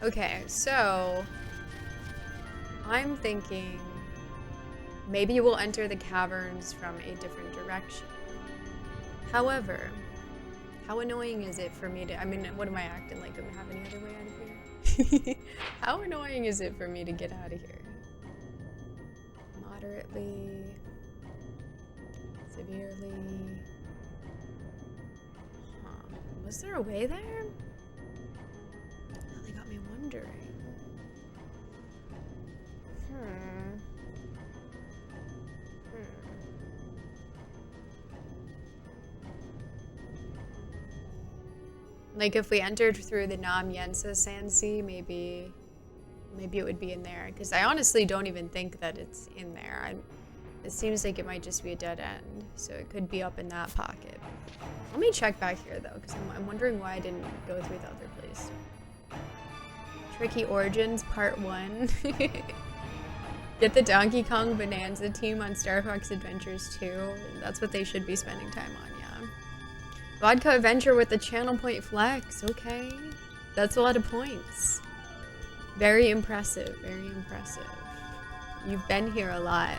Okay, so I'm thinking maybe we'll enter the caverns from a different direction. However, how annoying is it for me to, I mean, what am I acting like? I don't have any other way out of here? How annoying is it for me to get out of here? Moderately, severely. Huh. Was there a way there? They got me wondering. Like if we entered through the Nam Yensa Sansi, maybe it would be in there. Because I honestly don't even think that it's in there. It seems like it might just be a dead end. So it could be up in that pocket. Let me check back here though, because I'm wondering why I didn't go through the other place. Tricky Origins Part 1. Get the Donkey Kong Bonanza team on Star Fox Adventures 2. That's what they should be spending time on, yeah. Vodka Adventure with the channel point flex. Okay. That's a lot of points. Very impressive. Very impressive. You've been here a lot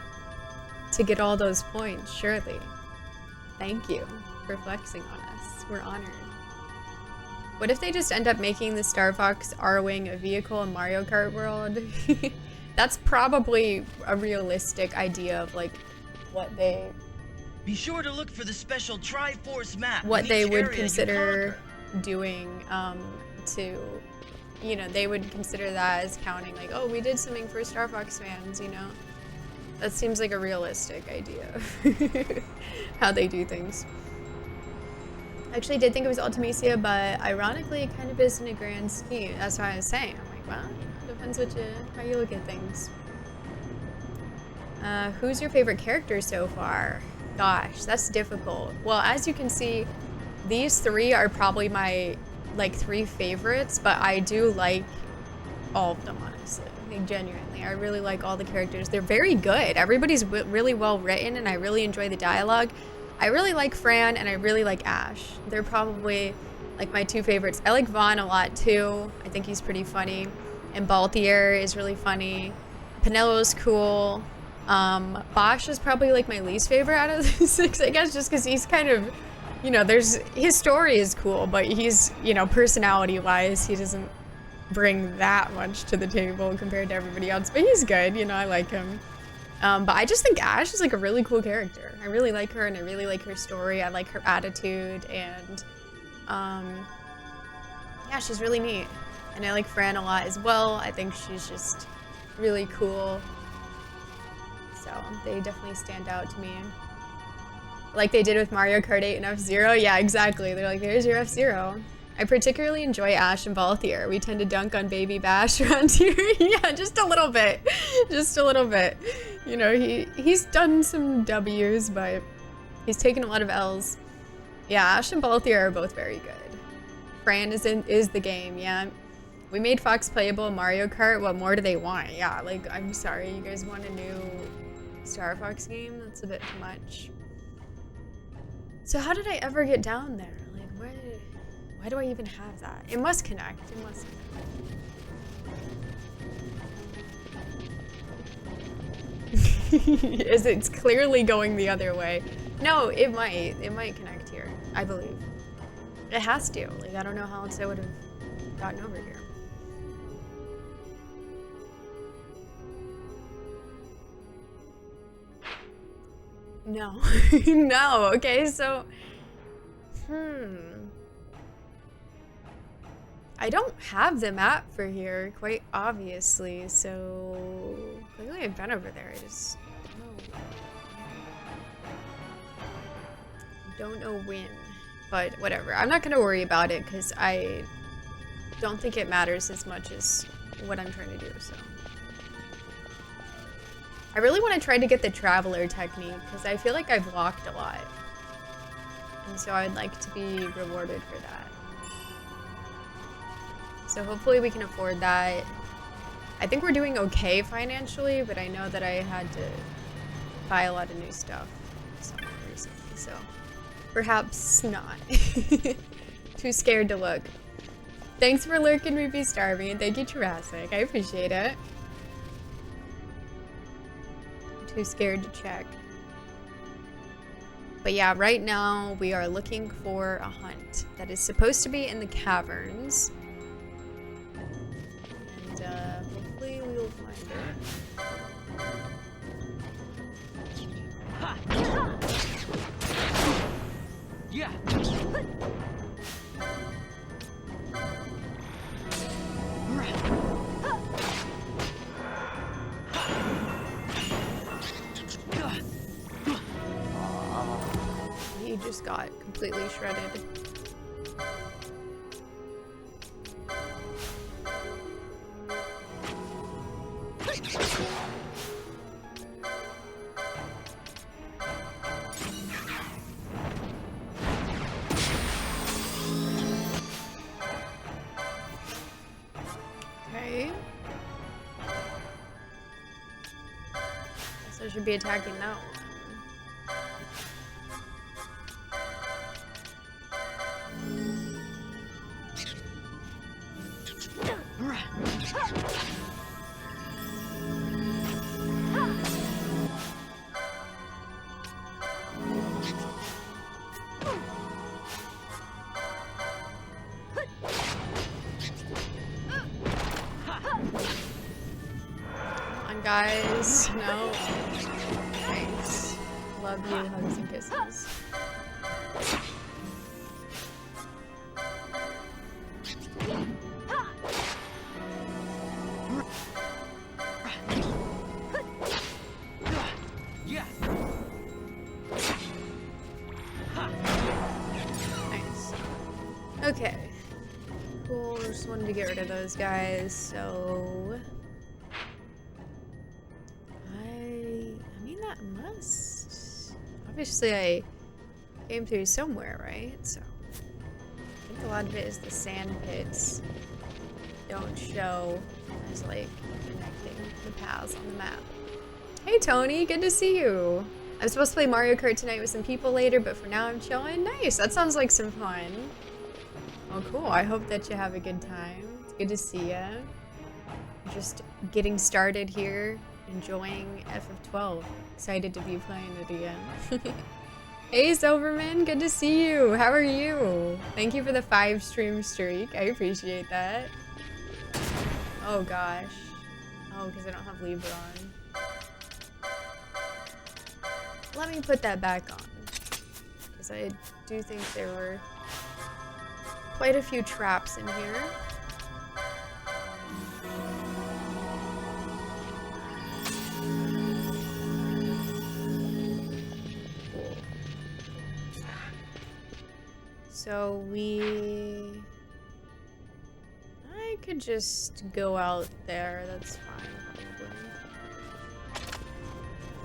to get all those points, surely. Thank you for flexing on us. We're honored. What if they just end up making the Star Fox R-Wing a vehicle in Mario Kart World? That's probably a realistic idea of like what they... Be sure to look for the special Triforce map. What they would consider doing to, you know, they would consider that as counting like, oh, we did something for Star Fox fans, you know? That seems like a realistic idea. How they do things. I actually did think it was Ultimecia, but ironically it kind of is in a grand scheme. That's what I was saying. I'm like, well, depends how you look at things. Who's your favorite character so far? Gosh, that's difficult. Well, as you can see, these three are probably my like 3 favorites, but I do like all of them, honestly. Like, genuinely, I really like all the characters. They're very good. Everybody's really well written, and I really enjoy the dialogue. I really like Fran, and I really like Ash. They're probably like my 2 favorites. I like Vaughn a lot too. I think he's pretty funny. And Balthier is really funny. Pinello's cool. Bosch is probably like my least favorite out of the 6, I guess, just because he's kind of, you know, his story is cool, but he's, you know, personality-wise, he doesn't bring that much to the table compared to everybody else, but he's good, you know, I like him. But I just think Ash is like a really cool character. I really like her, and I really like her story. I like her attitude, and yeah, she's really neat. And I like Fran a lot as well. I think she's just really cool. So they definitely stand out to me. Like they did with Mario Kart 8 and F-Zero. Yeah, exactly. They're like, there's your F-Zero. I particularly enjoy Ash and Balthier. We tend to dunk on Baby Bash around here. Yeah, just a little bit. Just a little bit. You know, he's done some W's, but he's taken a lot of L's. Yeah, Ash and Balthier are both very good. Fran is the game, yeah. We made Fox playable in Mario Kart. What more do they want? Yeah, like, I'm sorry, you guys want a new Star Fox game? That's a bit too much. So how did I ever get down there? Like, why do I even have that? It must connect. It must connect. It's clearly going the other way. No, it might. It might connect here, I believe. It has to. Like, I don't know how else I would have gotten over here. No. No. Okay, so... I don't have the map for here, quite obviously, so... Clearly I've been over there, I just... don't know when. But whatever. I'm not gonna worry about it, because I don't think it matters as much as what I'm trying to do, so... I really want to try to get the Traveler technique, because I feel like I've locked a lot. And so I'd like to be rewarded for that. So hopefully we can afford that. I think we're doing okay financially, but I know that I had to buy a lot of new stuff recently, so perhaps not. Too scared to look. Thanks for lurking, Ruby Starving, and thank you, Jurassic. I appreciate it. I'm too scared to check. But yeah, right now we are looking for a hunt that is supposed to be in the caverns. And hopefully we will find it. Yeah. He just got completely shredded. Okay. Guess I should be attacking that one. Guys, no. Thanks. Love you, hugs and kisses. Nice. Okay. Cool, just wanted to get rid of those guys, so... Obviously, I came through somewhere, right? So, I think a lot of it is the sand pits don't show as, like, connecting the paths on the map. Hey, Tony, good to see you. I'm supposed to play Mario Kart tonight with some people later, but for now I'm chilling. Nice, that sounds like some fun. Oh, cool. I hope that you have a good time. It's good to see ya. Just getting started here. Enjoying FF12. Excited to be playing it again. Hey Silverman, good to see you. How are you? Thank you for the 5 stream streak. I appreciate that. Oh gosh. Oh, because I don't have Libra on. Let me put that back on. Because I do think there were quite a few traps in here. So I could just go out there, that's fine, probably.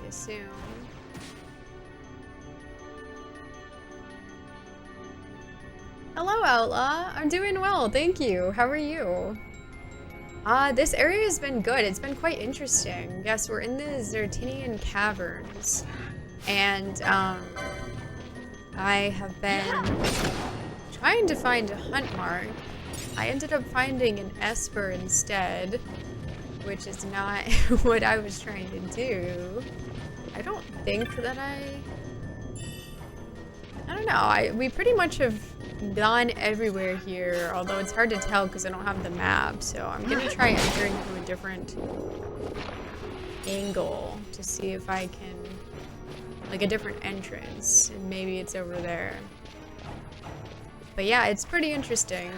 I assume. Hello, Outlaw. I'm doing well, thank you. How are you? This area has been good. It's been quite interesting. Yes, we're in the Zertinian Caverns. And, I have been trying to find a hunt mark. I ended up finding an Esper instead, which is not what I was trying to do. I don't think that I don't know. We pretty much have gone everywhere here, although it's hard to tell because I don't have the map. So I'm gonna try entering from a different angle to see if I can, like a different entrance, and maybe it's over there. But yeah, it's pretty interesting.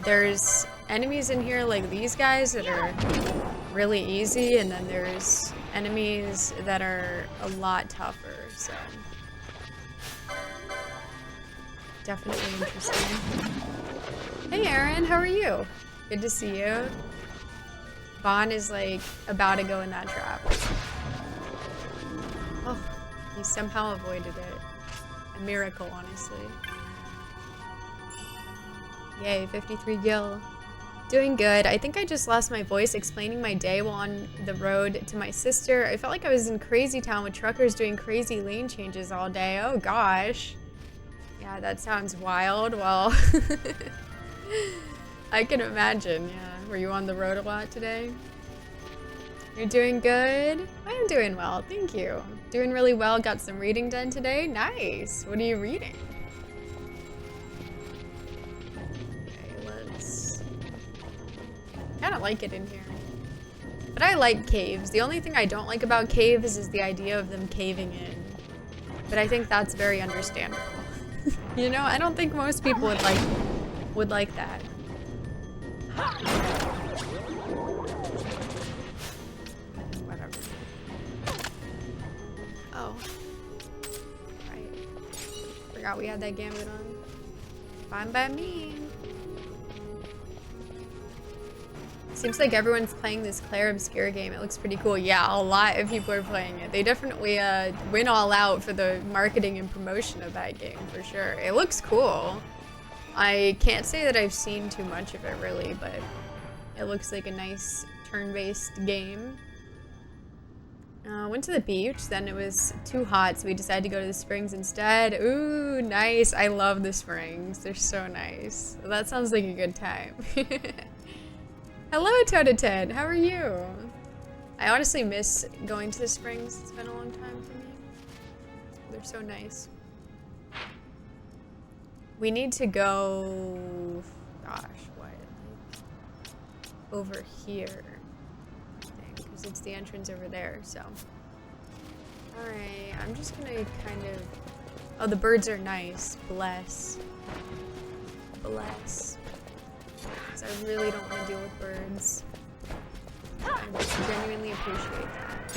There's enemies in here like these guys that are really easy, and then there's enemies that are a lot tougher, so definitely interesting. Hey Aaron, how are you? Good to see you. Vaughn is like about to go in that trap. Oh, he somehow avoided it. A miracle, honestly. Yay, 53 gil. Doing good. I think I just lost my voice explaining my day while on the road to my sister. I felt like I was in Crazy Town with truckers doing crazy lane changes all day. Oh gosh. Yeah, that sounds wild. Well, I can imagine, yeah. Were you on the road a lot today? You're doing good? I'm doing well, thank you. Doing really well, got some reading done today. Nice. What are you reading? Okay, let's... I kind of like it in here. But I like caves. The only thing I don't like about caves is the idea of them caving in. But I think that's very understandable. You know, I don't think most people would like that. Whatever. Oh. Right. Forgot we had that gambit on. Fine by me. Seems like everyone's playing this Claire Obscure game. It looks pretty cool. Yeah, a lot of people are playing it. They definitely went all out for the marketing and promotion of that game, for sure. It looks cool. I can't say that I've seen too much of it, really, but it looks like a nice turn-based game. Went to the beach, then it was too hot, so we decided to go to the springs instead. Ooh, nice. I love the springs. They're so nice. Well, that sounds like a good time. Hello, Toad10. How are you? I honestly miss going to the springs. It's been a long time for me. They're so nice. We need to go... Gosh, what? Over here, I think, because it's the entrance over there, so... Alright, I'm just gonna kind of... Oh, the birds are nice. Bless. Bless. I really don't want to deal with birds. I genuinely appreciate that.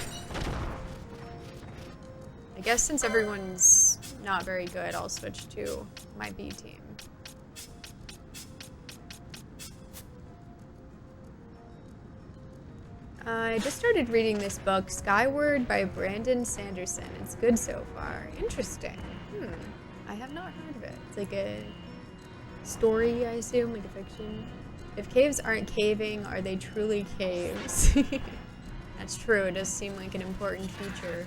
I guess since everyone's not very good, I'll switch to my B team. I just started reading this book, Skyward by Brandon Sanderson. It's good so far. Interesting. I have not heard of it. It's like a story, I assume, like a fiction. If caves aren't caving, are they truly caves? That's true, it does seem like an important feature.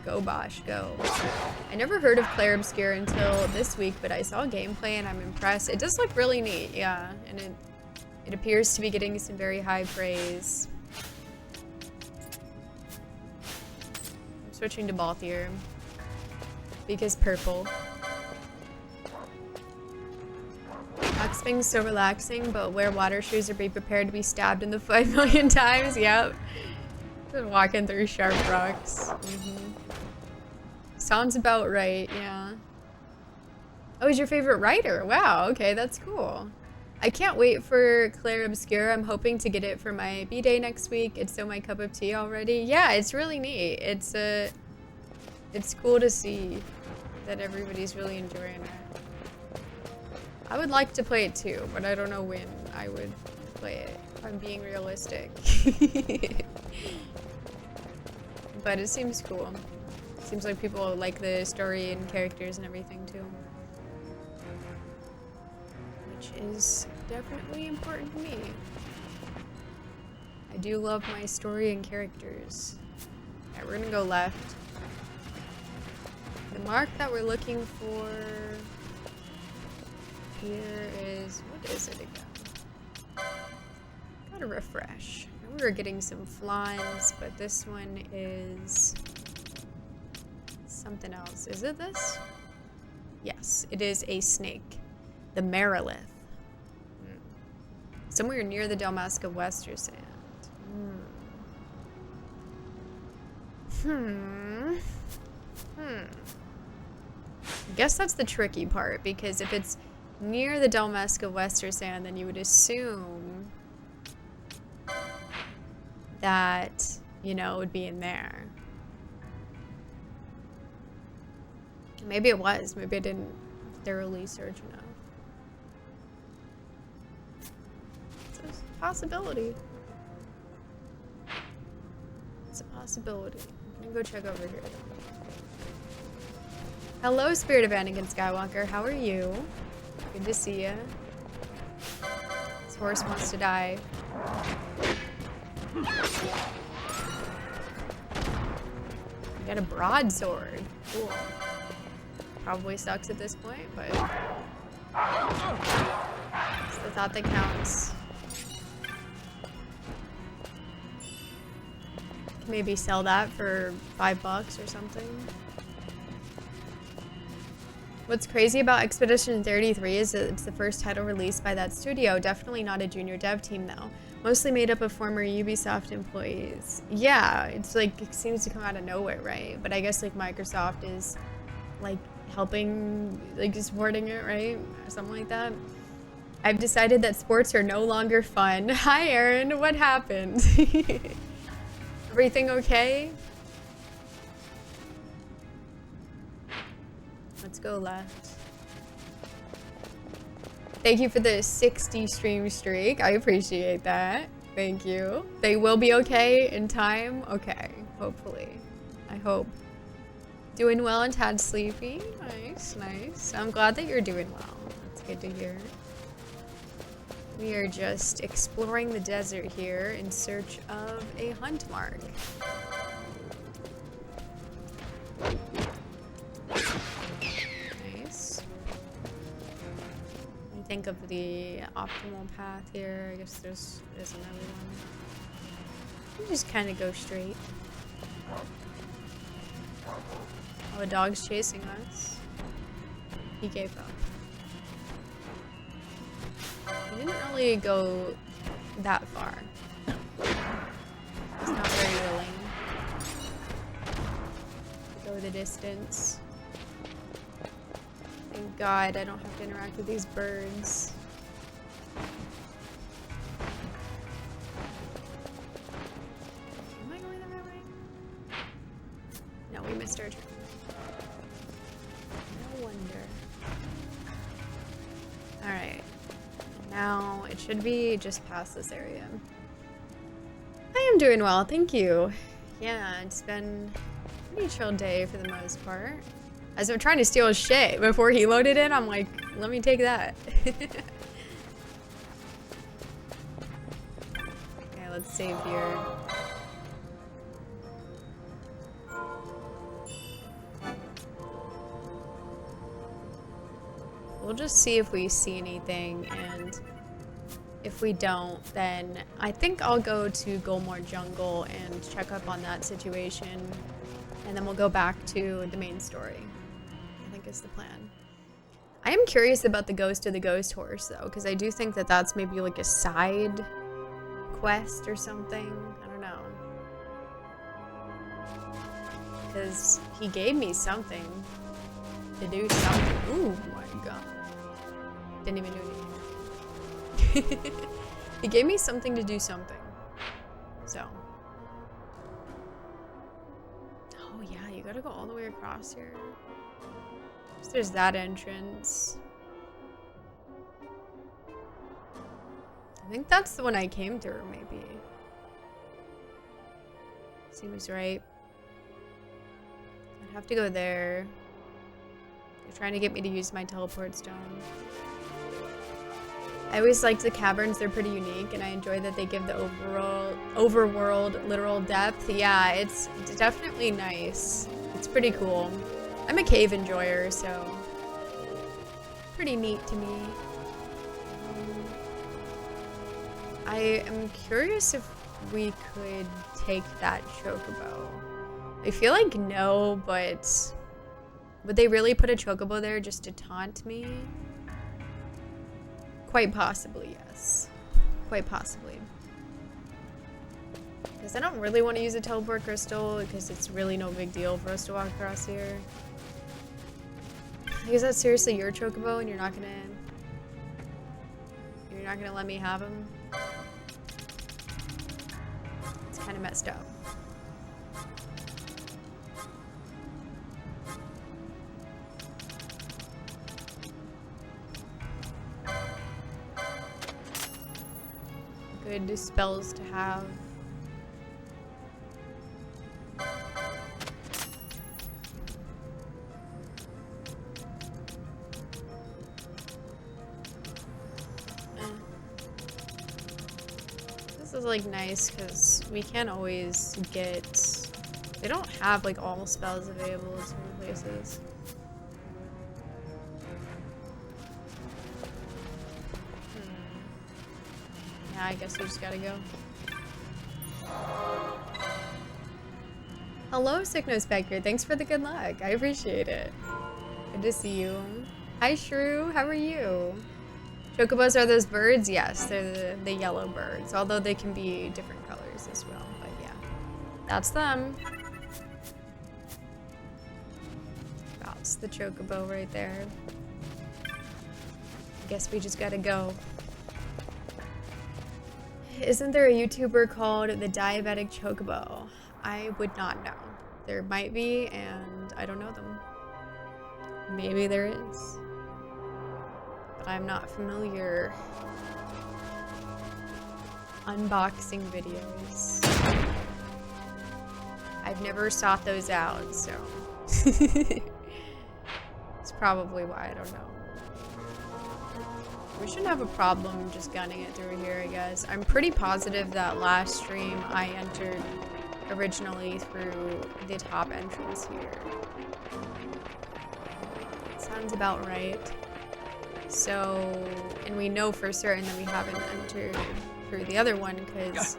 Go Bosh, go. I never heard of Claire Obscure until this week, but I saw gameplay and I'm impressed. It does look really neat, yeah, and it appears to be getting some very high praise. I'm switching to Balthier because purple. Oxfing's so relaxing, but wear water shoes or be prepared to be stabbed in the foot 1,000,000 times. Yep. Just walking through sharp rocks. Sounds about right, yeah. Oh, he's your favorite writer. Wow, okay, that's cool. I can't wait for Claire Obscure. I'm hoping to get it for my B-Day next week. It's so my cup of tea already. Yeah, it's really neat. It's cool to see that everybody's really enjoying it. I would like to play it too, but I don't know when I would play it, if I'm being realistic. But it seems cool. Seems like people like the story and characters and everything too. Which is definitely important to me. I do love my story and characters. Yeah, we're gonna go left. The mark that we're looking for here is, what is it again? Gotta refresh. We were getting some flans, but this one is something else. Is it this? Yes, it is a snake. The Merilith. Somewhere near the Dalmasca Wester Sand. I guess that's the tricky part, because if it's near the Dalmasca Wester Sand, then you would assume that, you know, it would be in there. Maybe it was. Maybe I didn't thoroughly search enough. It's a possibility. It's a possibility. I'm gonna go check over here. Hello, Spirit of Anakin Skywalker. How are you? Good to see you. This horse wants to die. You got a broadsword. Cool. Probably sucks at this point, but It's the thought that counts. Maybe sell that for $5 or something. What's crazy about Expedition 33 is that it's the first title released by that studio. Definitely not a junior dev team though. Mostly made up of former Ubisoft employees. Yeah, it's like, it seems to come out of nowhere, right? But I guess like Microsoft is like helping, like supporting it, right? Or something like that. I've decided that sports are no longer fun. Hi Aaron, what happened? Everything okay? Let's go left. Thank you for the 60 stream streak. I appreciate that. Thank you. They will be okay in time? Okay, hopefully. I hope. Doing well and Tad sleepy. Nice, nice. I'm glad that you're doing well. That's good to hear. We are just exploring the desert here in search of a hunt mark. Nice. I think of the optimal path here. I guess there's another one. We just kind of go straight. Oh, a dog's chasing us. He gave up. He didn't really go that far. He's not very willing to go the distance. Thank God I don't have to interact with these birds. Am I going the right way? No, we missed our turn. No wonder. Alright. Now, it should be just past this area. I am doing well, thank you. Yeah, it's been a pretty chill day for the most part. As I'm trying to steal his shit before he loaded in, I'm like, let me take that. Okay, let's save here. We'll just see if we see anything, and if we don't, then I think I'll go to Gulmore Jungle and check up on that situation, and then we'll go back to the main story. I think is the plan. I am curious about the Ghost of the Ghost Horse, though, because I do think that that's maybe like a side quest or something. I don't know. Because he gave me something to do something. Ooh my god. Didn't even do anything. He gave me something to do something. So. Oh yeah, you gotta go all the way across here. So there's that entrance. I think that's the one I came through, maybe. Seems right. I'd have to go there. They're trying to get me to use my teleport stone. I always liked the caverns, they're pretty unique, and I enjoy that they give the overworld literal depth. Yeah, it's definitely nice. It's pretty cool. I'm a cave enjoyer, so pretty neat to me. I am curious if we could take that chocobo. I feel like no, but would they really put a chocobo there just to taunt me? Quite possibly, yes. Quite possibly. Because I don't really want to use a teleport crystal because it's really no big deal for us to walk across here. Is that seriously your chocobo and you're not gonna let me have him? It's kind of messed up. Good spells to have. This is like nice because we can't always get. They don't have like all spells available in certain places. Yeah, I guess we just gotta go. Hello, Sickno Spectre. Thanks for the good luck. I appreciate it. Good to see you. Hi, Shrew. How are you? Chocobos are those birds? Yes, they're the yellow birds. Although they can be different colors as well. But yeah, that's them. That's the chocobo right there. I guess we just gotta go. Isn't there a YouTuber called the Diabetic Chocobo? I would not know. There might be, and I don't know them. Maybe there is. But I'm not familiar. Unboxing videos. I've never sought those out, so. It's probably why I don't know. We shouldn't have a problem just gunning it through here, I guess. I'm pretty positive that last stream I entered originally through the top entrance here. Sounds about right. So, and we know for certain that we haven't entered through the other one because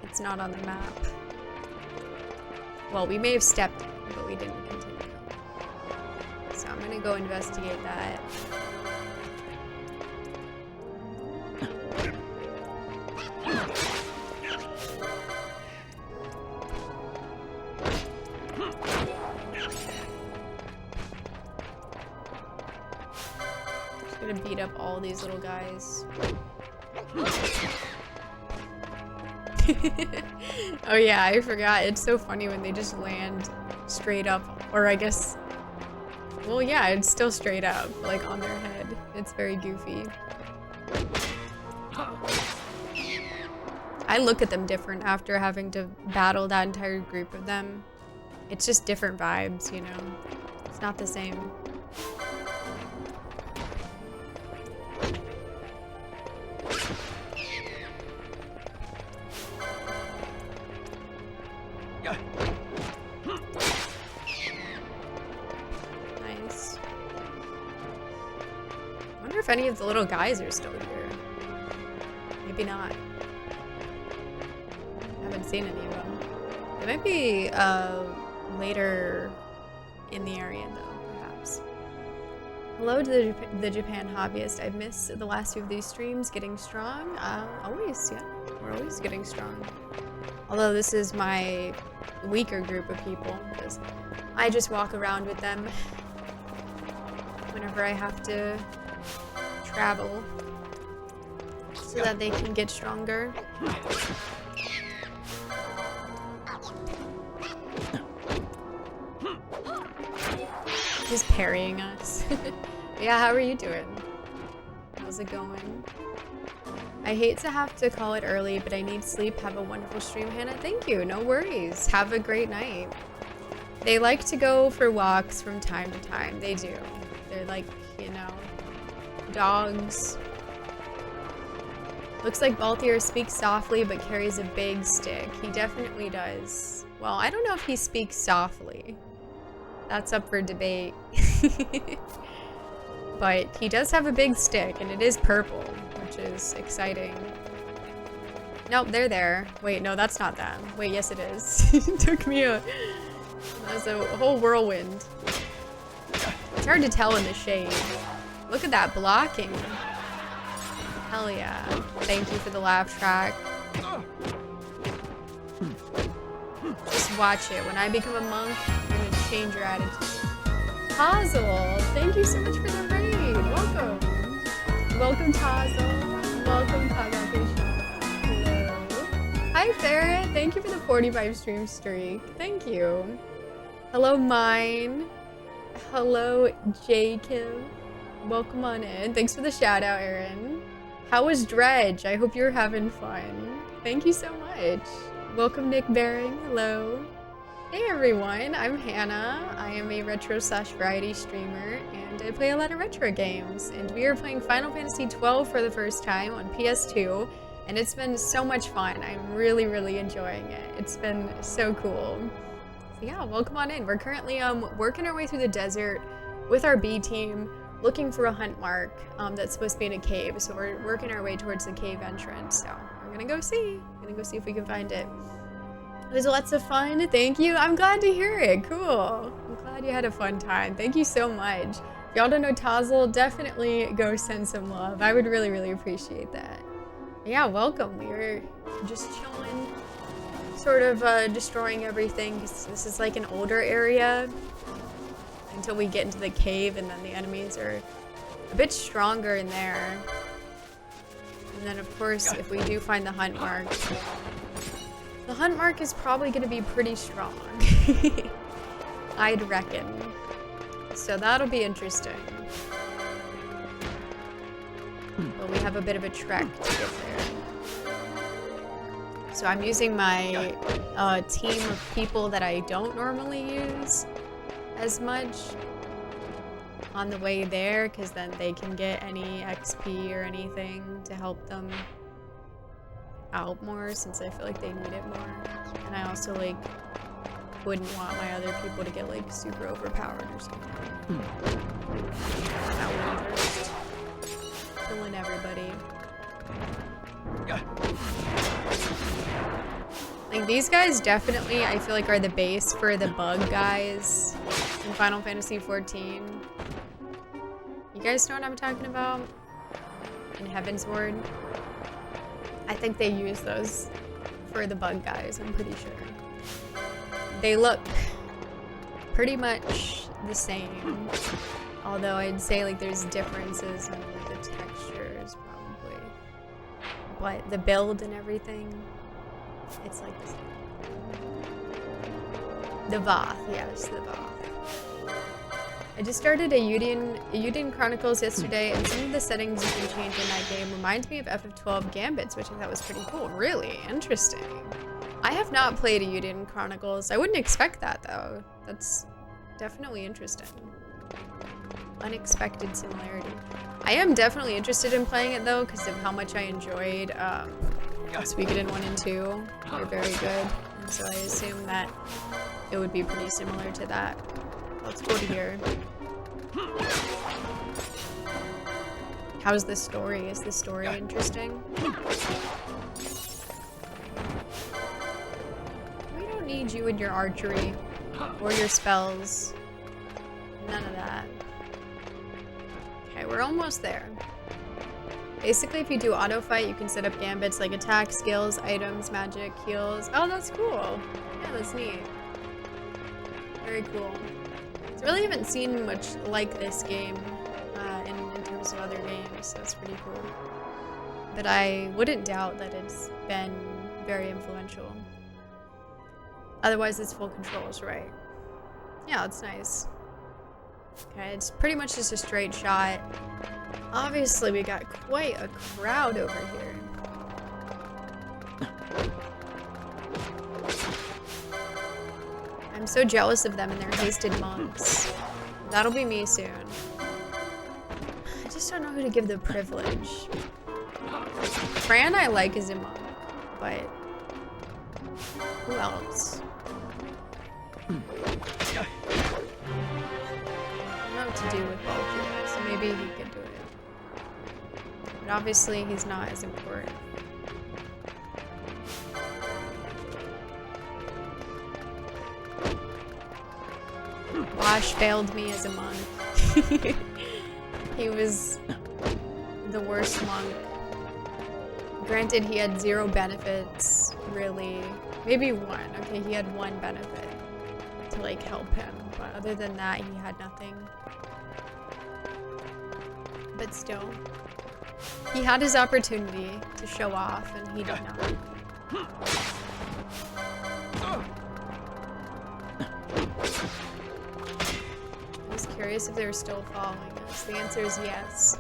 it's not on the map. Well, we may have stepped in, but we didn't continue. So I'm gonna go investigate that. Just gonna beat up all these little guys. Oh yeah, I forgot. It's so funny when they just land straight up, or I guess, well yeah, it's still straight up, like on their head. It's very goofy. I look at them different after having to battle that entire group of them. It's just different vibes, you know? It's not the same. Nice. I wonder if any of the little guys are still here. Maybe not. I haven't seen any of them. They might be later in the area though, perhaps. Hello to the Japan hobbyist. I've missed the last few of these streams. Getting strong? Always, yeah. We're always getting strong. Although this is my weaker group of people, because I just walk around with them whenever I have to travel so that they can get stronger. He's parrying us. Yeah, how are you doing? How's it going? I hate to have to call it early, but I need sleep. Have a wonderful stream, Hannah. Thank you. No worries. Have a great night. They like to go for walks from time to time. They do. They're like, you know, dogs. Looks like Balthier speaks softly but carries a big stick. He definitely does. Well, I don't know if he speaks softly. That's up for debate. But he does have a big stick, and it is purple, which is exciting. Nope, they're there. Wait, no, that's not them. Wait, yes it is. It took me a whole whirlwind. It's hard to tell in the shade. Look at that blocking. Hell yeah. Thank you for the laugh track. Just watch it. When I become a monk, I'm gonna change your attitude. Hazel, thank you so much for the raid. Welcome. Welcome, Hazel. Welcome, Tagafish. Hello. Hi, Ferret. Thank you for the 45 stream streak. Thank you. Hello, Mine. Hello, Jacob. Welcome on in. Thanks for the shout out, Aaron. How was Dredge? I hope you're having fun. Thank you so much. Welcome, Nick Baring. Hello. Hey everyone, I'm Hannah. I am a retro/variety streamer, and I play a lot of retro games. And we are playing Final Fantasy XII for the first time on PS2, and it's been so much fun. I'm really, really enjoying it. It's been so cool. So yeah, welcome on in. We're currently working our way through the desert with our B team. looking for a hunt mark that's supposed to be in a cave. So we're working our way towards the cave entrance. So we're gonna go see. If we can find it. It was lots of fun. Thank you. I'm glad to hear it. Cool. I'm glad you had a fun time. Thank you so much. If y'all don't know Tazzle, definitely go send some love. I would really, really appreciate that. Yeah, welcome. We were just chilling, sort of destroying everything. This is like an older area until we get into the cave, and then the enemies are a bit stronger in there. And then, of course, if we do find the hunt mark is probably going to be pretty strong. I'd reckon. So that'll be interesting. But we have a bit of a trek to get there. So I'm using my team of people that I don't normally use as much on the way there, because then they can get any XP or anything to help them out more, since I feel like they need it more. And I also like wouldn't want my other people to get like super overpowered or something. That would just killing everybody. Like these guys definitely I feel like are the base for the bug guys in Final Fantasy XIV. You guys know what I'm talking about? In Heaven's Ward? I think they use those for the bug guys, I'm pretty sure. They look pretty much the same. Although I'd say like there's differences in the textures probably. But the build and everything, it's like the same. The Voth, yes, the Voth. I just started a Udin Chronicles yesterday, and some of the settings you can change in that game reminds me of FF12 Gambits, which I thought was pretty cool. Really interesting. I have not played a Udin Chronicles. I wouldn't expect that, though. That's definitely interesting. Unexpected similarity. I am definitely interested in playing it, though, because of how much I enjoyed Suikoden 1 and 2. They're very good, and so I assume that it would be pretty similar to that. Let's go to here. How's the story? Is the story interesting? We don't need you in your archery or your spells. None of that. Okay, we're almost there. Basically, if you do auto fight, you can set up gambits like attack, skills, items, magic, heals. Oh, that's cool. Yeah, that's neat. Very cool. I really haven't seen much like this game in terms of other games, so it's pretty cool. But I wouldn't doubt that it's been very influential. Otherwise, it's full controls, right? Yeah, it's nice. Okay, it's pretty much just a straight shot. Obviously, we got quite a crowd over here. I'm so jealous of them and their hasted monks. That'll be me soon. I just don't know who to give the privilege. Fran I like as a monk, but who else? I don't know what to do with both yet, so maybe he could do it. But obviously he's not as important. Wash failed me as a monk. He was the worst monk. Granted, he had 0 benefits, really. Maybe 1. Okay, he had 1 benefit to, like, help him. But other than that, he had nothing. But still. He had his opportunity to show off, and he did not. I was curious if they were still following us. The answer is yes.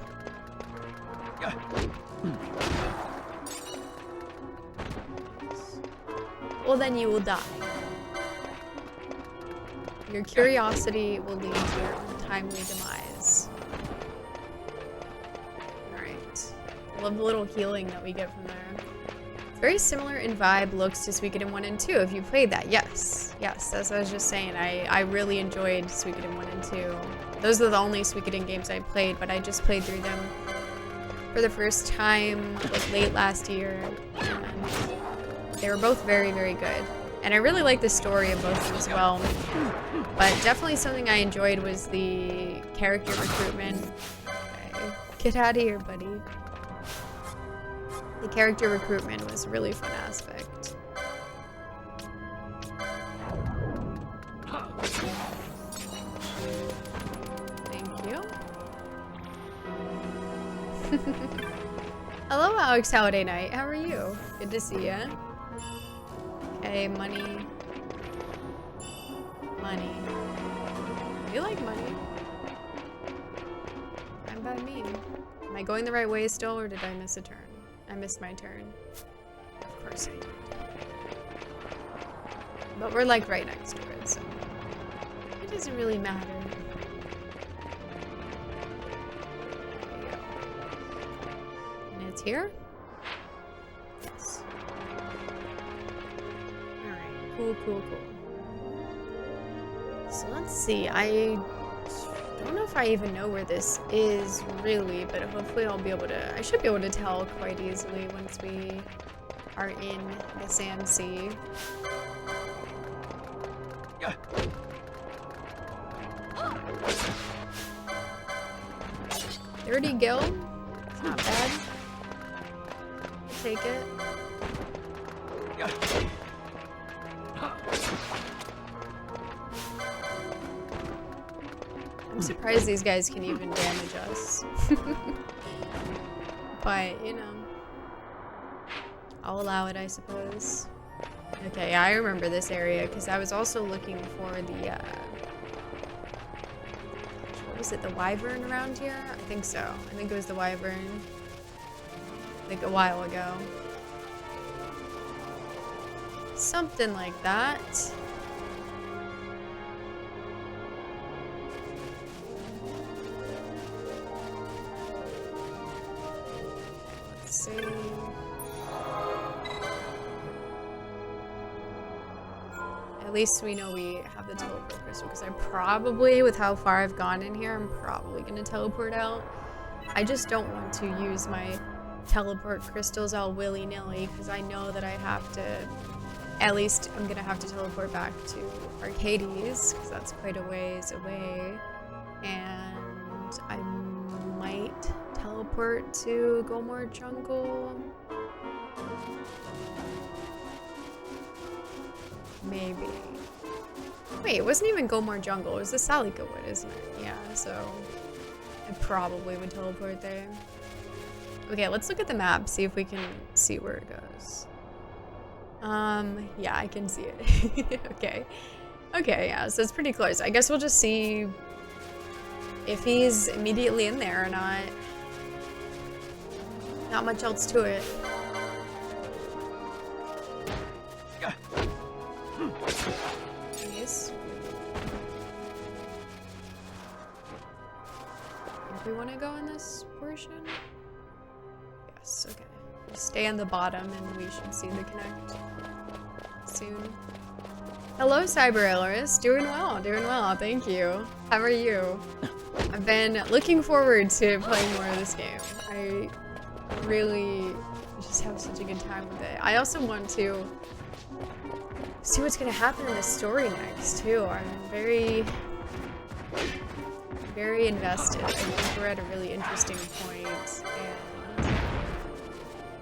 Well, then you will die. Your curiosity will lead to your untimely demise. Alright. I love the little healing that we get from there. It's very similar in vibe, looks to Suikoden 1 and 2. If you played that, yes. Yes, as I was just saying, I really enjoyed Suikoden 1 and 2. Those are the only Suikoden games I played, but I just played through them for the first time like late last year, and they were both very, very good. And I really like the story of both of them as well. But definitely something I enjoyed was the character recruitment. Okay. Get out of here, buddy. The character recruitment was a really fun aspect. Thank you. Hello, Alex Holiday Night. How are you? Good to see ya. Okay, money. Money. You like money? I'm by me. Am I going the right way still, or did I miss a turn? I missed my turn. Of course I did. But we're like right next to it, so it doesn't really matter. There we go. And it's here? Yes. Alright, cool, cool, cool. So let's see, I don't know if I even know where this is really, but hopefully I'll be able to, I should be able to tell quite easily once we are in the Sand Sea. $30 gil? It's not bad. I'll take it. I'm surprised these guys can even damage us. But, you know, I'll allow it, I suppose. Okay, yeah, I remember this area because I was also looking for the, what was it, the wyvern around here? I think so. I think it was the wyvern, like a while ago. Something like that. Let's see. At least we know we have the teleport crystal, because I probably, with how far I've gone in here, I'm probably going to teleport out. I just don't want to use my teleport crystals all willy-nilly, because I know that I have to, at least I'm going to have to teleport back to Arcades, because that's quite a ways away. And I might teleport to Gomor Jungle. Maybe. Wait, it wasn't even Gomor Jungle. It was the Salika Wood, isn't it? Yeah, so I probably would teleport there. Okay, let's look at the map, see if we can see where it goes. Yeah, I can see it. Okay. Okay, yeah, so it's pretty close. I guess we'll just see if he's immediately in there or not. Not much else to it. Nice. Think we want to go in this portion? Yes, okay. We'll stay on the bottom and we should see the connect soon. Hello, Cyber Elris. Doing well, thank you. How are you? I've been looking forward to playing more of this game. I really just have such a good time with it. I also want to see what's gonna happen in the story next, too. I'm very, very invested. I think we're at a really interesting point,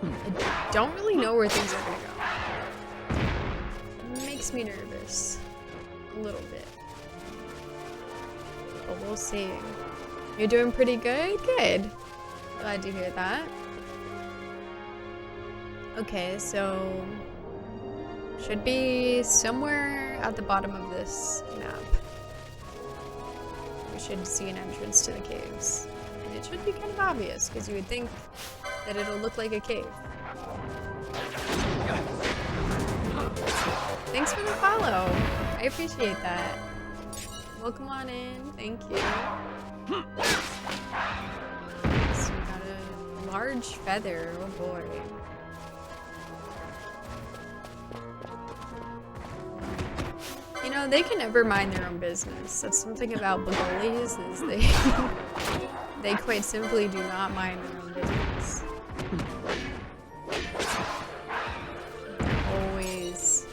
and I don't really know where things are gonna go. It makes me nervous. A little bit. But we'll see. You're doing pretty good? Good. Glad to hear that. Okay, so should be somewhere at the bottom of this map. We should see an entrance to the caves. And it should be kind of obvious, because you would think that it'll look like a cave. Thanks for the follow. I appreciate that. Welcome on in. Thank you. So we got a large feather. Oh boy. You know, know, they can never mind their own business. That's something about Bagolies is they quite simply do not mind their own business. They're always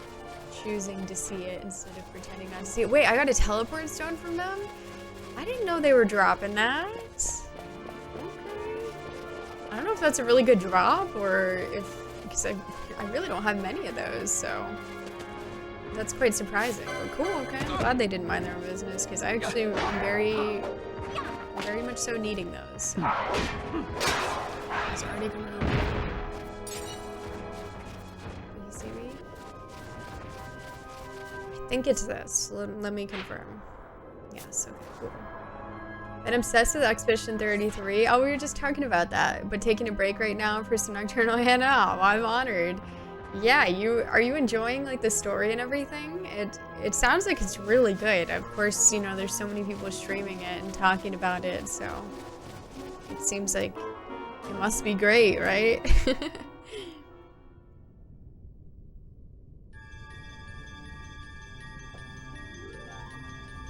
choosing to see it instead of pretending not to see it. Wait, I got a teleport stone from them? I didn't know they were dropping that. Okay. I don't know if that's a really good drop or if, because I really don't have many of those, so that's quite surprising. But cool, okay. I'm glad they didn't mind their own business because I actually am very much so needing those. So. It's already coming over. Can you see me? I think it's this. Let me confirm. Yes, okay, cool. And obsessed with Expedition 33. Oh, we were just talking about that. But taking a break right now for some Nocturnal Hannah. Oh, I'm honored. Yeah, are you enjoying like the story and everything? It sounds like it's really good. Of course, you know, there's so many people streaming it and talking about it, so it seems like it must be great, right?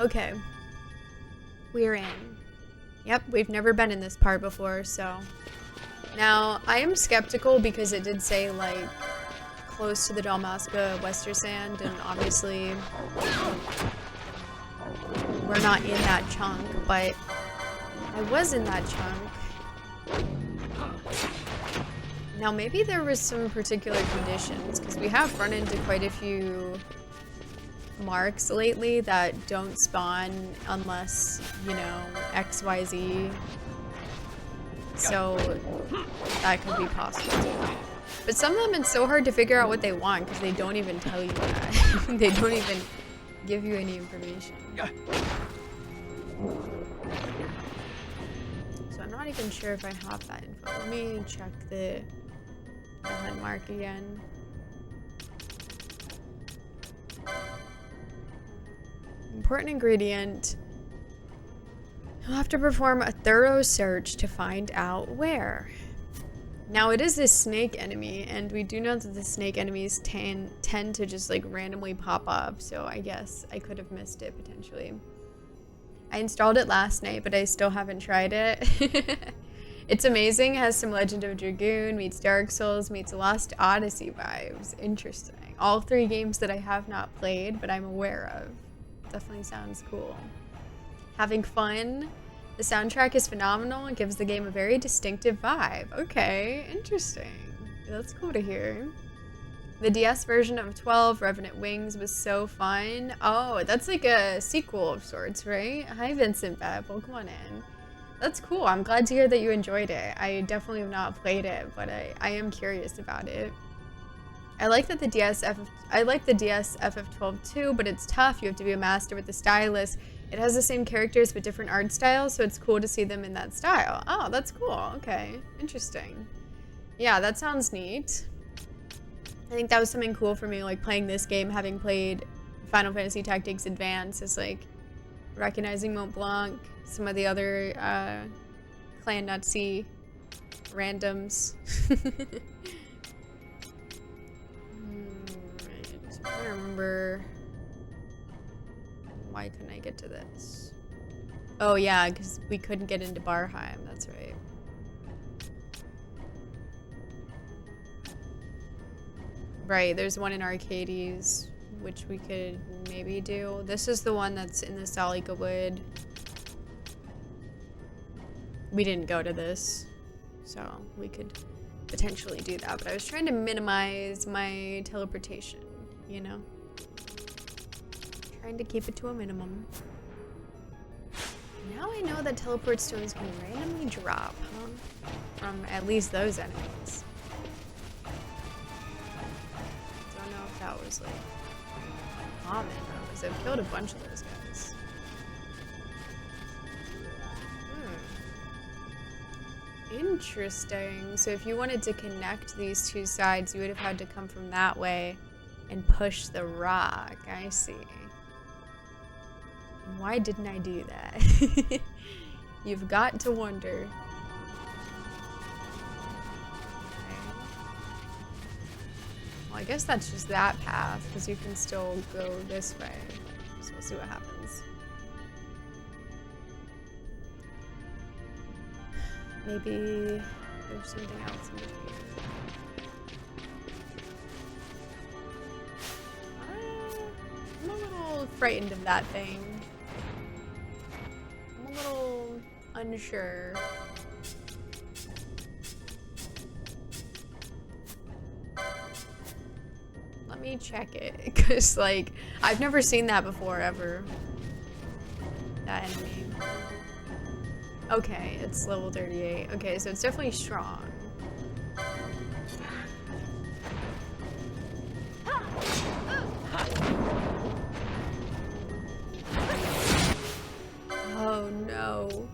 Okay. We're in. Yep, we've never been in this part before, so. Now, I am skeptical because it did say, like, close to the Dalmasca Wester Sand, and obviously we're not in that chunk, but I was in that chunk. Now, maybe there was some particular conditions, because we have run into quite a few marks lately that don't spawn unless, you know, XYZ. So that could be possible too. But some of them, it's so hard to figure out what they want because they don't even tell you that. They don't even give you any information. So I'm not even sure if I have that info. Let me check the hunt mark again. Important ingredient. You'll have to perform a thorough search to find out where. Now it is this snake enemy, and we do know that the snake enemies tend to just like randomly pop up, so I guess I could have missed it potentially. I installed it last night, but I still haven't tried it. It's amazing. It has some Legend of Dragoon, meets Dark Souls, meets Lost Odyssey vibes. Interesting. All three games that I have not played, but I'm aware of. Definitely sounds cool. Having fun. The soundtrack is phenomenal and gives the game a very distinctive vibe. Okay, interesting. That's cool to hear. The DS version of 12, Revenant Wings, was so fun. Oh, that's like a sequel of sorts, right? Hi, Vincent Bepp. Welcome on in. That's cool. I'm glad to hear that you enjoyed it. I definitely have not played it, but I am curious about it. I like that the DS FF12 too, but it's tough. You have to be a master with the stylus. It has the same characters but different art styles, so it's cool to see them in that style. Oh, that's cool. Okay, interesting. Yeah, that sounds neat. I think that was something cool for me, like playing this game, having played Final Fantasy Tactics Advance, is like recognizing Mont Blanc, some of the other Clan Nutsy randoms. I don't remember. Why couldn't I get to this? Oh yeah, because we couldn't get into Barheim, that's right. Right, there's one in Arcades, which we could maybe do. This is the one that's in the Salika Wood. We didn't go to this, so we could potentially do that, but I was trying to minimize my teleportation, you know? Trying to keep it to a minimum. Now I know that teleport stones can randomly drop, huh? From at least those enemies. Don't know if that was like common though, because I've killed a bunch of those guys. Interesting. So if you wanted to connect these two sides, you would have had to come from that way and push the rock. I see. Why didn't I do that? You've got to wonder. Okay. Well, I guess that's just that path, because you can still go this way. We'll see what happens. Maybe there's something else in between. I'm a little frightened of that thing. I'm a little unsure. Let me check it, because, like, I've never seen that before, ever. That enemy. Okay, it's level 38. Okay, so it's definitely strong. Oh no.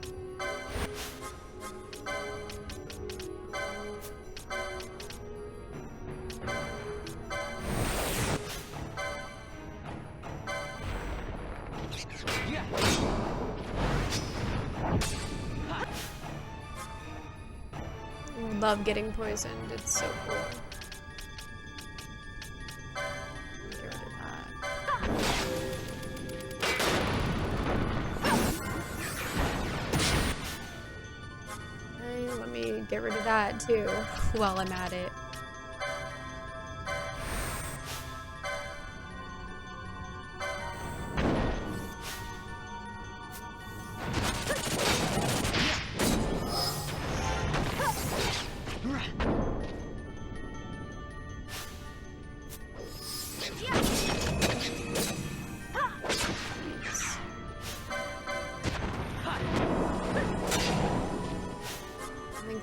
Love getting poisoned. It's so cool. Get rid of that. Hey, let me get rid of that too while I'm at it.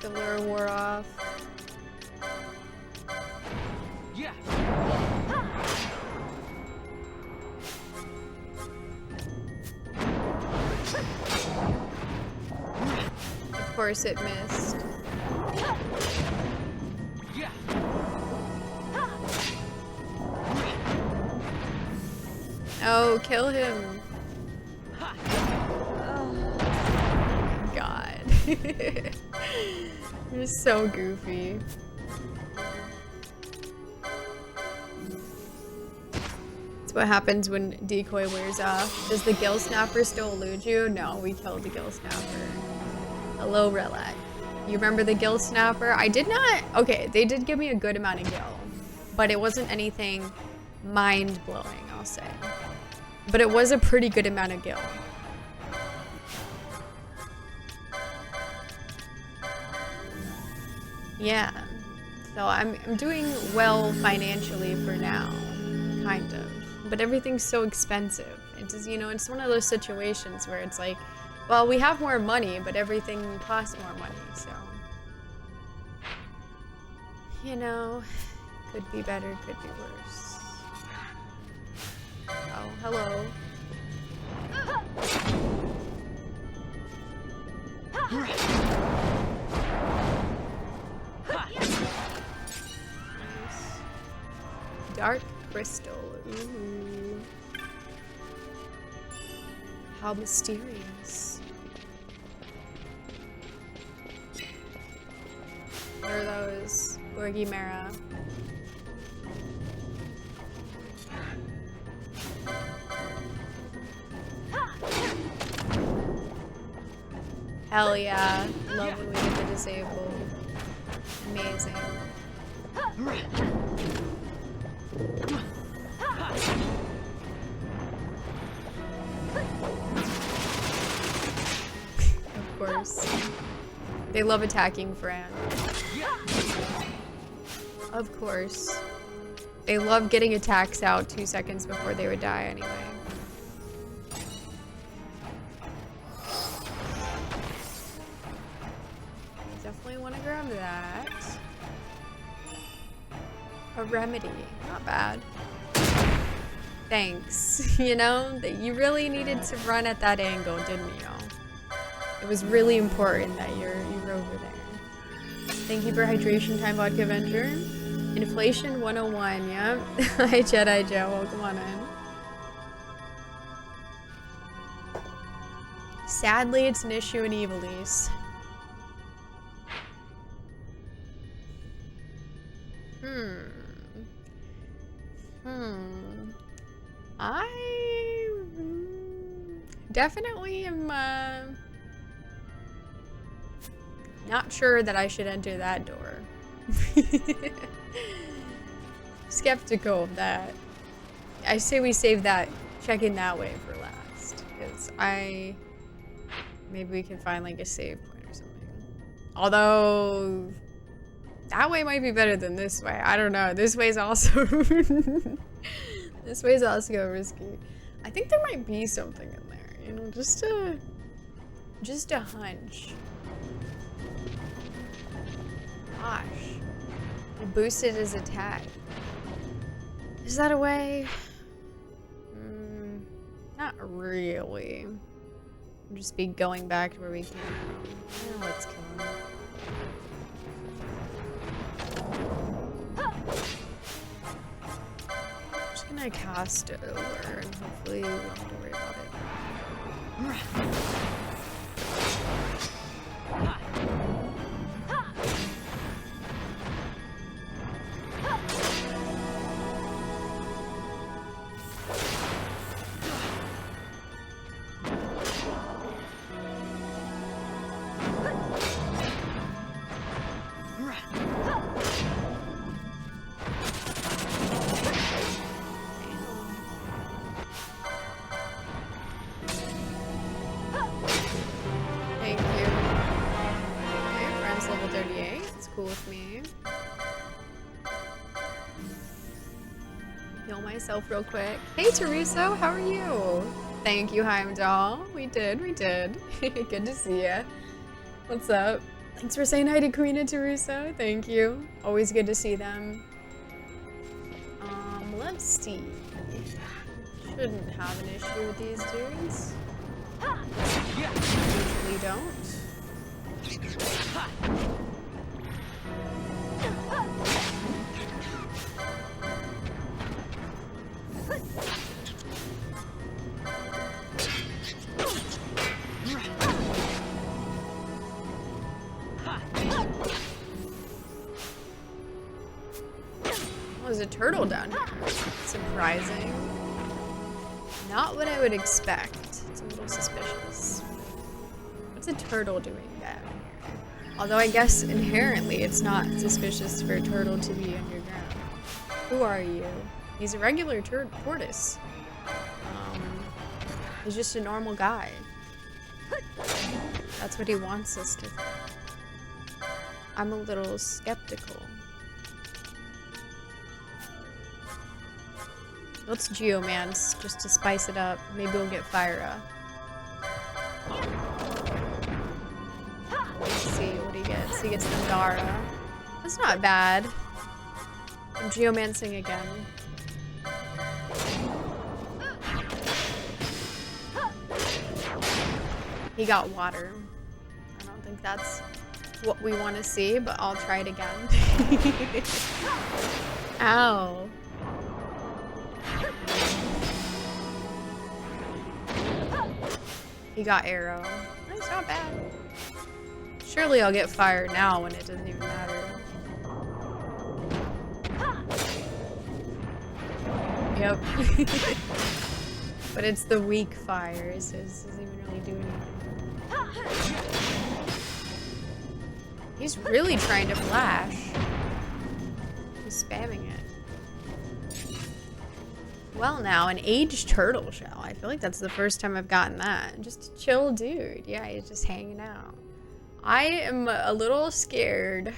The lure wore off. Yeah. Of course it missed. Yeah. Oh, kill him. Oh God. You're so goofy. That's what happens when decoy wears off. Does the gill snapper still elude you? No, we killed the gill snapper. Hello, Relic. You remember the gill snapper? I did not. Okay, they did give me a good amount of gill, but it wasn't anything mind-blowing, I'll say. But it was a pretty good amount of gill. Yeah, so I'm doing well financially for now, kind of, but everything's so expensive. It's just, you know, it's one of those situations where it's like, well, we have more money, but everything costs more money, so, you know, could be better, could be worse. Oh, hello. Dark crystal. Ooh. How mysterious. What are those? Gorgimera. Hell yeah. Love when we get the disabled. Amazing. Of course. They love attacking Fran. Of course. They love getting attacks out 2 seconds before they would die anyway. Definitely want to grab that. A remedy. Not bad. Thanks. You know, that you really needed to run at that angle, didn't you? It was really important that you were over there. Thank you for Hydration Time Vodka Avenger. Inflation 101, yeah. Hi Jedi Joe, welcome on in. Sadly, it's an issue in Evilise. Definitely am not sure that I should enter that door. Skeptical of that. I say we save that, check in that way for last. Because maybe we can find like a save point or something. Although, that way might be better than this way. I don't know. This way's also... this way's also risky. I think there might be something in there, you know, just a hunch. Gosh. It boosted his attack. Is that a way? Not really. We'll just be going back to where we came from. Let's kill him. I'm just gonna cast it over and hopefully we don't have to worry about it. Real quick. Hey Tereso, how are you? Thank you, Heimdall. We did. Good to see ya. What's up? Thanks for saying hi to Queen and Tereso. Thank you. Always good to see them. Let's see. Shouldn't have an issue with these dudes. Usually don't. There's a turtle down here. Surprising. Not what I would expect. It's a little suspicious. What's a turtle doing down here? Although I guess inherently it's not suspicious for a turtle to be underground. Who are you? He's a regular tortoise. He's just a normal guy. That's what he wants us to think. I'm a little skeptical. Let's geomance just to spice it up. Maybe we'll get Fyra. Let's see what he gets. He gets the Dara. That's not bad. I'm geomancing again. He got water. I don't think that's what we want to see, but I'll try it again. Ow. He got arrow. That's not bad. Surely I'll get fire now when it doesn't even matter. Yep. But it's the weak fire, so this doesn't even really do anything. He's really trying to flash. He's spamming it. Well now, an aged turtle shell. I feel like that's the first time I've gotten that. Just a chill dude. Yeah, he's just hanging out. I am a little scared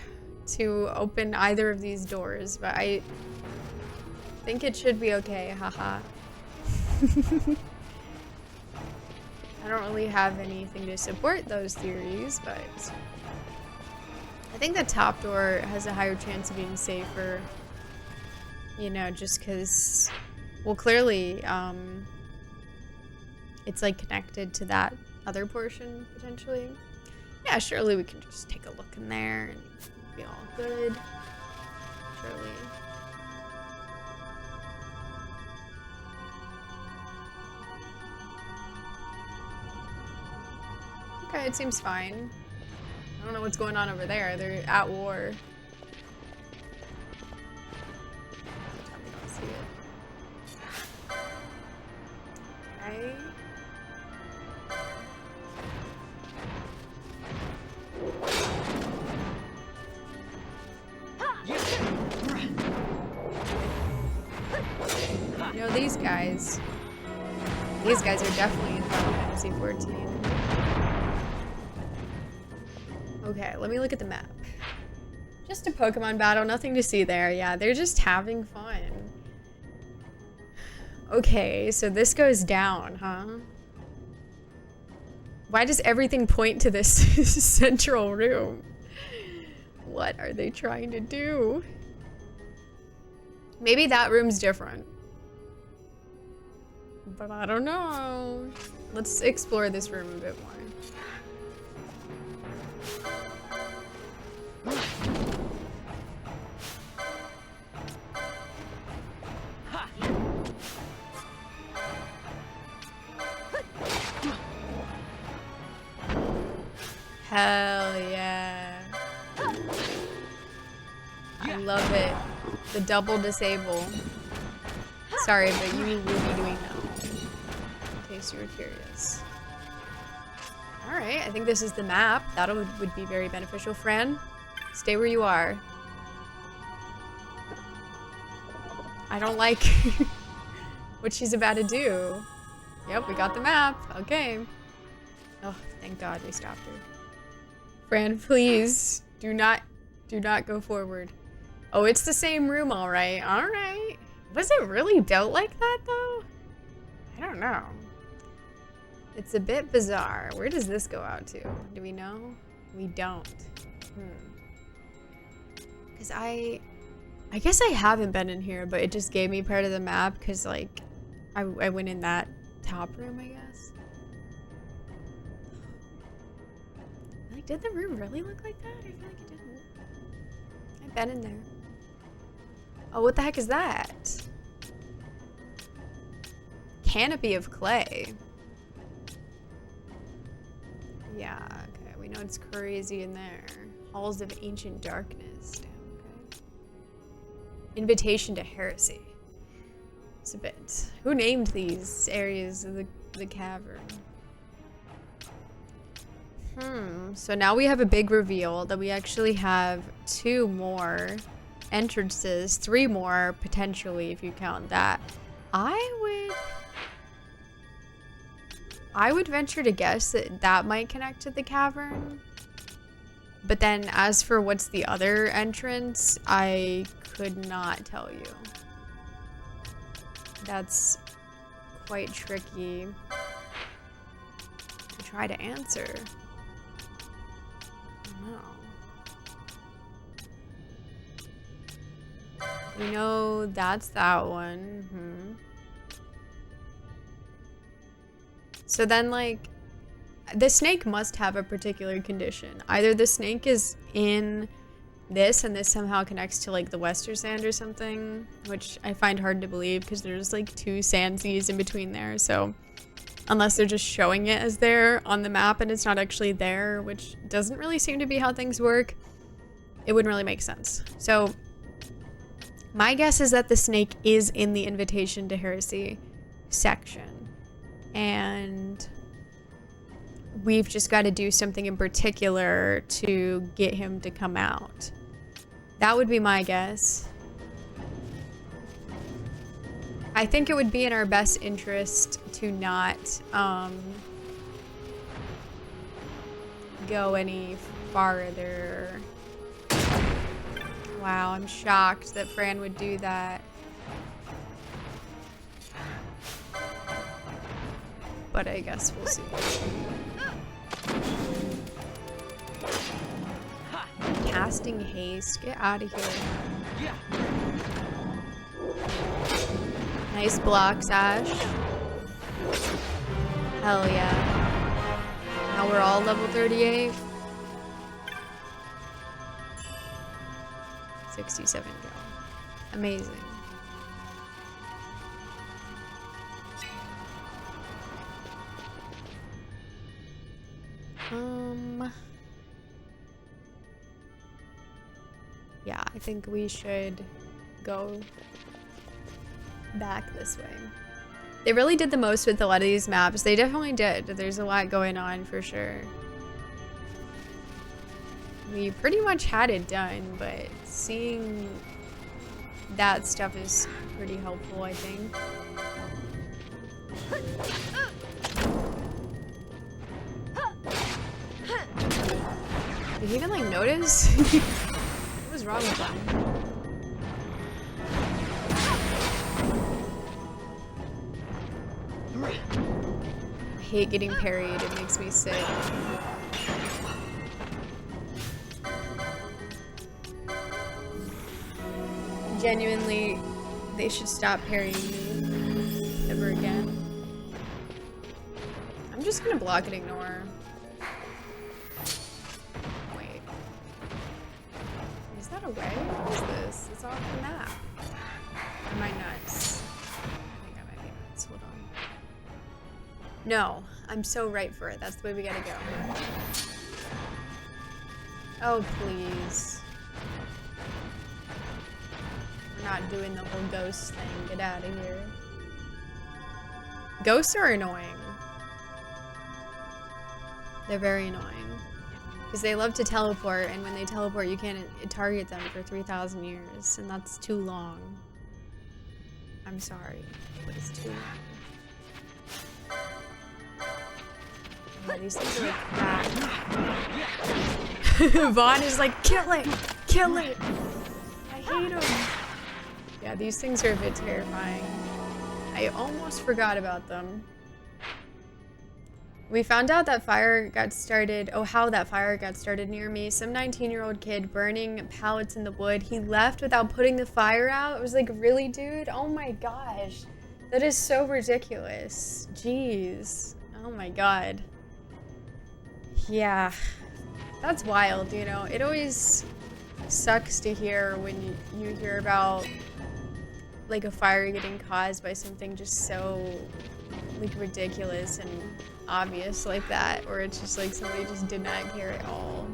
to open either of these doors, but I think it should be okay, haha. I don't really have anything to support those theories, but I think the top door has a higher chance of being safer. You know, just because... Well, clearly, it's like connected to that other portion, potentially. Yeah, surely we can just take a look in there and be all good. Surely. Okay, it seems fine. I don't know what's going on over there. They're at war. these guys. These guys are definitely in Final Fantasy XIV. Okay, let me look at the map. Just a Pokemon battle, nothing to see there. Yeah, they're just having fun. Okay, so this goes down, huh? Why does everything point to this central room? What are they trying to do? Maybe that room's different. But I don't know. Let's explore this room a bit more. Hell yeah. I love it. The double disable. Sorry, but you will be doing that. In case you were curious. Alright, I think this is the map. That would be very beneficial. Fran, stay where you are. I don't like what she's about to do. Yep, we got the map. Okay. Oh, thank God we stopped her. Fran, please do not go forward. Oh, it's the same room, all right. All right. Was it really built like that, though? I don't know. It's a bit bizarre. Where does this go out to? Do we know? We don't. Because I guess I haven't been in here, but it just gave me part of the map because, like, I went in that top room, I guess. Like, did the room really look like that? I feel like it didn't. I've been in there. Oh, what the heck is that? Canopy of clay. Yeah, okay. We know it's crazy in there. Halls of ancient darkness. Damn, okay. Invitation to heresy. It's a bit. Who named these areas of the cavern? So now we have a big reveal that we actually have 2 more entrances, 3 more potentially if you count that. I would venture to guess that might connect to the cavern. But then as for what's the other entrance, I could not tell you. That's quite tricky to try to answer. We know that's that one. So then, like, the snake must have a particular condition. Either the snake is in this and this somehow connects to, like, the Western Sand or something, which I find hard to believe because there's, like, 2 sand seas in between there. So unless they're just showing it as there on the map and it's not actually there, which doesn't really seem to be how things work, it wouldn't really make sense. So my guess is that the snake is in the Invitation to Heresy section. And we've just got to do something in particular to get him to come out. That would be my guess. I think it would be in our best interest to not go any farther. Wow, I'm shocked that Fran would do that. But I guess we'll see. Casting haste. Get out of here. Nice blocks, Ash. Hell yeah. Now we're all level 38. 67 go. Amazing. Yeah, I think we should go back this way. They really did the most with a lot of these maps. They definitely did. There's a lot going on for sure. We pretty much had it done, but seeing that stuff is pretty helpful, I think. Did he even like notice? What was wrong with him? I hate getting parried, it makes me sick. Genuinely, they should stop parrying me ever again. I'm just gonna block and ignore. Wait. Is that a way? What is this? It's off the map. Am I nuts? I think I might be nuts. Hold on. No, I'm so right for it. That's the way we gotta go. Oh, please. We're not doing the whole ghost thing. Get out of here. Ghosts are annoying. They're very annoying. Because they love to teleport, and when they teleport, you can't target them for 3,000 years, and that's too long. I'm sorry, but it's too long. Yeah, these things are like bad. Vaughn is like, kill it! Kill it! I hate him. Yeah, these things are a bit terrifying. I almost forgot about them. We found out that fire got started, how that fire got started near me. Some 19-year-old kid burning pallets in the wood. He left without putting the fire out. It was like, really, dude? Oh my gosh. That is so ridiculous. Jeez. Oh my god. Yeah. That's wild, you know? It always sucks to hear when you hear about like a fire getting caused by something just so like ridiculous and obvious like that, or it's just like somebody just did not care at all.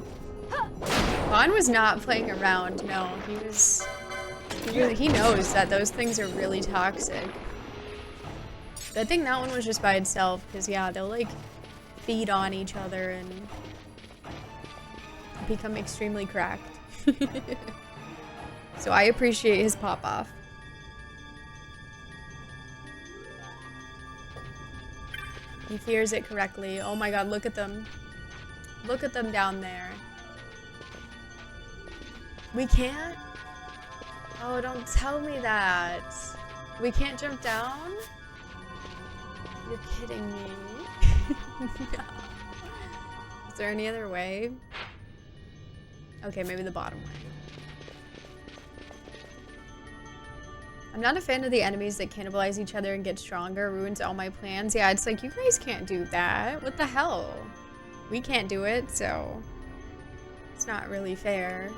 Vaughn was not playing around. No, he knows that those things are really toxic. I think that one was just by itself, because yeah, they'll like feed on each other and become extremely cracked. So I appreciate his pop off. He fears it correctly. Oh my god, look at them. Look at them down there. We can't? Oh, don't tell me that. We can't jump down? You're kidding me. No. Is there any other way? Okay, maybe the bottom way. I'm not a fan of the enemies that cannibalize each other and get stronger. Ruins all my plans. Yeah, it's like, you guys can't do that. What the hell? We can't do it, so it's not really fair.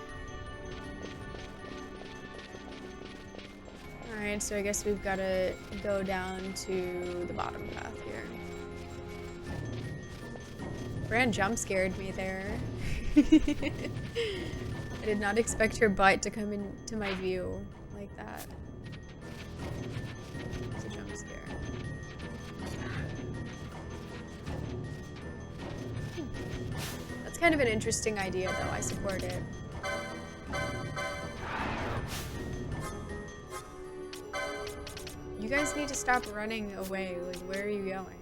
Alright, so I guess we've got to go down to the bottom path here. Fran jump scared me there. I did not expect her butt to come into my view like that. It's a jump scare. That's kind of an interesting idea, though. I support it. You guys need to stop running away. Like, where are you going?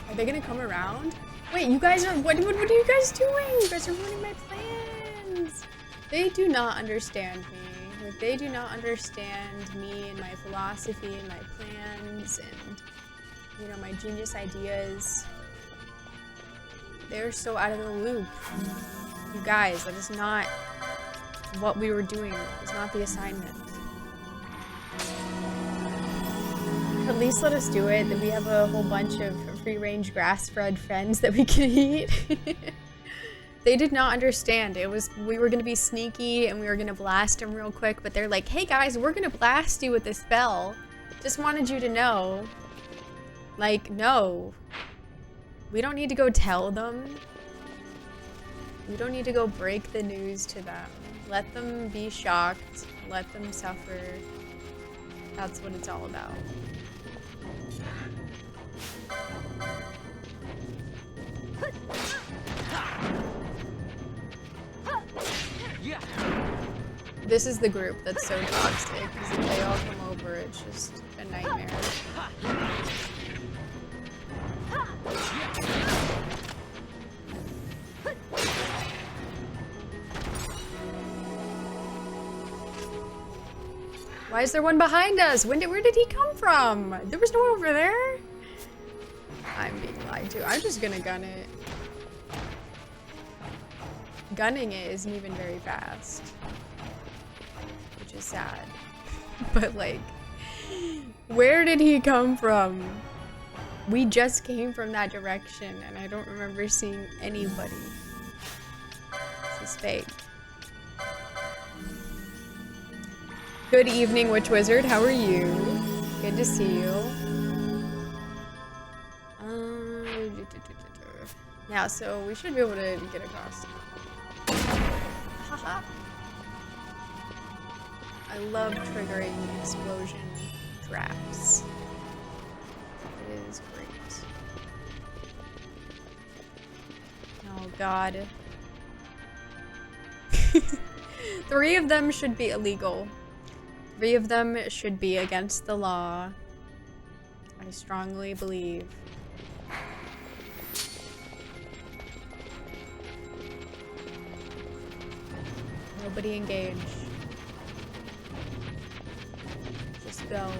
Are they gonna come around? Wait, you guys are, what are you guys doing? You guys are ruining my plans. They do not understand me. Like, they do not understand me and my philosophy and my plans and, you know, my genius ideas. They're so out of the loop. You guys, that is not what we were doing. It's not the assignment. At least let us do it. That we have a whole bunch of free-range grass-fed friends that we can eat. They did not understand. It was, we were gonna be sneaky and we were gonna blast them real quick, but they're like, hey guys, we're gonna blast you with this spell. Just wanted you to know. Like, no. We don't need to go tell them. We don't need to go break the news to them. Let them be shocked. Let them suffer. That's what it's all about. This is the group that's so toxic, because if they all come over, it's just a nightmare. Why is there one behind us? Where did he come from? There was no one over there? I'm being lied to. I'm just gonna gun it. Gunning it isn't even very fast. Which is sad. But like, where did he come from? We just came from that direction and I don't remember seeing anybody. This is fake. Good evening, Witch Wizard. How are you? Good to see you. Yeah, so we should be able to get across. Haha. I love triggering explosion traps. It is great. Oh god. 3 of them should be illegal. 3 of them should be against the law. I strongly believe. Nobody engage. Just go.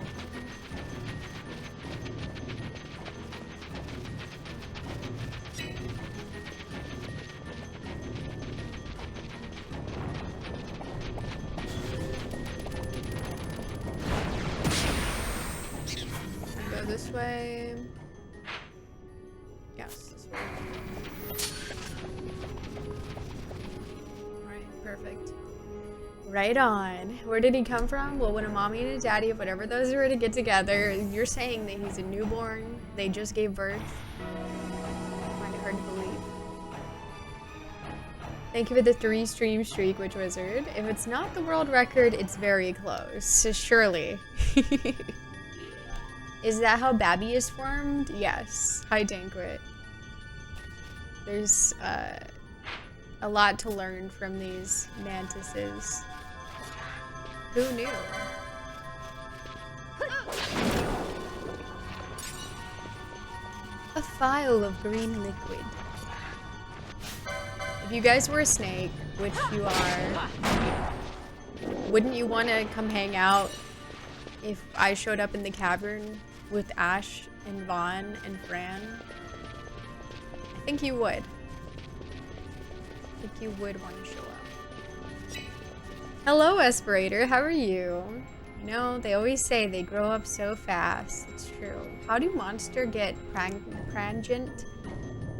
Go this way. Yes, this way. Alright, perfect. Right on. Where did he come from? Well, when a mommy and a daddy, whatever those were, to get together, you're saying that he's a newborn, they just gave birth. I find it hard to believe. Thank you for the 3 stream streak, Witch Wizard. If it's not the world record, it's very close. Surely. Is that how Babby is formed? Yes. Hi, Dankwit. There's a lot to learn from these mantises. Who knew? A phial of green liquid. If you guys were a snake, which you are, wouldn't you want to come hang out if I showed up in the cavern with Ash and Vaughn and Fran? I think you would. I think you would want to show up. Hello, Esperator. How are you? You know, they always say they grow up so fast. It's true. How do monster get prangent?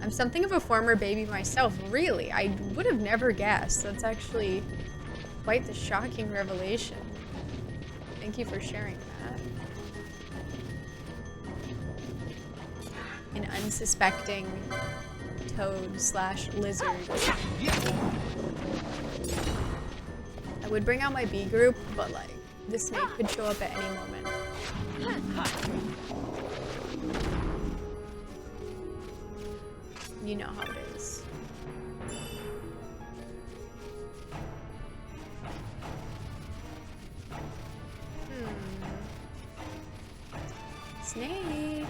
I'm something of a former baby myself. Really? I would have never guessed. That's actually quite the shocking revelation. Thank you for sharing that. An unsuspecting toad/lizard. I would bring out my B group, but like, this snake could show up at any moment. You know how it is. Snake.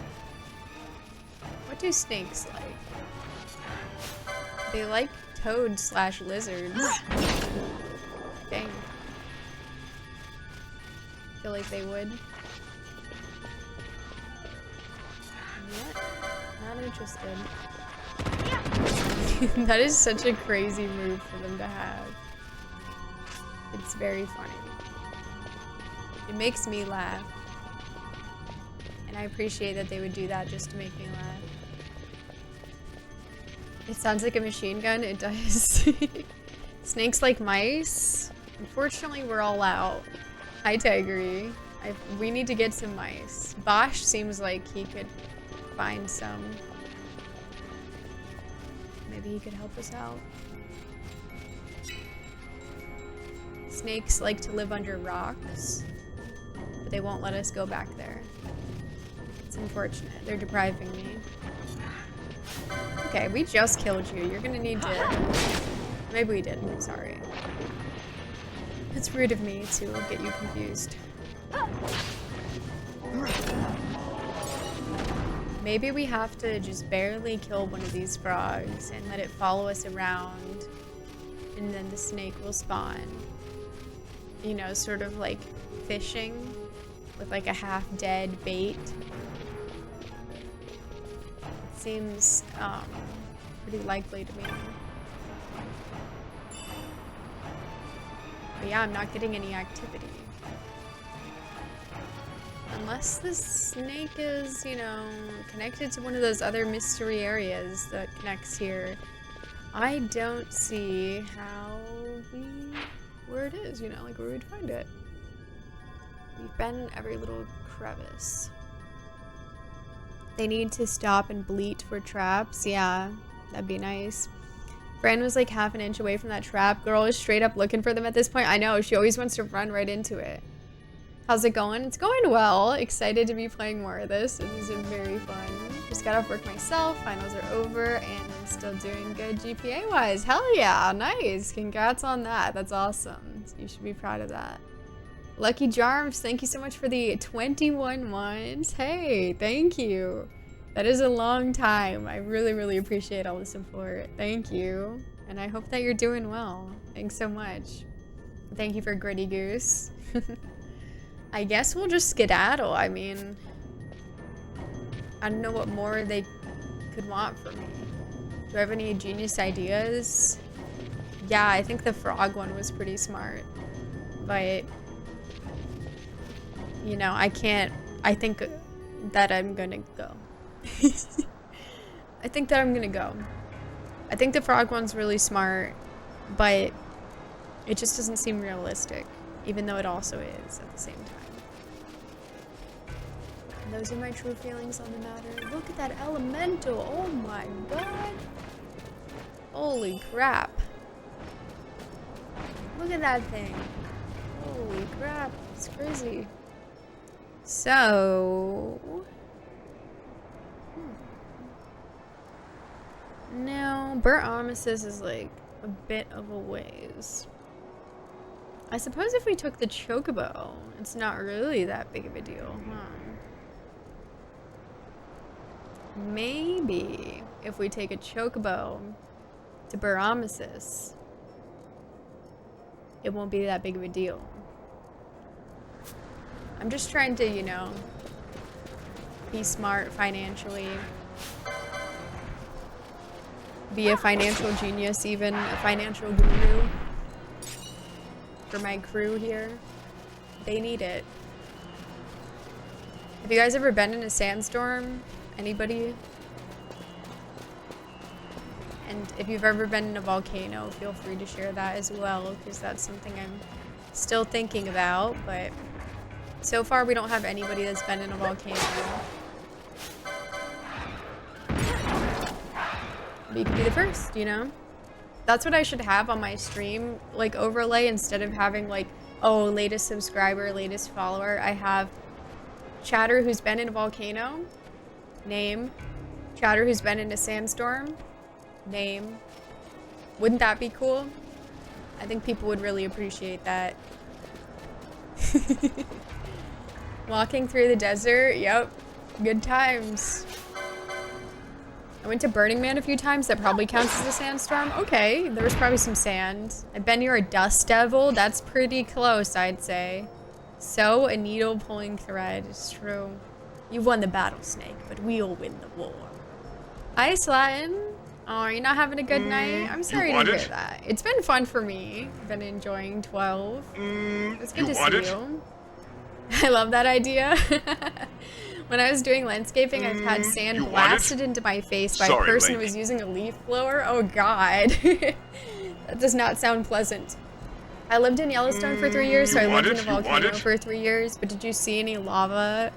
What do snakes like? They like toad/lizards. Dang. I feel like they would. What? Not interested. That is such a crazy move for them to have. It's very funny. It makes me laugh. And I appreciate that they would do that just to make me laugh. It sounds like a machine gun. It does. Snakes like mice? Unfortunately, we're all out. Hi, Tiggery. We need to get some mice. Bosch seems like he could find some. Maybe he could help us out. Snakes like to live under rocks, but they won't let us go back there. It's unfortunate. They're depriving me. Okay, we just killed you. You're gonna need to... Maybe we didn't. I'm sorry. It's rude of me to get you confused. Maybe we have to just barely kill one of these frogs and let it follow us around, and then the snake will spawn. You know, sort of like fishing with like a half-dead bait. It seems pretty likely to me. But yeah, I'm not getting any activity. Unless this snake is, you know, connected to one of those other mystery areas that connects here, I don't see how where it is, you know, like where we'd find it. We've been in every little crevice. They need to stop and bleat for traps. Yeah, that'd be nice. Fran was like half an inch away from that trap. Girl is straight up looking for them at this point. I know, she always wants to run right into it. How's it going? It's going well. Excited to be playing more of this. It is very fun. Just got off work myself. Finals are over and I'm still doing good GPA wise. Hell yeah. Nice. Congrats on that. That's awesome. You should be proud of that. Lucky Jarms, thank you so much for the 21 months. Hey, thank you. That is a long time. I really, really appreciate all the support. Thank you. And I hope that you're doing well. Thanks so much. Thank you for Gritty Goose. I guess we'll just skedaddle. I mean, I don't know what more they could want from me. Do I have any genius ideas? Yeah, I think the frog one was pretty smart. But, you know, I think that I'm gonna go. I think that I'm gonna go. I think the frog one's really smart, but it just doesn't seem realistic, even though it also is at the same time. And those are my true feelings on the matter. Look at that elemental. Oh my god. Holy crap. Look at that thing. Holy crap. It's crazy. So... Now, Burnt Armistice is like a bit of a ways. I suppose if we took the Chocobo, it's not really that big of a deal, huh? Maybe if we take a Chocobo to Burnt Armistice, it won't be that big of a deal. I'm just trying to, you know, be smart financially. Be a financial genius, even a financial guru for my crew here. They need it. Have you guys ever been in a sandstorm? Anybody? And if you've ever been in a volcano, feel free to share that as well, because that's something I'm still thinking about, but so far we don't have anybody that's been in a volcano. But you could be the first, you know? That's what I should have on my stream, like, overlay, instead of having, like, oh, latest subscriber, latest follower. I have chatter who's been in a volcano, name. Chatter who's been in a sandstorm, name. Wouldn't that be cool? I think people would really appreciate that. Walking through the desert, yep. Good times. I went to Burning Man a few times. That probably counts as a sandstorm. Okay, there was probably some sand. I've been near a dust devil. That's pretty close, I'd say. So, a needle pulling thread. It's true. You've won the battle, Snake, but we'll win the war. Ice Latin. Oh, you're not having a good night? I'm sorry to hear that. It's been fun for me. I've been enjoying 12. It's good to see you. I love that idea. When I was doing landscaping, I've had sand blasted into my face by a person who was using a leaf blower. Oh god. That does not sound pleasant. I lived in Yellowstone for 3 years, so I lived in a volcano for 3 years, but did you see any lava?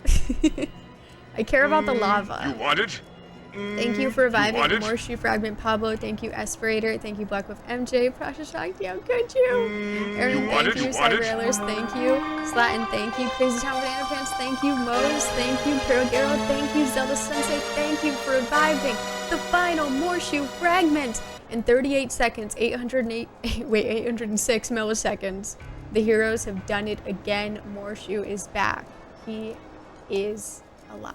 I care about the lava. You want it? Thank you for reviving the Morshu Fragment, Pablo. Thank you, Esperator. Thank you, Black Wolf MJ. Prasha Shakti, how could you? Aaron, thank you. Cyberrailers, thank you. Slatin, thank you. Crazy Town Banana Pants, thank you. Mose, thank you. Carol Garrow, thank you. Zelda Sensei, thank you for reviving the final Morshu Fragment. In 38 seconds, 806 milliseconds. The heroes have done it again. Morshu is back. He is alive.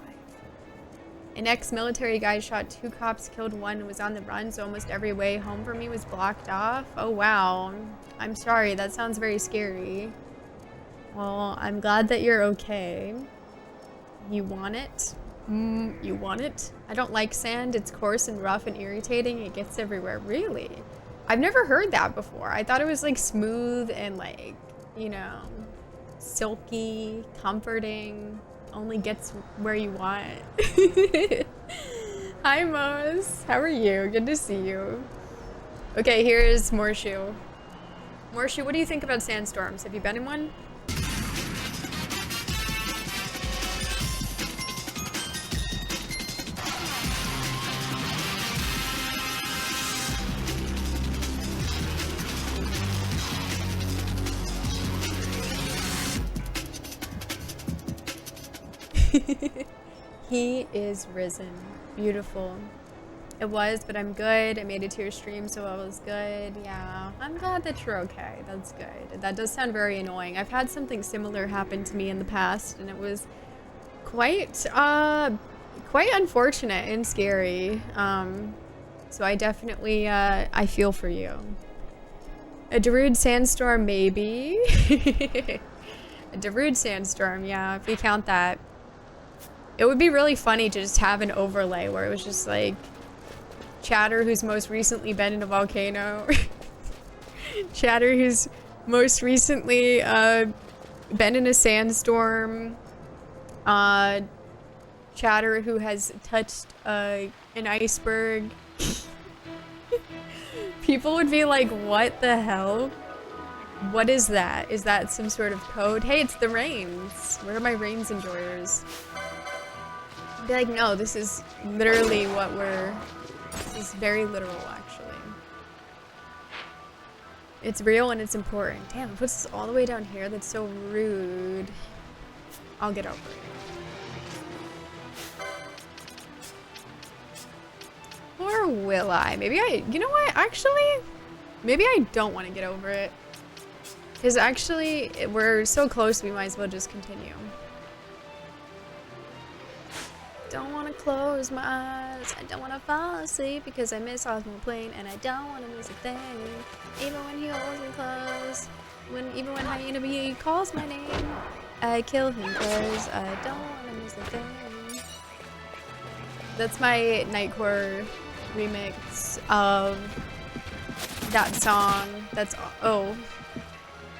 An ex-military guy shot 2 cops, killed 1, and was on the run, so almost every way home for me was blocked off. Oh, wow. I'm sorry. That sounds very scary. Well, I'm glad that you're okay. You want it? You want it? I don't like sand. It's coarse and rough and irritating. It gets everywhere. Really? I've never heard that before. I thought it was like smooth and like, you know, silky, comforting. Only gets where you want. Hi, Mose. How are you? Good to see you. Okay, here's Morshu. Morshu, what do you think about sandstorms? Have you been in one? He is risen. Beautiful. It was, but I'm good. I made it to your stream, so I was good. Yeah, I'm glad that you're okay. That's good. That does sound very annoying. I've had something similar happen to me in the past, and it was quite unfortunate and scary. So I definitely, I feel for you. A Darude sandstorm, maybe. A Darude sandstorm, yeah, if you count that. It would be really funny to just have an overlay where it was just like Chatter, who's most recently been in a volcano. Chatter, who's most recently been in a sandstorm. Chatter, who has touched an iceberg. People would be like, what the hell? What is that? Is that some sort of code? Hey, it's the rains. Where are my rains enjoyers? I'd be like, no, this is literally what we're... This is very literal, actually. It's real and it's important. Damn, it puts us all the way down here. That's so rude. I'll get over it. Or will I? Maybe I... You know what? Actually, maybe I don't want to get over it. Because actually, we're so close, we might as well just continue. Don't want to close my eyes. I don't want to fall asleep because I miss Osmo Plane, and I don't want to miss a thing. Even when he holds me close, even when Hyena Bee calls my name, I kill him because I don't want to miss a thing. That's my Nightcore remix of that song. That's oh,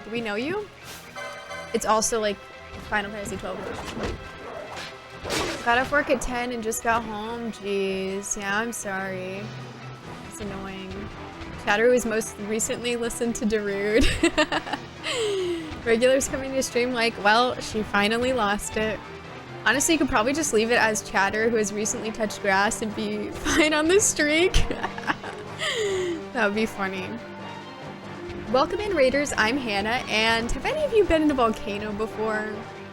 do we know you? It's also like Final Fantasy XII edition. Got off work at 10 and just got home. Jeez. Yeah, I'm sorry. It's annoying. Chatter was most recently listened to Darude. Regulars coming to stream like, well, she finally lost it. Honestly, you could probably just leave it as Chatter, who has recently touched grass, and be fine on the streak. That would be funny. Welcome in, Raiders. I'm Hannah, and have any of you been in a volcano before?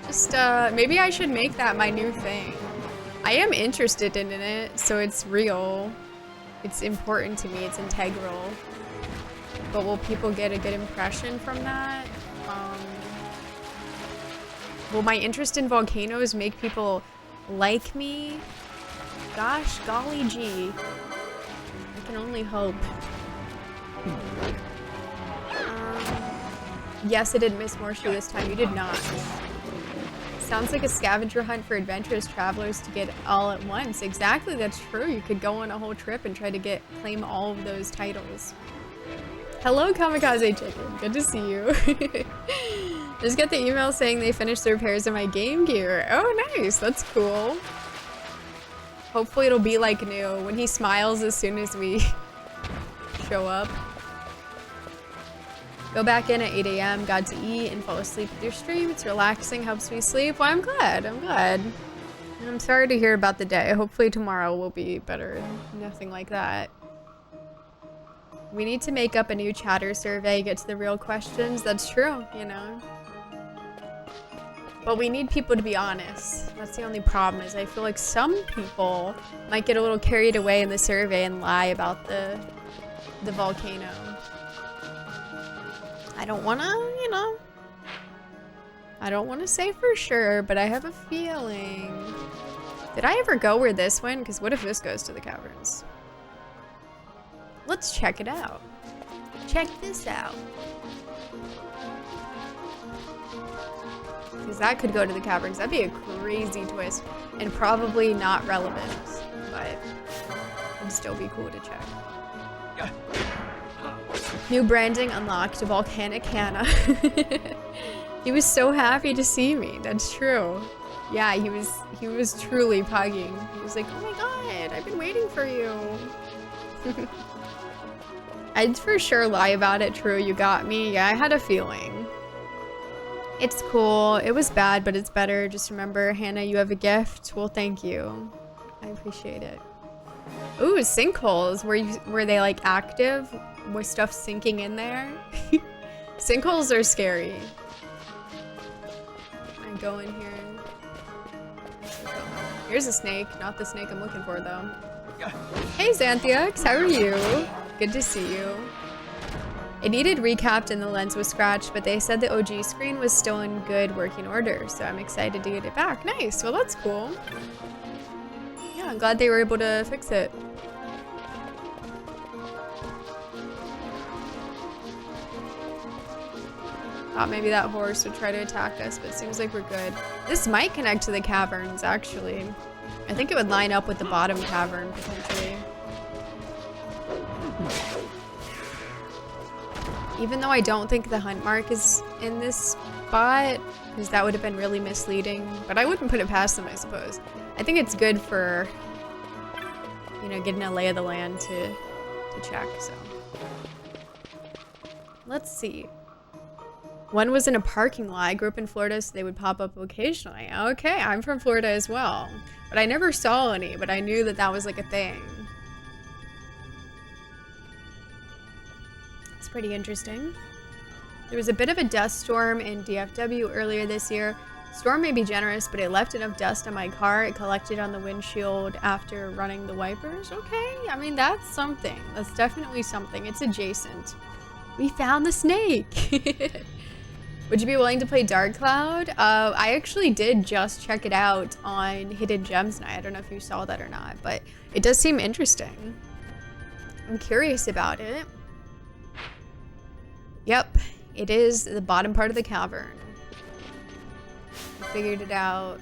Just, maybe I should make that my new thing. I am interested in it, so it's real. It's important to me, it's integral. But will people get a good impression from that? Will my interest in volcanoes make people like me? Gosh, golly gee. I can only hope. Yes, I did miss Morshu this time. You did not. Sounds like a scavenger hunt for adventurous travelers to get all at once. Exactly, that's true. You could go on a whole trip and try to claim all of those titles. Hello, Kamikaze Chicken. Good to see you. Just got the email saying they finished the repairs of my Game Gear. Oh, nice. That's cool. Hopefully it'll be like new when he smiles as soon as we show up. Go back in at 8 a.m., got to eat and fall asleep with your stream. It's relaxing, helps me sleep. Well, I'm glad, I'm glad. I'm sorry to hear about the day. Hopefully tomorrow will be better. Nothing like that. We need to make up a new chatter survey, get to the real questions. That's true, you know. But we need people to be honest. That's the only problem, is I feel like some people might get a little carried away in the survey and lie about the volcano. I don't want to, you know. I don't want to say for sure, but I have a feeling. Did I ever go where this went? Because what if this goes to the caverns? Let's check it out. Check this out. Because that could go to the caverns. That'd be a crazy twist. And probably not relevant. But it'd still be cool to check. New branding unlocked. Volcanic Hannah. He was so happy to see me. That's true. Yeah, he was truly pugging. He was like, oh my god, I've been waiting for you. I'd for sure lie about it. True, you got me. Yeah, I had a feeling. It's cool. It was bad, but it's better. Just remember, Hannah, you have a gift. Well, thank you. I appreciate it. Ooh, sinkholes. Were they like active? Was stuff sinking in there? Sinkholes are scary. I go in here. Here's a snake. Not the snake I'm looking for, though. Hey, Xanthiax. How are you? Good to see you. It needed recapped and the lens was scratched, but they said the OG screen was still in good working order, so I'm excited to get it back. Nice. Well, that's cool. Yeah, I'm glad they were able to fix it. Thought maybe that horse would try to attack us, but it seems like we're good. This might connect to the caverns, actually. I think it would line up with the bottom cavern, potentially. Even though I don't think the hunt mark is in this spot, because that would have been really misleading. But I wouldn't put it past them, I suppose. I think it's good for, you know, getting a lay of the land to check, so. Let's see. One was in a parking lot. I grew up in Florida, so they would pop up occasionally. Okay, I'm from Florida as well. But I never saw any, but I knew that that was like a thing. It's pretty interesting. There was a bit of a dust storm in DFW earlier this year. Storm may be generous, but it left enough dust on my car. It collected on the windshield after running the wipers. Okay, I mean, that's something. That's definitely something. It's adjacent. We found the snake. Would you be willing to play Dark Cloud? I actually did just check it out on Hidden Gems Night. I don't know if you saw that or not, but it does seem interesting. I'm curious about it. Yep, it is the bottom part of the cavern. I figured it out.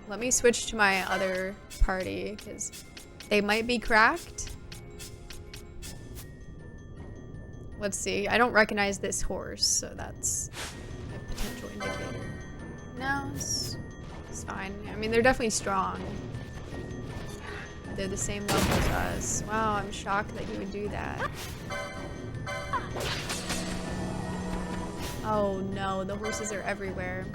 Let me switch to my other party, because they might be cracked. Let's see. I don't recognize this horse, so that's a potential indicator. No, it's fine. I mean, they're definitely strong. They're the same level as us. Wow, I'm shocked that you would do that. Oh no, the horses are everywhere.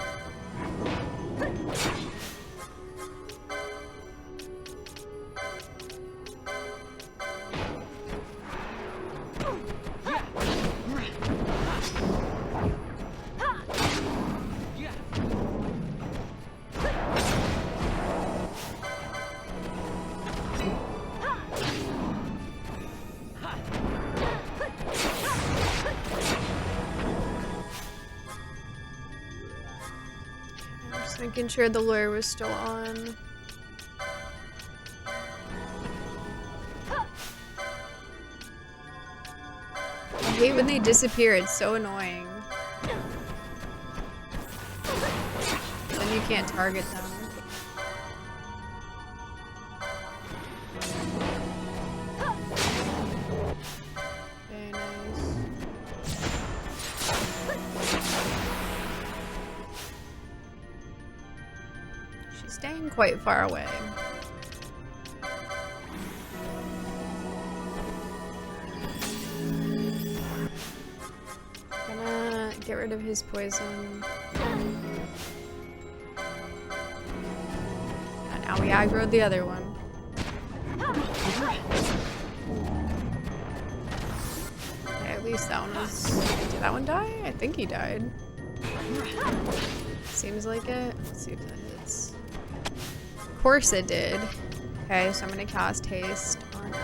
Making sure the lure was still on. I hate when they disappear, it's so annoying. Then you can't target them. Very nice. Staying quite far away. Gonna get rid of his poison. And Now we aggroed the other one. Okay, at least that one was... Did that one die? I think he died. Seems like it. Let's see if that hits. Of course it did. Okay, so I'm gonna cast haste on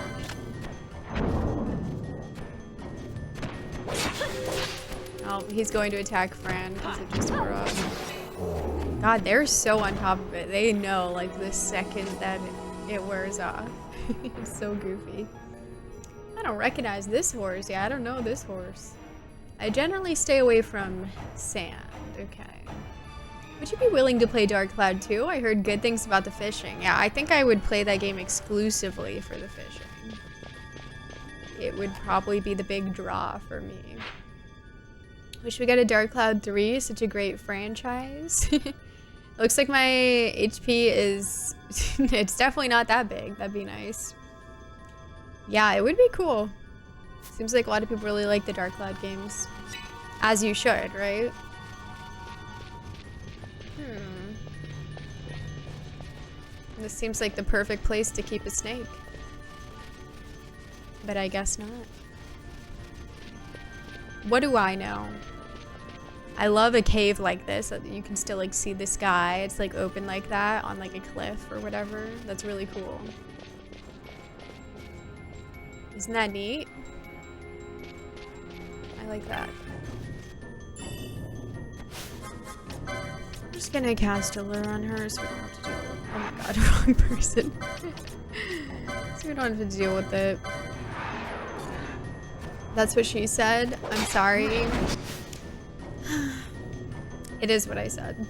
Oh, he's going to attack Fran because it just wore off. God, they're so on top of it. They know, like, the second that it wears off. It's so goofy. I don't recognize this horse. Yeah, I don't know this horse. I generally stay away from sand. Okay. Would you be willing to play Dark Cloud 2? I heard good things about the fishing. Yeah, I think I would play that game exclusively for the fishing. It would probably be the big draw for me. Wish we got a Dark Cloud 3. Such a great franchise. Looks like my HP is... it's definitely not that big. That'd be nice. Yeah, it would be cool. Seems like a lot of people really like the Dark Cloud games. As you should, right? This seems like the perfect place to keep a snake. But I guess not. What do I know? I love a cave like this that you can still like see the sky. It's like open like that on like a cliff or whatever. That's really cool. Isn't that neat? I like that. I'm just gonna cast a lure on her so we don't have to deal with it. Oh my god, wrong person. So we don't have to deal with it. That's what she said. I'm sorry. It is what I said.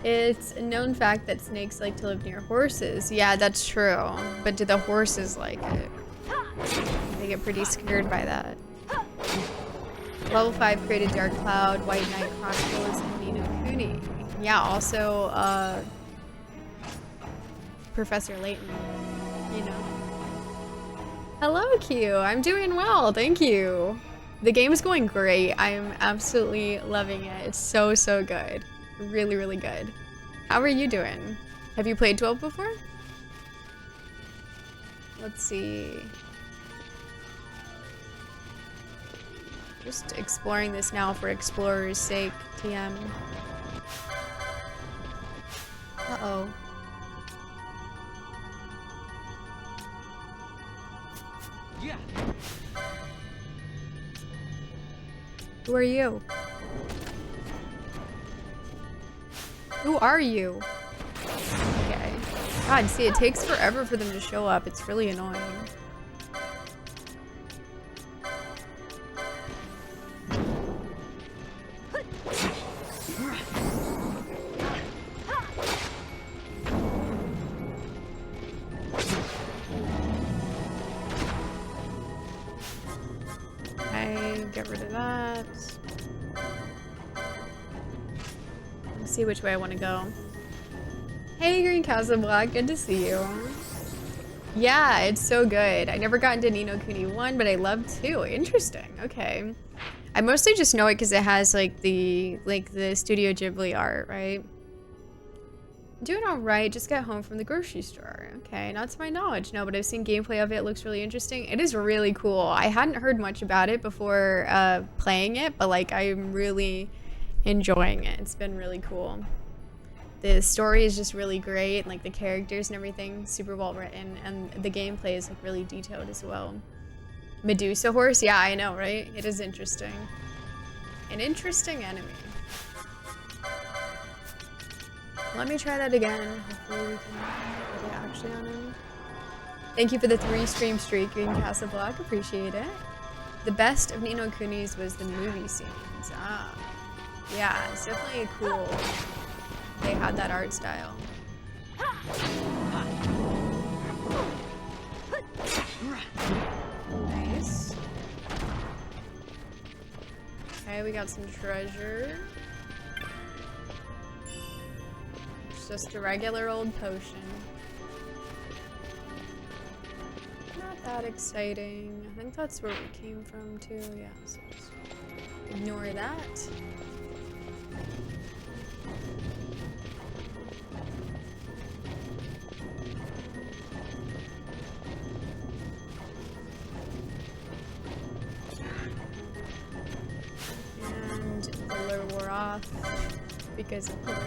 It's a known fact that snakes like to live near horses. Yeah, that's true. But do the horses like it? They get pretty scared by that. Level 5 created Dark Cloud, White Knight Chronicles, and Ni no Kuni. Yeah, also, Professor Layton, you know. Hello, Q. I'm doing well, thank you. The game is going great. I am absolutely loving it. It's so, so good. Really, really good. How are you doing? Have you played 12 before? Let's see. Just exploring this now for explorer's sake, TM. Uh-oh. Yeah. Who are you? Who are you? Okay. God, see, it takes forever for them to show up. It's really annoying. Okay, get rid of that. Let's see which way I want to go. Hey, Green Castle Black, good to see you. Yeah, it's so good. I never got into Ni no Kuni 1, but I love 2. Interesting. Okay. I mostly just know it because it has like the Studio Ghibli art, right? Doing all right. Just got home from the grocery store. Okay, not to my knowledge, no, but I've seen gameplay of it. It looks really interesting. It is really cool. I hadn't heard much about it before playing it, but like I'm really enjoying it. It's been really cool. The story is just really great, like the characters and everything, super well written, and the gameplay is like really detailed as well. Medusa horse? Yeah, I know, right? It is interesting. An interesting enemy. Let me try that again. Hopefully we can get it actually on him. Thank you for the 3 stream streak, Green Castle Block. Appreciate it. The best of Ni no Kuni's was the movie scenes. Ah. Yeah, it's definitely cool. They had that art style. Nice. Okay, we got some treasure. It's just a regular old potion. Not that exciting. I think that's where we came from too. Yeah, so just ignore that. Because of course.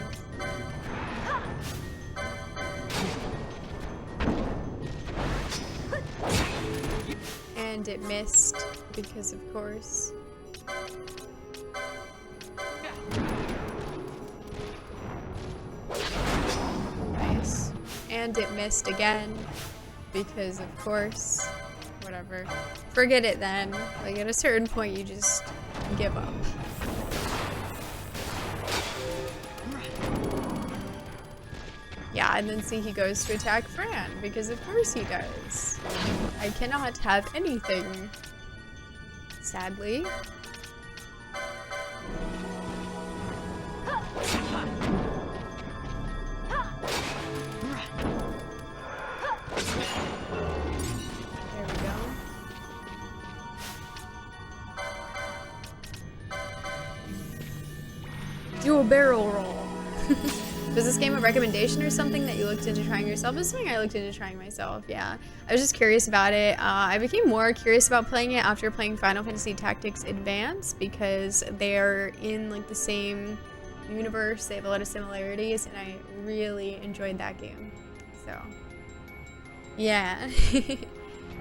And it missed because of course. Nice. And it missed again because of course. Whatever. Forget it then. Like at a certain point you just give up. Yeah, and then see he goes to attack Fran, because of course he does. I cannot have anything. Sadly. There we go. Do a barrel roll. Was this game a recommendation or something that you looked into trying yourself? It's something I looked into trying myself, yeah. I was just curious about it. I became more curious about playing it after playing Final Fantasy Tactics Advance because they're in like the same universe. They have a lot of similarities and I really enjoyed that game. So, yeah.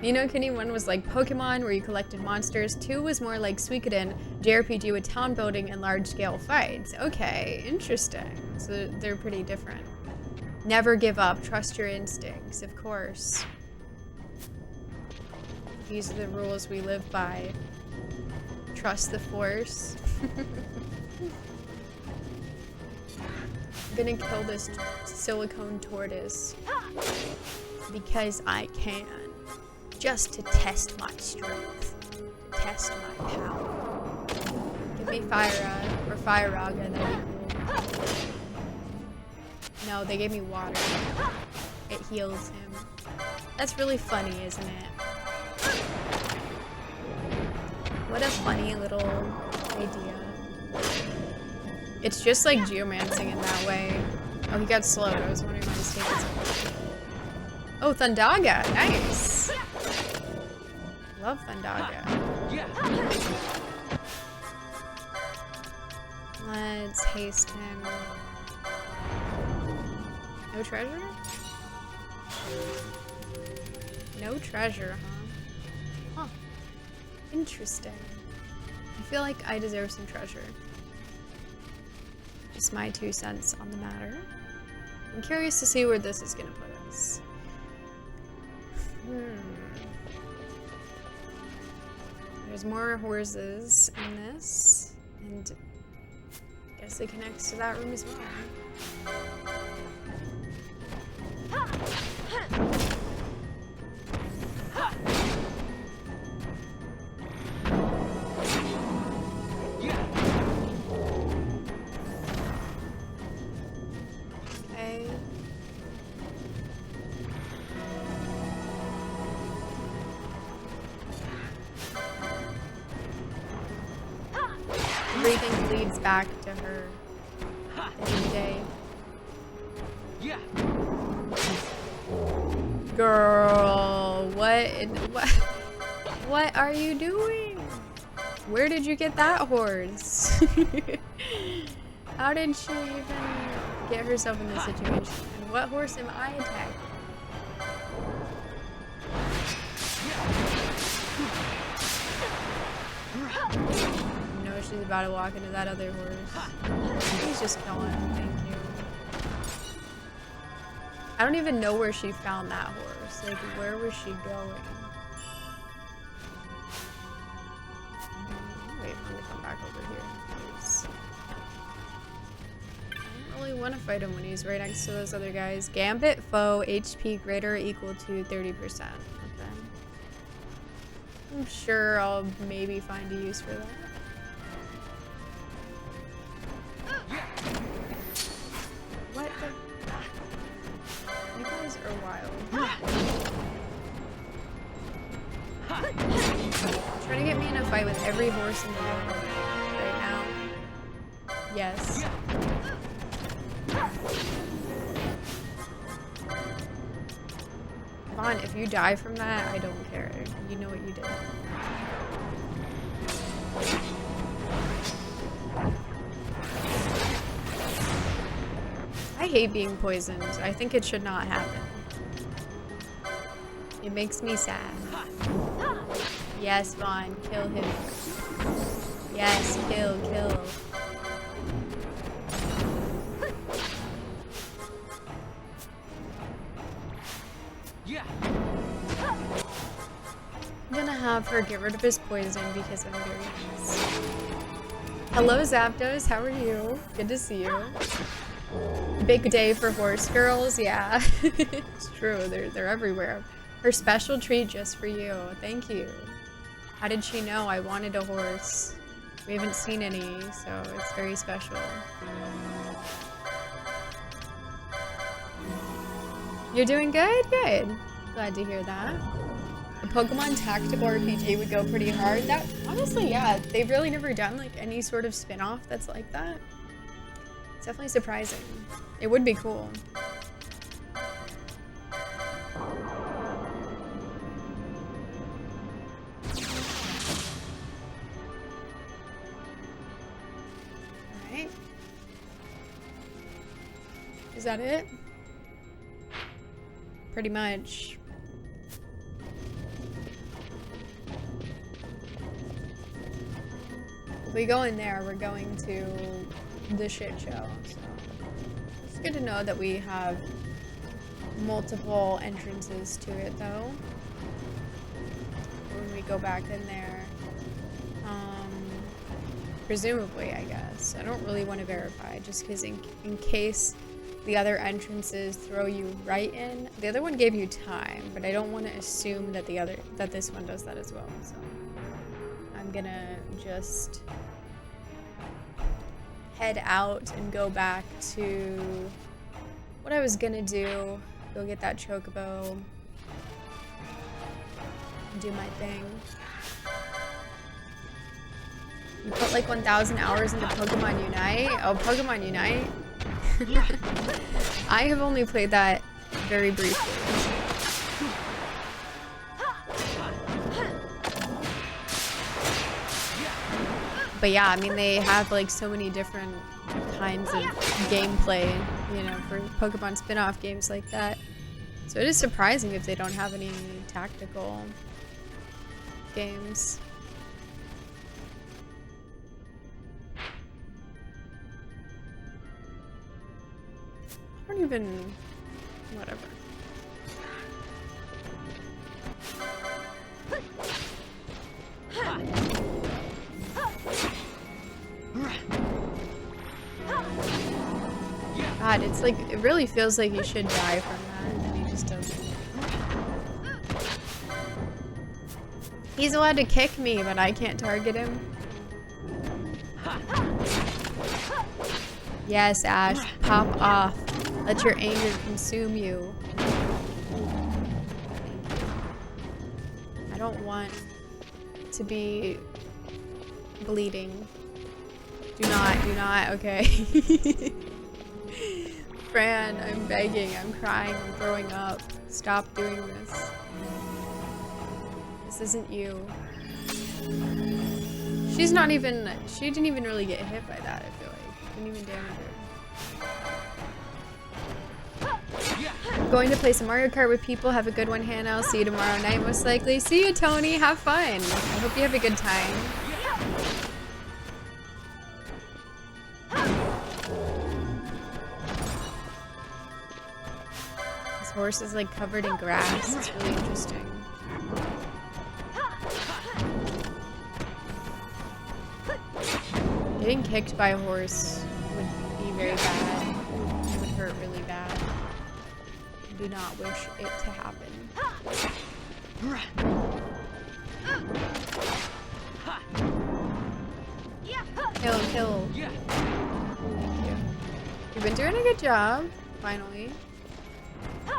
Nino Kuni 1 was like Pokemon where you collected monsters. 2 was more like Suikoden, JRPG with town building and large-scale fights. Okay, interesting. So they're pretty different. Never give up. Trust your instincts, of course. These are the rules we live by. Trust the Force. I'm gonna kill this silicone tortoise because I can. Just to test my strength, to test my power. Give me Fire or Fire Raga, that'd be cool. No, they gave me water. It heals him. That's really funny, isn't it? What a funny little idea. It's just like geomancing in that way. Oh, he got slowed. I was wondering why he's taking so long. Oh, Thundaga. Nice. Love Thundaga. Let's haste him. No treasure? No treasure, huh? Huh. Interesting. I feel like I deserve some treasure. Just my 2 cents on the matter. I'm curious to see where this is gonna put us. There's more horses in this, and I guess it connects to that room as well. Okay. Everything leads back to her every day. Girl, what are you doing? Where did you get that horse? How did she even get herself in this situation? And what horse am I attacking? No, she's about to walk into that other horse. He's just killing him, thank you. I don't even know where she found that horse. Like, where was she going? Wait for him to come back over here, please. I don't really want to fight him when he's right next to those other guys. Gambit foe HP greater or equal to 30%. Okay. I'm sure I'll maybe find a use for that. What the? You guys are wild. Trying to get me in a fight with every horse in the world right now. Yes. Vaughn, if you die from that, I don't care. You know what you did. I hate being poisoned. I think it should not happen. It makes me sad. Yes, Vaughn, kill him. Yes, kill. Yeah. I'm gonna have her get rid of his poison because I'm very nice. Hello, Zapdos. How are you? Good to see you. Big day for horse girls. Yeah, it's true. They're everywhere. Her special treat just for you. Thank you. How did she know I wanted a horse? We haven't seen any, so it's very special. You're doing good? Good. Glad to hear that. A Pokemon tactical RPG would go pretty hard. That honestly, yeah, they've really never done like any sort of spin-off that's like that. It's definitely surprising. It would be cool. Alright. Is that it? Pretty much. If we go in there, we're going to the shit show. So it's good to know that we have multiple entrances to it, though. When we go back in there, presumably, I guess. I don't really want to verify, just because in case the other entrances throw you right in. The other one gave you time, but I don't want to assume that this one does that as well. So I'm gonna just head out and go back to what I was gonna do. Go get that chocobo and do my thing. You put like 1,000 hours into Pokemon Unite? Oh, Pokemon Unite? I have only played that very briefly. But yeah, I mean, they have like so many different kinds of gameplay, you know, for Pokemon spin-off games like that. So it is surprising if they don't have any tactical games. I don't even... whatever. God, it's like, it really feels like he should die from that, and he just doesn't. He's allowed to kick me, but I can't target him. Yes, Ash, pop off. Let your anger consume you. I don't want to be bleeding. Do not, okay. Fran, I'm begging, I'm crying, I'm throwing up. Stop doing this. This isn't you. She's not even, she didn't even really get hit by that, I feel like. Didn't even damage her. I'm going to play some Mario Kart with people. Have a good one, Hannah. I'll see you tomorrow night, most likely. See you, Tony. Have fun. I hope you have a good time. This horse is like covered in grass. It's really interesting. Getting kicked by a horse would be very bad. It would hurt really bad. I do not wish it to happen. Kill. Thank you. You've been doing a good job, finally. God,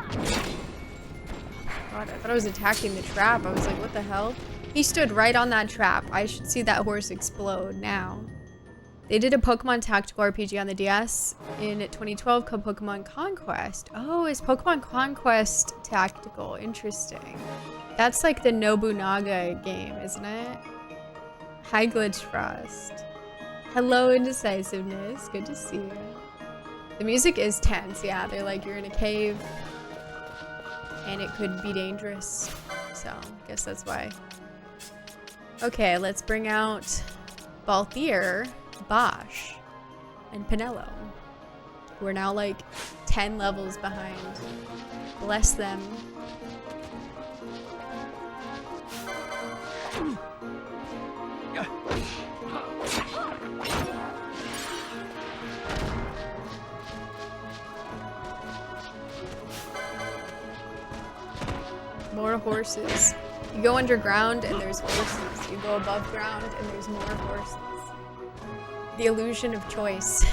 I thought I was attacking the trap. I was like, what the hell? He stood right on that trap. I should see that horse explode now. They did a Pokemon tactical RPG on the DS in 2012 called Pokemon Conquest. Oh, is Pokemon Conquest tactical? Interesting. That's like the Nobunaga game, isn't it? Hi, Glitch Frost. Hello, Indecisiveness. Good to see you. The music is tense, yeah. They're like, you're in a cave and it could be dangerous. So, I guess that's why. Okay, let's bring out Balthier, Bosch, and Pinello. We're now like 10 levels behind. Bless them. More horses. You go underground and there's horses. You go above ground and there's more horses. The illusion of choice.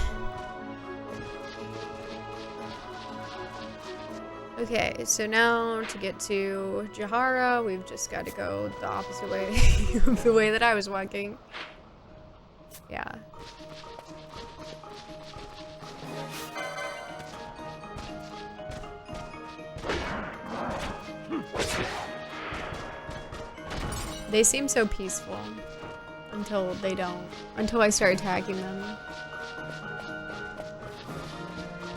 Okay, so now to get to Jahara, we've just got to go the opposite way of the way that I was walking. Yeah. They seem so peaceful until they don't. Until I start attacking them.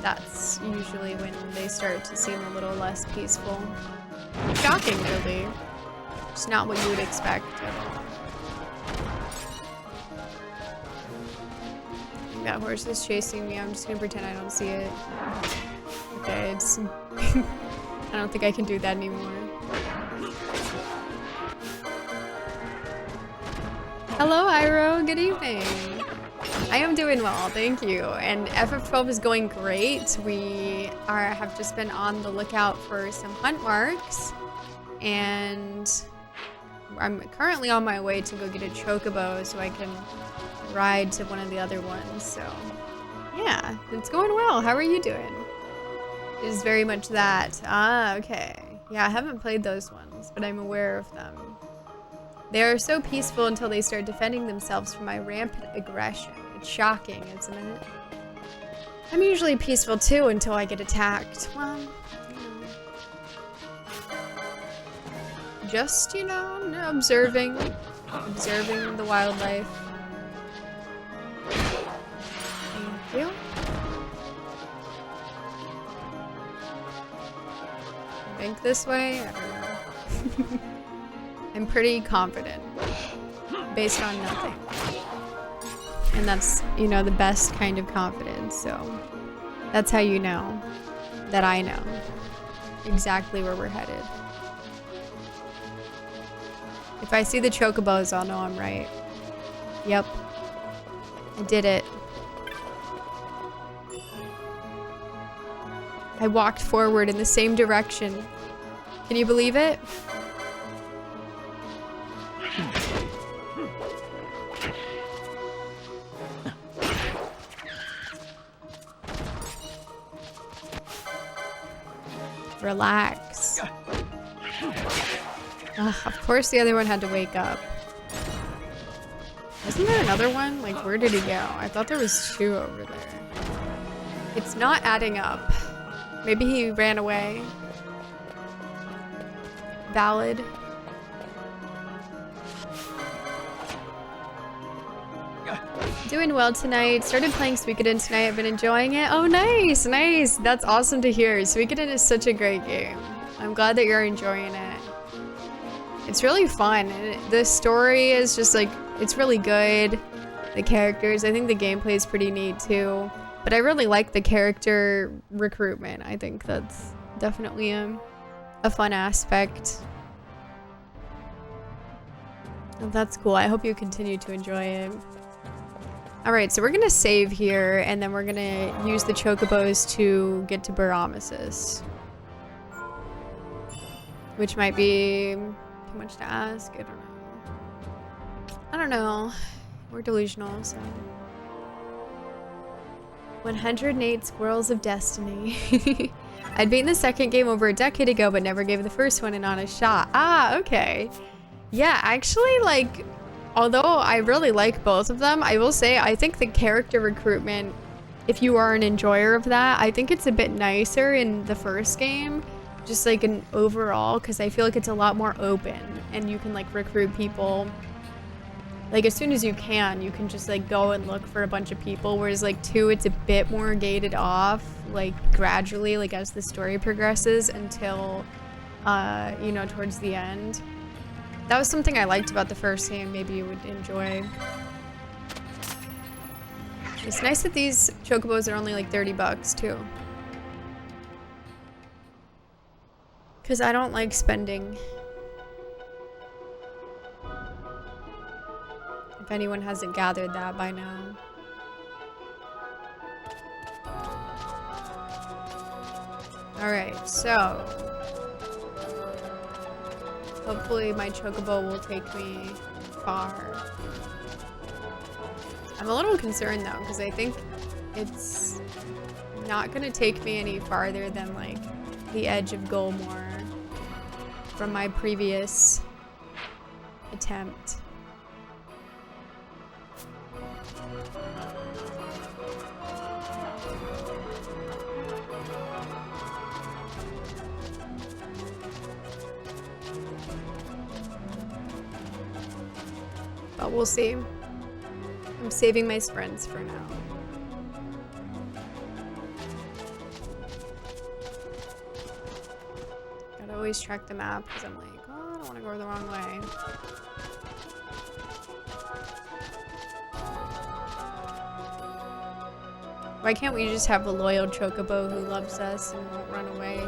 That's usually when they start to seem a little less peaceful. Shocking, really. It's not what you would expect at all. That horse is chasing me. I'm just gonna pretend I don't see it. Okay, it's... I don't think I can do that anymore. Hello, Iro. Good evening. I am doing well, thank you. And FF12 is going great. We have just been on the lookout for some hunt marks. And I'm currently on my way to go get a chocobo so I can ride to one of the other ones. So, yeah, it's going well. How are you doing? It is very much that. Ah, okay. Yeah, I haven't played those ones, but I'm aware of them. They are so peaceful until they start defending themselves from my rampant aggression. It's shocking, isn't it? I'm usually peaceful too until I get attacked. Well, you know. Just, you know, observing the wildlife. Thank you. Think this way? I don't know. I'm pretty confident, based on nothing. And that's, you know, the best kind of confidence, so that's how you know that I know exactly where we're headed. If I see the chocobos, I'll know I'm right. Yep. I did it. I walked forward in the same direction. Can you believe it? Relax. Of course the other one had to wake up. Wasn't there another one? Like, where did he go? I thought there was two over there. It's not adding up. Maybe he ran away. Valid. Doing well tonight. Started playing Suikoden tonight. I've been enjoying it. Oh, nice, nice. That's awesome to hear. Suikoden is such a great game. I'm glad that you're enjoying it. It's really fun. The story is just like, it's really good. The characters, I think the gameplay is pretty neat too. But I really like the character recruitment. I think that's definitely a fun aspect. And that's cool. I hope you continue to enjoy it. Alright, so we're gonna save here, and then we're gonna use the chocobos to get to Baramesis. Which might be too much to ask. I don't know. I don't know. We're delusional, so. 108 Squirrels of Destiny. I'd beaten the second game over a decade ago, but never gave the first one an honest shot. Ah, okay. Yeah, actually, like, although I really like both of them, I will say I think the character recruitment, if you are an enjoyer of that, I think it's a bit nicer in the first game. Just like an overall, because I feel like it's a lot more open and you can like recruit people like as soon as you can just like go and look for a bunch of people, whereas like 2, it's a bit more gated off, like gradually, like as the story progresses until you know, towards the end. That was something I liked about the first game, maybe you would enjoy. It's nice that these chocobos are only like 30 bucks too. Because I don't like spending. If anyone hasn't gathered that by now. Alright, so hopefully my chocobo will take me far. I'm a little concerned though, because I think it's not gonna take me any farther than like the edge of Golmore from my previous attempt. But we'll see. I'm saving my sprints for now. Gotta always check the map because I'm like, oh, I don't want to go the wrong way. Why can't we just have a loyal chocobo who loves us and won't run away?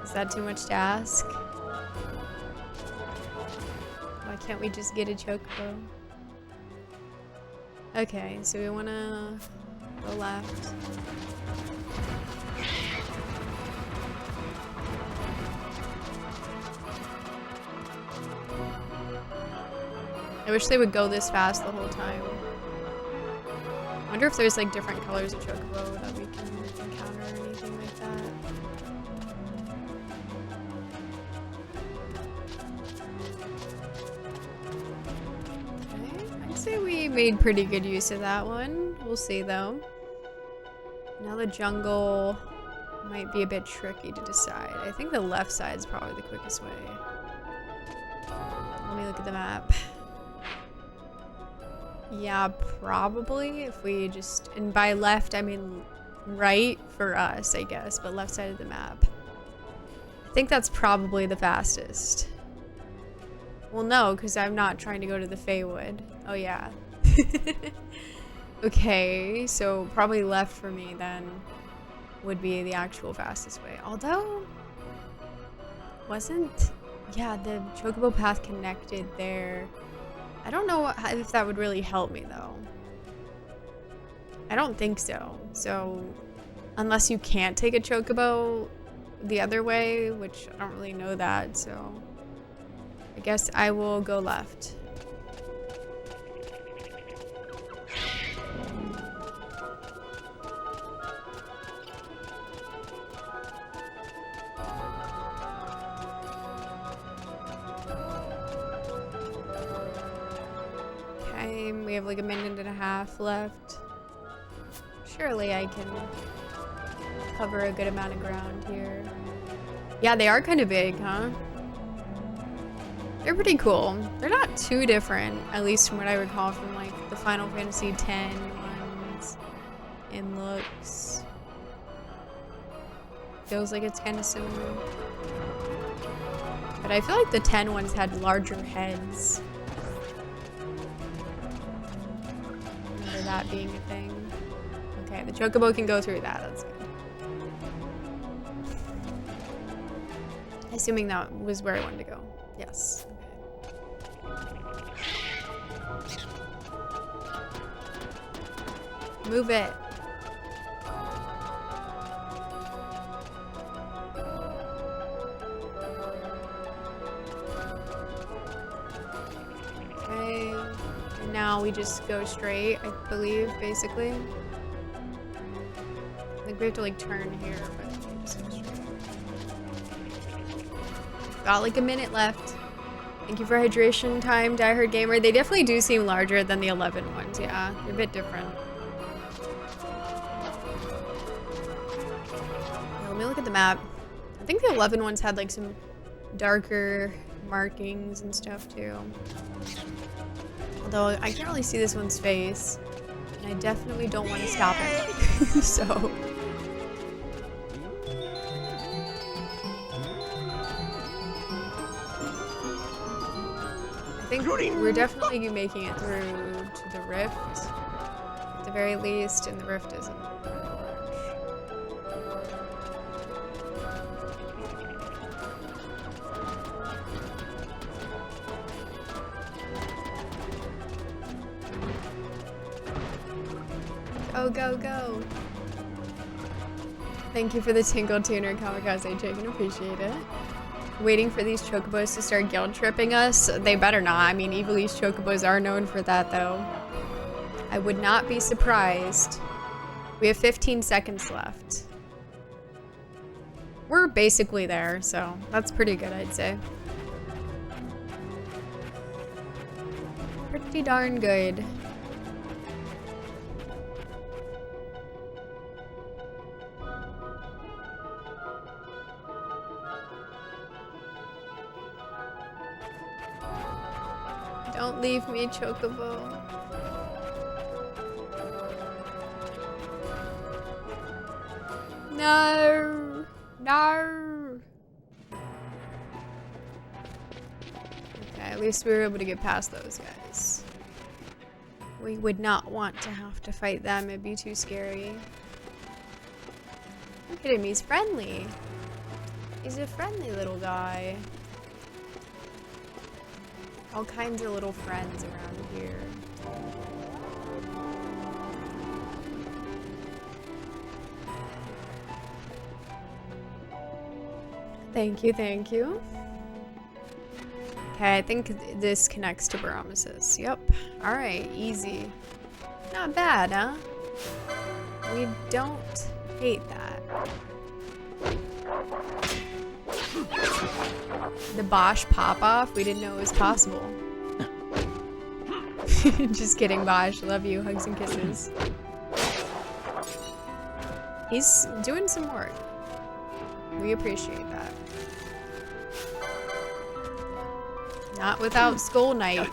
Is that too much to ask? Why can't we just get a chocobo? Okay, so we wanna go left. I wish they would go this fast the whole time. I wonder if there's like different colors of chocobo that we can encounter or anything like that. Okay, I'd say we made pretty good use of that one. We'll see though. Now the jungle might be a bit tricky to decide. I think the left side is probably the quickest way. Let me look at the map. Yeah, probably if we just, and by left I mean right for us, I guess, but left side of the map. I think that's probably the fastest. Well, no, because I'm not trying to go to the Feywood. Oh yeah. Okay, so probably left for me then would be the actual fastest way. Although, yeah, the chocobo path connected there. I don't know if that would really help me though. I don't think so. So unless you can't take a chocobo the other way, which I don't really know that, so I guess I will go left. We have like a minute and a half left. Surely I can cover a good amount of ground here. Yeah, they are kind of big, huh? They're pretty cool. They're not too different, at least from what I recall from like the Final Fantasy X ones in looks. Feels like it's kind of similar. But I feel like the 10 ones had larger heads. That being a thing. Okay, the chocobo can go through that. That's good. Assuming that was where I wanted to go. Yes. Okay. Move it. Okay. Now we just go straight, I believe, basically. I think we have to like turn here, but we just go straight. Got like a minute left. Thank you for hydration time, diehard gamer. They definitely do seem larger than the 11 ones, yeah. They're a bit different. Yeah, let me look at the map. I think the 11 ones had like some darker markings and stuff too. Although I can't really see this one's face. And I definitely don't want to stop it. So. I think we're definitely making it through to the rift. At the very least, and the rift isn't. Go, go, go. Thank you for the Tingle Tuner, Kamikaze Chicken. Appreciate it. Waiting for these chocobos to start guilt tripping us. They better not. I mean, Evilise chocobos are known for that, though. I would not be surprised. We have 15 seconds left. We're basically there, so that's pretty good, I'd say. Pretty darn good. Don't leave me, Chocobo. No! No! Okay, at least we were able to get past those guys. We would not want to have to fight them. It'd be too scary. Look at him, he's friendly. He's a friendly little guy. All kinds of little friends around here. Thank you, thank you. Okay, I think this connects to Baromesis. Yep. Alright, easy. Not bad, huh? We don't hate that. The Bosch pop-off? We didn't know it was possible. Just kidding, Bosch. Love you. Hugs and kisses. He's doing some work. We appreciate that. Not without Skull Knight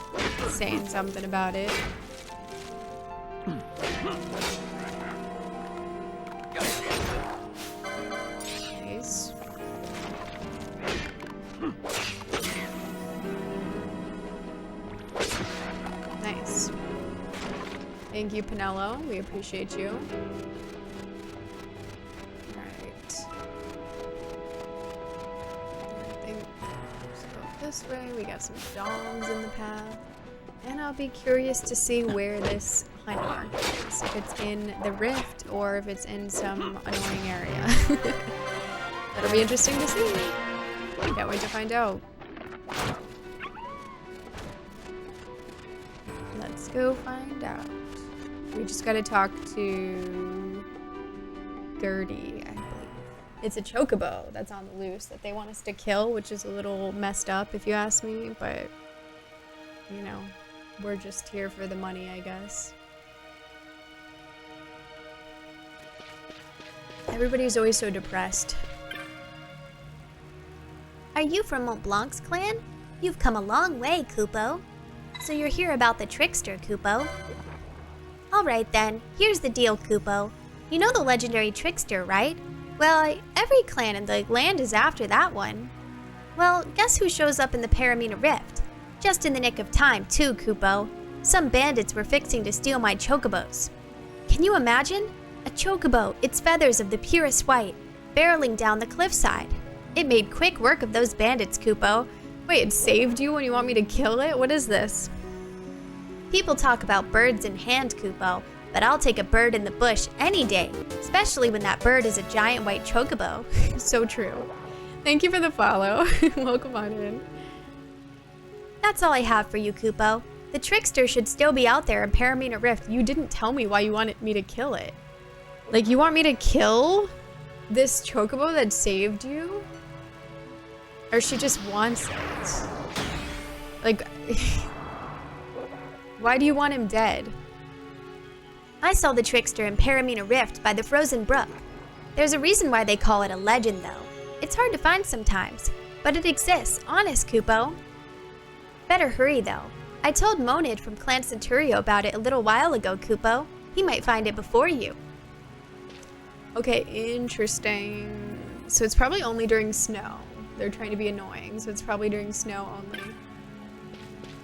saying something about it. Nice. Nice. Thank you, Pinello. We appreciate you. Alright. I think let's go this way. We got some dogs in the path. And I'll be curious to see where this hunt mark is. If it's in the rift or if it's in some annoying area. That'll be interesting to see. Can't wait to find out. Let's go find out. We just gotta talk to Gertie, I believe. It's a chocobo that's on the loose that they want us to kill, which is a little messed up if you ask me, but you know, we're just here for the money, I guess. Everybody's always so depressed. Are you from Mont Blanc's clan? You've come a long way, Kupo. So you're here about the trickster, Kupo. Alright then, here's the deal, Kupo. You know the legendary trickster, right? Well, every clan in the land is after that one. Well, guess who shows up in the Paramina Rift? Just in the nick of time, too, Kupo. Some bandits were fixing to steal my chocobos. Can you imagine? A chocobo, its feathers of the purest white, barreling down the cliffside. It made quick work of those bandits, Kupo. Wait, it saved you when you want me to kill it? What is this? People talk about birds in hand, Kupo, but I'll take a bird in the bush any day, especially when that bird is a giant white chocobo. So true. Thank you for the follow. Welcome on in. That's all I have for you, Kupo. The trickster should still be out there in Paramina Rift. You didn't tell me why you wanted me to kill it. Like, you want me to kill this chocobo that saved you? Or she just wants it? Like, why do you want him dead? I saw the trickster in Paramina Rift by the frozen brook. There's a reason why they call it a legend, though. It's hard to find sometimes, but it exists, honest, Kupo. Better hurry, though. I told Monid from Clan Centurio about it a little while ago, Kupo. He might find it before you. Okay, interesting. So it's probably only during snow. They're trying to be annoying, so it's probably during snow only.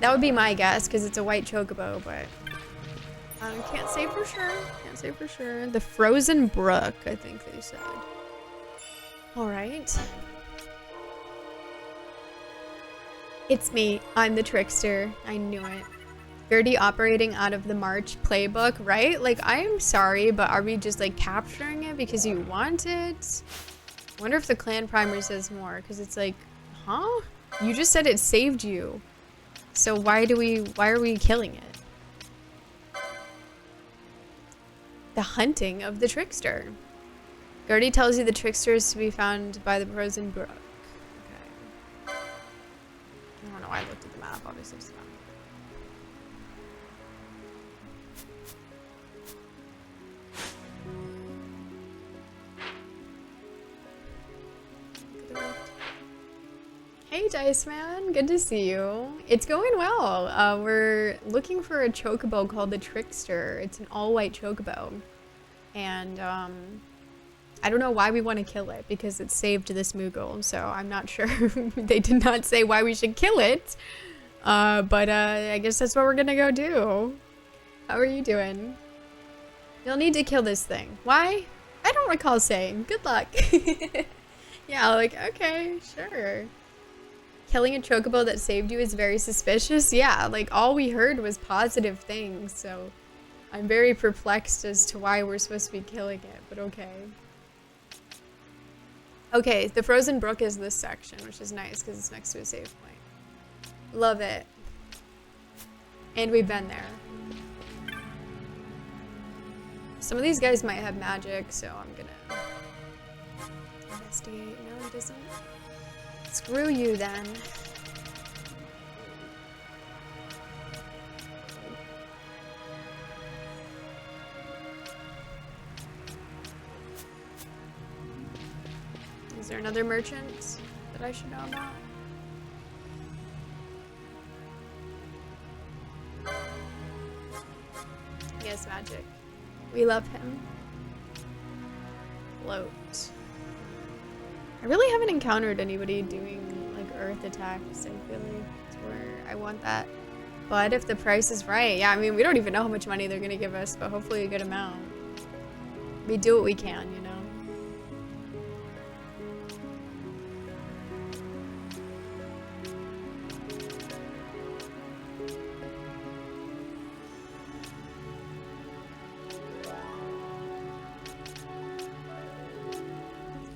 That would be my guess, because it's a white chocobo, but I can't say for sure. Can't say for sure. The Frozen Brook, I think they said. Alright. It's me. I'm the trickster. I knew it. Gertie operating out of the March playbook, right? Like, I'm sorry, but are we just, like, capturing it because you want it? I wonder if the clan primer says more, because it's like, huh? You just said it saved you. So why are we killing it? The hunting of the trickster. Gertie tells you the trickster is to be found by the frozen brook. Okay. I don't know why I looked at the map, obviously it's not. Hey Dice Man, good to see you. It's going well. We're looking for a chocobo called the Trickster. It's an all-white chocobo. And I don't know why we want to kill it because it saved this Moogle, so I'm not sure. They did not say why we should kill it. But I guess that's what we're gonna go do. How are you doing? You'll need to kill this thing. Why? I don't recall saying. Good luck. Yeah, like, okay, sure. Killing a chocobo that saved you is very suspicious. Yeah, like all we heard was positive things, so I'm very perplexed as to why we're supposed to be killing it, but okay. Okay, the Frozen Brook is this section, which is nice because it's next to a save point. Love it. And we've been there. Some of these guys might have magic, so I'm gonna investigate. No, it doesn't. Screw you then. Is there another merchant that I should know about? Yes, magic. We love him. Float. I really haven't encountered anybody doing like earth attacks. I feel like it's where I want that. But if the price is right, yeah, I mean, we don't even know how much money they're gonna give us, but hopefully a good amount. We do what we can, you know?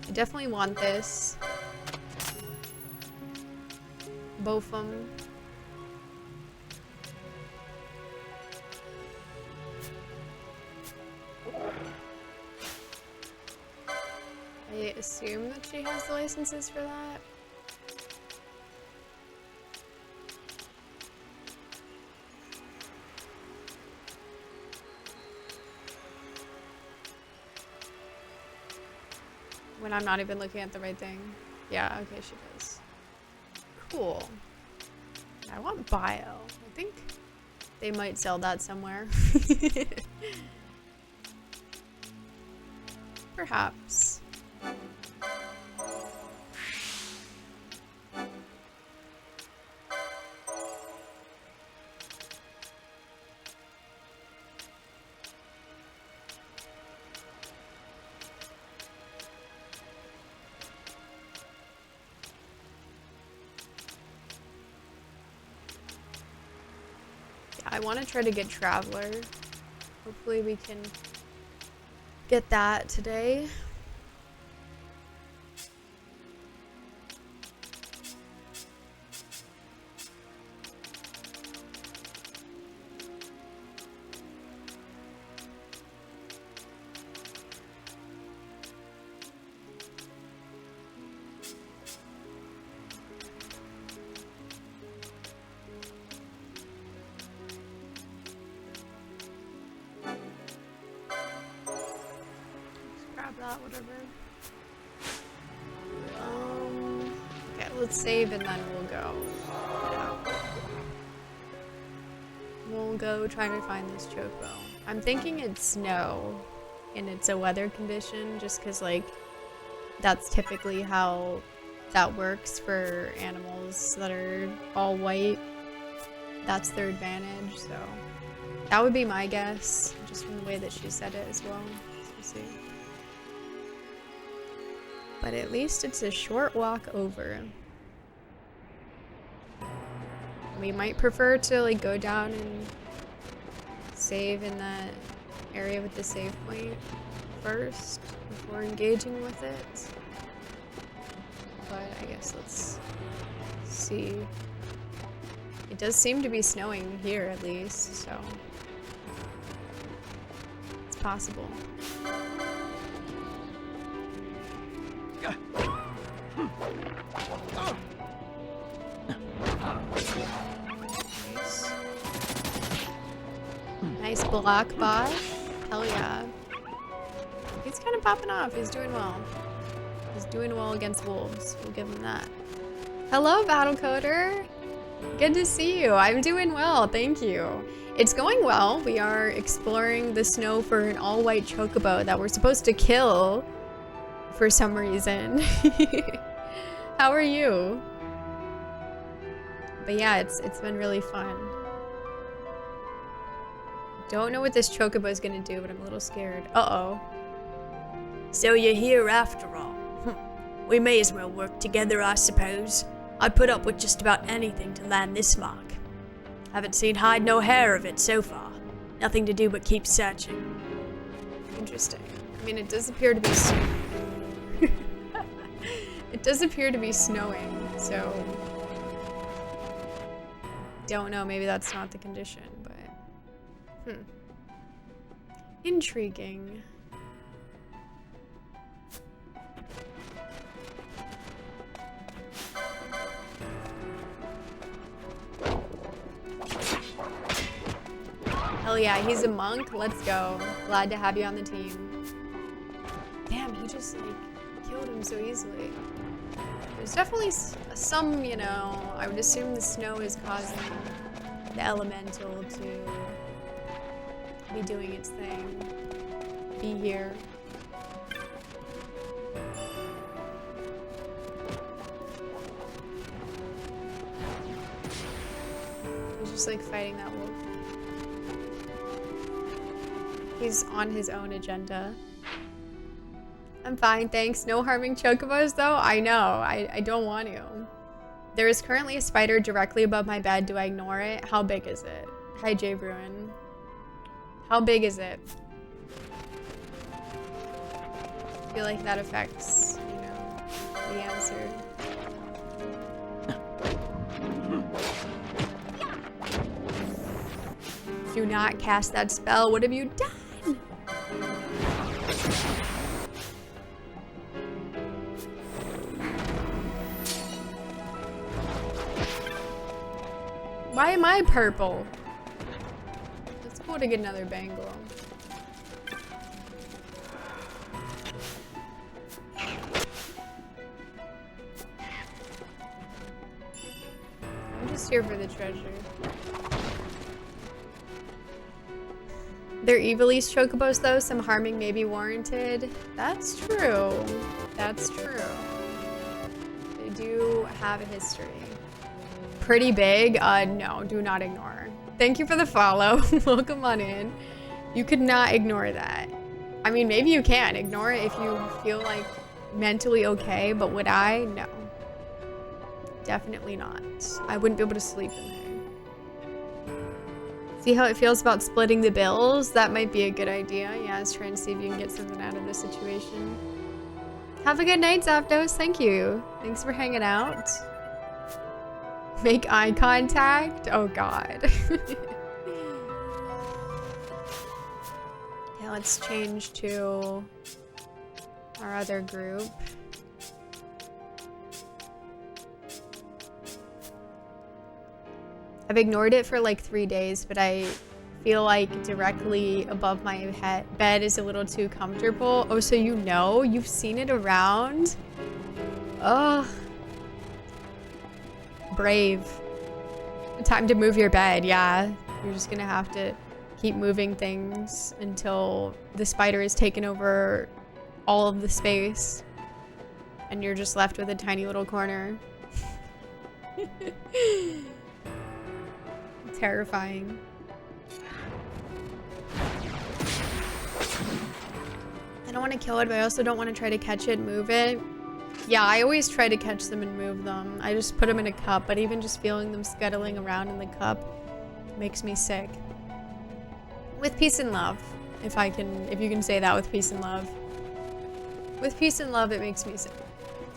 I definitely want this. Both of them. I assume that she has the licenses for that. When I'm not even looking at the right thing. Yeah, okay, she does. Cool. I want bio. I think they might sell that somewhere. Perhaps. I want to try to get Traveler. Hopefully we can get that today. That, whatever. Okay, let's save and then we'll go. Yeah. we'll go try to find this chocobo. I'm thinking it's snow and it's a weather condition just because, like, that's typically how that works for animals that are all white. That's their advantage, so that would be my guess, just from the way that she said it as well. So we'll see. But at least it's a short walk over. We might prefer to like go down and save in that area with the save point first before engaging with it. But I guess let's see. It does seem to be snowing here at least, so it's possible. Nice block bot. Hell yeah. He's kind of popping off. He's doing well. He's doing well against wolves. We'll give him that. Hello, Battle Coder. Good to see you. I'm doing well. Thank you. It's going well. We are exploring the snow for an all-white chocobo that we're supposed to kill for some reason. How are you? But yeah, it's been really fun. Don't know what this chocobo is gonna do, but I'm a little scared. Uh-oh. So you're here after all. We may as well work together, I suppose. I'd put up with just about anything to land this mark. Haven't seen hide nor hair of it so far. Nothing to do but keep searching. Interesting. I mean, it does appear to be it does appear to be snowing, so don't know, maybe that's not the condition, but intriguing. Hell yeah, he's a monk. Let's go. Glad to have you on the team. Damn, he just like killed him so easily. There's definitely some, you know, I would assume the snow is causing the elemental to be doing its thing. Be here. He's just like fighting that wolf. He's on his own agenda. I'm fine, thanks. No harming chocobos though? I know, I don't want to. There is currently a spider directly above my bed. Do I ignore it? How big is it? Hi, J Bruin. How big is it? I feel like that affects, you know, the answer. Do not cast that spell. What have you done? Why am I purple? It's cool to get another bangle. I'm just here for the treasure. They're Evilise chocobos though, some harming may be warranted. That's true. That's true. They do have a history. Pretty big? No, do not ignore. Thank you for the follow. Welcome on in. You could not ignore that. I mean, maybe you can ignore it if you feel like mentally okay, but would I? No. Definitely not. I wouldn't be able to sleep in there. See how it feels about splitting the bills? That might be a good idea. Yeah, I was trying to see if you can get something out of this situation. Have a good night, Zapdos. Thank you. Thanks for hanging out. Make eye contact? Oh god. Yeah, let's change to our other group. I've ignored it for like 3 days, but I feel like directly above my bed is a little too comfortable. Oh, so you know? You've seen it around? Ugh. Brave. Time to move your bed, yeah. You're just gonna have to keep moving things until the spider has taken over all of the space. And you're just left with a tiny little corner. Terrifying. I don't want to kill it, but I also don't want to try to catch it and move it. Yeah, I always try to catch them and move them. I just put them in a cup, but even just feeling them scuttling around in the cup makes me sick. With peace and love, if you can say that with peace and love. With peace and love, it makes me sick.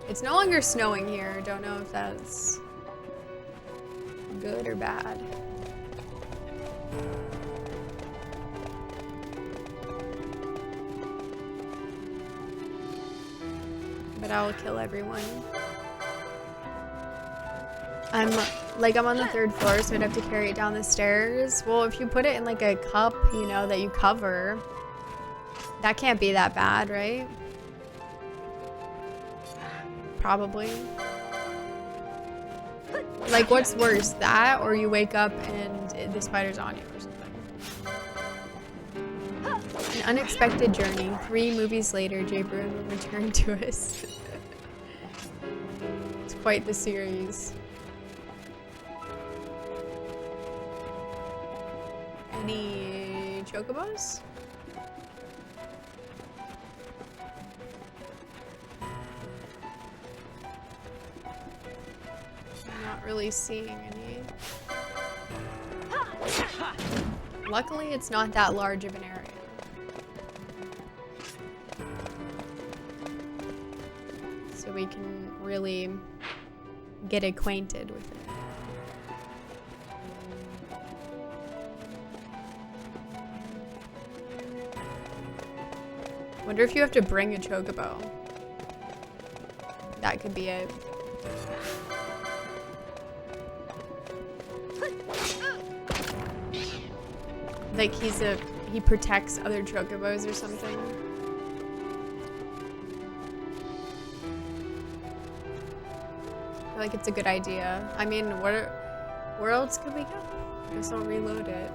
It's no longer snowing here. Don't know if that's good or bad. But I'll kill everyone. I'm on the 3rd floor, so I'd have to carry it down the stairs. Well, if you put it in like a cup, you know, that you cover, that can't be that bad, right? Probably. Like, what's worse, that or you wake up and the spider's on you or something? An unexpected journey. 3 movies later, Jay Bruin will return to us. It's quite the series. Any chocobos? I'm not really seeing any. Luckily, it's not that large of an area. So we can really get acquainted with it. Wonder if you have to bring a chocobo. That could be it. Like he protects other chocobos or something. I feel like it's a good idea. I mean, where else could we go? I guess I'll reload it.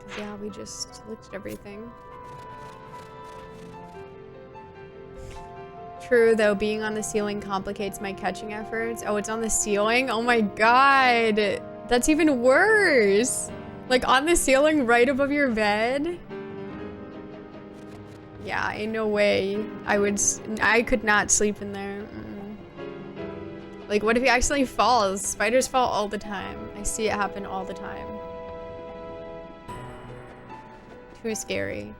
'Cause yeah, we just looked at everything. True, though, being on the ceiling complicates my catching efforts. Oh, it's on the ceiling? Oh my god. That's even worse. Like on the ceiling right above your bed? Yeah, ain't no way. I could not sleep in there. Like, what if he accidentally falls? Spiders fall all the time. I see it happen all the time. Too scary.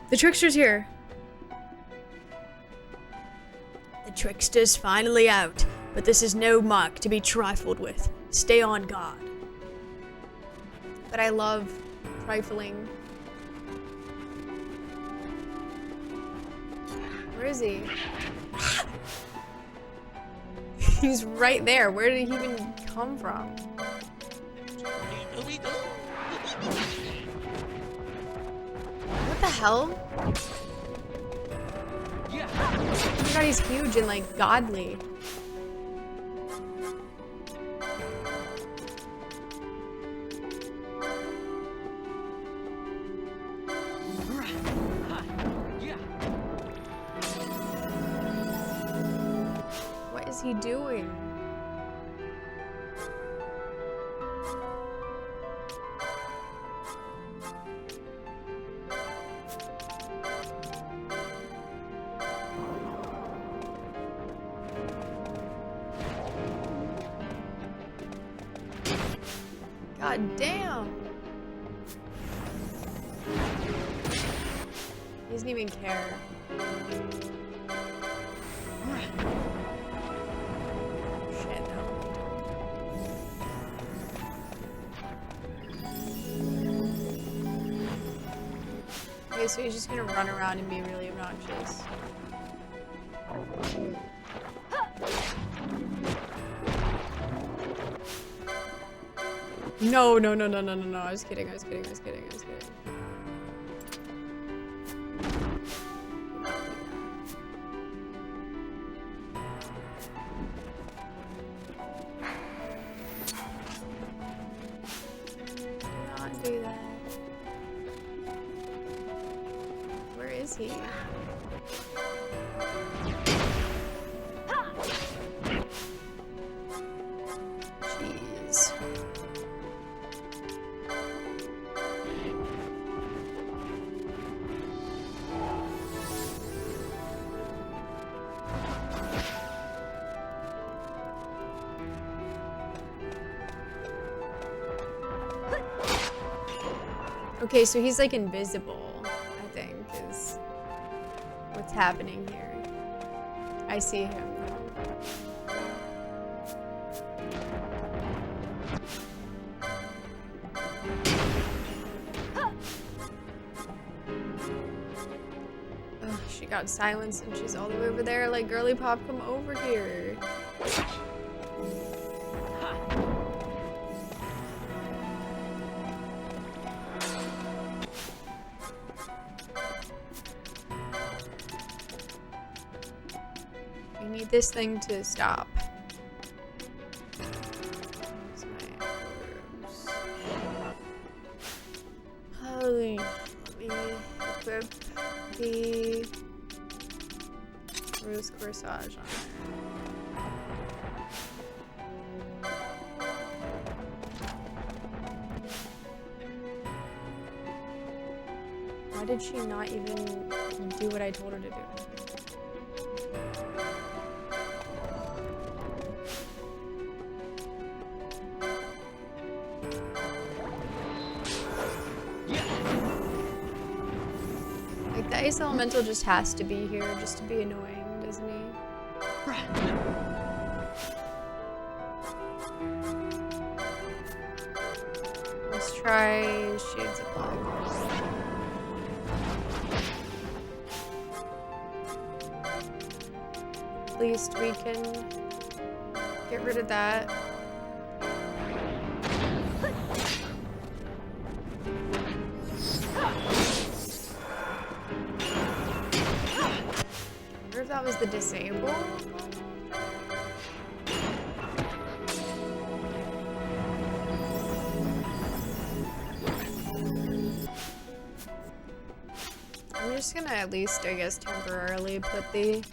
The trickster's here. The trickster's finally out, but this is no mark to be trifled with. Stay on guard. But I love trifling. Where is he? He's right there. Where did he even come from? What the hell? Oh my god, he's huge and like godly. What is he doing? God damn. He doesn't even care. Shit, no. Okay, so he's just gonna run around and be really obnoxious. No, no, no, no, no, no, no. I was kidding, I was kidding, I was kidding, I was kidding. is he? Jeez. Okay, so he's like invisible, I think, is what's happening here. I see him now. Oh, she got silenced and she's all the way over there. Like, girly pop, come over here. We need this thing to stop. Where's my herbs? Holy, let me equip the rose corsage on there. Why did she not even do what I told her to do? Like, the ice elemental just has to be here just to be annoying, doesn't he? Let's try Shades of Black. At least we can get rid of that. I wonder if that was the disable. I'm just gonna at least, I guess, temporarily put the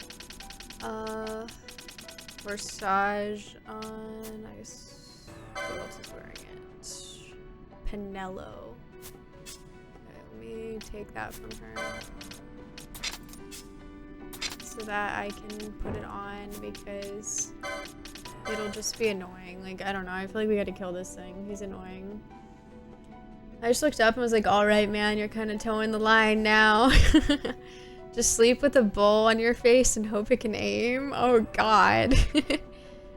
Corsage on, I guess, who else is wearing it? Pinello. Okay, let me take that from her. So that I can put it on because it'll just be annoying. Like, I don't know, I feel like we gotta kill this thing. He's annoying. I just looked up and was like, alright man, you're kind of towing the line now. Just sleep with a bowl on your face and hope it can aim. Oh god.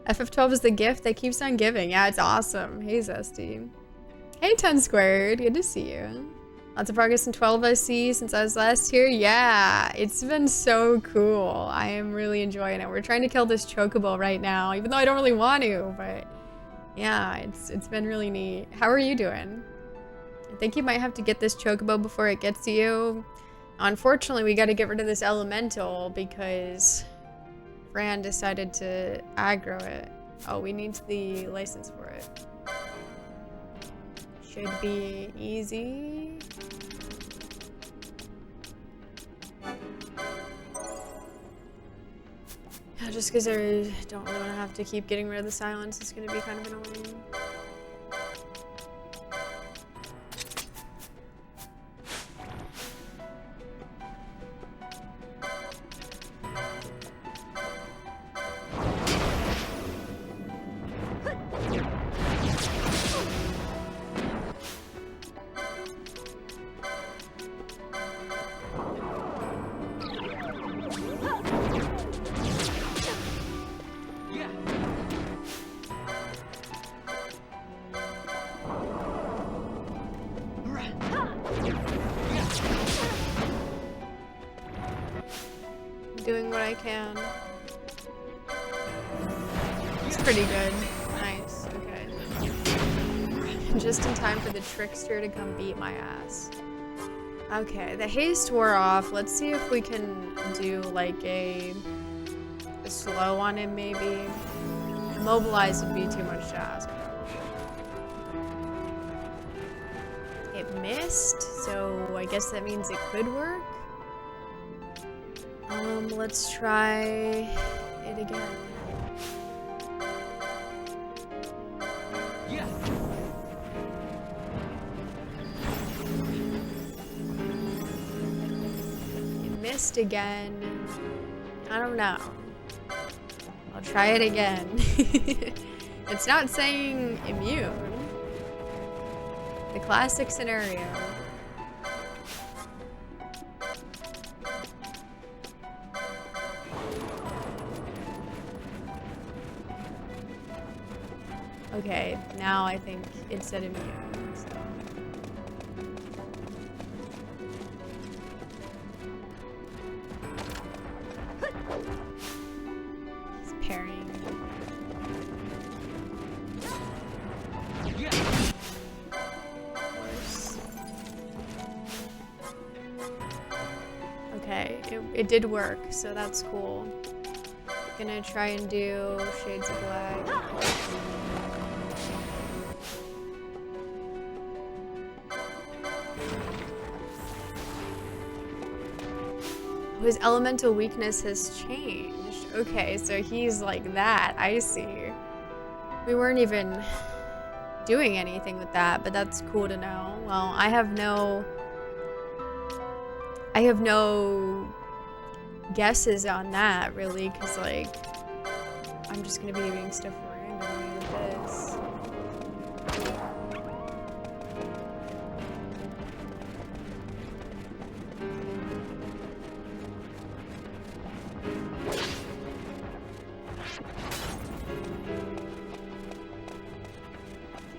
FF12 is the gift that keeps on giving. Yeah, it's awesome. Hey Zesty. Hey 10 squared, good to see you. Lots of progress in 12 I see since I was last here. Yeah, it's been so cool. I am really enjoying it. We're trying to kill this chocobo right now, even though I don't really want to, but yeah, it's been really neat. How are you doing? I think you might have to get this chocobo before it gets to you. Unfortunately, we got to get rid of this elemental because Fran decided to aggro it. Oh, we need the license for it. Should be easy. Yeah, just because I don't really want to have to keep getting rid of the silence, it's going to be kind of annoying. Doing what I can. It's pretty good. Nice. Okay. Just in time for the trickster to come beat my ass. Okay, the haste wore off. Let's see if we can do like a slow on him maybe. Immobilize would be too much to ask. It missed, so I guess that means it could work. let's try it again. Yeah. You missed again. I don't know. I'll try it again. It's not saying immune. The classic scenario. Okay, now I think it said immune, so. He's parrying. Yeah. Of course. Okay, it did work, so that's cool. Gonna try and do Shades of Black. His elemental weakness has changed. Okay, so he's like that. I see. We weren't even doing anything with that, but that's cool to know. Well, I have no guesses on that, really, because, like, I'm just gonna be doing stuff randomly with this.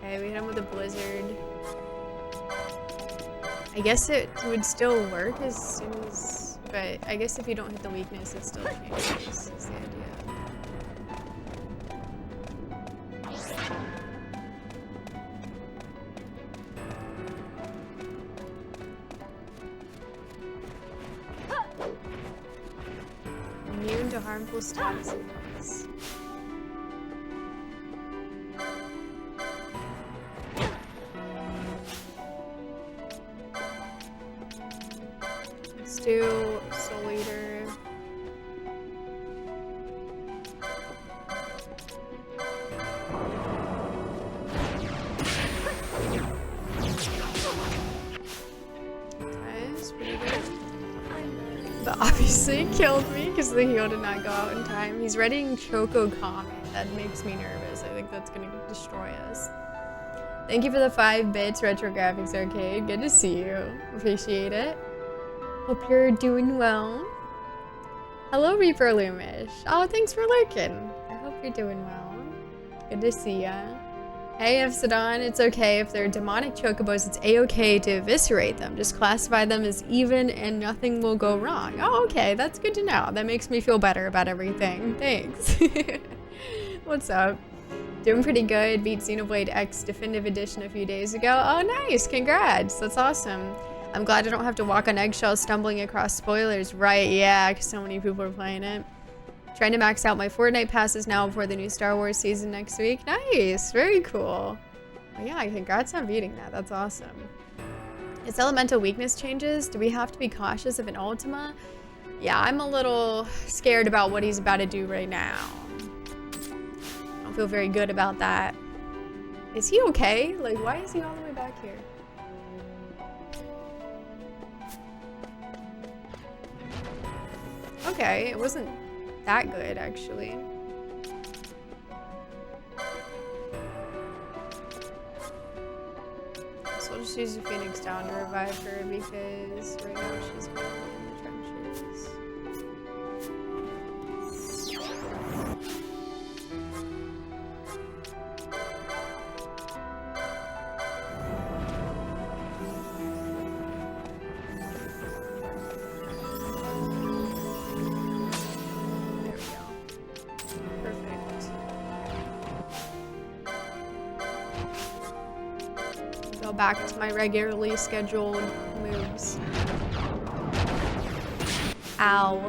Okay, we hit him with a blizzard. I guess it would still work as soon as, but I guess if you don't hit the weakness, it still changes, is the idea. Immune to harmful toxins. Let's do Soul Eater. Okay, it's pretty good. But obviously it killed me because the heal did not go out in time. He's readying Choco Comet. That makes me nervous. I think that's gonna destroy us. Thank you for the 5 bits, Retro Graphics Arcade. Good to see you. Appreciate it. Hope you're doing well. Hello, Reaper Loomish. Oh, thanks for lurking. I hope you're doing well. Good to see ya. Hey, Ifsadon, it's okay. If they're demonic chocobos, it's a-okay to eviscerate them. Just classify them as even and nothing will go wrong. Oh, okay. That's good to know. That makes me feel better about everything. Thanks. What's up? Doing pretty good. Beat Xenoblade X Definitive Edition a few days ago. Oh, nice. Congrats. That's awesome. I'm glad I don't have to walk on eggshells stumbling across spoilers. Right, yeah, because so many people are playing it. Trying to max out my Fortnite passes now before the new Star Wars season next week. Nice. Very cool. Well, yeah, congrats on beating that. That's awesome. Its elemental weakness changes. Do we have to be cautious of an Ultima? Yeah, I'm a little scared about what he's about to do right now. I don't feel very good about that. Is he okay? Like, why is he all the way back here? Okay, it wasn't that good, actually. So I'll just use the Phoenix down to revive her because right now she's kind of in the trenches. Back to my regularly scheduled moves. Ow.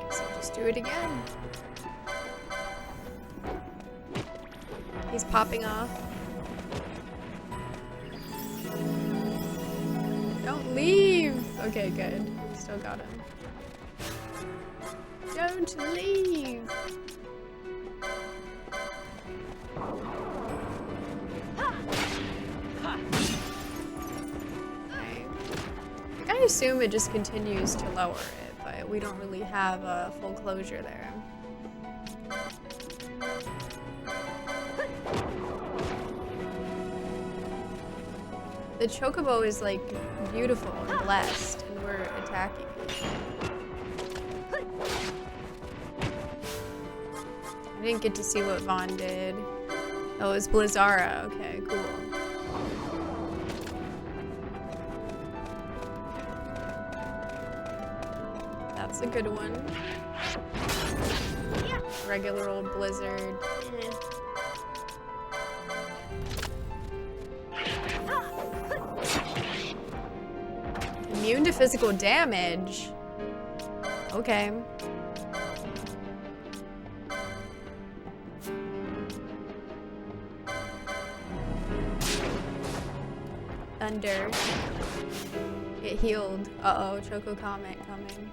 Guess I'll just do it again. He's popping off. Don't leave! Okay, good. We still got him. Don't leave! Okay. I assume it just continues to lower it, but we don't really have a full closure there. The chocobo is like beautiful and blessed, and we're attacking it. I didn't get to see what Vaughn did. Oh, it was Blizzara. Okay, cool. That's a good one. Regular old Blizzard. Immune to physical damage. Okay. Thunder. Get healed. Uh-oh, Choco Comet coming.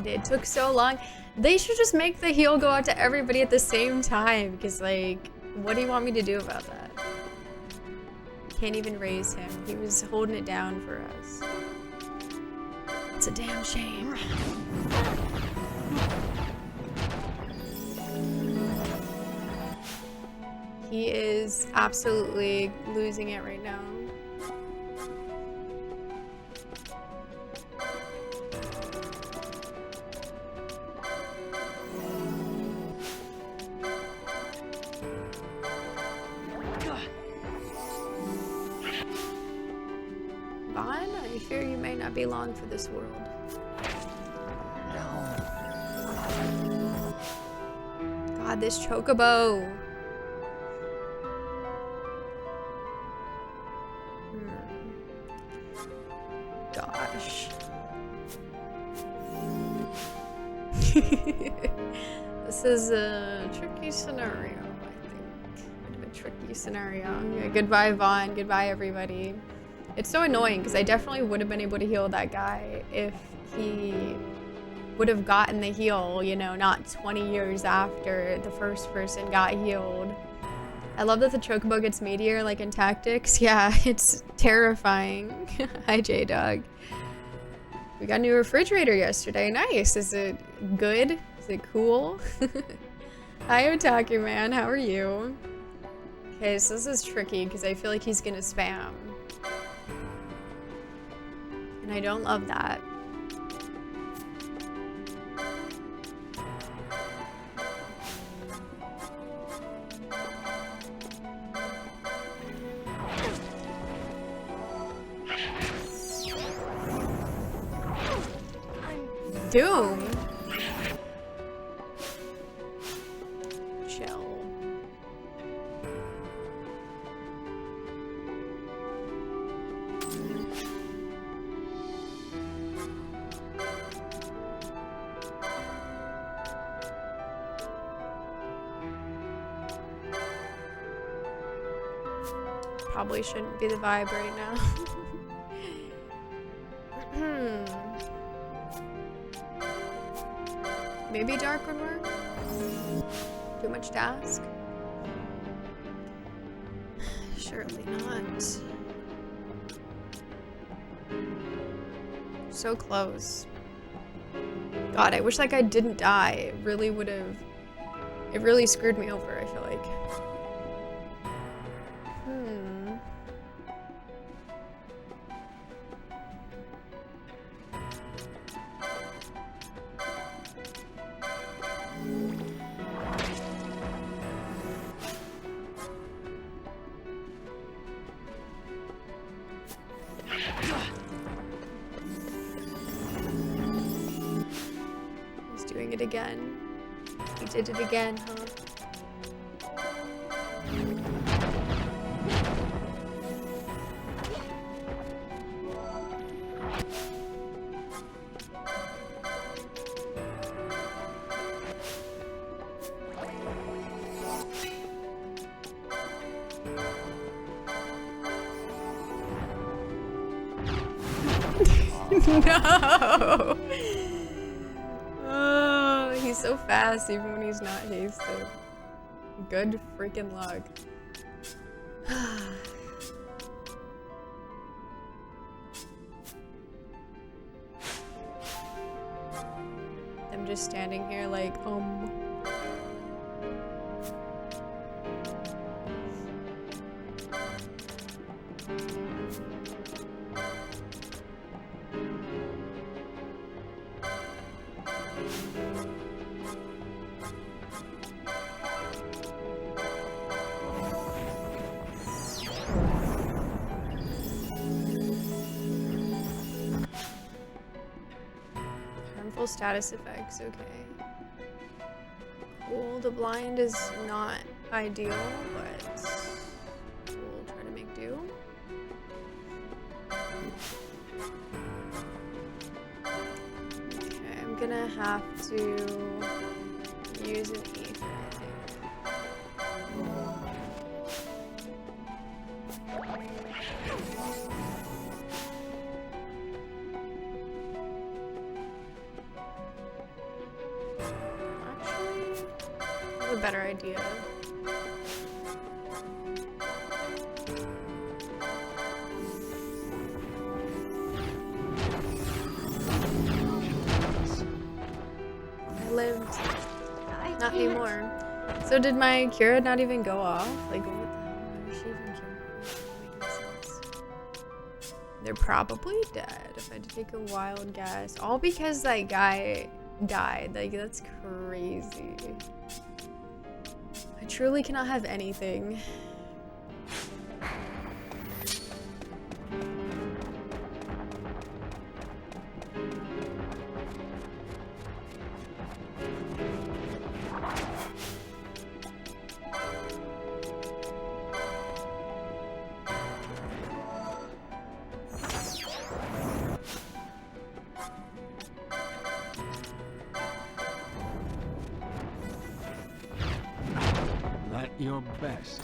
It took so long. They should just make the heal go out to everybody at the same time, because like, what do you want me to do about that? Can't even raise him. He was holding it down for us. It's a damn shame. He is absolutely losing it right now. Be long for this world. God, this chocobo. Gosh. This is a tricky scenario, I think. Kind of a tricky scenario. Yeah, goodbye, Vaughn. Goodbye, everybody. It's so annoying because I definitely would have been able to heal that guy if he would have gotten the heal, you know, not 20 years after the first person got healed. I love that the chocobo gets meteor like in Tactics. Yeah, it's terrifying. Hi, J-Dog. We got a new refrigerator yesterday. Nice. Is it good? Is it cool? Hi, Otaku Man. How are you? Okay, so this is tricky because I feel like he's gonna spam. And I don't love that. Doom? Chill. Probably shouldn't be the vibe right now. Maybe dark would work? Too much to ask? Surely not. So close. God, I wish that guy didn't die. It really would have... It really screwed me over, I feel like. Doing it again. He did it again, huh? No! Oh, he's so fast even when he's not hasted. Good freaking luck. I'm just standing here like, Harmful status effects, okay. Cool, the blind is not ideal, but we'll try to make do. Okay, I'm gonna have to use an ether, I think. A better idea. I lived. Not anymore. So did my cure not even go off? Like, what the hell? Why is she even cured? Doesn't make sense. They're probably dead, if I had to take a wild guess. All because that guy died. Like, that's crazy. I truly cannot have anything. Your best.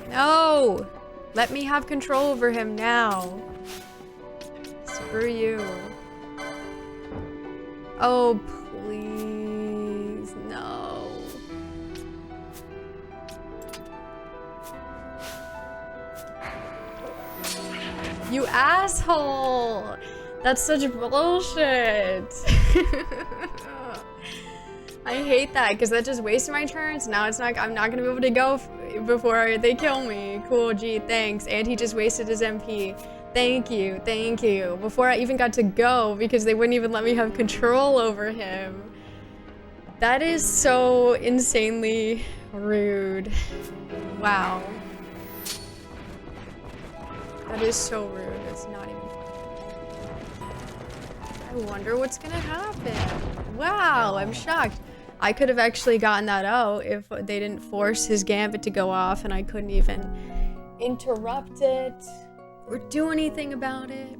No! Let me have control over him now. Screw you. Oh, please, no. You asshole! That's such bullshit. I hate that because that just wasted my turns. Now it's not. I'm not gonna be able to go before they kill me. Cool, gee, thanks. And he just wasted his MP. Thank you, thank you. Before I even got to go because they wouldn't even let me have control over him. That is so insanely rude. Wow. That is so rude. It's not even funny. I wonder what's gonna happen. Wow, I'm shocked. I could have actually gotten that out if they didn't force his gambit to go off and I couldn't even interrupt it or do anything about it.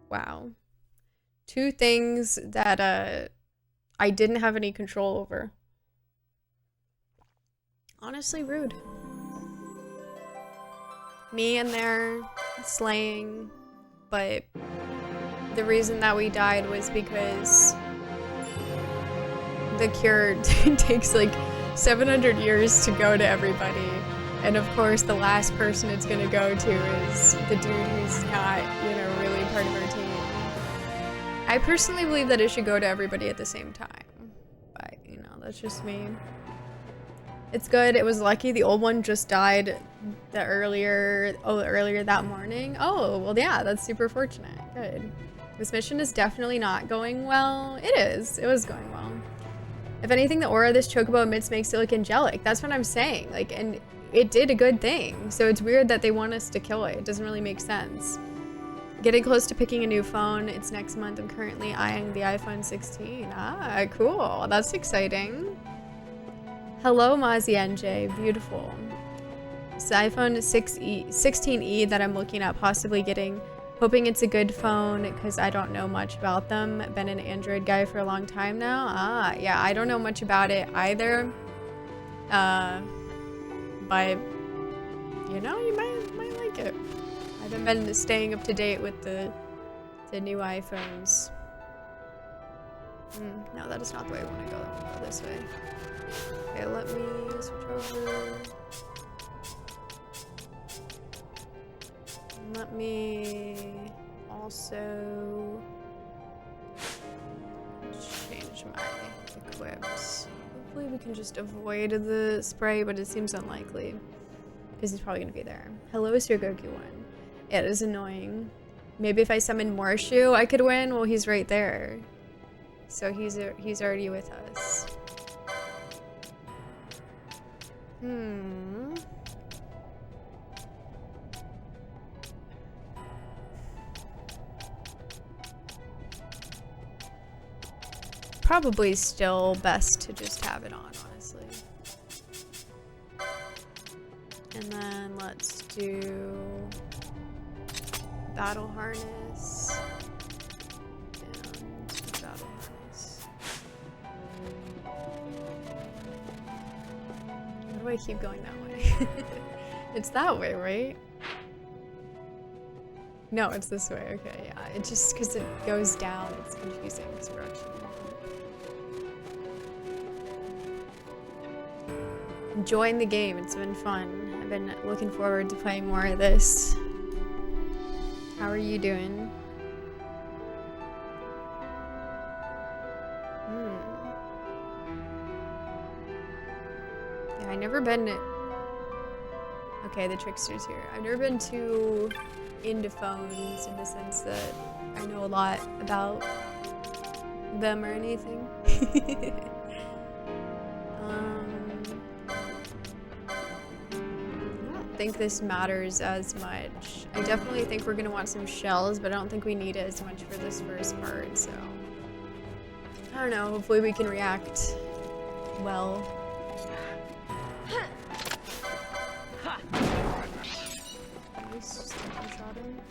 Wow. Two things that I didn't have any control over. Honestly, rude. Me in there slaying, but the reason that we died was because the cure takes like 700 years to go to everybody. And of course, the last person it's gonna go to is the dude who's not, you know, really part of our team. I personally believe that it should go to everybody at the same time. But, you know, that's just me. It's good. It was lucky the old one just died earlier that morning. Oh, well, yeah, that's super fortunate. Good. This mission is definitely not going well. It is. It was going well. If anything, the aura this chocobo emits makes it look angelic. That's what I'm saying. Like, and it did a good thing. So it's weird that they want us to kill it. It doesn't really make sense. Getting close to picking a new phone. It's next month. I'm currently eyeing the iPhone 16. Ah, cool. That's exciting. Hello, Mazi NJ. Beautiful. It's the iPhone 16e that I'm looking at possibly getting. Hoping it's a good phone because I don't know much about them. Been an Android guy for a long time now. Ah, yeah, I don't know much about it either. But, you know, you might like it. I haven't been staying up to date with the new iPhones. No, that is not the way I want to go. I want to go this way. Okay, let me switch over. Let me also change my equips. Hopefully we can just avoid the spray, but it seems unlikely. Because he's probably going to be there. Hello, Sir Goku 1. It is annoying. Maybe if I summon Morshu, I could win? Well, he's right there. So he's already with us. Probably still best to just have it on, honestly. And then let's do battle harness and battle harness. How do I keep going that way? It's that way, right? No, it's this way. Okay, yeah. It just because it goes down, it's confusing this direction. Enjoying the game. It's been fun. I've been looking forward to playing more of this. How are you doing? Yeah, I've never been... Okay, the trickster's here. I've never been too into phones in the sense that I know a lot about them or anything. I don't think this matters as much. I definitely think we're gonna want some shells, but I don't think we need it as much for this first part, so I don't know, hopefully we can react well. Nice, just one-shot him.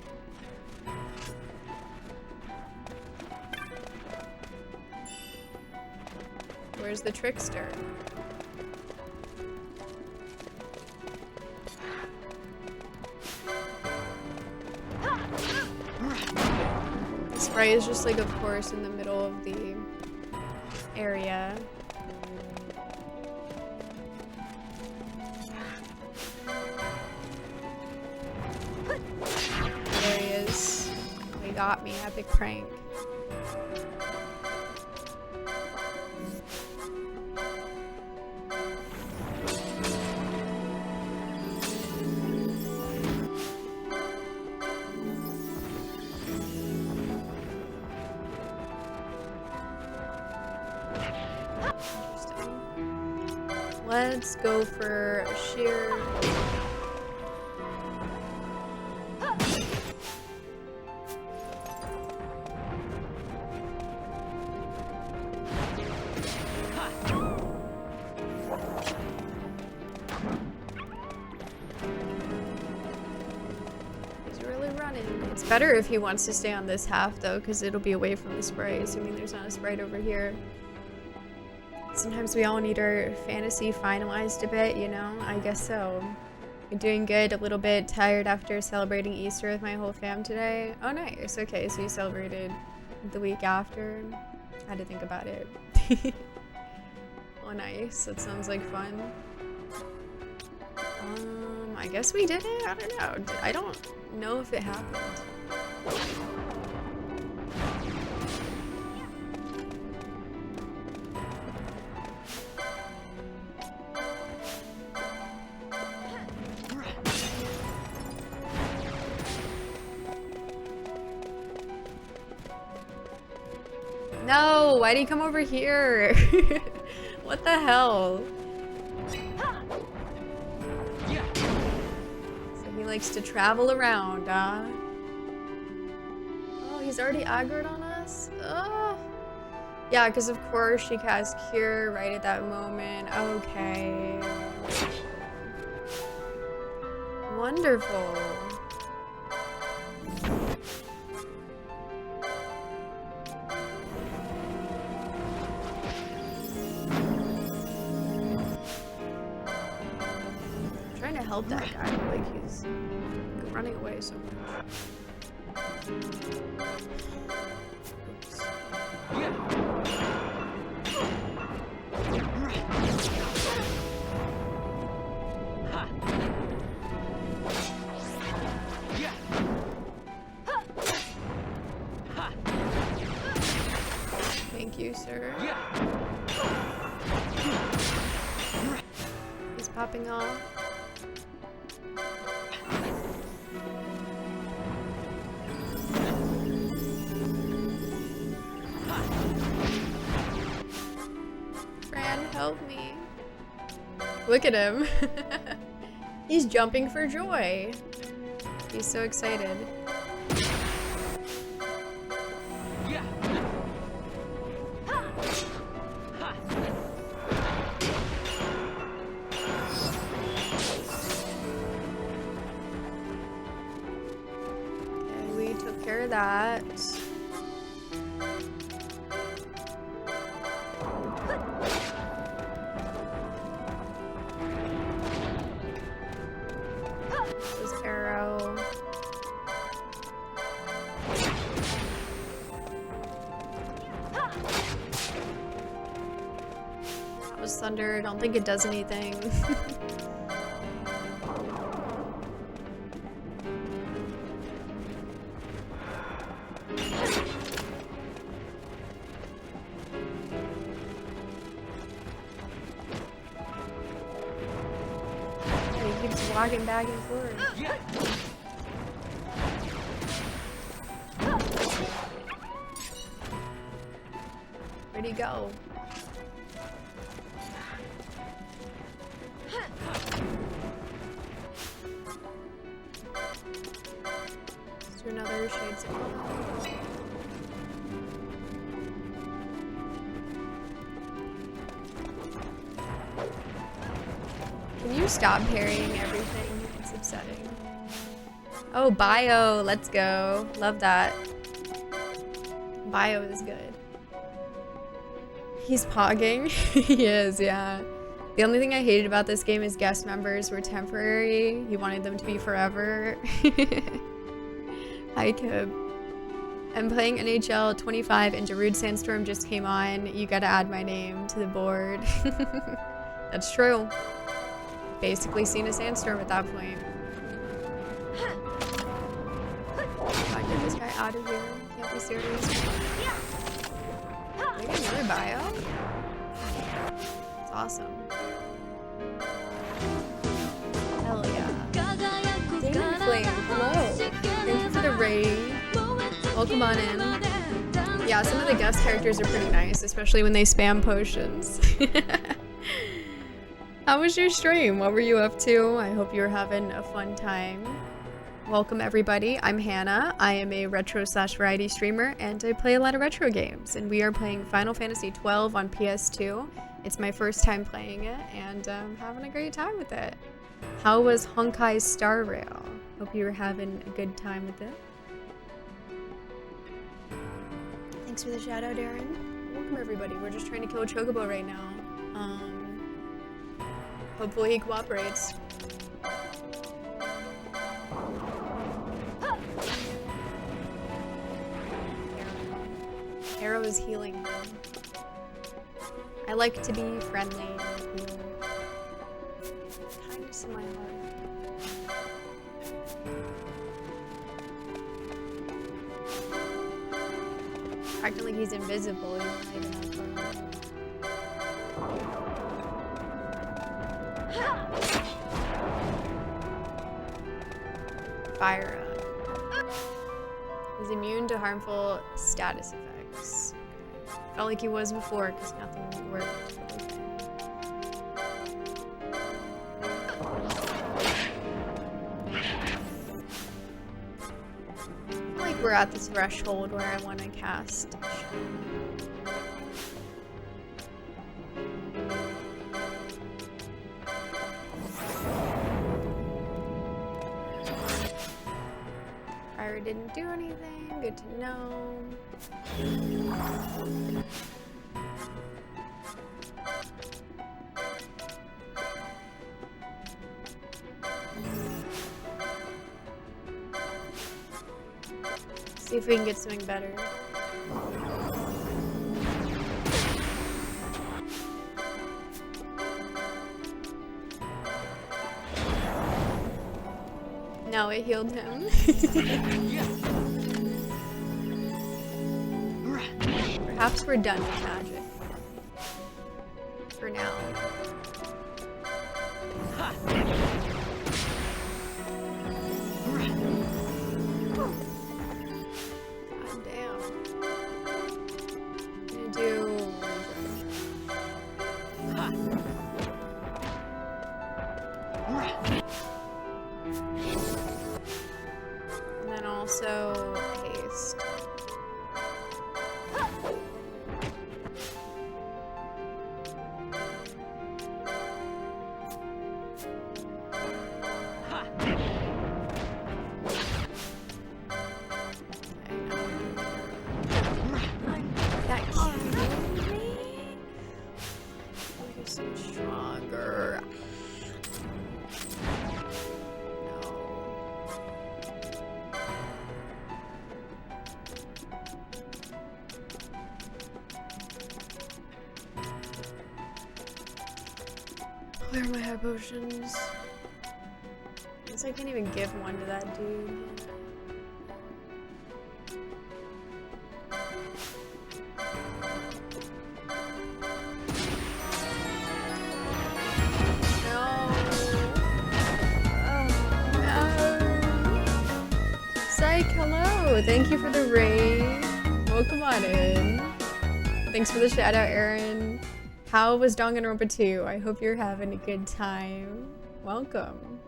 Where's the trickster? The spray is just like, of course, in the middle of the area. There he is. He got me. Epic prank. Let's go for a sheer. He's really running. It's better if he wants to stay on this half though, because it'll be away from the spray, assuming there's not a sprite over here. Sometimes we all need our fantasy finalized a bit, you know? I guess so. I'm doing good, a little bit tired after celebrating Easter with my whole fam today. Oh, nice. Okay, so you celebrated the week after. I had to think about it. Oh, nice. That sounds like fun. I guess we did it? I don't know. I don't know if it happened. No, why'd he come over here? What the hell? So he likes to travel around, he's already aggroed on us? Ugh. Yeah, because of course she cast Cure right at that moment. Okay. Wonderful. I'm trying to help that guy, but like he's running away so much. Thank you, sir. He's popping off. Fran, help me. Look at him. He's jumping for joy. He's so excited. Okay, we took care of that. This arrow. That was thunder. I don't think it does anything. He keeps walking back and forth. Where'd he go? Let's do another Shades of Black. Can you stop parrying everything? It's upsetting. Oh, bio. Let's go. Love that. Bio is good. He's pogging. He is, yeah. The only thing I hated about this game is guest members were temporary. He wanted them to be forever. Hi, Kib. I'm playing NHL 25 and Darude Sandstorm just came on. You gotta add my name to the board. That's true. Basically seen a sandstorm at that point. Gotta get this guy out of here. Can't be serious. We got another bio? It's awesome. Hell yeah. Demon Flame, hello. Thank you for the raid. Welcome on in. Yeah, some of the guest characters are pretty nice, especially when they spam potions. How was your stream? What were you up to? I hope you're having a fun time. Welcome everybody, I'm Hannah. I am a retro/variety streamer and I play a lot of retro games, and we are playing Final Fantasy XII on PS2. It's my first time playing it and I'm having a great time with it. How was Honkai's Star Rail? Hope you were having a good time with it. Thanks for the shout out, Aaron. Welcome everybody, we're just trying to kill a Chocobo right now. Hopefully he cooperates. Arrow is healing him. I like to be friendly and heal. Kindness in my heart. Acting like he's invisible, he's not even that far away. Fire up. He's immune to harmful status effects. Felt like he was before because nothing worked. I feel like we're at this threshold where I want to cast. Fire didn't do anything. Good to know. See if we can get something better. No, it healed him. Perhaps we're done with magic. For now. God damn. I'm gonna do... And then also haste. That killed me? You're so stronger. No. Where are my high potions? I guess I can't even give one to that dude. No. Oh, no. Psych, hello. Thank you for the raid. Welcome on in. Thanks for the shout out, Aaron. How was Danganronpa 2? I hope you're having a good time. Welcome.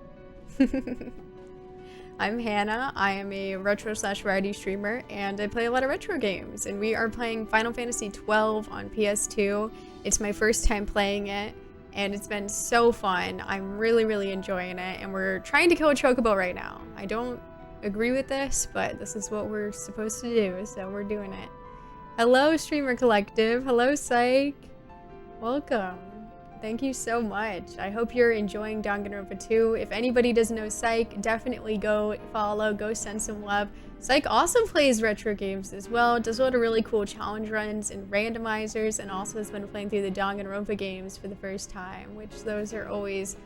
I'm Hannah. I am a retro/variety streamer, and I play a lot of retro games. And we are playing Final Fantasy XII on PS2. It's my first time playing it, and it's been so fun. I'm really, really enjoying it, and we're trying to kill a chocobo right now. I don't agree with this, but this is what we're supposed to do, so we're doing it. Hello, Streamer Collective. Hello, Psych. Welcome. Thank you so much. I hope you're enjoying Danganronpa 2. If anybody doesn't know Psych, definitely go follow, go send some love. Psych also plays retro games as well, does a lot of really cool challenge runs and randomizers, and also has been playing through the Danganronpa games for the first time, which those are always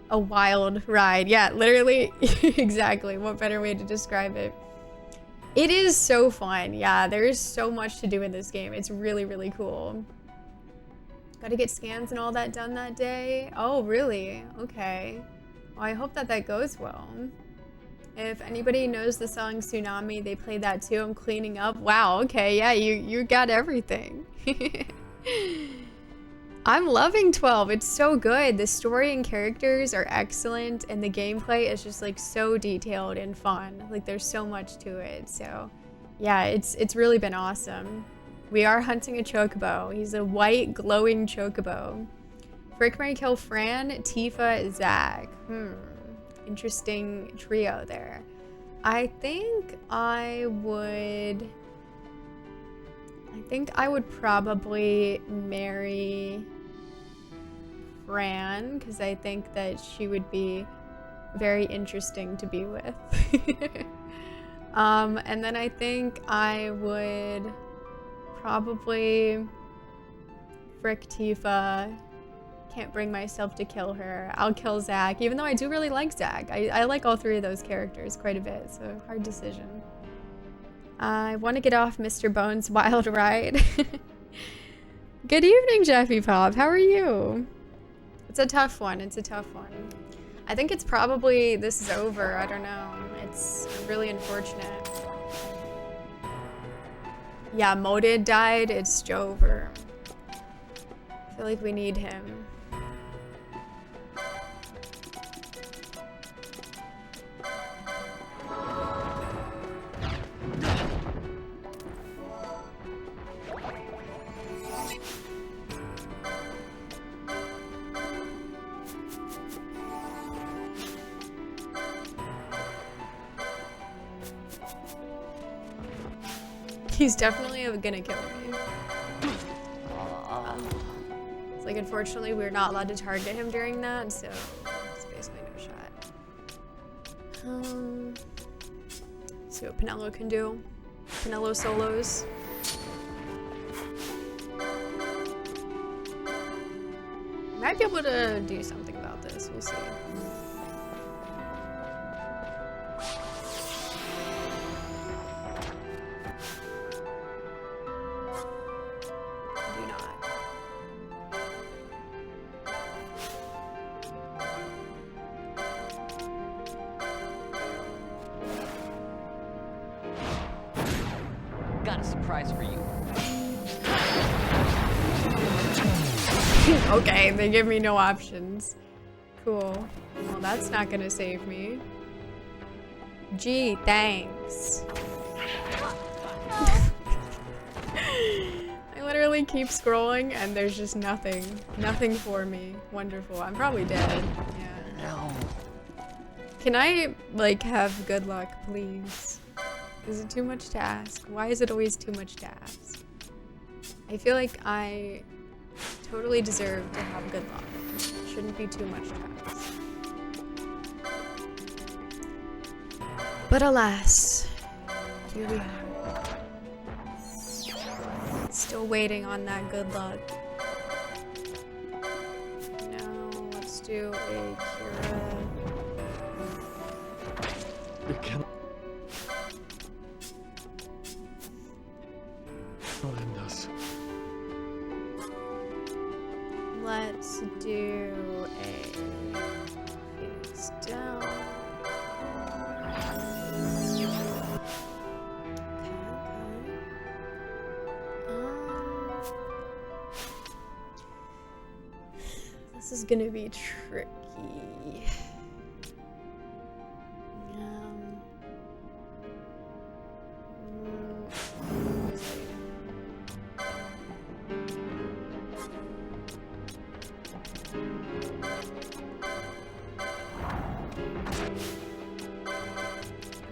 a wild ride. Yeah, literally, exactly. What better way to describe it? It is so fun. Yeah, there is so much to do in this game. It's really, really cool. Gotta get scans and all that done that day. Oh, really? Okay. Well, I hope that that goes well. If anybody knows the song Tsunami, they play that too. I'm cleaning up. Wow, okay, yeah, you got everything. I'm loving 12. It's so good. The story and characters are excellent, and the gameplay is just like so detailed and fun. Like there's so much to it. So yeah, it's really been awesome. We are hunting a chocobo. He's a white glowing chocobo. Frick, Mary, Kill, Fran, Tifa, Zach. Interesting trio there. I think I would probably marry Fran, because I think that she would be very interesting to be with. And then I think I would probably frick Tifa. Can't bring myself to kill her. I'll kill Zach, even though I do really like Zach. I like all three of those characters quite a bit, so hard decision. I want to get off Mr. Bones' wild ride. Good evening, Jeffy Pop. How are you? It's a tough one. It's a tough one. I think it's probably, this is over. I don't know. It's really unfortunate. Yeah, Modid died. It's Jover. I feel like we need him. He's definitely gonna kill me. It's like, unfortunately, we're not allowed to target him during that, so it's basically no shot. See what Pinello can do. Pinello solos. Might be able to do something about this. We'll see. Do not. Got a surprise for you. Okay, they give me no options. Cool. Well, that's not gonna save me. Gee, thanks. I literally keep scrolling and there's just nothing. Nothing for me. Wonderful. I'm probably dead. Yeah. Can I, like, have good luck, please? Is it too much to ask? Why is it always too much to ask? I feel like I totally deserve to have good luck. It shouldn't be too much to ask. But alas, here we are. Still waiting on that good luck. Now let's do a Kira. You can find us. Let's do a Phoenix down. This is gonna be tricky.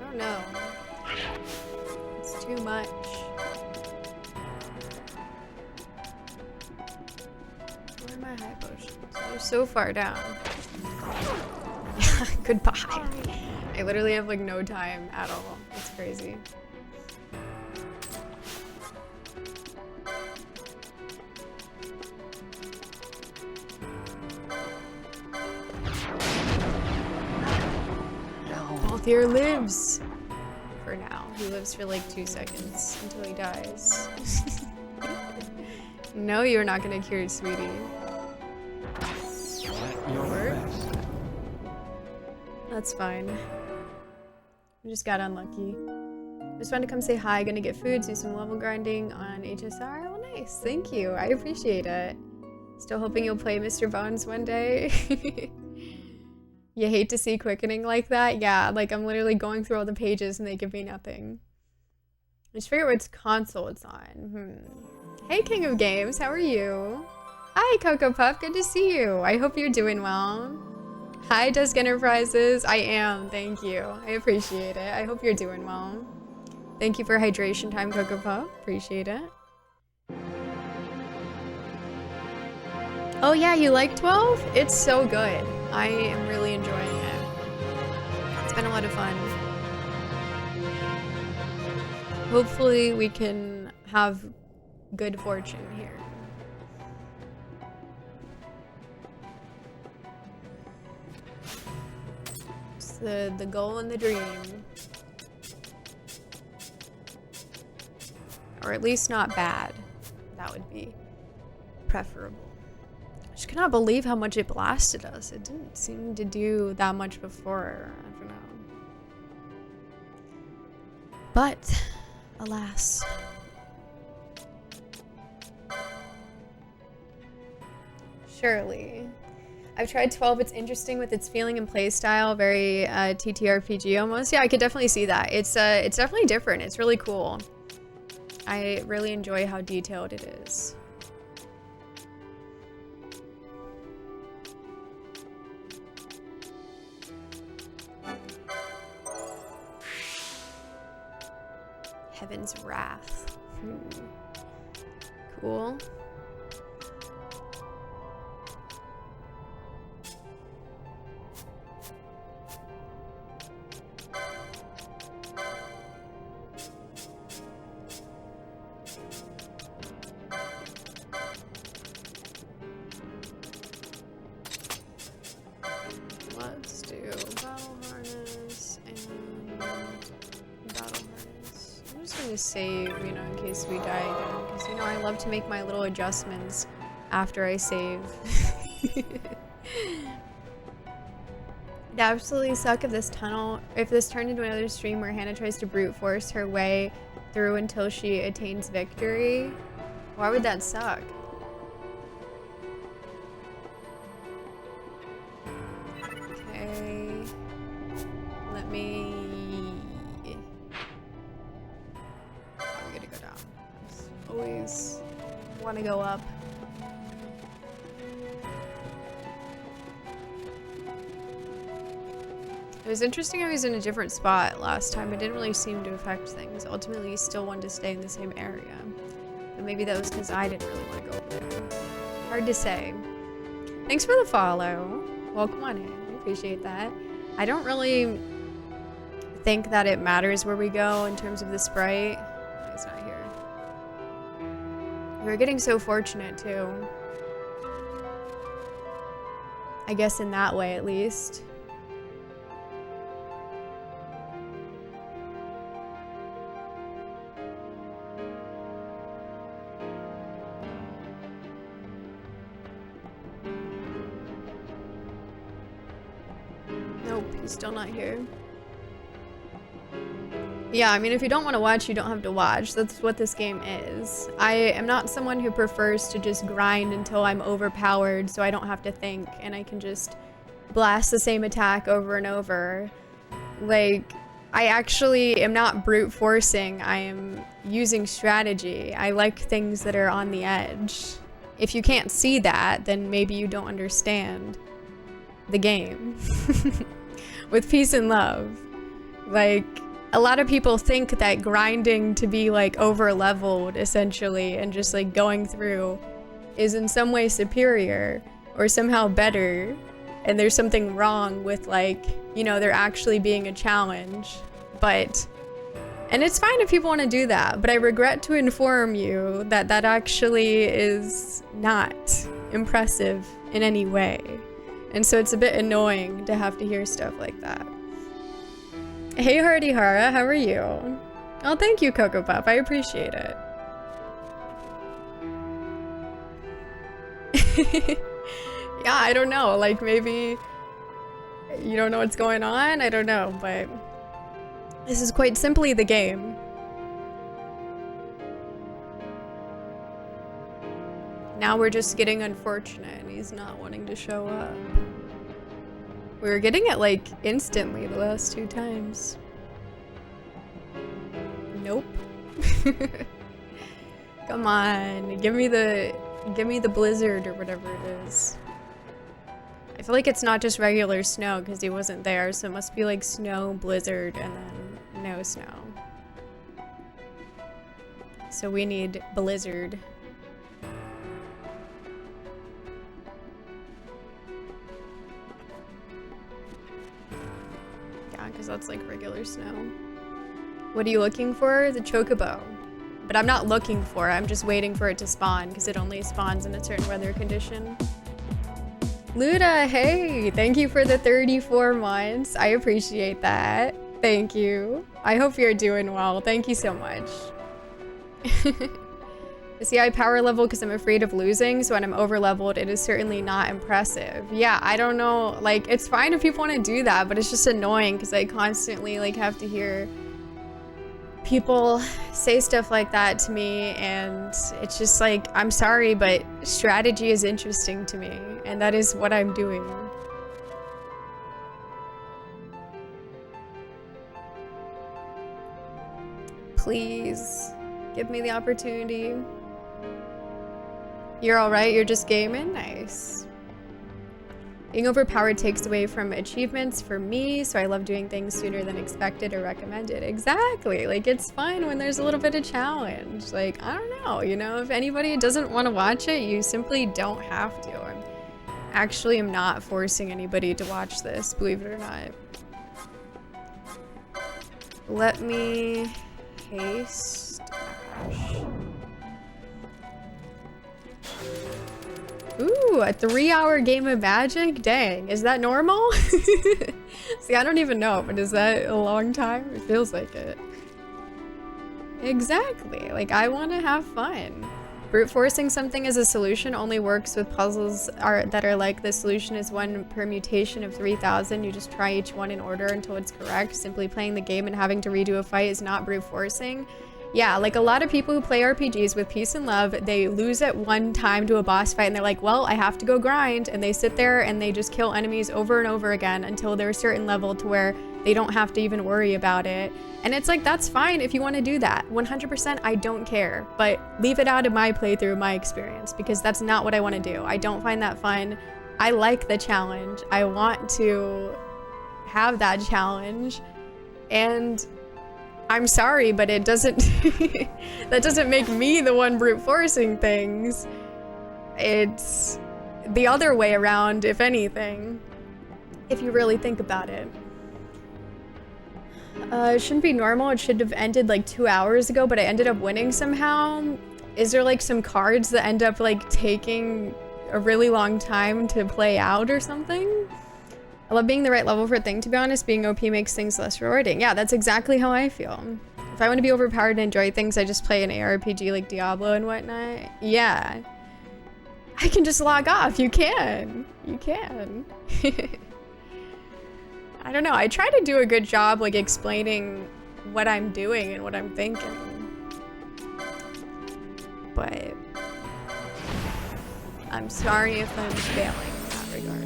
I don't know. It's too much. Where are my high potions? They're so far down. Goodbye. I literally have like no time at all. It's crazy. Balthier lives! For now. He lives for like 2 seconds until he dies. No, you're not gonna cure it, sweetie. That's fine. I just got unlucky. Just wanted to come say hi. Gonna get food, do some level grinding on HSR. Oh, nice. Thank you. I appreciate it. Still hoping you'll play Mr. Bones one day. You hate to see quickening like that? Yeah, like I'm literally going through all the pages and they give me nothing. I just figure which console it's on. Hey, King of Games. How are you? Hi, Coco Puff. Good to see you. I hope you're doing well. Hi, Dusk Enterprises. I am. Thank you. I appreciate it. I hope you're doing well. Thank you for hydration time, Coco Puff. Appreciate it. Oh yeah, you like 12? It's so good. I am really enjoying it. It's been a lot of fun. Hopefully we can have good fortune here. It's the goal and the dream. Or at least not bad. That would be preferable. I just cannot believe how much it blasted us. It didn't seem to do that much before. I don't know. But, alas. Surely. I've tried 12. It's interesting with its feeling and play style. Very TTRPG almost. Yeah, I could definitely see that. It's definitely different. It's really cool. I really enjoy how detailed it is. Heaven's Wrath. Cool. Let's do battle harness and battle harness. I'm just gonna save, you know, in case we die again, because you know I love to make my little adjustments after I save. It'd absolutely suck if this turned into another stream where Hannah tries to brute force her way through until she attains victory. Why would that suck? Okay. Let me... I'm gonna go down. I just always want to go up. It was interesting I was in a different spot last time. It didn't really seem to affect things. Ultimately, he still wanted to stay in the same area. But maybe that was because I didn't really want to go over there. Hard to say. Thanks for the follow. Welcome on in. I appreciate that. I don't really think that it matters where we go in terms of the sprite. It's not here. We're getting so fortunate, too. I guess in that way, at least. Nope, he's still not here. Yeah, I mean, if you don't want to watch, you don't have to watch. That's what this game is. I am not someone who prefers to just grind until I'm overpowered so I don't have to think and I can just blast the same attack over and over. Like, I actually am not brute forcing. I am using strategy. I like things that are on the edge. If you can't see that, then maybe you don't understand the game. With peace and love. Like, a lot of people think that grinding to be like over leveled essentially and just like going through is in some way superior or somehow better, and there's something wrong with, like, you know, there actually being a challenge. But, and it's fine if people want to do that, but I regret to inform you that that actually is not impressive in any way. And so it's a bit annoying to have to hear stuff like that. Hey Hardy Hara, how are you? Oh, thank you, Coco Puff. I appreciate it. Yeah, I don't know. Like, maybe you don't know what's going on? I don't know, but this is quite simply the game. Now we're just getting unfortunate and he's not wanting to show up. We were getting it like instantly the last 2 times. Nope. Come on, give me the blizzard or whatever it is. I feel like it's not just regular snow because he wasn't there, so it must be like snow, blizzard, and then no snow. So we need blizzard. Because that's like regular snow. What are you looking for? The chocobo. But I'm not looking for it, I'm just waiting for it to spawn because it only spawns in a certain weather condition. Luda, hey! Thank you for the 34 months. I appreciate that. Thank you. I hope you're doing well. Thank you so much. See, I power level because I'm afraid of losing, so when I'm over leveled, it is certainly not impressive. Yeah, I don't know, like, it's fine if people want to do that, but it's just annoying because I constantly, like, have to hear people say stuff like that to me, and it's just like, I'm sorry, but strategy is interesting to me, and that is what I'm doing. Please, give me the opportunity. You're alright, you're just gaming? Nice. Being overpowered takes away from achievements for me, so I love doing things sooner than expected or recommended. Exactly. Like, it's fine when there's a little bit of challenge. Like, I don't know, you know, if anybody doesn't want to watch it, you simply don't have to. I actually am not forcing anybody to watch this, believe it or not. Let me haste Ash. Ooh, a 3-hour game of Magic? Dang, is that normal? See, I don't even know, but is that a long time? It feels like it. Exactly, like I want to have fun. Brute forcing something as a solution only works with puzzles that are like the solution is one permutation of 3,000. You just try each one in order until it's correct. Simply playing the game and having to redo a fight is not brute forcing. Yeah, like a lot of people who play RPGs with peace and love, they lose at one time to a boss fight and they're like, well, I have to go grind. And they sit there and they just kill enemies over and over again until they're a certain level to where they don't have to even worry about it. And it's like, that's fine if you want to do that. 100%, I don't care. But leave it out of my playthrough, my experience, because that's not what I want to do. I don't find that fun. I like the challenge. I want to have that challenge. And I'm sorry, but it doesn't, that doesn't make me the one brute forcing things. It's the other way around, if anything, if you really think about it. It shouldn't be normal. It should have ended like 2 hours ago, but I ended up winning somehow. Is there like some cards that end up like taking a really long time to play out or something? I love being the right level for a thing, to be honest. Being OP makes things less rewarding. Yeah, that's exactly how I feel. If I want to be overpowered and enjoy things, I just play an ARPG like Diablo and whatnot. Yeah. I can just log off. You can. You can. I don't know. I try to do a good job like explaining what I'm doing and what I'm thinking. But I'm sorry if I'm failing in that regard.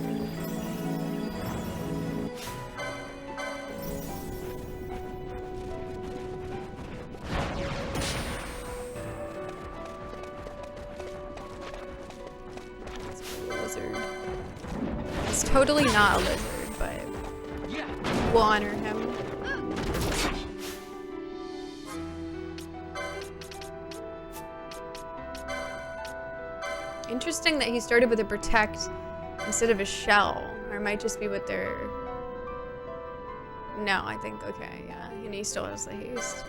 Lizard. It's totally not a lizard, but we'll honor him. Interesting that he started with a protect instead of a shell, or it might just be what they're... No, I think, okay, yeah, and he still has the haste.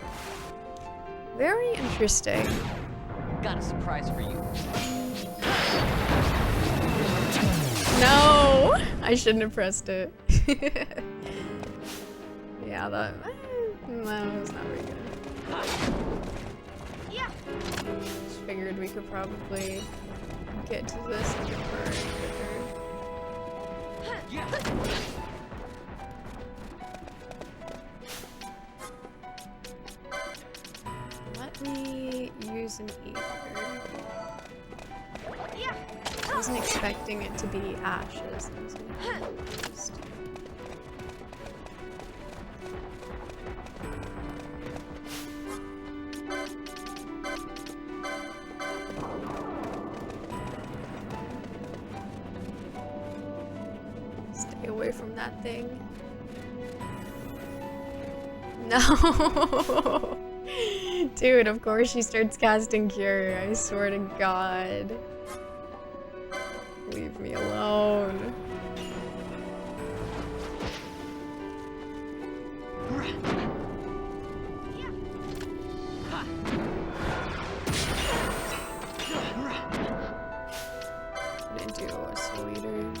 Very interesting. Got a surprise for you. No! I shouldn't have pressed it. Yeah, that... No, it's not very good. Yeah. Just figured we could probably get to this and convert quicker. Let me use an ether. I wasn't expecting it to be ashes. I was gonna be confused. Stay away from that thing. No! Dude, of course she starts casting Cure. I swear to God. Leave me alone. I'm gonna do a soul eater.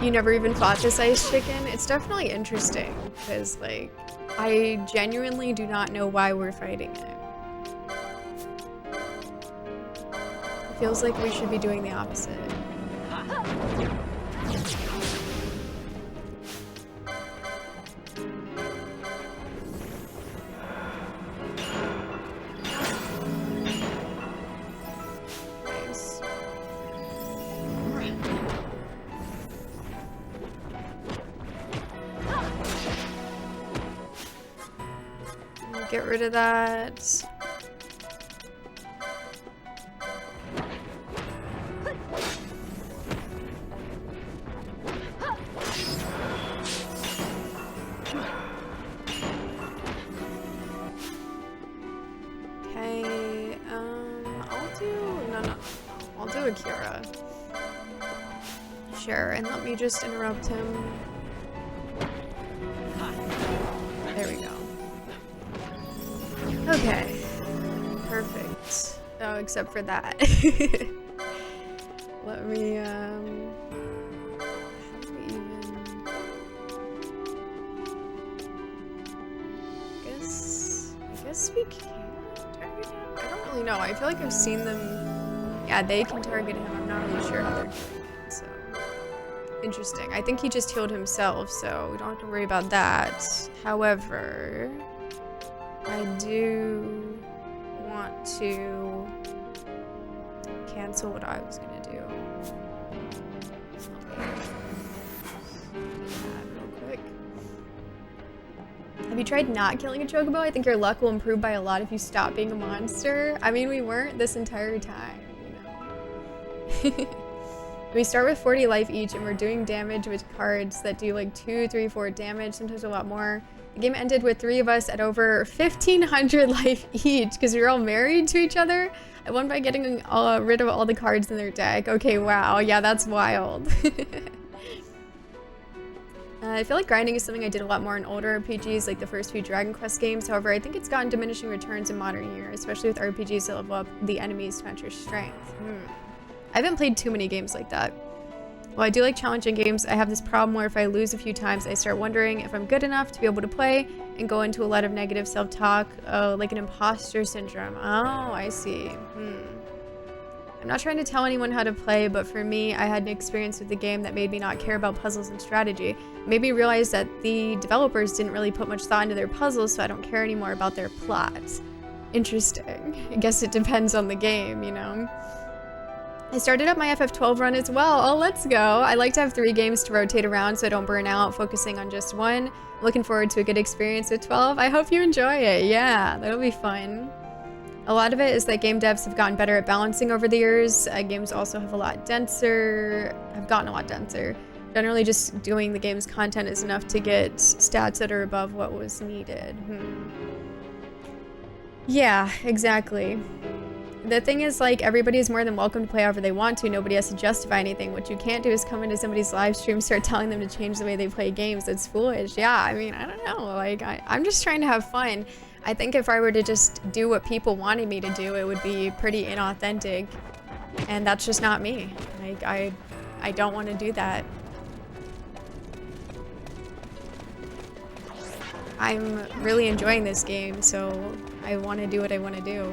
You never even fought this ice chicken? It's definitely interesting because, like, I genuinely do not know why we're fighting it. Feels like we should be doing the opposite. Nice. Get rid of that. Hello, Akira. Sure, and let me just interrupt him. There we go. Okay. Perfect. Oh, except for that. Let me, how do we even... I guess we can target him? I don't really know. I feel like I've seen them... Yeah, they can target him. I'm not really sure how they're doing it, so... Interesting. I think he just healed himself, so we don't have to worry about that. However... I do... want to... cancel what I was gonna do. Real quick. Have you tried not killing a chocobo? I think your luck will improve by a lot if you stop being a monster. I mean, we weren't this entire time, you know. We start with 40 life each, and we're doing damage with cards that do like 2, 3, 4 damage, sometimes a lot more. The game ended with 3 of us at over 1,500 life each because we were all married to each other. I won by getting rid of all the cards in their deck. Okay, wow. Yeah, that's wild. I feel like grinding is something I did a lot more in older RPGs, like the first few Dragon Quest games. However, I think it's gotten diminishing returns in modern years, especially with RPGs that level up the enemies to match your strength. I haven't played too many games like that. While I do like challenging games, I have this problem where if I lose a few times, I start wondering if I'm good enough to be able to play and go into a lot of negative self-talk, like an imposter syndrome. Oh, I see. I'm not trying to tell anyone how to play, but for me, I had an experience with the game that made me not care about puzzles and strategy. It made me realize that the developers didn't really put much thought into their puzzles, so I don't care anymore about their plots. Interesting. I guess it depends on the game, you know? I started up my FF12 run as well. Oh, let's go. I like to have 3 games to rotate around so I don't burn out focusing on just one. I'm looking forward to a good experience with 12. I hope you enjoy it. Yeah, that'll be fun. A lot of it is that game devs have gotten better at balancing over the years. Games also have gotten a lot denser. Generally just doing the game's content is enough to get stats that are above what was needed. Yeah, exactly. The thing is, like, everybody is more than welcome to play however they want to. Nobody has to justify anything. What you can't do is come into somebody's live stream, start telling them to change the way they play games. That's foolish. Yeah, I mean, I don't know. Like, I'm just trying to have fun. I think if I were to just do what people wanted me to do, it would be pretty inauthentic. And that's just not me. Like, I don't want to do that. I'm really enjoying this game, so I want to do what I want to do.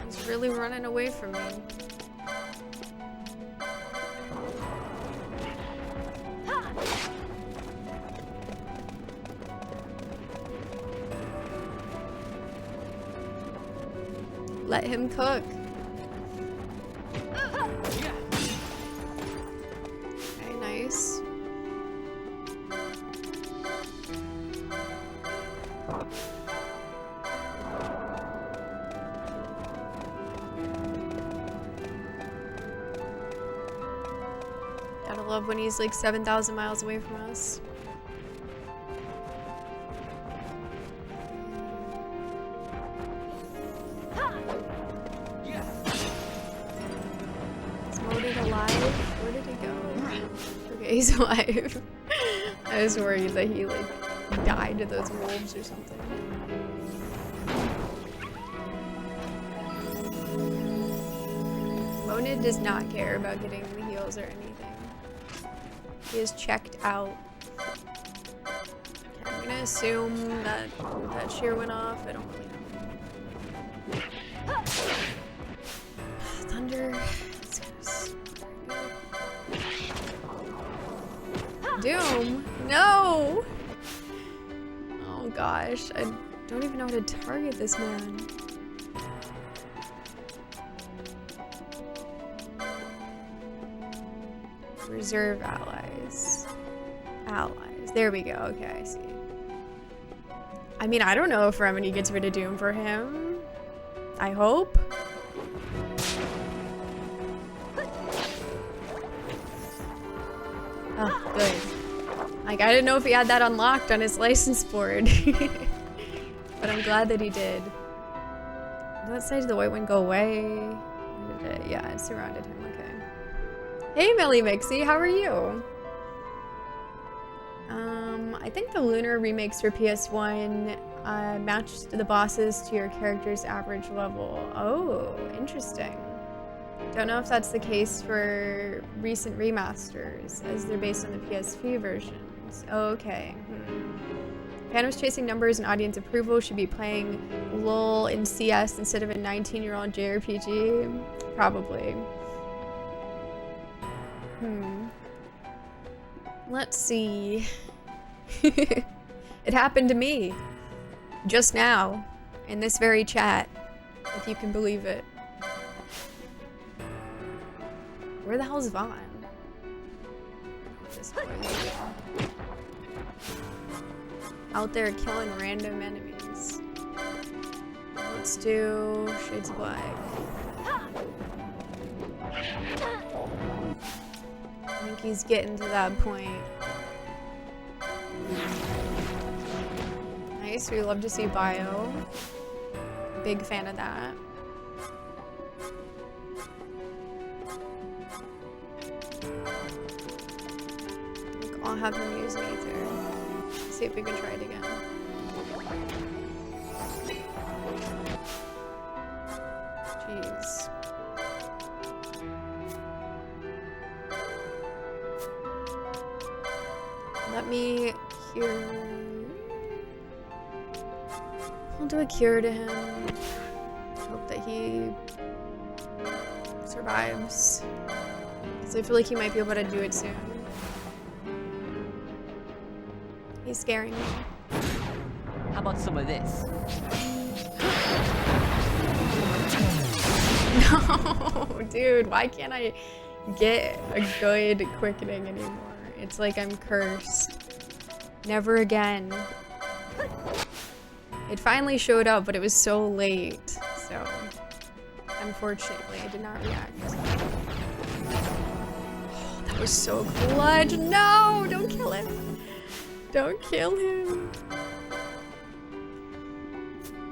He's really running away from me. Let him cook. Okay, nice. Gotta love when he's like 7,000 miles away from us. Where did he go? Okay, he's alive. I was worried that he like died to those wolves or something. Monid does not care about getting the heals or anything. He is checked out. Okay, I'm gonna assume that that shear went off. I don't really know. Thunder. Doom? No! Oh gosh, I don't even know how to target this man. Reserve allies. Allies. There we go. Okay, I see. I mean, I don't know if Remedy gets rid of Doom for him. I hope. Oh, good. Like, I didn't know if he had that unlocked on his license board. But I'm glad that he did. What side did the white one go away? Where did it? Yeah, it surrounded him. Okay. Hey, Millie Mixie, how are you? I think the Lunar remakes for PS1 matched the bosses to your character's average level. Oh, interesting. Don't know if that's the case for recent remasters, as they're based on the PSP versions. Oh, okay. Fan was chasing numbers and audience approval. Should be playing LOL in CS instead of a 19-year-old JRPG? Probably. Let's see. It happened to me. Just now. In this very chat. If you can believe it. Where the hell's Vaughn? This boy. Out there killing random enemies. Let's do Shades of Black. I think he's getting to that point. Nice, we love to see bio. Big fan of that. I'll have him use Aether. See if we can try it again. Jeez. Let me cure. I'll do a cure to him. Hope that he survives. So I feel like he might be able to do it soon. He's scaring me. How about some of this? No, dude, why can't I get a good quickening anymore? It's like I'm cursed. Never again. It finally showed up, but it was so late. So, unfortunately, I did not react. Oh, that was so clutch. No, don't kill him. Don't kill him.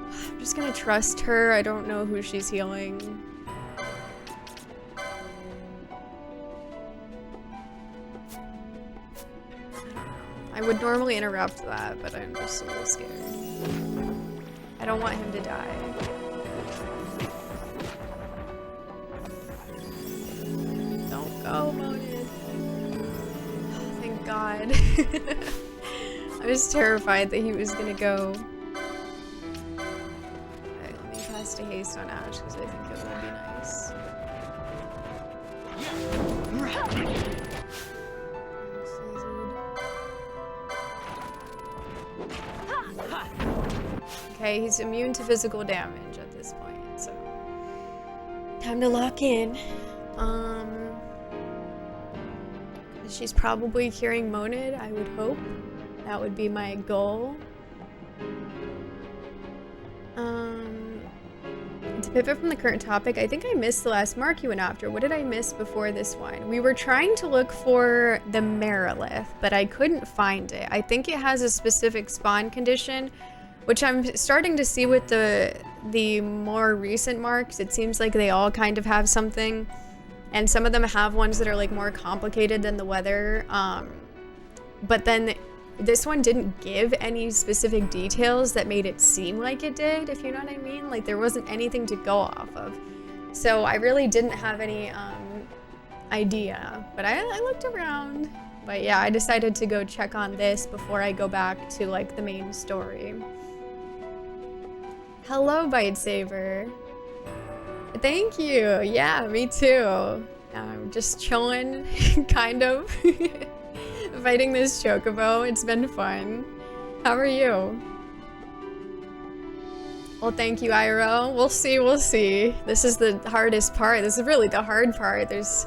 I'm just gonna trust her. I don't know who she's healing. I would normally interrupt that, but I'm just a little scared. I don't want him to die. Don't go, Monin. Oh, thank God. I was terrified that he was gonna go. Okay, let me cast a haste on Ash because I think it will be nice. Okay, he's immune to physical damage at this point, so time to lock in. She's probably curing Monid, I would hope. That would be my goal. To pivot from the current topic, I think I missed the last mark you went after. What did I miss before this one? We were trying to look for the Merilith, but I couldn't find it. I think it has a specific spawn condition, which I'm starting to see with the more recent marks. It seems like they all kind of have something, and some of them have ones that are like more complicated than the weather. But then this one didn't give any specific details that made it seem like it did, if you know what I mean. Like there wasn't anything to go off of. So I really didn't have any idea, but I looked around. But yeah, I decided to go check on this before I go back to like the main story. Hello, Bite Saber. Thank you. Yeah, me too. I'm just chilling, kind of. Fighting this chocobo. It's been fun. How are you? Well, thank you, Iro. We'll see, we'll see. This is the hardest part. This is really the hard part. There's...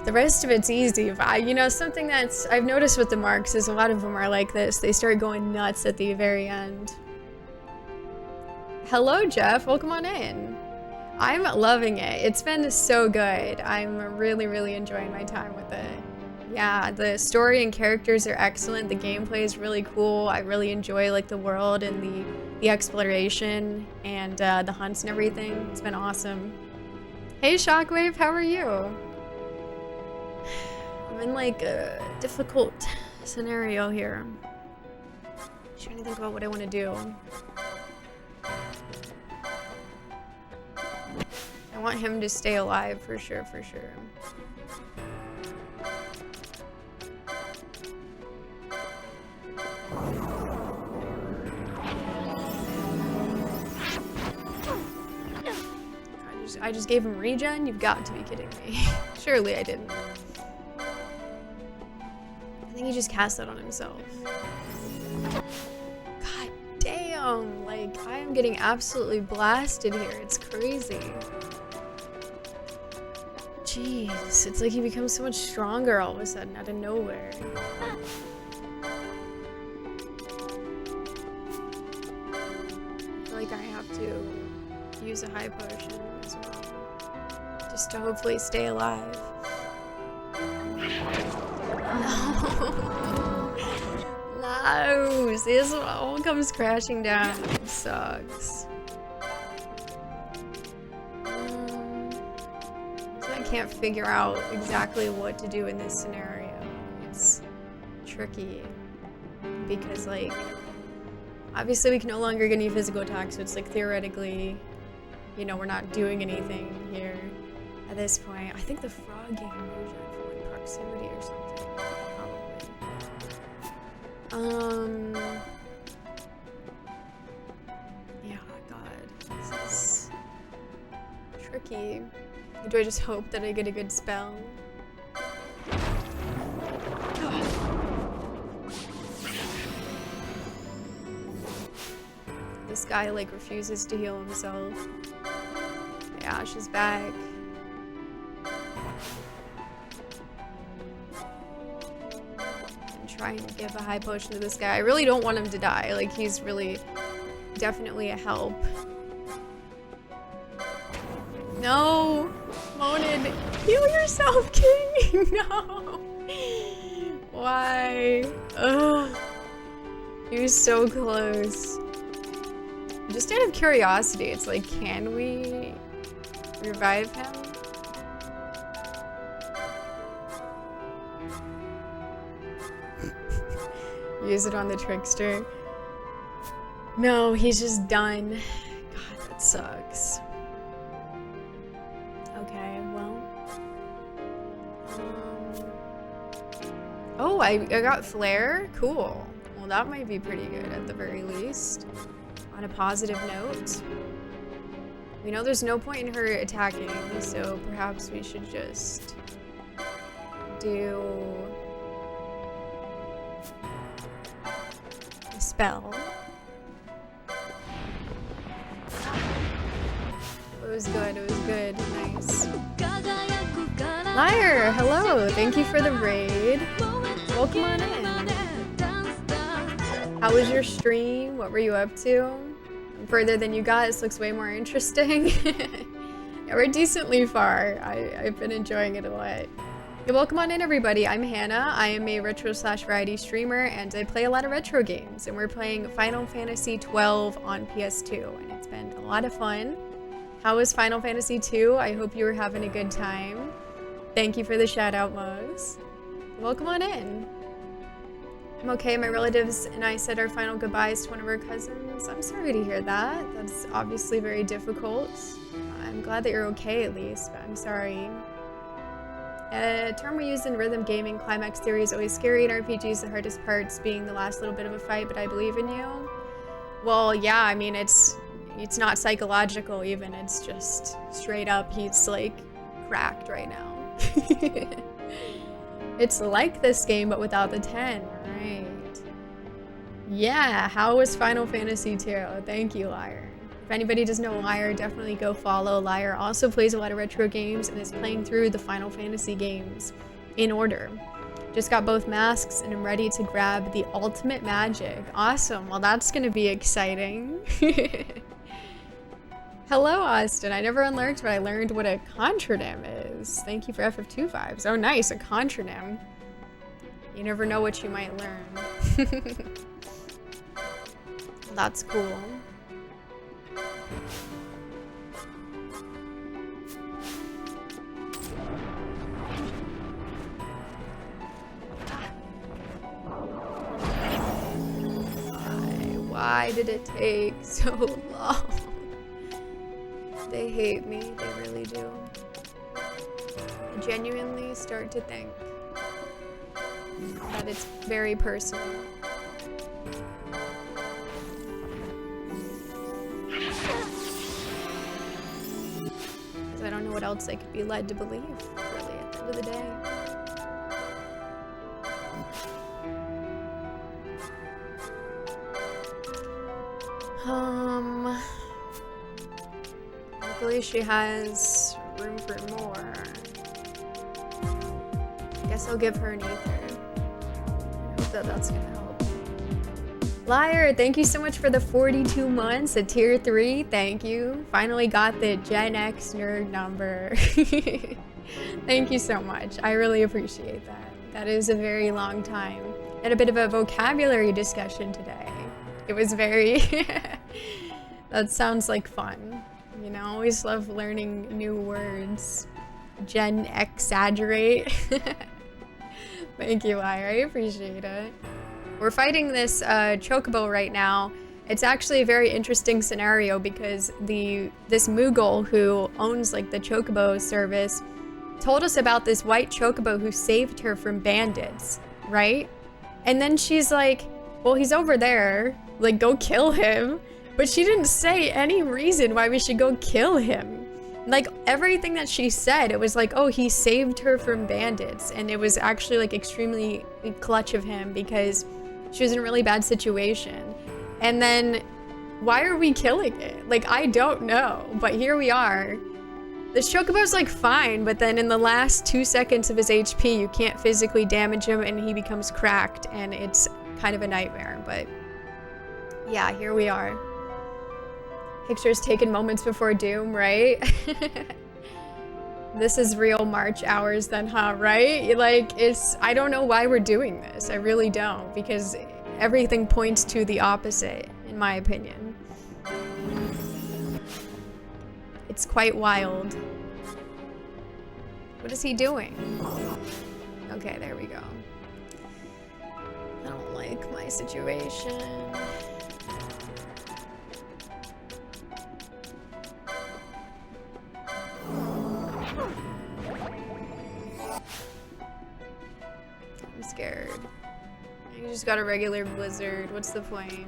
The rest of it's easy. You know, something that's... I've noticed with the marks is a lot of them are like this. They start going nuts at the very end. Hello, Jeff. Welcome on in. I'm loving it. It's been so good. I'm really, really enjoying my time with it. Yeah, the story and characters are excellent. The gameplay is really cool. I really enjoy like the world and the the exploration and the hunts and everything. It's been awesome. Hey Shockwave, how are you? I'm in like a difficult scenario here. Trying to think about what I want to do. I want him to stay alive for sure, for sure. I just gave him regen? You've got to be kidding me. Surely I didn't. I think he just cast that on himself. God damn, like I am getting absolutely blasted here. It's crazy. Jeez, it's like he becomes so much stronger all of a sudden out of nowhere. I feel like I have to use a high potion as well, just to hopefully stay alive. No, see, this all comes crashing down. It sucks. So I can't figure out exactly what to do in this scenario. It's tricky because, like, obviously we can no longer get any physical attacks, so it's like theoretically, you know, we're not doing anything here at this point. I think the frog gave illusion for like proximity or something. Probably. Yeah, God, this is tricky. Do I just hope that I get a good spell? This guy like refuses to heal himself. Ash is back. I'm trying to give a high potion to this guy. I really don't want him to die. Like, he's really definitely a help. No! Monin, heal yourself, King! No! Why? Ugh. He was so close. Just out of curiosity, it's like, can we revive him? Use it on the trickster. No, he's just done. God, that sucks. Okay, well. Oh, I got Flare? Cool. Well, that might be pretty good at the very least. On a positive note. We know there's no point in her attacking, so perhaps we should just do a spell. It was good, it was good. Nice. Liar, hello. Thank you for the raid. Welcome on in. How was your stream? What were you up to? Further than you got. This looks way more interesting. Yeah, we're decently far. I've been enjoying it a lot. Yeah, welcome on in, everybody. I'm Hannah. I am a retro/variety streamer, and I play a lot of retro games. And we're playing Final Fantasy XII on PS2, and it's been a lot of fun. How was Final Fantasy II? I hope you were having a good time. Thank you for the shout out, Mugs. Welcome on in. I'm okay. My relatives and I said our final goodbyes to one of our cousins. I'm sorry to hear that. That's obviously very difficult. I'm glad that you're okay at least, but I'm sorry. A term we use in rhythm gaming, climax theory is always scary in RPGs, the hardest parts being the last little bit of a fight, but I believe in you. Well, yeah, I mean, it's not psychological even, it's just straight up, he's like cracked right now. It's like this game, but without the 10, right? Yeah, how was Final Fantasy II? Thank you, Liar. If anybody doesn't know Liar, definitely go follow. Liar also plays a lot of retro games and is playing through the Final Fantasy games in order. Just got both masks and I'm ready to grab the ultimate magic. Awesome, well that's gonna be exciting. Hello, Austin. I never unlurked, but I learned what a contronym is. Thank you for FF2 vibes. Oh, nice, a contronym. You never know what you might learn. That's cool. Why did it take so long? They hate me, they really do. I genuinely start to think that it's very personal. Because I don't know what else I could be led to believe, really, at the end of the day. Hopefully she has room for more. I guess I'll give her an ether. I hope that that's gonna help. Liar, thank you so much for the 42 months at tier 3. Thank you. Finally got the Gen X nerd number. Thank you so much. I really appreciate that. That is a very long time. Had a bit of a vocabulary discussion today. It was very... That sounds like fun. You know, always love learning new words. Gen exaggerate. Thank you, Liar. I appreciate it. We're fighting this chocobo right now. It's actually a very interesting scenario because this Moogle who owns like the chocobo service told us about this white chocobo who saved her from bandits, right? And then she's like, well, he's over there. Like, go kill him. But she didn't say any reason why we should go kill him. Like, everything that she said, it was like, oh, he saved her from bandits. And it was actually, like, extremely clutch of him because she was in a really bad situation. And then, why are we killing it? Like, I don't know. But here we are. This chocobo's, like, fine. But then in the last 2 seconds of his HP, you can't physically damage him and he becomes cracked. And it's kind of a nightmare. But, yeah, here we are. Pictures taken moments before doom, right? This is real March hours then, huh, right? Like, I don't know why we're doing this. I really don't, because everything points to the opposite, in my opinion. It's quite wild. What is he doing? Okay, there we go. I don't like my situation. I'm scared. You just got a regular blizzard. What's the point?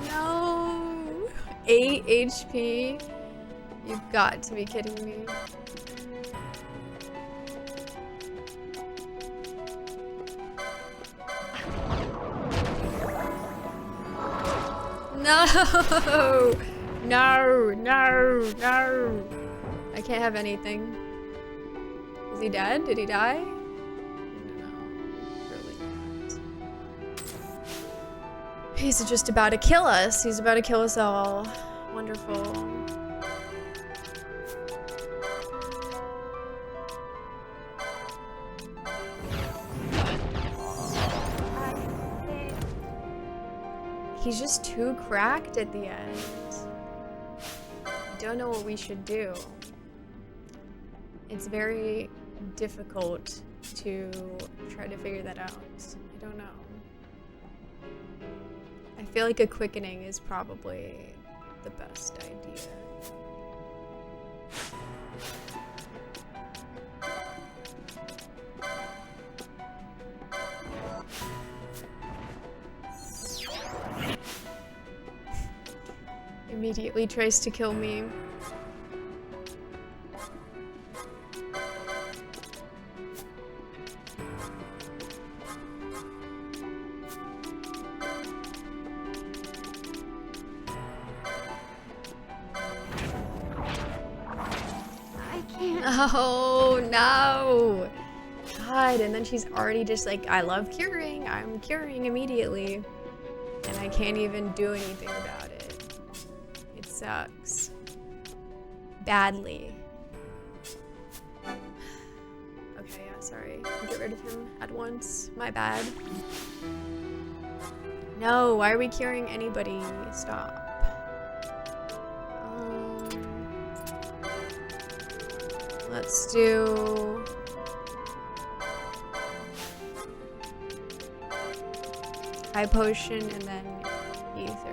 No! 8 HP? You've got to be kidding me. No! No! No! No! I can't have anything. Is he dead? Did he die? No. Really not. He's just about to kill us. He's about to kill us all. Wonderful. He's just too cracked at the end. I don't know what we should do. It's very difficult to try to figure that out. I don't know. I feel like a quickening is probably the best idea. Immediately tries to kill me. I can't. Oh no! God, and then she's already just like, I love curing. I'm curing immediately. And I can't even do anything about it. It sucks. Badly. Okay, get rid of him at once. My bad. No, why are we curing anybody? Stop. Let's do... high potion and then ether.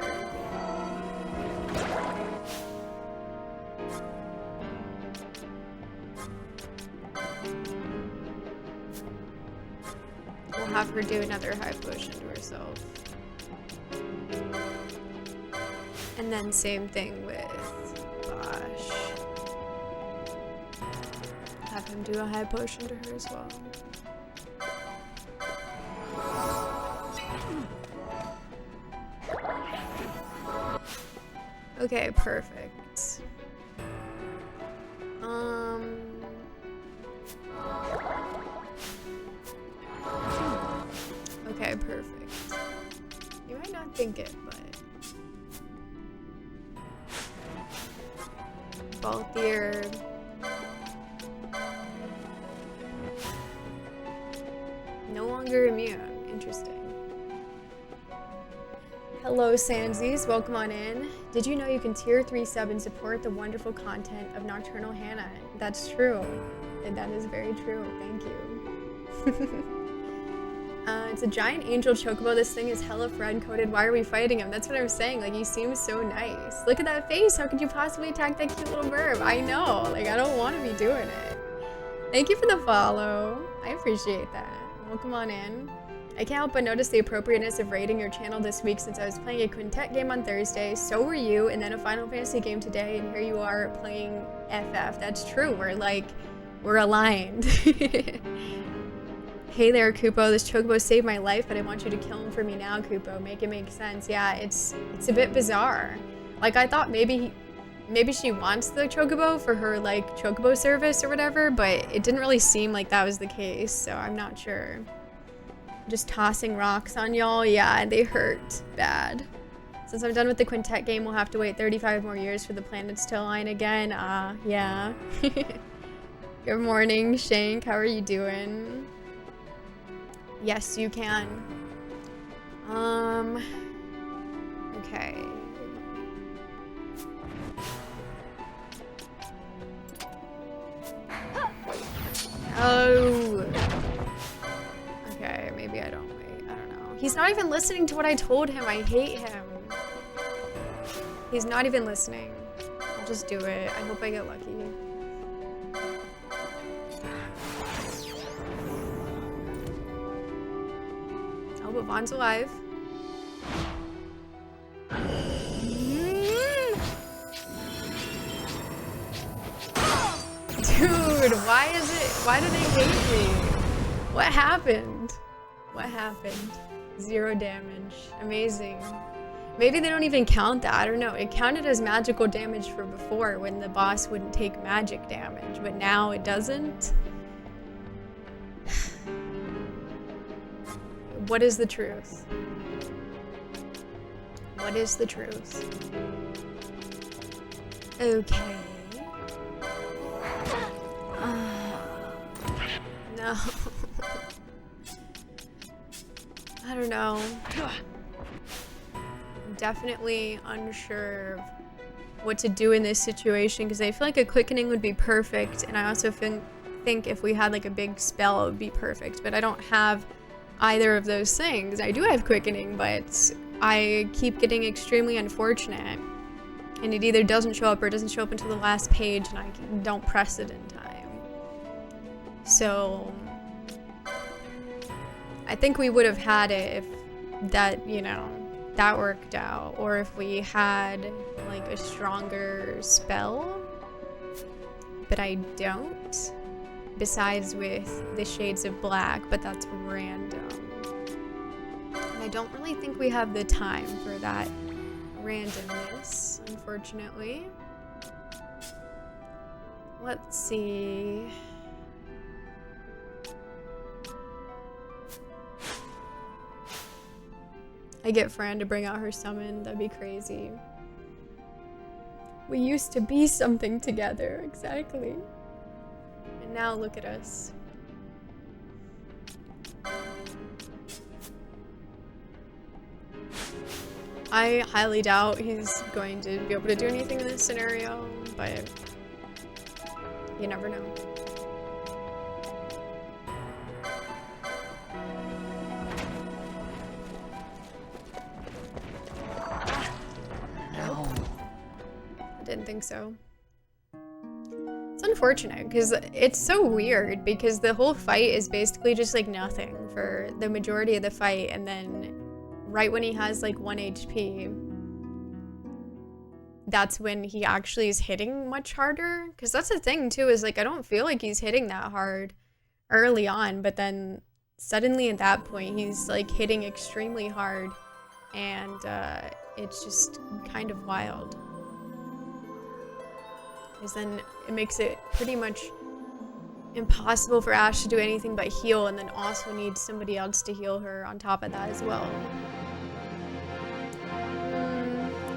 We'll have her do another high potion to herself. And then same thing with Bosch. Have him do a high potion to her as well. Okay, perfect. Okay, perfect. You might not think it, but Balthier. No longer immune. Interesting. Hello, Sansies. Welcome on in. Did you know you can tier 3 sub and support the wonderful content of Nocturnal Hannah? That's true. And that is very true. Thank you. It's a giant angel chocobo. This thing is hella friend-coded. Why are we fighting him? That's what I was saying. Like, he seems so nice. Look at that face. How could you possibly attack that cute little bird? I know. Like, I don't want to be doing it. Thank you for the follow. I appreciate that. Welcome on in. I can't help but notice the appropriateness of raiding your channel this week since I was playing a quintet game on Thursday, so were you, and then a Final Fantasy game today, and here you are playing FF. That's true. We're aligned. Hey there, Kupo. This chocobo saved my life, but I want you to kill him for me now, Kupo. Make it make sense. Yeah, it's a bit bizarre. Like, I thought maybe she wants the chocobo for her, like, chocobo service or whatever, but it didn't really seem like that was the case, so I'm not sure. Just tossing rocks on y'all? Yeah, they hurt bad. Since I'm done with the quintet game, we'll have to wait 35 more years for the planets to align again. Yeah. Good morning, Shank. How are you doing? Yes, you can. Okay. Oh. Okay, maybe I don't wait. I don't know. He's not even listening to what I told him. I hate him. He's not even listening. I'll just do it. I hope I get lucky. Oh, but Vaughn's alive. Dude, why do they hate me? What happened? What happened? 0 damage. Amazing. Maybe they don't even count that. I don't know. It counted as magical damage for before when the boss wouldn't take magic damage, but now it doesn't. What is the truth? What is the truth? Okay. No. I don't know. I'm definitely unsure of what to do in this situation because I feel like a quickening would be perfect, and I also think if we had like a big spell it would be perfect, but I don't have either of those things. I do have quickening, but I keep getting extremely unfortunate, and it either doesn't show up or it doesn't show up until the last page, and I don't press it in time. So I think we would have had it if that, you know, that worked out, or if we had like a stronger spell, but I don't, besides with the Shades of Black, but that's random. And I don't really think we have the time for that randomness, unfortunately. Let's see. I get Fran to bring out her summon. That'd be crazy. We used to be something together, exactly. And now look at us. I highly doubt he's going to be able to do anything in this scenario, but you never know. No. I didn't think so. It's unfortunate because it's so weird because the whole fight is basically just like nothing for the majority of the fight, and then right when he has like 1 HP, that's when he actually is hitting much harder. Because that's the thing too, is like I don't feel like he's hitting that hard early on, but then suddenly at that point he's like hitting extremely hard, and it's just kind of wild. Because then it makes it pretty much impossible for Ash to do anything but heal, and then also need somebody else to heal her on top of that as well.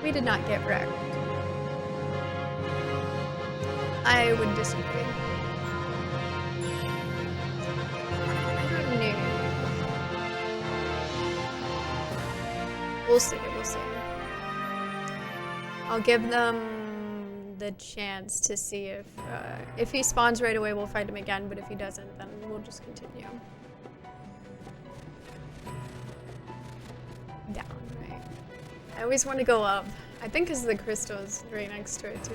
We did not get wrecked. I would disagree. I don't know. We'll see, we'll see. I'll give them the chance to see if he spawns right away, we'll fight him again, but if he doesn't, then we'll just continue. Down, right. I always want to go up. I think because the crystal's right next to it too.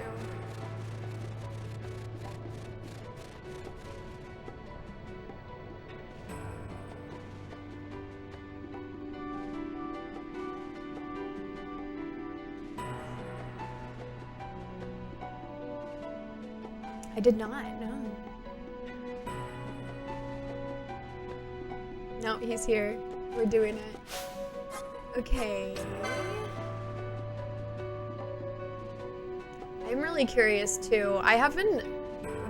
I did not, no. No, he's here. We're doing it. Okay. I'm really curious too. I haven't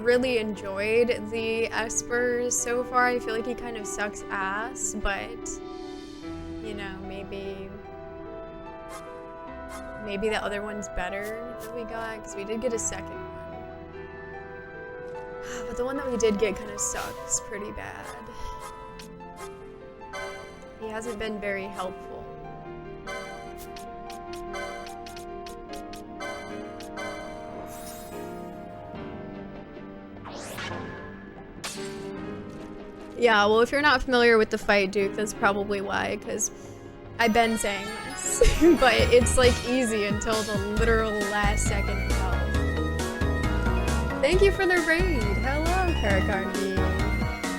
really enjoyed the Espers so far. I feel like he kind of sucks ass, but you know, maybe the other one's better that we got, because we did get a second one. But the one that we did get kind of sucks pretty bad. He hasn't been very helpful. Yeah, well, if you're not familiar with the fight, Duke, that's probably why, because I've been saying this. But it's like easy until the literal last second of health. Thank you for the raid. Hello, Karakarni.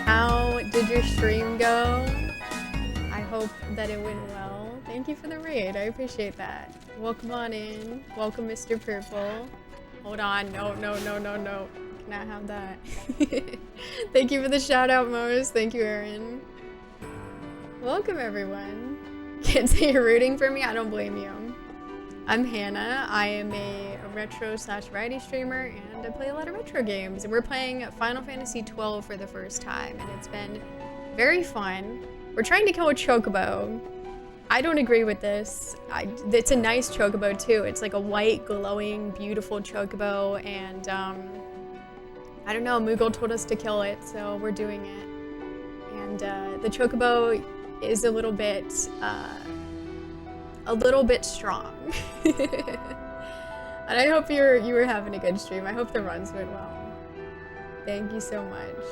How did your stream go? I hope that it went well. Thank you for the raid. I appreciate that. Welcome on in. Welcome, Mr. Purple. Hold on. No. Cannot have that. Thank you for the shout out, Mose. Thank you, Aaron. Welcome, everyone. Can't say you're rooting for me? I don't blame you. I'm Hannah. I am a retro/variety streamer, and I play a lot of retro games. And we're playing Final Fantasy XII for the first time, and it's been very fun. We're trying to kill a chocobo. I don't agree with this. It's a nice chocobo too. It's like a white, glowing, beautiful chocobo, and I don't know, Moogle told us to kill it, so we're doing it. And the chocobo is a little bit strong. And I hope you were having a good stream. I hope the runs went well. Thank you so much.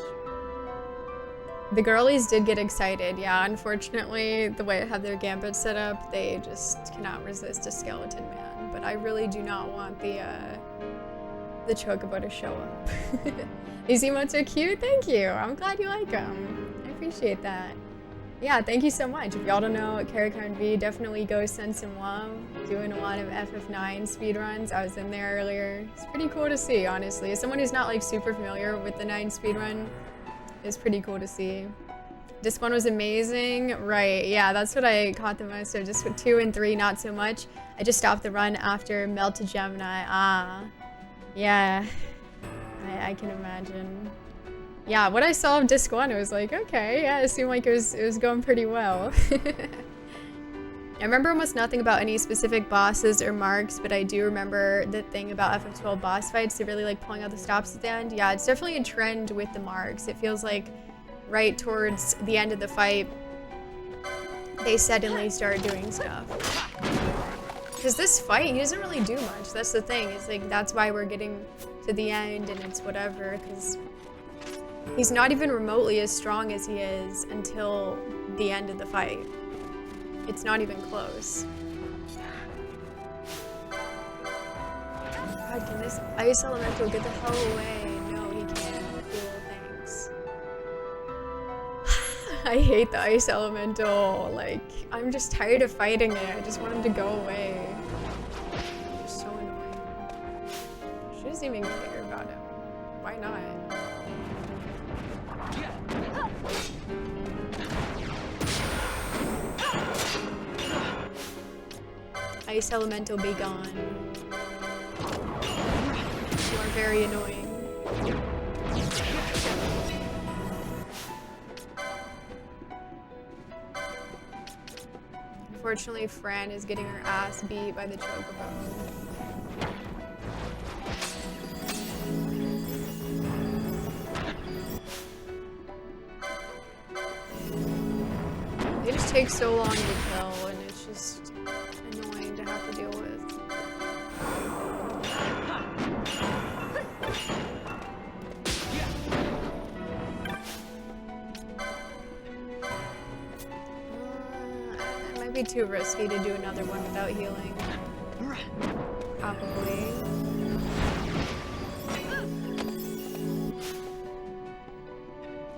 The girlies did get excited. Yeah, unfortunately, the way I have their gambit set up, they just cannot resist a skeleton man. But I really do not want the chocobo to show up. These emotes are cute. Thank you. I'm glad you like them. I appreciate that. Yeah, thank you so much. If y'all don't know, Karakarn V, definitely go send some love. Doing a lot of FF9 speedruns. I was in there earlier. It's pretty cool to see, honestly. As someone who's not like super familiar with the 9 speedrun, it's pretty cool to see. This one was amazing. Right, yeah, that's what I caught the most of. Just with 2 and 3, not so much. I just stopped the run after Melted Gemini. Ah, yeah, I can imagine. Yeah, what I saw of Disc 1, it was like, okay, yeah, it seemed like it was going pretty well. I remember almost nothing about any specific bosses or marks, but I do remember the thing about FF12 boss fights, they really like pulling out the stops at the end. Yeah, it's definitely a trend with the marks. It feels like right towards the end of the fight, they suddenly start doing stuff. Because this fight, he doesn't really do much. That's the thing. It's like, that's why we're getting to the end and it's whatever. Because he's not even remotely as strong as he is until the end of the fight. It's not even close. God, can this ice elemental get the hell away? No, he can't. Cool, thanks. I hate the ice elemental. Like, I'm just tired of fighting it. I just want him to go away. You're so annoying. She doesn't even care about him. Why not? Ice elemental be gone. You are very annoying. Unfortunately, Fran is getting her ass beat by the chocobo. They just take so long to kill, and it's just annoying to have to deal with. It might be too risky to do another one without healing. Probably.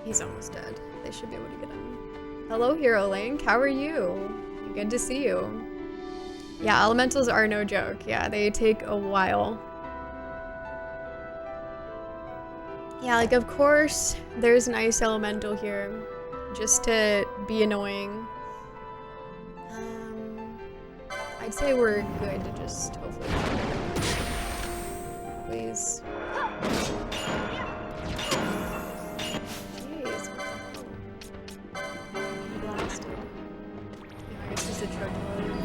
He's almost dead. They should be able to get him. Hello, Hero Link. How are you? Good to see you. Yeah, elementals are no joke. Yeah, they take a while. Yeah, like, of course, there's an ice elemental here. Just to be annoying. I'd say we're good to just hopefully. Please. Jeez, what the hell? Blasted. Yeah, I guess it's a truck load.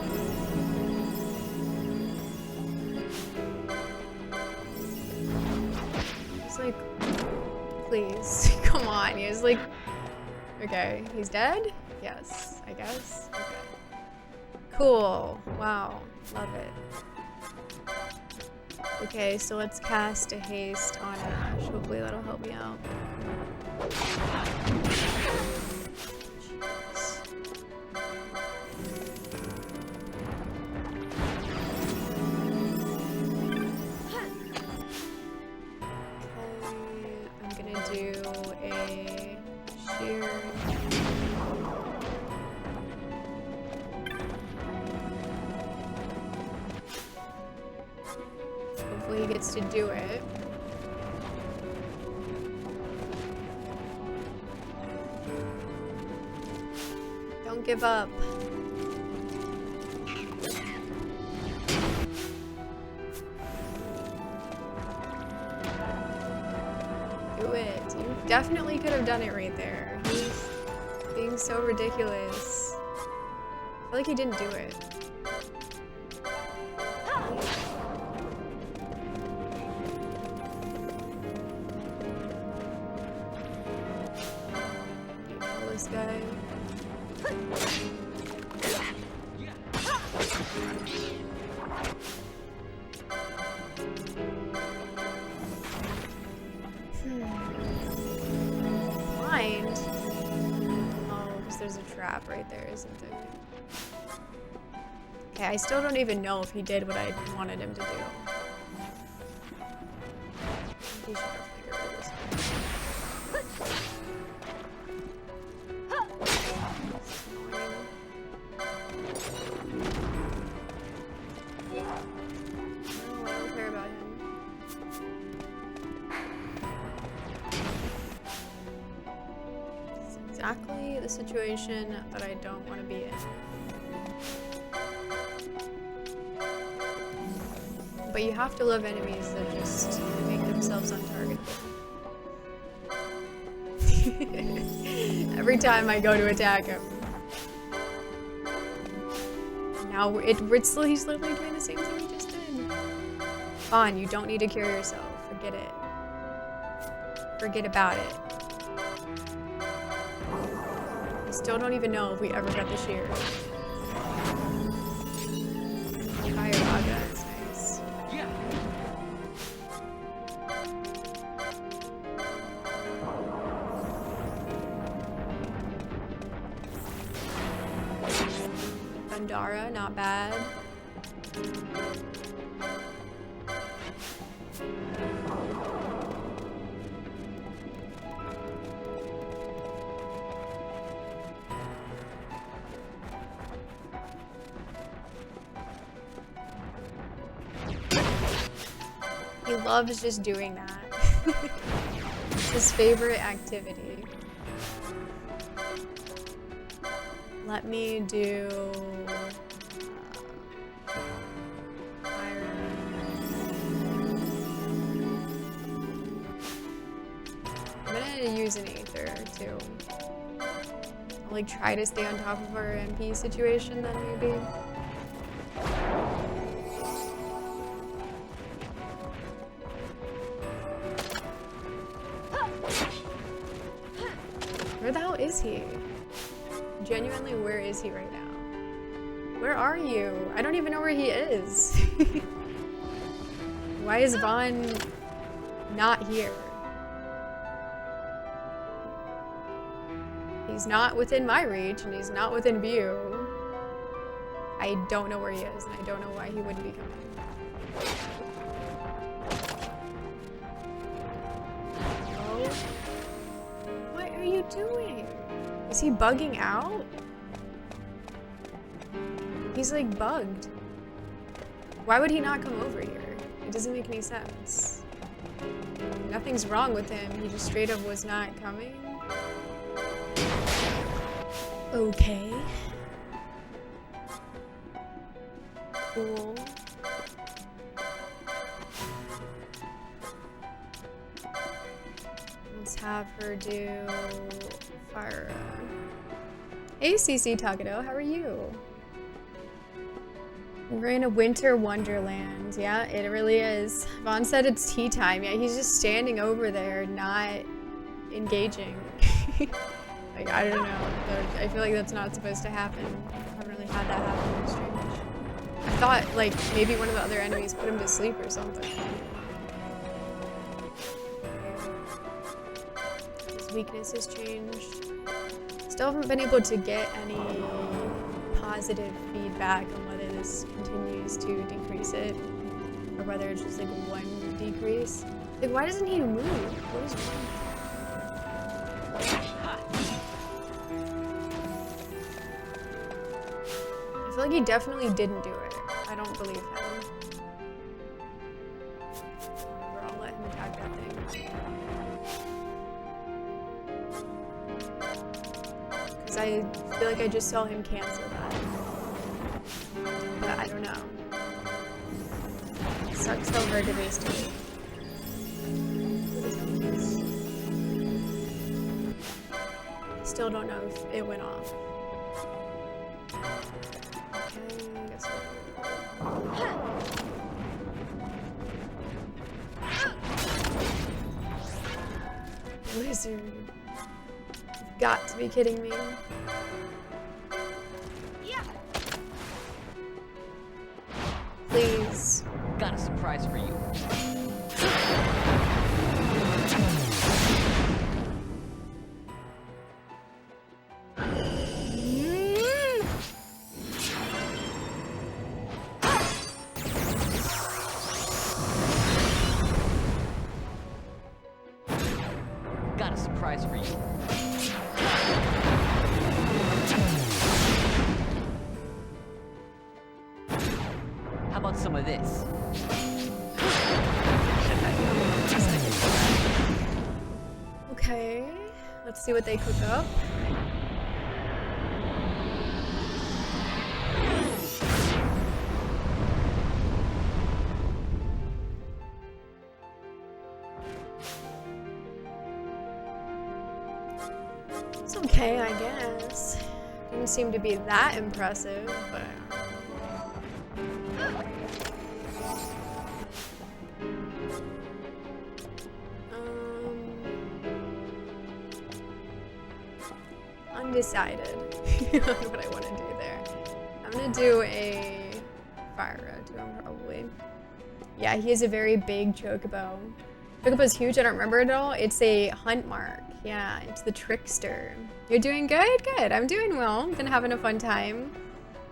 He's like, please, come on. He's like, okay, he's dead? Yes, I guess. Okay. Cool. Wow. Love it. Okay, so let's cast a haste on Ash. Hopefully that'll help me out. Okay, I'm gonna do a sheer. Hopefully he gets to do it. Don't give up. Do it. You definitely could have done it right there. He's being so ridiculous. I feel like he didn't do it. This guy. Blind? Oh, because there's a trap right there, isn't there? Okay, I still don't even know if he did what I wanted him to do. He should definitely get rid of this one. Exactly the situation that I don't want to be in. But you have to love enemies that just make themselves untargetable. Every time I go to attack him. Now he's literally doing the same thing he just did. Vaughn, you don't need to cure yourself. Forget it. Forget about it. I still don't even know if we ever got the shear. Fire. Tiara, not bad. He loves just doing that. It's his favorite activity. Let me do fire. I'm gonna use an Aether too. I'll like try to stay on top of our MP situation then maybe. Where the hell is he? Genuinely, where is he right now? Where are you? I don't even know where he is. Why is Vaughn not here? He's not within my reach, and he's not within view. I don't know where he is, and I don't know why he wouldn't be coming. Oh. What are you doing? Is he bugging out? He's like bugged. Why would he not come over here? It doesn't make any sense. Nothing's wrong with him. He just straight up was not coming. Okay. Cool. Let's have her do fire. Hey CC Tagado, how are you? We're in a winter wonderland. Yeah, it really is. Vaughn said it's tea time. Yeah, he's just standing over there, not engaging. Like, I don't know. I feel like that's not supposed to happen. I haven't really had that happen in the stream much. I thought, like, maybe one of the other enemies put him to sleep or something. His weakness has changed. Still haven't been able to get any positive feedback on whether this continues to decrease it or whether it's just like one decrease. Like, why doesn't he move? What is wrong? I feel like he definitely didn't do it. I don't believe him. Or I'll let him attack that thing. Because I feel like I just saw him cancel that. But I don't know. It sucks so hard to base to me. Still don't know if it went off. Wizard. You've got to be kidding me. Please. Got a surprise for you. Got a surprise for you. How about some of this? Okay, let's see what they cook up. It's okay, I guess. Didn't seem to be that impressive, but... undecided on what I want to do there. I'm gonna do a fire red to him probably. Yeah, he has a very big chocobo. Chocobo's huge, I don't remember it all. It's a hunt mark. Yeah, it's the trickster. You're doing good? Good. I'm doing well. Been having a fun time.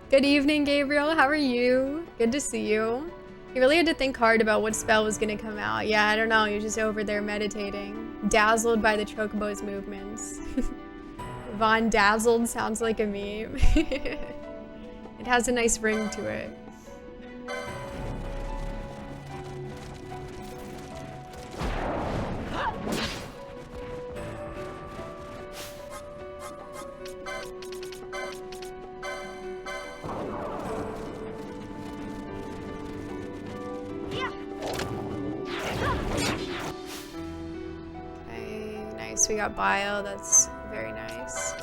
Good evening, Gabriel. How are you? Good to see you. You really had to think hard about what spell was gonna come out. Yeah, I don't know. You're just over there meditating. Dazzled by the Chocobo's movements. Von Dazzled sounds like a meme. It has a nice ring to it. Okay, nice. We got bio. That's very nice.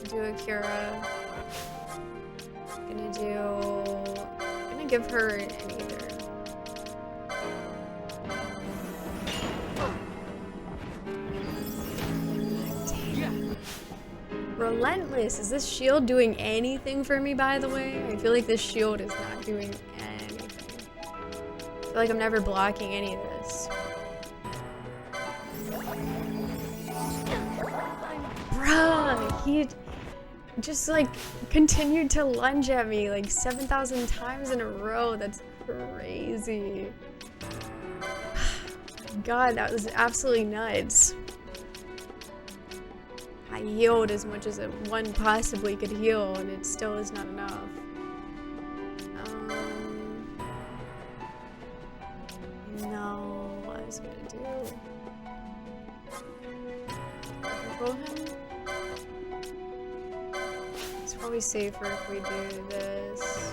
Do Akira. Gonna give her an either. Relentless. Is this shield doing anything for me, by the way? I feel like this shield is not doing anything. I feel like I'm never blocking any of this. Bruh, he just like continued to lunge at me like 7,000 times in a row. That's crazy. God, that was absolutely nuts. I healed as much as one possibly could heal, and it still is not enough. No, what I was gonna do. Control him? It's probably safer if we do this.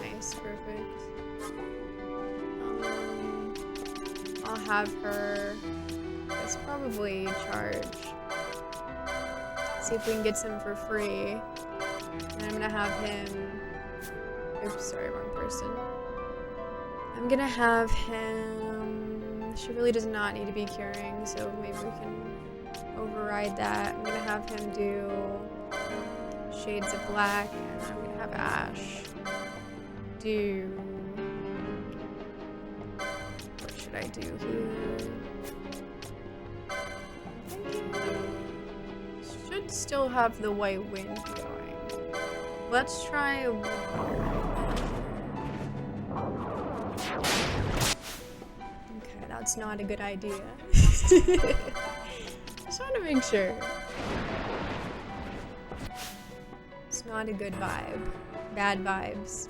Nice, perfect. I'll have her. It's probably charge. See if we can get some for free. And I'm gonna have him. Oops, sorry, wrong person. I'm gonna have him. She really does not need to be curing, so maybe we can override that. I'm gonna have him do Shades of Black, and then I'm gonna have Ash do. What should I do here? Should still have the White Wind going. Let's try. Okay, that's not a good idea. Just want to make sure. It's not a good vibe. Bad vibes.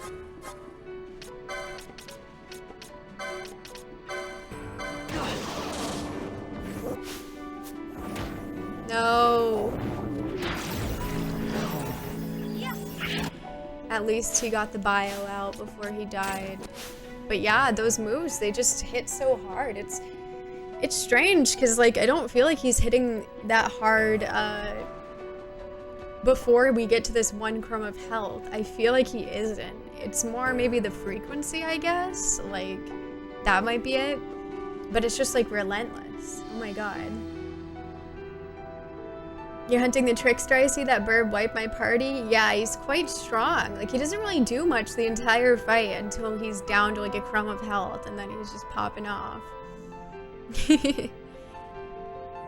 No. At least he got the bio out before he died. But yeah, those moves, they just hit so hard. It's strange because like I don't feel like he's hitting that hard before we get to this 1 crumb of health. I feel like he isn't. It's more maybe the frequency, I guess. Like that might be it. But it's just like relentless. Oh my god. You're hunting the trickster. I see that bird wipe my party. Yeah, he's quite strong. Like, he doesn't really do much the entire fight until he's down to, like, a crumb of health, and then he's just popping off.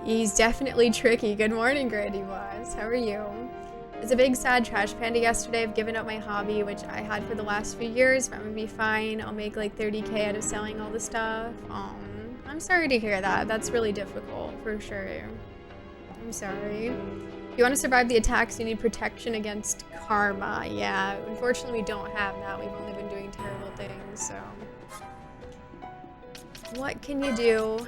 He's definitely tricky. Good morning, Grady Boss. How are you? It's a big sad trash panda yesterday. I've given up my hobby, which I had for the last few years, but I'm gonna be fine. I'll make, like, 30K out of selling all the stuff. I'm sorry to hear that. That's really difficult, for sure. I'm sorry. If you want to survive the attacks, you need protection against karma. Yeah, unfortunately we don't have that. We've only been doing terrible things, so. What can you do?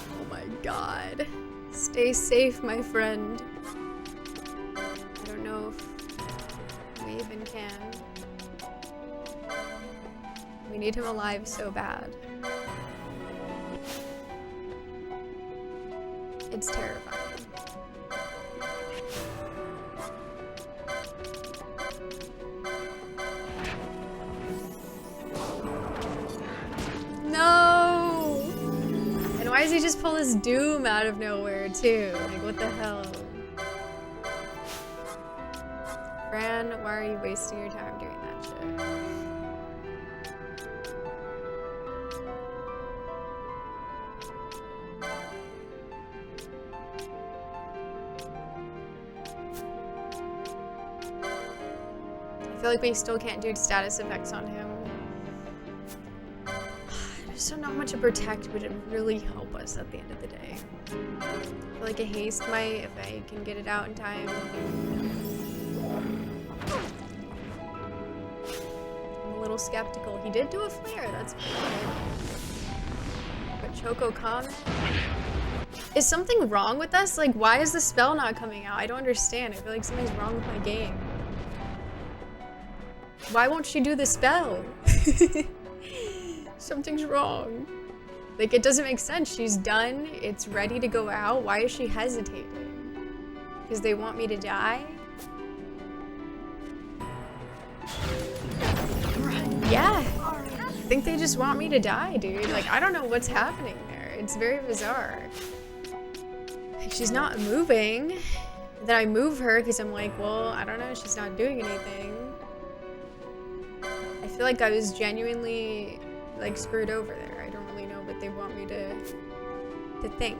Oh my god. Stay safe, my friend. I don't know if we even can. We need him alive so bad. It's terrifying. Why does he just pull his doom out of nowhere, too? Like, what the hell? Fran, why are you wasting your time doing that shit? I feel like we still can't do status effects on him. I just don't know how much a protect would really help us at the end of the day. I feel like a haste might, if I can get it out in time. I'm a little skeptical. He did do a flare, that's good. But Choco comment? Is something wrong with us? Like, why is the spell not coming out? I don't understand. I feel like something's wrong with my game. Why won't she do the spell? Something's wrong. Like, it doesn't make sense. She's done. It's ready to go out. Why is she hesitating? Because they want me to die? Yeah. I think they just want me to die, dude. Like, I don't know what's happening there. It's very bizarre. Like, she's not moving. Then I move her because I'm like, well, I don't know. She's not doing anything. I feel like I was genuinely, like, screwed over there. I don't really know what they want me to think.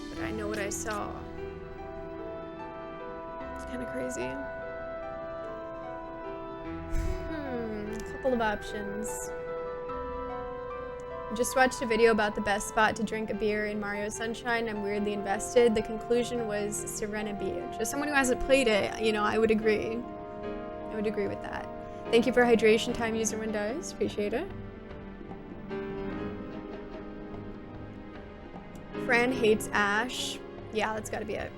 But I know what I saw. It's kind of crazy. Couple of options. Just watched a video about the best spot to drink a beer in Mario Sunshine. I'm weirdly invested. The conclusion was Serena Beach. As someone who hasn't played it, you know, I would agree. I would agree with that. Thank you for hydration time, user Windows. Appreciate it. Fran hates Ash. Yeah, that's gotta be it.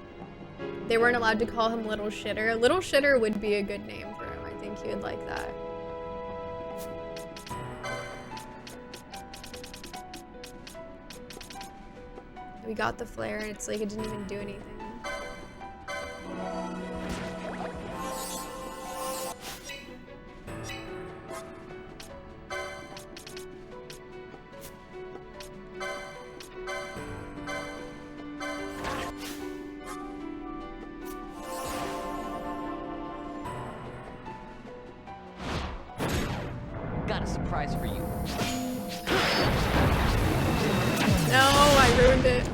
They weren't allowed to call him Little Shitter. Little Shitter would be a good name for him. I think he would like that. We got the flare and it's like it didn't even do anything. Got a surprise for you. No, I ruined it.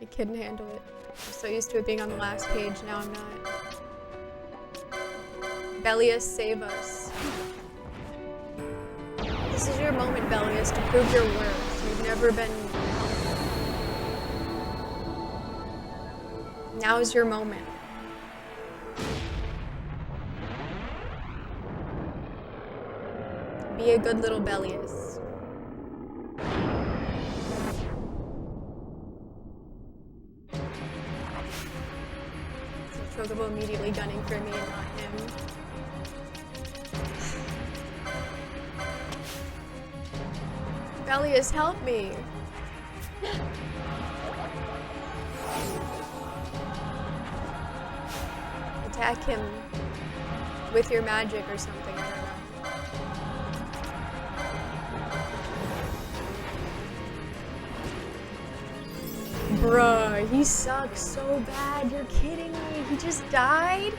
I couldn't handle it. I'm so used to it being on the last page, now I'm not. Bellius, save us. This is your moment, Bellius, to prove your worth. You've never been... Now is your moment. Be a good little Bellius. Chocobo immediately gunning for me and not him. Bellius, help me! Attack him with your magic or something, I don't know. Bruh, he sucks so bad. You're kidding me. He just died?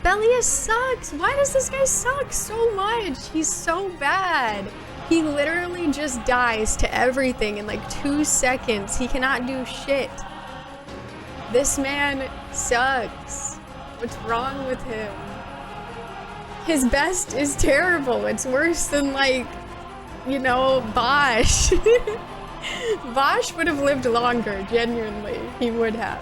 Bellius sucks. Why does this guy suck so much? He's so bad. He literally just dies to everything in like 2 seconds. He cannot do shit. This man sucks. What's wrong with him? His best is terrible. It's worse than, like, you know, Bosch. Bosch would have lived longer, genuinely. He would have.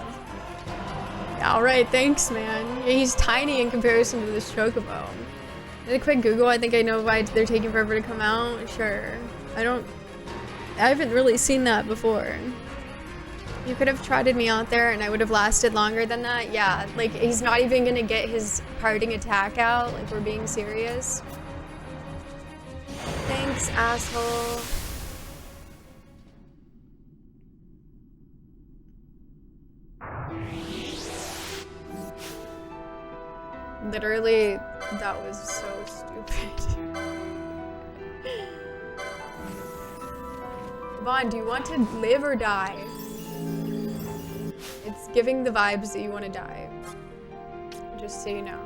Alright, thanks, man. Yeah, he's tiny in comparison to this Chocobo. Did a quick Google, I think I know why they're taking forever to come out. Sure. I haven't really seen that before. You could have trotted me out there and I would have lasted longer than that. Yeah, like, he's not even gonna get his parting attack out. Like, we're being serious. Thanks, asshole. Literally, that was so stupid. Vaughn, do you want to live or die? It's giving the vibes that you want to die. Just so you know.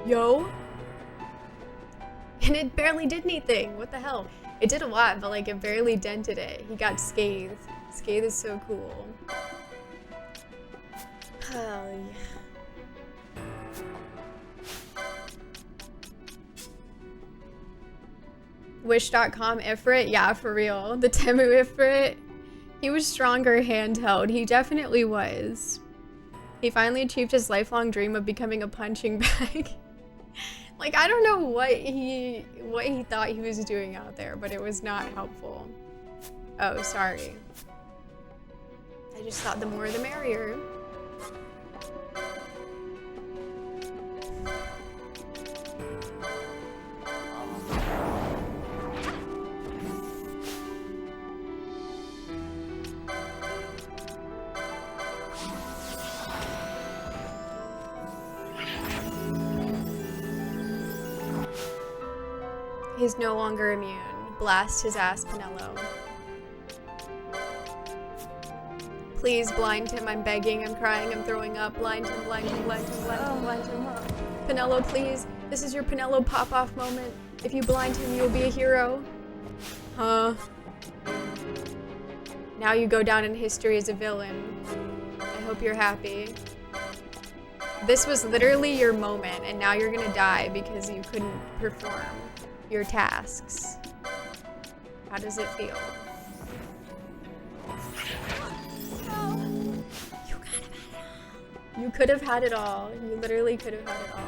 Yo. And it barely did anything. What the hell? It did a lot, but like it barely dented it. He got scathed. Scathe is so cool. Oh, yeah. Wish.com Ifrit? Yeah, for real. The Temu Ifrit. He was stronger handheld. He definitely was. He finally achieved his lifelong dream of becoming a punching bag. Like, I don't know what he thought he was doing out there, but it was not helpful. Oh, sorry. I just thought the more the merrier. He's no longer immune. Blast his ass, Pinello. Please blind him. I'm begging. I'm crying. I'm throwing up. Blind him, blind him, blind him, blind him, blind him. Pinello, please. This is your Pinello pop-off moment. If you blind him, you'll be a hero. Huh? Now you go down in history as a villain. I hope you're happy. This was literally your moment, and now you're gonna die because you couldn't perform your tasks. How does it feel? You could have had it all. You literally could have had it all.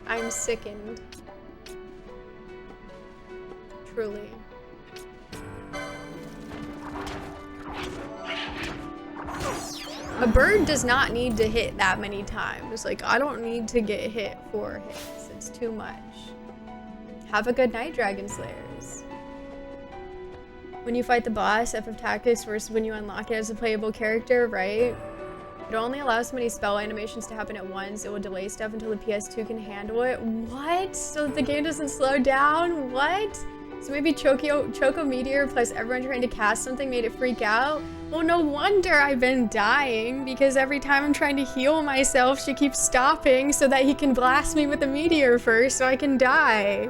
I'm sickened. Truly. A bird does not need to hit that many times. Like, I don't need to get hit 4 hits. It's too much. Have a good night, Dragon Slayers. When you fight the boss, FF Tactics versus when you unlock it as a playable character, right? It only allows so many spell animations to happen at once. It will delay stuff until the PS2 can handle it. What? So that the game doesn't slow down? What? So maybe Choco Meteor plus everyone trying to cast something made it freak out? Well, no wonder I've been dying, because every time I'm trying to heal myself, she keeps stopping so that he can blast me with a meteor first so I can die.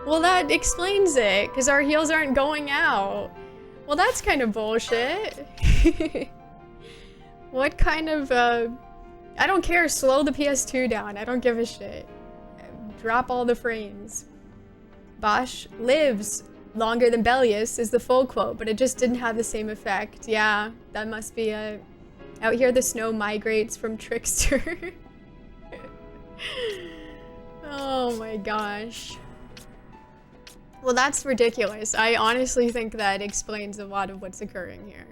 Well, that explains it, because our heals aren't going out. Well, that's kind of bullshit. What kind of, I don't care, slow the PS2 down. I don't give a shit. Drop all the frames. Bosch lives longer than Bellius is the full quote, but it just didn't have the same effect. Yeah, that must be a... Out here the snow migrates from Trickster. Oh my gosh. Well, that's ridiculous. I honestly think that explains a lot of what's occurring here.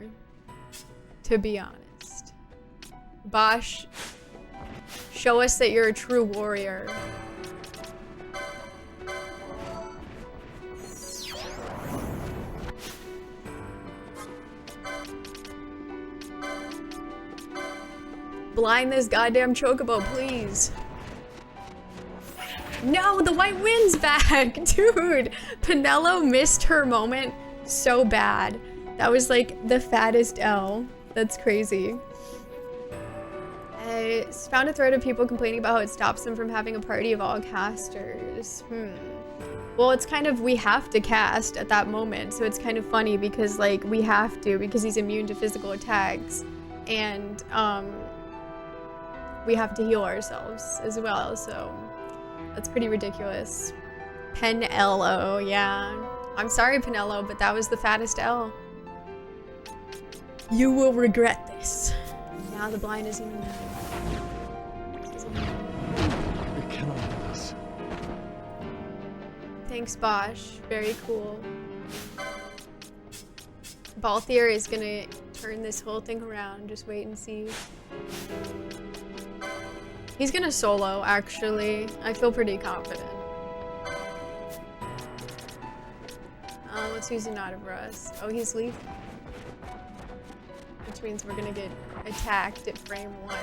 To be honest. Bosch, show us that you're a true warrior. Blind this goddamn chocobo, please. No, the white wind's back! Dude, Pinello missed her moment so bad. That was like the fattest L. That's crazy. I found a thread of people complaining about how it stops them from having a party of all casters. Well, it's kind of, we have to cast at that moment, so it's kind of funny because like we have to, because he's immune to physical attacks, and we have to heal ourselves as well, so that's pretty ridiculous. Penello, yeah. I'm sorry, Pinello, but that was the fattest L. You will regret this. Now the blind isn't even there. We cannot do this. Thanks, Bosch. Very cool. Balthier is gonna turn this whole thing around. Just wait and see. He's gonna solo, actually. I feel pretty confident. Let's use a Knot of Rust. Oh, he's lethal. Which means we're gonna get attacked at frame 1.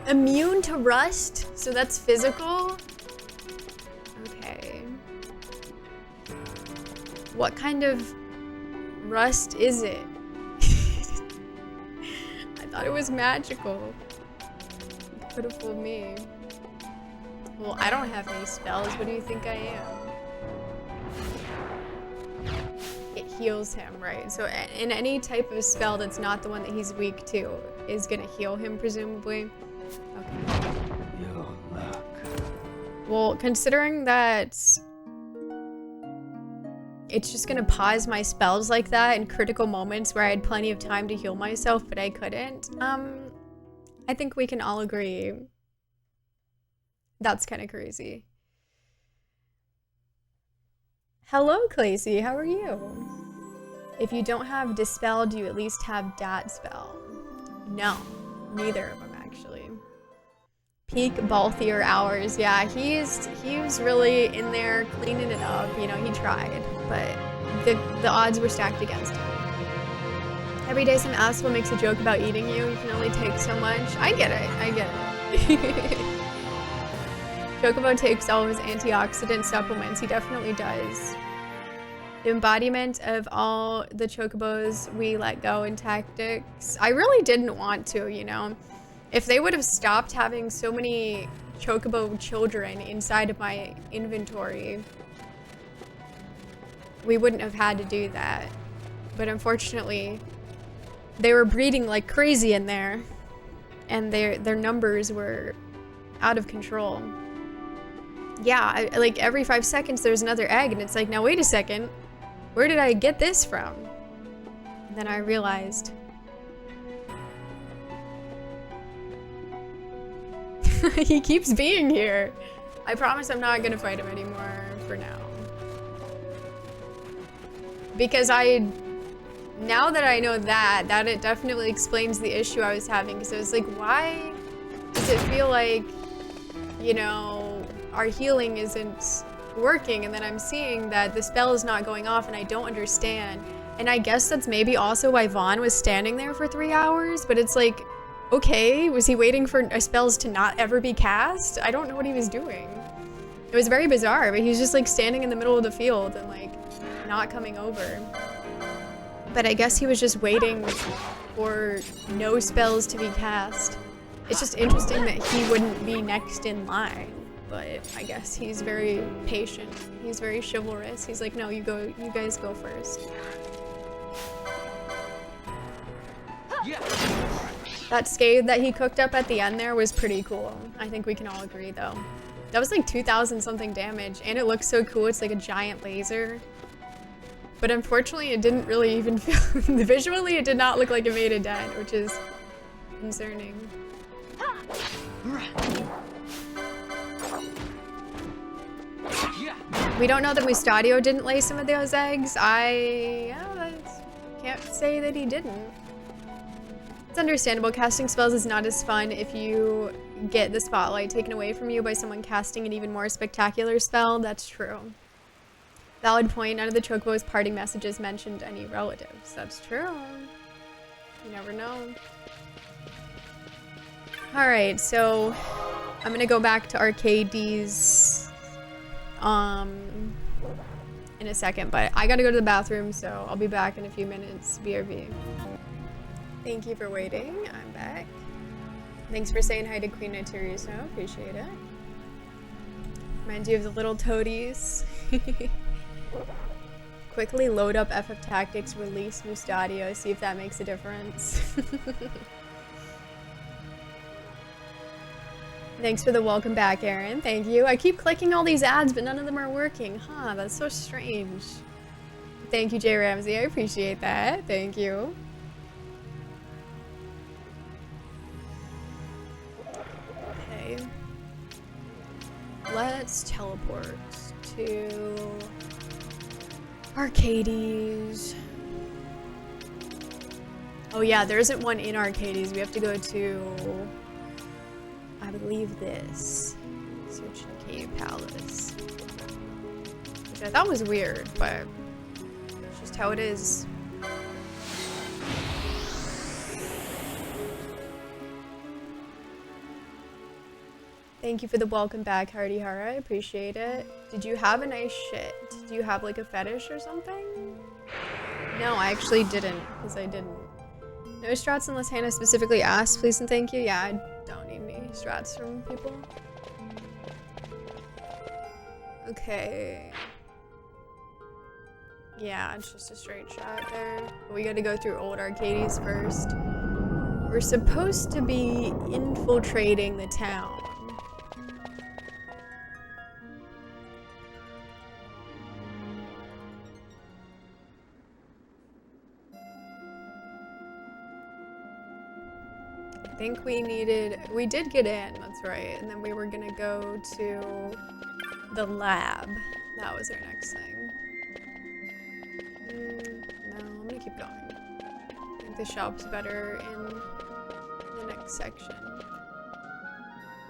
Immune to rust? So that's physical? Okay. What kind of rust is it? I thought it was magical. Could have fooled me. Well, I don't have any spells. What do you think I am? It heals him, right? So in any type of spell that's not the one that he's weak to is gonna heal him, presumably. Okay. Your luck. Well, considering that it's just gonna pause my spells like that in critical moments where I had plenty of time to heal myself, but I couldn't, I think we can all agree that's kind of crazy. Hello, Clacy, how are you? If you don't have Dispel, do you at least have Dat Spell? No, neither of them actually. Peak Balthier hours, yeah, he was really in there cleaning it up, you know, he tried, but the odds were stacked against him. Every day some asshole makes a joke about eating you can only take so much. I get it. Chocobo takes all of his antioxidant supplements, he definitely does. The embodiment of all the chocobos we let go in tactics. I really didn't want to, you know. If they would have stopped having so many chocobo children inside of my inventory, we wouldn't have had to do that. But unfortunately, they were breeding like crazy in there, and their numbers were out of control. Yeah, like every 5 seconds there's another egg, and it's like, now wait a second, where did I get this from? And then I realized he keeps being here. I promise I'm not gonna fight him anymore for now. Because now that I know that it definitely explains the issue I was having. Because it was like, why does it feel like, you know, our healing isn't working? And then I'm seeing that the spell is not going off and I don't understand. And I guess that's maybe also why Vaughn was standing there for 3 hours. But it's like, okay, was he waiting for spells to not ever be cast? I don't know what he was doing. It was very bizarre, but he was just like standing in the middle of the field and like not coming over. But I guess he was just waiting for no spells to be cast. It's just interesting that he wouldn't be next in line, but I guess he's very patient. He's very chivalrous. He's like, no, you guys go first. Yeah. That scathe that he cooked up at the end there was pretty cool. I think we can all agree though. That was like 2,000 something damage, and it looks so cool. It's like a giant laser. But unfortunately, it didn't really even feel... Visually, it did not look like it made a dent, which is concerning. We don't know that Mustadio didn't lay some of those eggs. I can't say that he didn't. It's understandable. Casting spells is not as fun if you get the spotlight taken away from you by someone casting an even more spectacular spell. That's true. Valid point. None of the Chocobo's parting messages mentioned any relatives. That's true. You never know. Alright, so I'm gonna go back to Arcades in a second, but I gotta go to the bathroom, so I'll be back in a few minutes. BRB. Thank you for waiting. I'm back. Thanks for saying hi to Queen Notariuso. Appreciate it. Reminds you of the little toadies. Quickly load up FF Tactics, release Mustadio, see if that makes a difference. Thanks for the welcome back, Aaron. Thank you. I keep clicking all these ads, but none of them are working. Huh, that's so strange. Thank you, Jay Ramsey. I appreciate that. Thank you. Okay. Let's teleport to Arcades. Oh yeah, there isn't one in Arcades. We have to go to, I believe, this. So Ancient Cave Palace. Which I thought was weird, but it's just how it is. Thank you for the welcome back, Hardy Hara. I appreciate it. Did you have a nice shit? Do you have like a fetish or something? No, I actually didn't, because I didn't. No strats unless Hannah specifically asked, please and thank you. Yeah, I don't need any strats from people. Okay. Yeah, it's just a straight shot there. But we gotta go through old arcades first. We're supposed to be infiltrating the town. I think we did get in, that's right. And then we were gonna go to the lab. That was our next thing. No, I'm gonna keep going. I think the shop's better in the next section.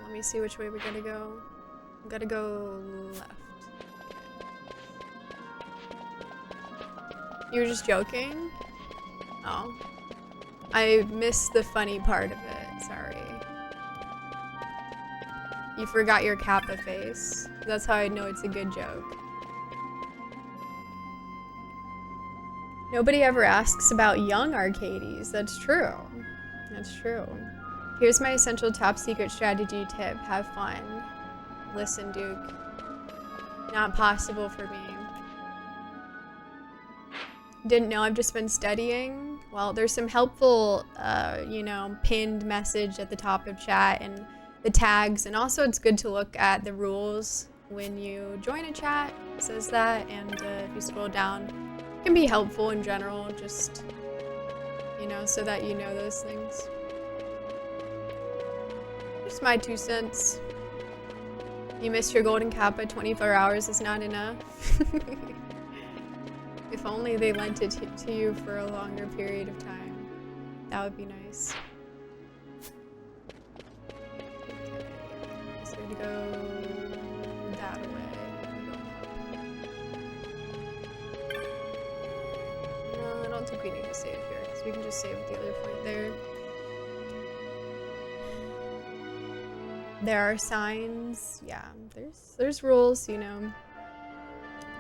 Let me see which way we gotta go. We gotta go left. You were just joking? Oh. I missed the funny part of it, sorry. You forgot your Kappa face. That's how I know it's a good joke. Nobody ever asks about young arcades. That's true. That's true. Here's my essential top secret strategy tip. Have fun. Listen, Duke. Not possible for me. Didn't know, I've just been studying. Well, there's some helpful, you know, pinned message at the top of chat and the tags. And also it's good to look at the rules when you join a chat. It says that. And if you scroll down, it can be helpful in general. Just, you know, so that you know those things. Just my 2 cents. You missed your golden kappa. 24 hours is not enough. If only they lent it to you for a longer period of time. That would be nice. Okay. So we go that way. No, I don't think we need to save here, because we can just save at the other point there. There are signs. Yeah, there's rules, you know.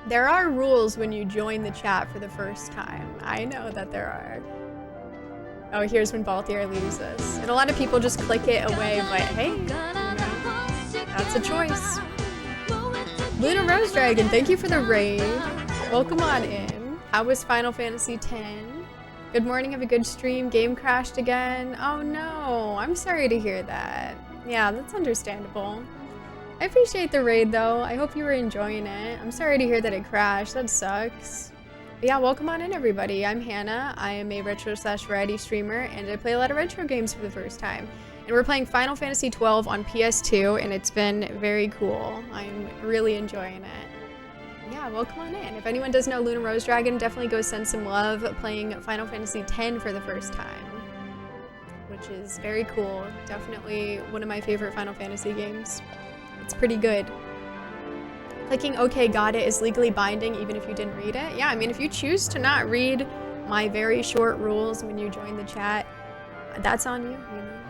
There are rules when you join the chat for the first time. I know that there are. Oh, here's when Balthier leaves us. And a lot of people just click it away, but hey, you know, that's a choice. Luna Rose Dragon, thank you for the raid. Welcome on in. How was Final Fantasy X? Good morning, have a good stream. Game crashed again. Oh no, I'm sorry to hear that. Yeah, that's understandable. I appreciate the raid though. I hope you were enjoying it. I'm sorry to hear that it crashed. That sucks. But yeah, welcome on in everybody. I'm Hannah. I am a retro/variety streamer and I play a lot of retro games for the first time. And we're playing Final Fantasy XII on PS2 and it's been very cool. I'm really enjoying it. Yeah, welcome on in. If anyone does know Luna Rose Dragon, definitely go send some love playing Final Fantasy X for the first time. Which is very cool. Definitely one of my favorite Final Fantasy games. It's pretty good. Clicking OK got it is legally binding even if you didn't read it. Yeah, I mean, if you choose to not read my very short rules when you join the chat, that's on you, you know.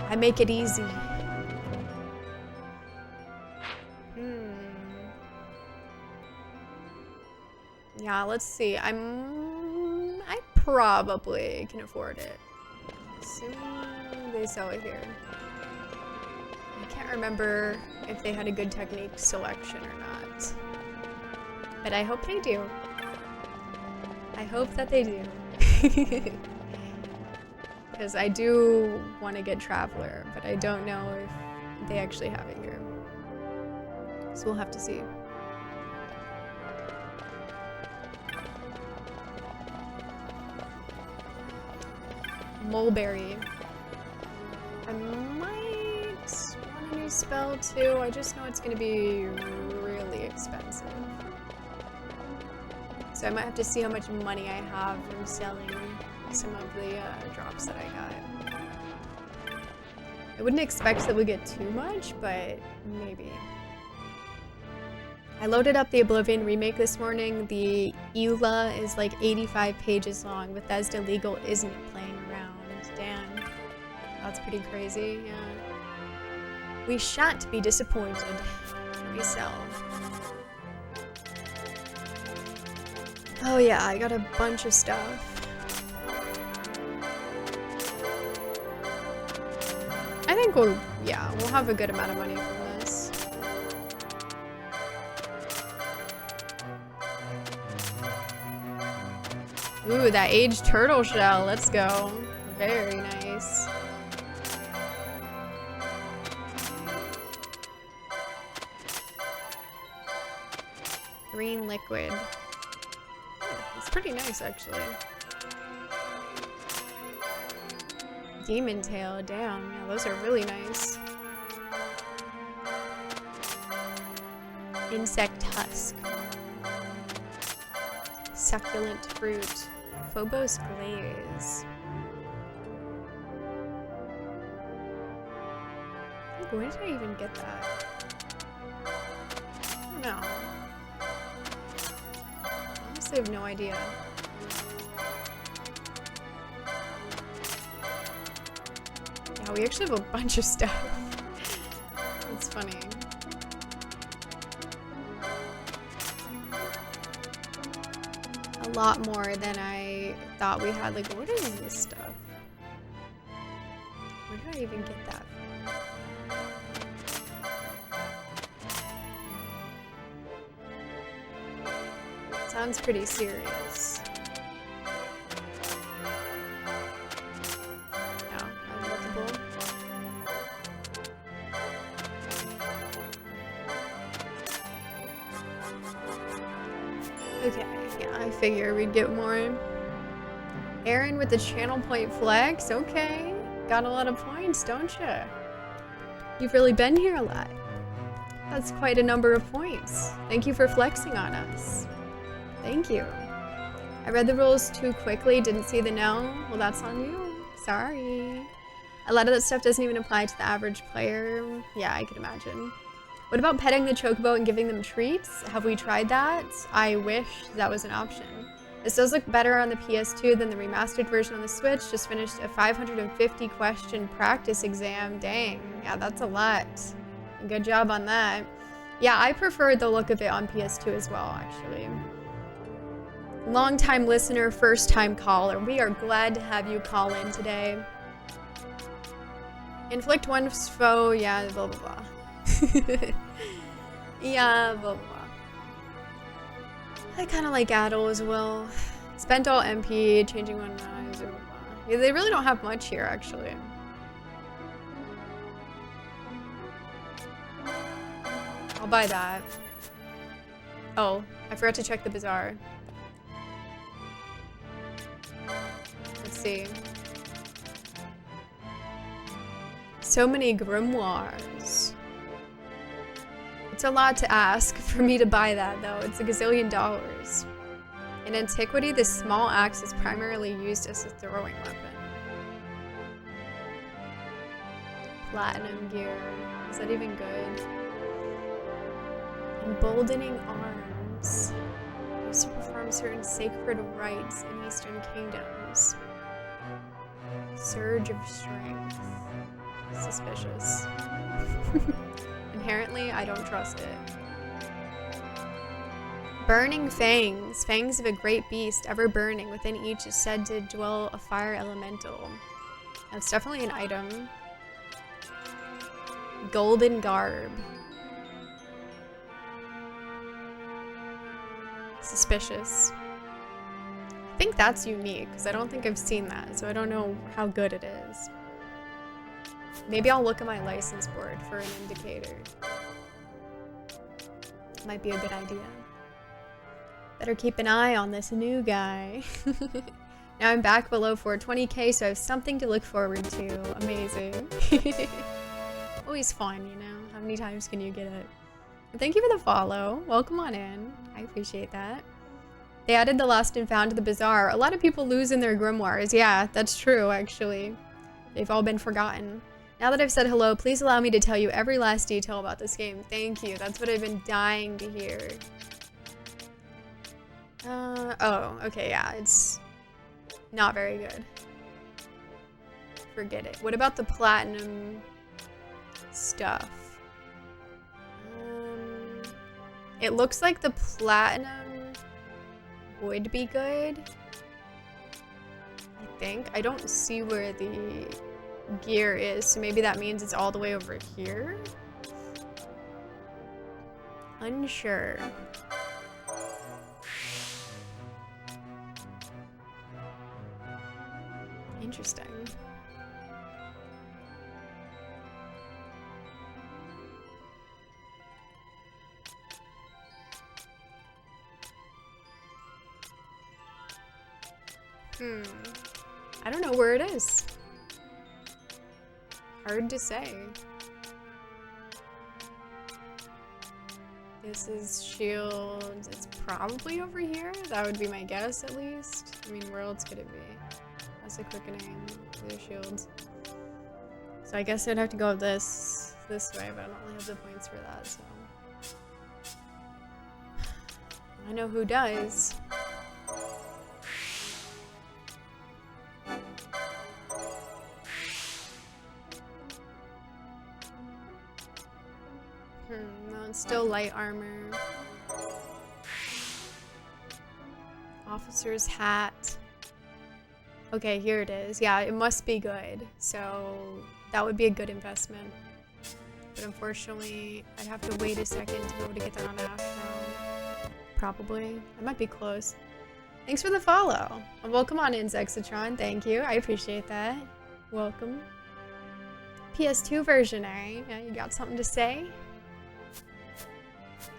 I make it easy. Yeah, let's see. I probably can afford it. Assuming they sell it here. I can't remember if they had a good technique selection or not. But I hope they do. I hope that they do. Because I do want to get Traveler, but I don't know if they actually have it here. So we'll have to see. Mulberry. I might want a new spell too. I just know it's going to be really expensive. So I might have to see how much money I have from selling some of the drops that I got. I wouldn't expect that we get too much, but maybe. I loaded up the Oblivion remake this morning. The EULA is like 85 pages long. Bethesda Legal isn't playing around. Damn. That's pretty crazy, yeah. We shan't be disappointed. We sell. Oh yeah, I got a bunch of stuff. I think we'll have a good amount of money from this. Ooh, that aged turtle shell. Let's go. Very nice. Green liquid. It's pretty nice, actually. Demon tail, damn. Yeah, those are really nice. Insect husk. Succulent fruit. Phobos glaze. Where did I even get that? I don't know. I have no idea. Yeah, we actually have a bunch of stuff. It's funny. A lot more than I thought we had. Like, what is this stuff? Where did I even get that from? Sounds pretty serious. No, unlockable. Okay, yeah, I figure we'd get more. Aaron with the channel point flex. Okay, got a lot of points, don't you? You've really been here a lot. That's quite a number of points. Thank you for flexing on us. Thank you. I read the rules too quickly, didn't see the no. Well, that's on you. Sorry. A lot of that stuff doesn't even apply to the average player. Yeah, I can imagine. What about petting the chocobo and giving them treats? Have we tried that? I wish that was an option. This does look better on the PS2 than the remastered version on the Switch. Just finished a 550 question practice exam. Dang, yeah, that's a lot. Good job on that. Yeah, I preferred the look of it on PS2 as well, actually. Long-time listener, first-time caller. We are glad to have you call in today. Inflict one foe, yeah, blah, blah, blah. Yeah, blah, blah. I kind of like Addle as well. Spent all MP, changing one eyes, blah, blah. Yeah, they really don't have much here, actually. I'll buy that. Oh, I forgot to check the bazaar. Let's see. So many grimoires. It's a lot to ask for me to buy that, though. It's a gazillion dollars. In antiquity, this small axe is primarily used as a throwing weapon. Platinum gear. Is that even good? Emboldening arms. Used to perform certain sacred rites in Eastern kingdoms. Surge of strength. Suspicious. Inherently, I don't trust it. Burning fangs. Fangs of a great beast, ever burning. Within each is said to dwell a fire elemental. That's definitely an item. Golden garb. Suspicious. I think that's unique, because I don't think I've seen that, so I don't know how good it is. Maybe I'll look at my license board for an indicator. Might be a good idea. Better keep an eye on this new guy. Now I'm back below 420k, so I have something to look forward to. Amazing. Always fun, you know? How many times can you get it? And thank you for the follow. Welcome on in. I appreciate that. They added the Lost and Found to the Bazaar. A lot of people lose in their grimoires. Yeah, that's true, actually. They've all been forgotten. Now that I've said hello, please allow me to tell you every last detail about this game. Thank you. That's what I've been dying to hear. Oh, okay, yeah, it's not very good. Forget it. What about the platinum stuff? It looks like the platinum would be good. I think. I don't see where the gear is, so maybe that means it's all the way over here? Unsure. Interesting. I don't know where it is. Hard to say. This is shields. It's probably over here. That would be my guess, at least. I mean, where else could it be? That's a quickening. These shields. So I guess I'd have to go this way, but I don't really have the points for that, so. I know who does. No, it's still light armor. Officer's hat. Okay, here it is. Yeah, it must be good. So that would be a good investment. But unfortunately, I'd have to wait a second to be able to get that on Astro. Probably. I might be close. Thanks for the follow. And welcome on in, Zexatron. Thank you. I appreciate that. Welcome. PS2 version, eh? Yeah, you got something to say?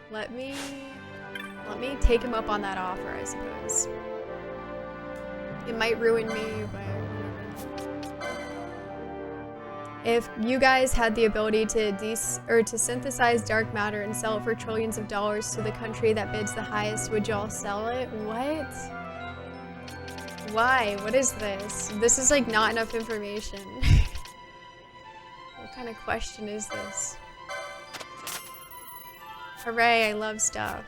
Let me take him up on that offer, I suppose. It might ruin me, but whatever. If you guys had the ability to synthesize dark matter and sell it for trillions of dollars to the country that bids the highest, would y'all sell it? What? Why? What is this? This is like not enough information. What kind of question is this? Hooray, I love stuff.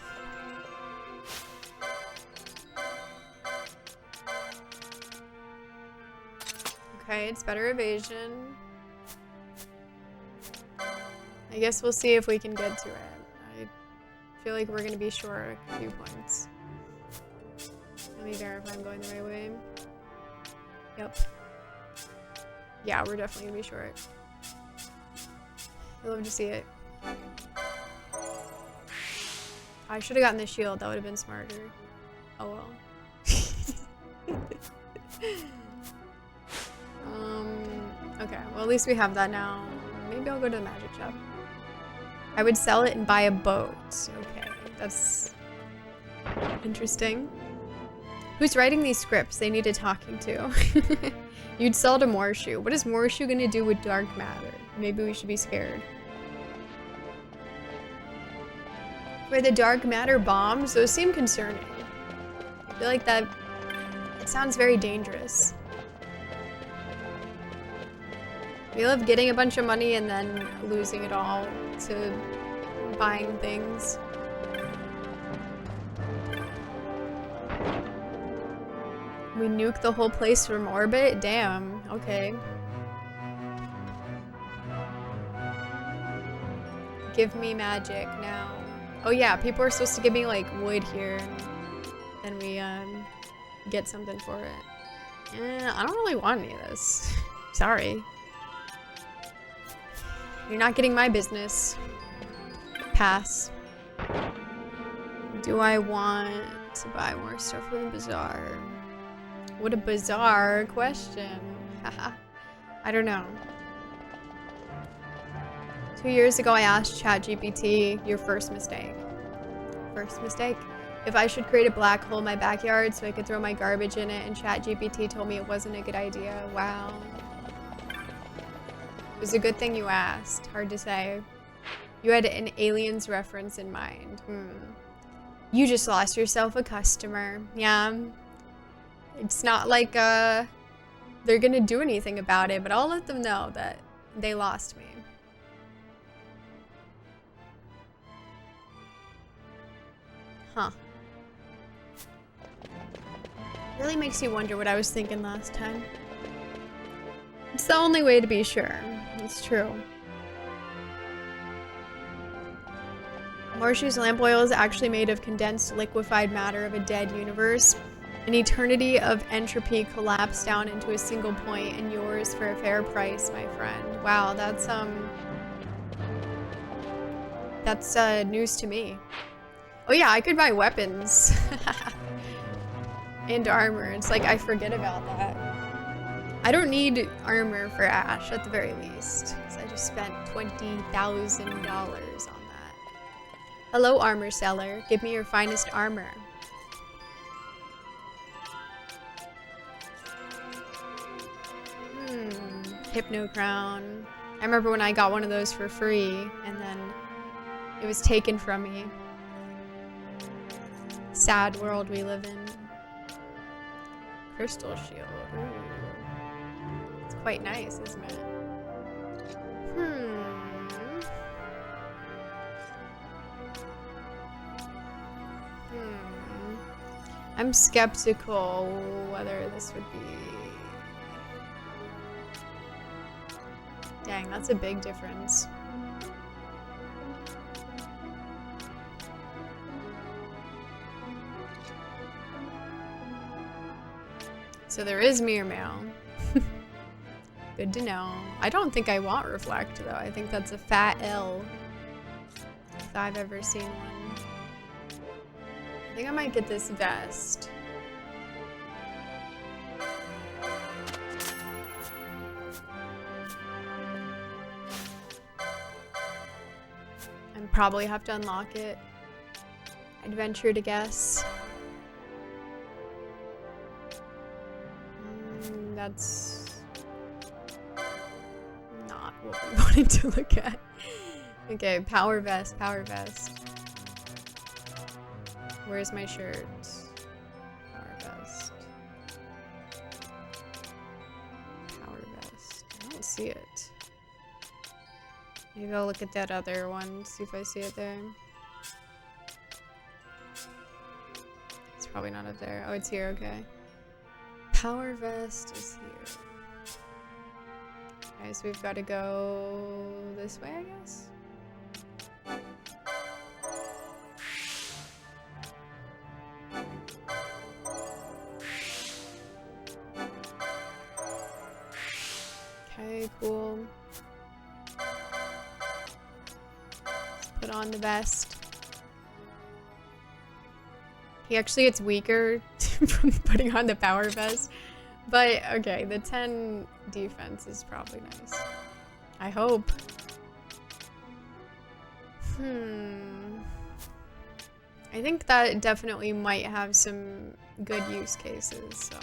Okay, it's better evasion. I guess we'll see if we can get to it. I feel like we're gonna be short a few points. Let me verify I'm going the right way. Yep. Yeah, we're definitely gonna be short. I'd love to see it. I should have gotten the shield, that would have been smarter. Oh well. Okay, well at least we have that now. Maybe I'll go to the magic shop. I would sell it and buy a boat. Okay, that's interesting. Who's writing these scripts? They needed talking to. You'd sell to Morshu. What is Morshu gonna do with dark matter? Maybe we should be scared. For the dark matter bombs, those seem concerning. I feel like that, it sounds very dangerous. We love getting a bunch of money and then losing it all to buying things. We nuke the whole place from orbit? Damn, okay. Give me magic now. Oh yeah, people are supposed to give me like wood here, and then we get something for it. I don't really want any of this. Sorry. You're not getting my business. Pass. Do I want to buy more stuff from the bazaar? What a bizarre question. Haha. I don't know. 2 years ago, I asked ChatGPT, your first mistake. First mistake? If I should create a black hole in my backyard so I could throw my garbage in it, and ChatGPT told me it wasn't a good idea. Wow. It was a good thing you asked. Hard to say. You had an aliens reference in mind. You just lost yourself a customer. Yeah. It's not like they're gonna do anything about it, but I'll let them know that they lost me. Huh. Really makes you wonder what I was thinking last time. It's the only way to be sure. It's true. Morshu's lamp oil is actually made of condensed liquefied matter of a dead universe. An eternity of entropy collapsed down into a single point, and yours for a fair price, my friend. Wow, that's news to me. Oh yeah, I could buy weapons. And armor. It's like I forget about that. I don't need armor for Ash at the very least, because I just spent $20,000 on that. Hello, armor seller. Give me your finest armor. Hypno crown. I remember when I got one of those for free, and then it was taken from me. Sad world we live in. Crystal shield. Ooh. It's quite nice, isn't it? I'm skeptical whether this would be... Dang, that's a big difference. So there is mirror mail. Good to know. I don't think I want reflect though. I think that's a fat L. If I've ever seen one. I think I might get this vest. And probably have to unlock it. I'd venture to guess. That's not what we wanted to look at. Okay, power vest, power vest. Where's my shirt? Power vest. Power vest. I don't see it. Maybe I'll look at that other one, see if I see it there. It's probably not up there. Oh, it's here, okay. Power vest is here. Okay, so we've got to go this way, I guess? Okay, cool. Let's put on the vest. He actually gets weaker from putting on the power vest. But, okay, the 10 defense is probably nice. I hope. I think that definitely might have some good use cases, so...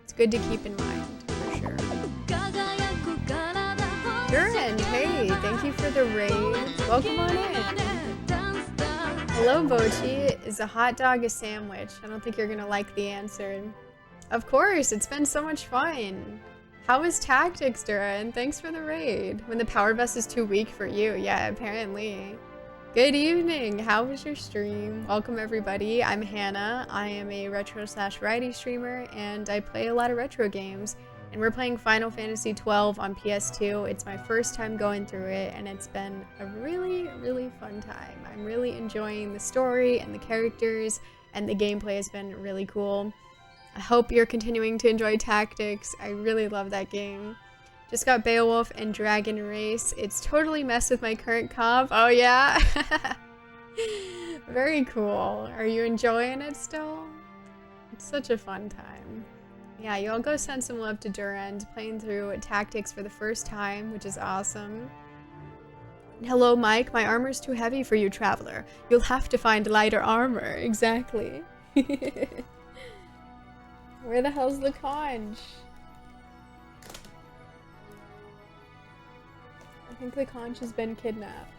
It's good to keep in mind, for sure. Duran, hey, thank you for the raid. Welcome on in. Hello, Bochi. Is a hot dog a sandwich? I don't think you're gonna like the answer. Of course, it's been so much fun. How is tactics, Duran? Thanks for the raid. When the power vest is too weak for you. Yeah, apparently. Good evening. How was your stream? Welcome, everybody. I'm Hannah. I am a retro/variety streamer, and I play a lot of retro games. And we're playing Final Fantasy XII on PS2. It's my first time going through it, and it's been a really, really fun time. I'm really enjoying the story and the characters, and the gameplay has been really cool. I hope you're continuing to enjoy Tactics. I really love that game. Just got Beowulf and Dragon Race. It's totally messed with my current comp. Oh yeah? Very cool. Are you enjoying it still? It's such a fun time. Yeah, you all go send some love to Durand, playing through Tactics for the first time, which is awesome. Hello, Mike. My armor's too heavy for you, traveler. You'll have to find lighter armor. Exactly. Where the hell's the conch? I think the conch has been kidnapped.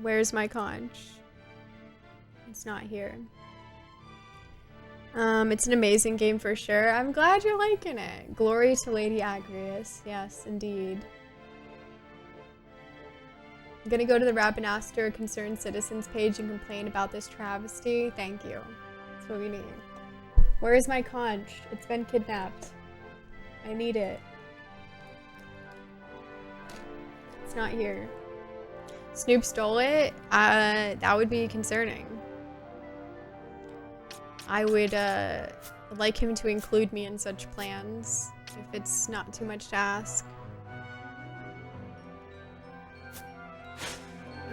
Where's my conch? It's not here. It's an amazing game for sure. I'm glad you're liking it. Glory to Lady Agrius. Yes, indeed. I'm gonna go to the Rabbinaster Concerned Citizens page and complain about this travesty. Thank you. That's what we need. Where is my conch? It's been kidnapped. I need it. It's not here. Snoop stole it? That would be concerning. I would like him to include me in such plans, if it's not too much to ask.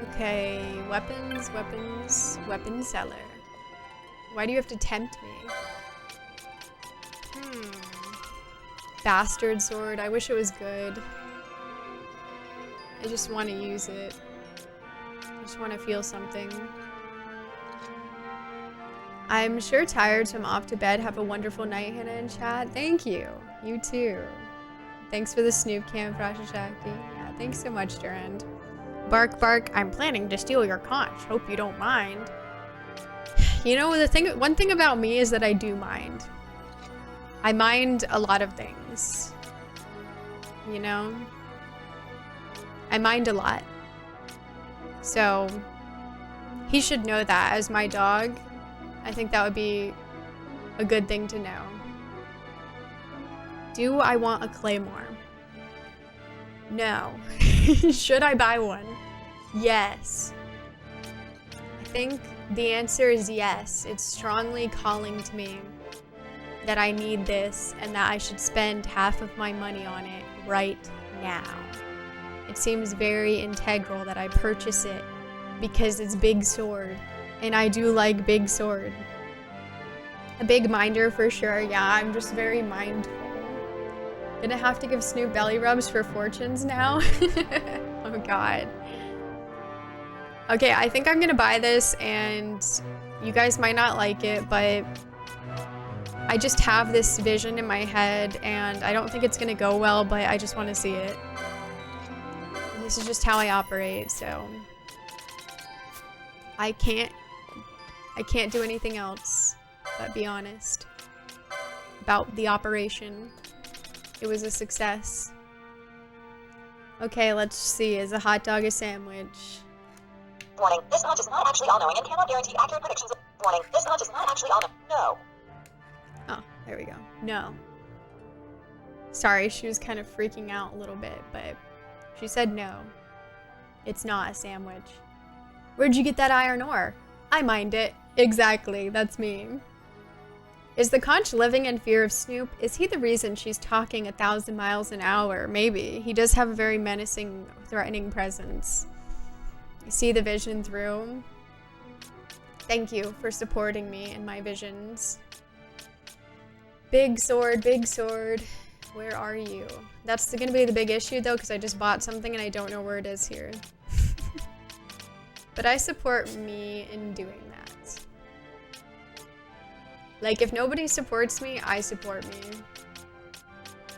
Okay, weapons, weapons seller. Why do you have to tempt me? Bastard sword, I wish it was good. I just want to use it. I just want to feel something. I'm sure tired, so I'm off to bed. Have a wonderful night, Hannah in chat. Thank you. You too. Thanks for the Snoop Cam, Frashashaki. Yeah, thanks so much, Durand. Bark, bark. I'm planning to steal your conch. Hope you don't mind. You know, one thing about me is that I do mind. I mind a lot of things. You know? I mind a lot. So, he should know that as my dog. I think that would be a good thing to know. Do I want a claymore? No. Should I buy one? Yes. I think the answer is yes. It's strongly calling to me that I need this and that I should spend half of my money on it right now. It seems very integral that I purchase it because it's big sword. And I do like big sword. A big minder for sure. Yeah, I'm just very mindful. Gonna have to give Snoop belly rubs for fortunes now. Oh god. Okay, I think I'm gonna buy this and you guys might not like it, but I just have this vision in my head and I don't think it's gonna go well, but I just want to see it. And this is just how I operate, so I can't do anything else but be honest about the operation. It was a success. Okay, let's see. Is a hot dog a sandwich? Warning, this conch is not actually all-knowing and cannot guarantee accurate predictions. Warning, this conch is not actually all-knowing. No. Oh, there we go. No. Sorry, she was kind of freaking out a little bit, but she said no. It's not a sandwich. Where'd you get that iron ore? I mined it. Exactly, that's me. Is the conch living in fear of Snoop? Is he the reason she's talking 1,000 miles an hour? Maybe. He does have a very menacing, threatening presence. You see the vision through? Thank you for supporting me in my visions. Big sword, big sword. Where are you? That's gonna be the big issue though, because I just bought something and I don't know where it is here. But I support me in doing that. Like, if nobody supports me, I support me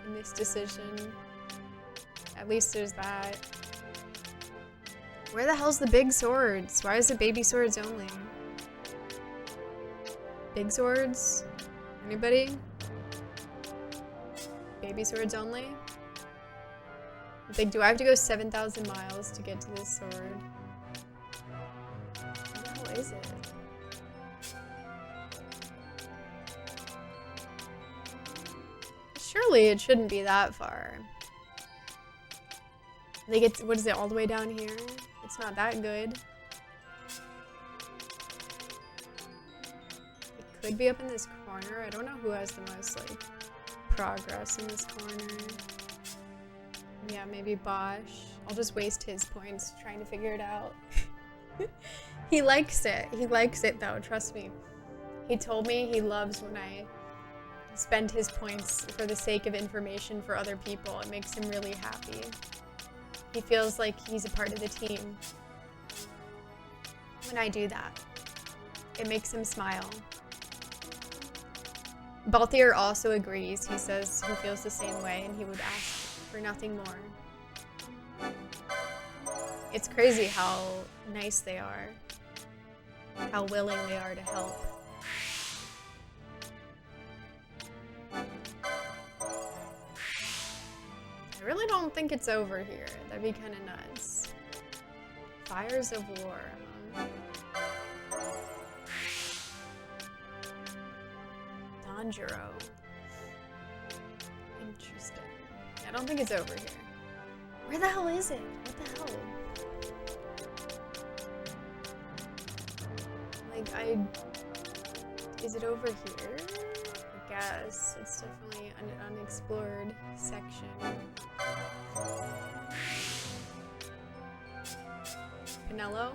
in this decision. At least there's that. Where the hell's the big swords? Why is it baby swords only? Big swords? Anybody? Baby swords only? Big, do I have to go 7,000 miles to get to this sword? Where the hell is it? Surely it shouldn't be that far. Like, it's, what is it, all the way down here? It's not that good. It could be up in this corner. I don't know who has the most, like, progress in this corner. Yeah, maybe Bosch. I'll just waste his points trying to figure it out. He likes it. He likes it, though. Trust me. He told me he loves when I spend his points for the sake of information for other people. It makes him really happy. He feels like he's a part of the team when I do that. It makes him smile. Balthier also agrees. He says he feels the same way and he would ask for nothing more. It's crazy how nice they are. How willing they are to help. I really don't think it's over here. That'd be kind of nuts. Fires of War, huh? Danjuro. Interesting. I don't think it's over here. Where the hell is it? What the hell? Like, is it over here? I guess. It's definitely an unexplored section. Pinello?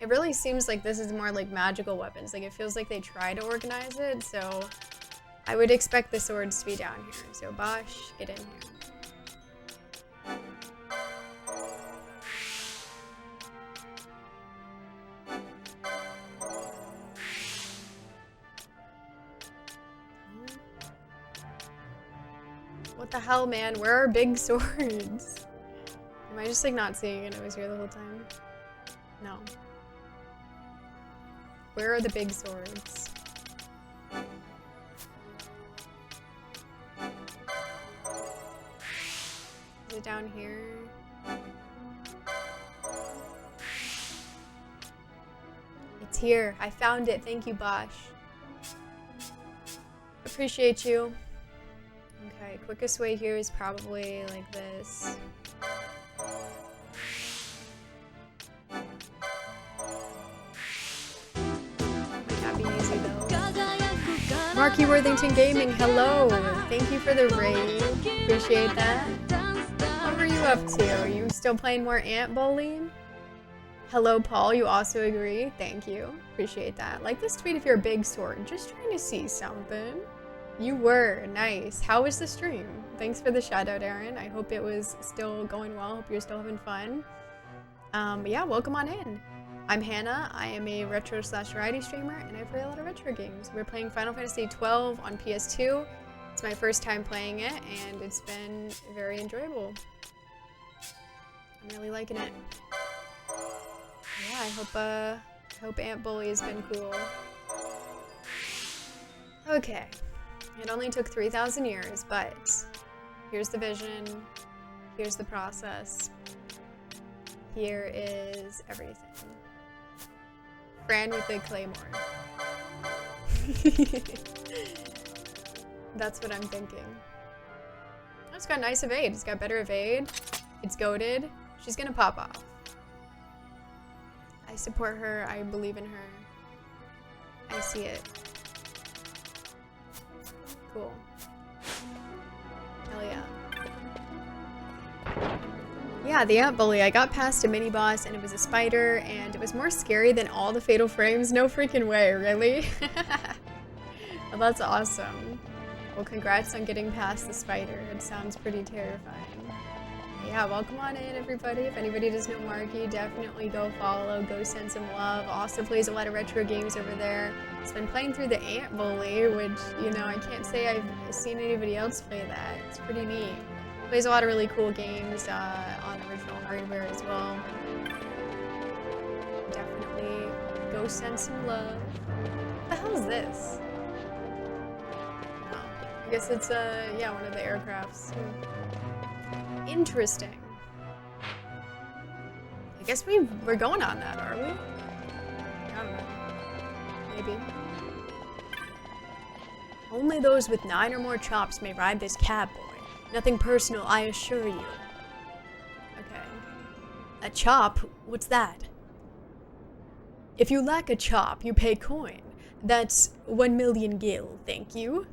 It really seems like this is more like magical weapons. Like, it feels like they try to organize it, so I would expect the swords to be down here. So, Bosch, get in here. What the hell, man? Where are big swords? Am I just like not seeing it? I was here the whole time. No. Where are the big swords? Is it down here? It's here. I found it. Thank you, Bosch. Appreciate you. Okay, quickest way here is probably like this. Might not be easy though. Marky Worthington Gaming, hello! Thank you for the raid. Appreciate that. What were you up to? Are you still playing more Ant Bowling? Hello, Paul. You also agree? Thank you. Appreciate that. Like this tweet if you're a big sword. Just trying to see something. You were. Nice. How was the stream? Thanks for the shout out, Aaron. I hope it was still going well. Hope you're still having fun. But yeah, welcome on in. I'm Hannah. I am a retro/variety streamer, and I play a lot of retro games. We're playing Final Fantasy XII on PS2. It's my first time playing it, and it's been very enjoyable. I'm really liking it. Yeah, I hope Ant Bully has been cool. Okay. It only took 3,000 years, but here's the vision, here's the process, here is everything. Fran with the claymore. That's what I'm thinking. Oh, it's got nice evade, it's got better evade, it's goated, she's gonna pop off. I support her, I believe in her, I see it. Cool. Hell yeah. Yeah, the Ant Bully. I got past a mini boss and it was a spider and it was more scary than all the Fatal Frames. No freaking way, really? Well, that's awesome. Well, congrats on getting past the spider. It sounds pretty terrifying. Yeah, welcome on in, everybody. If anybody doesn't know Marky, definitely go follow, go send some love. Also plays a lot of retro games over there. It's been playing through the Ant Bully, which, you know, I can't say I've seen anybody else play that. It's pretty neat. Plays a lot of really cool games on original hardware as well. Definitely go send some love. What the hell is this? Oh, I guess it's, yeah, one of the aircrafts. Interesting. I guess we're going on that, are we? I don't know. Maybe. Only those with 9 or more chops may ride this cab, boy. Nothing personal, I assure you. Okay. A chop? What's that? If you lack a chop, you pay coin. That's 1 million gil, thank you.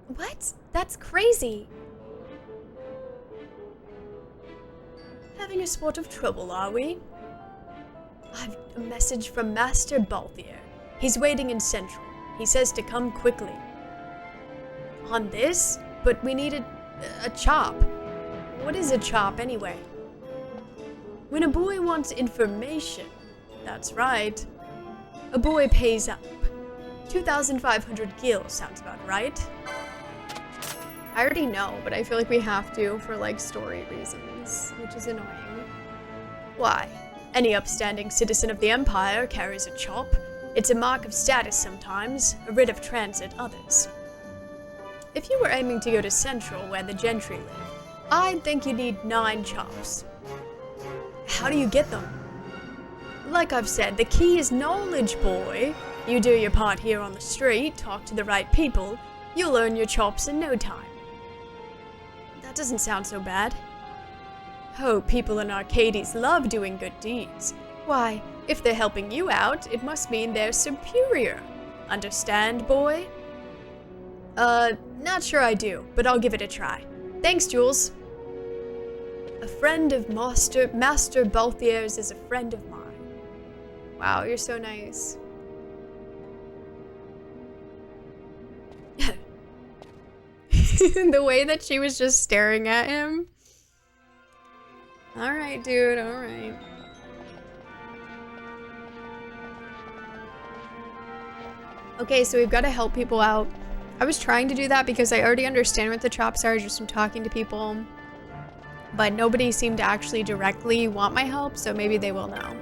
What? That's crazy. Having a spot of trouble, are we? I've a message from Master Balthier. He's waiting in Central. He says to come quickly. On this? But we need a chop. What is a chop, anyway? When a boy wants information, that's right. A boy pays up. 2,500 gil sounds about right. I already know, but I feel like we have to for like story reasons, which is annoying. Why? Any upstanding citizen of the Empire carries a chop. It's a mark of status sometimes, a writ of transit others. If you were aiming to go to Central, where the gentry live, I'd think you need 9 chops. How do you get them? Like I've said, the key is knowledge, boy. You do your part here on the street, talk to the right people, you'll earn your chops in no time. That doesn't sound so bad. Oh, people in Arcades love doing good deeds. Why, if they're helping you out, it must mean they're superior. Understand, boy? Not sure I do, but I'll give it a try. Thanks, Jules. A friend of Master Balthier's is a friend of mine. Wow, you're so nice. The way that she was just staring at him. Alright, dude, alright. Okay, so we've got to help people out. I was trying to do that because I already understand what the chops are just from talking to people. But nobody seemed to actually directly want my help, so maybe they will now.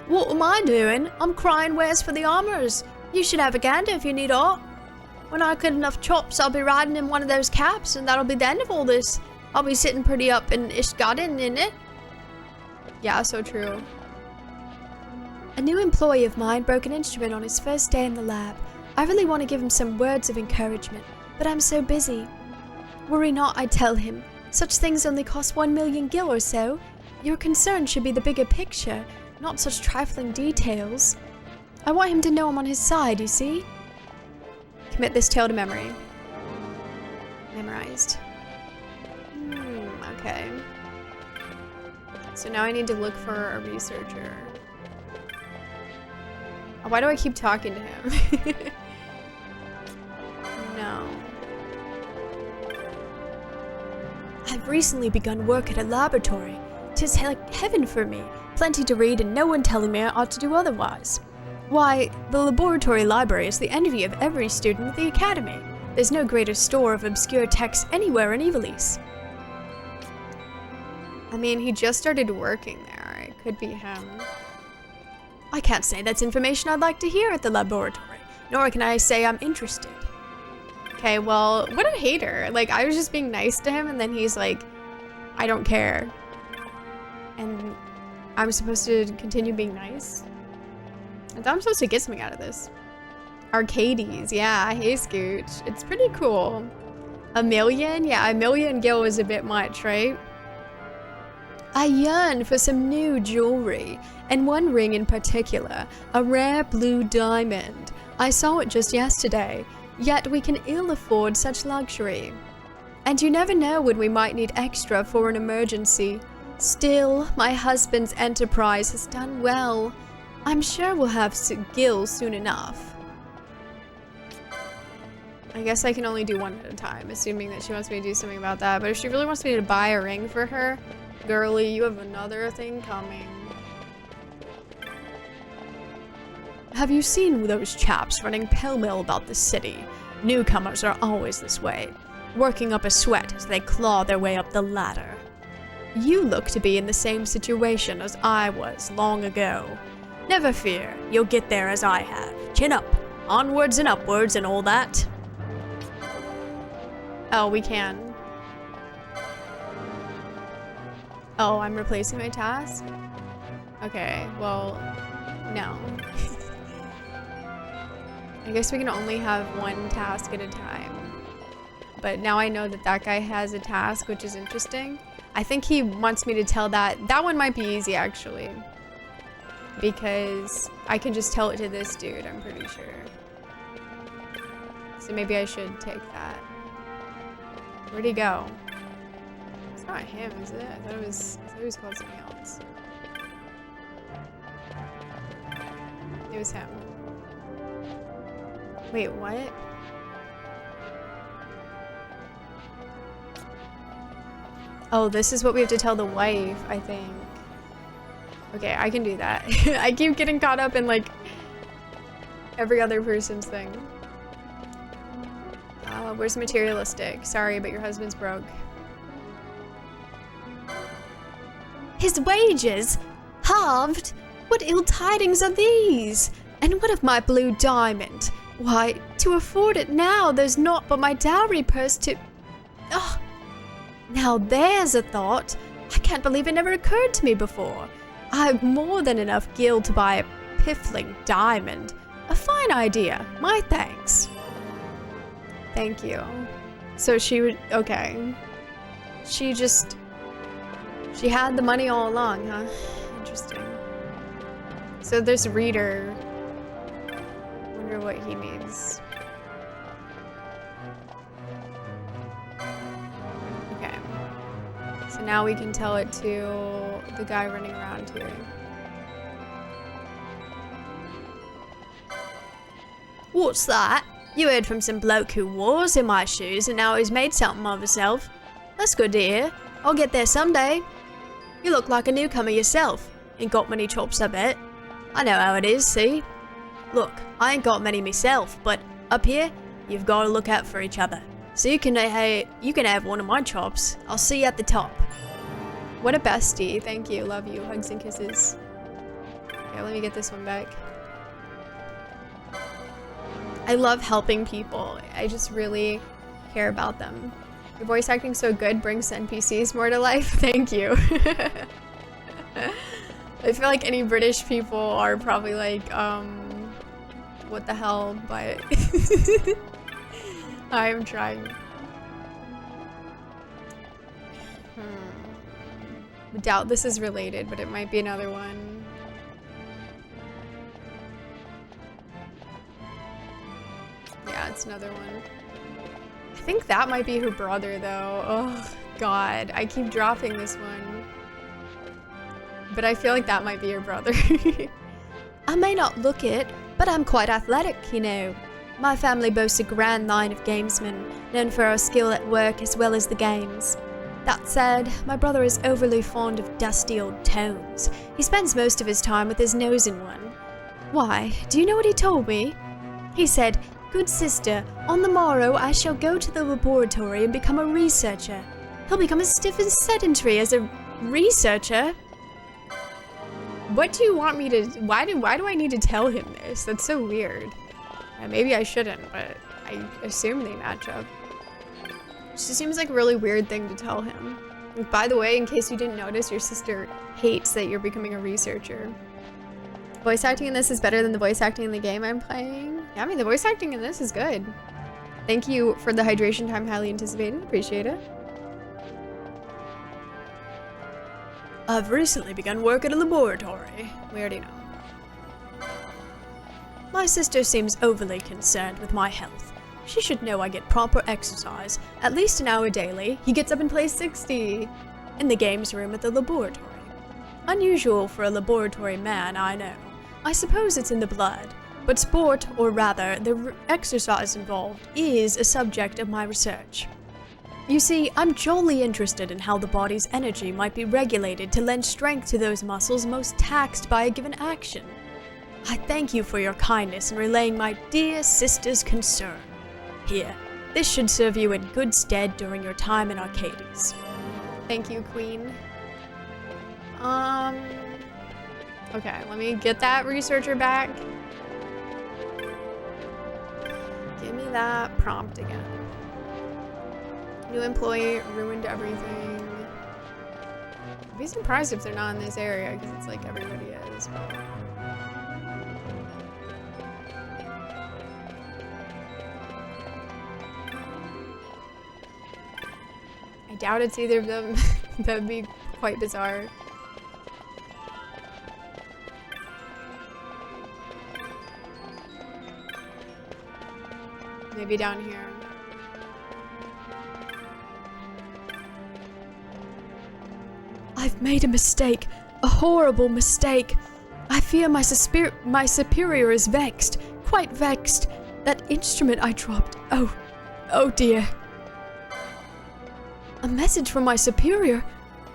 What am I doing? I'm crying wares for the armors. You should have a gander if you need aught. When I get enough chops, I'll be riding in one of those caps, and that'll be the end of all this. I'll be sitting pretty up in Ishgarden, innit? Yeah, so true. A new employee of mine broke an instrument on his first day in the lab. I really want to give him some words of encouragement, but I'm so busy. Worry not, I tell him. Such things only cost 1 million gil or so. Your concern should be the bigger picture, not such trifling details. I want him to know I'm on his side, you see? Commit this tale to memory. Memorized. Okay. So now I need to look for a researcher. Oh, why do I keep talking to him? No. I've recently begun work at a laboratory. 'Tis like heaven for me. Plenty to read and no one telling me I ought to do otherwise. Why, the laboratory library is the envy of every student at the academy. There's no greater store of obscure texts anywhere in Ivalice. I mean, he just started working there. It could be him. I can't say that's information I'd like to hear at the laboratory, nor can I say I'm interested. Okay, well, what a hater. Like, I was just being nice to him, and then he's like, I don't care. And I'm supposed to continue being nice? I thought I'm supposed to get something out of this. Arcades, yeah, hey Scooch. It's pretty cool. 1 million? Yeah, 1 million gil is a bit much, right? I yearn for some new jewelry, and one ring in particular, a rare blue diamond. I saw it just yesterday, yet we can ill afford such luxury. And you never know when we might need extra for an emergency. Still, my husband's enterprise has done well. I'm sure we'll have gil soon enough. I guess I can only do one at a time, assuming that she wants me to do something about that. But if she really wants me to buy a ring for her, girly, you have another thing coming. Have you seen those chaps running pell-mell about the city? Newcomers are always this way, working up a sweat as they claw their way up the ladder. You look to be in the same situation as I was long ago. Never fear, you'll get there as I have. Chin up, onwards and upwards and all that. Oh, we can. Oh, I'm replacing my task? Okay, well, no. I guess we can only have one task at a time. But now I know that that guy has a task, which is interesting. I think he wants me to tell that. That one might be easy, actually. Because I can just tell it to this dude, I'm pretty sure. So maybe I should take that. Where'd he go? It's not him, is it? I thought it was called something else. It was him. Wait, what? Oh, this is what we have to tell the wife, I think. Okay, I can do that. I keep getting caught up in, like, every other person's thing. Where's materialistic? Sorry, but your husband's broke. His wages? Halved? What ill tidings are these? And what of my blue diamond? Why, to afford it now, there's naught but my dowry purse to... Oh, now there's a thought. I can't believe it never occurred to me before. I've more than enough gil to buy a piffling diamond. A fine idea. My thanks. Thank you. So she would... Okay. She had the money all along, huh? Interesting. So this reader... Wonder what he needs. Okay. So now we can tell it to the guy running around here. What's that? You heard from some bloke who was in my shoes and now he's made something of himself. That's good to hear. I'll get there someday. You look like a newcomer yourself. Ain't got many chops, I bet. I know how it is, see? Look, I ain't got many myself, but up here, you've got to look out for each other. So you can have one of my chops. I'll see you at the top. What a bestie. Thank you. Love you. Hugs and kisses. Okay, let me get this one back. I love helping people. I just really care about them. Your voice acting's so good, brings NPCs more to life. Thank you. I feel like any British people are probably like, what the hell, but I'm trying. Doubt this is related, but it might be another one. Yeah, it's another one. I think that might be her brother, though. Oh, God. I keep dropping this one. But I feel like that might be her brother. I may not look it, but I'm quite athletic, you know. My family boasts a grand line of gamesmen, known for our skill at work as well as the games. That said, my brother is overly fond of dusty old tomes. He spends most of his time with his nose in one. Why, do you know what he told me? He said, "Good sister, on the morrow I shall go to the laboratory and become a researcher." He'll become as stiff and sedentary as a researcher. What do you want me to... Why do I need to tell him this? That's so weird. Maybe I shouldn't, but I assume they match up. It just seems like a really weird thing to tell him. And by the way, in case you didn't notice, your sister hates that you're becoming a researcher. Voice acting in this is better than the voice acting in the game I'm playing. Yeah, I mean, the voice acting in this is good. Thank you for the hydration time, highly anticipated. Appreciate it. I've recently begun work at a laboratory. We already know. My sister seems overly concerned with my health. She should know I get proper exercise, at least an hour daily. He gets up and plays 60. In the games room at the laboratory. Unusual for a laboratory man, I know. I suppose it's in the blood. But sport, or rather, the exercise involved, is a subject of my research. You see, I'm jolly interested in how the body's energy might be regulated to lend strength to those muscles most taxed by a given action. I thank you for your kindness in relaying my dear sister's concern. Here, this should serve you in good stead during your time in Arcades. Thank you, Queen. Okay, let me get that researcher back. Give me that prompt again. New employee ruined everything. I'd be surprised if they're not in this area, because it's like everybody is. But... I doubt it's either of them. That would be quite bizarre. Maybe down here. I've made a mistake. A horrible mistake. I fear my superior is vexed. Quite vexed. That instrument I dropped. Oh dear. A message from my superior?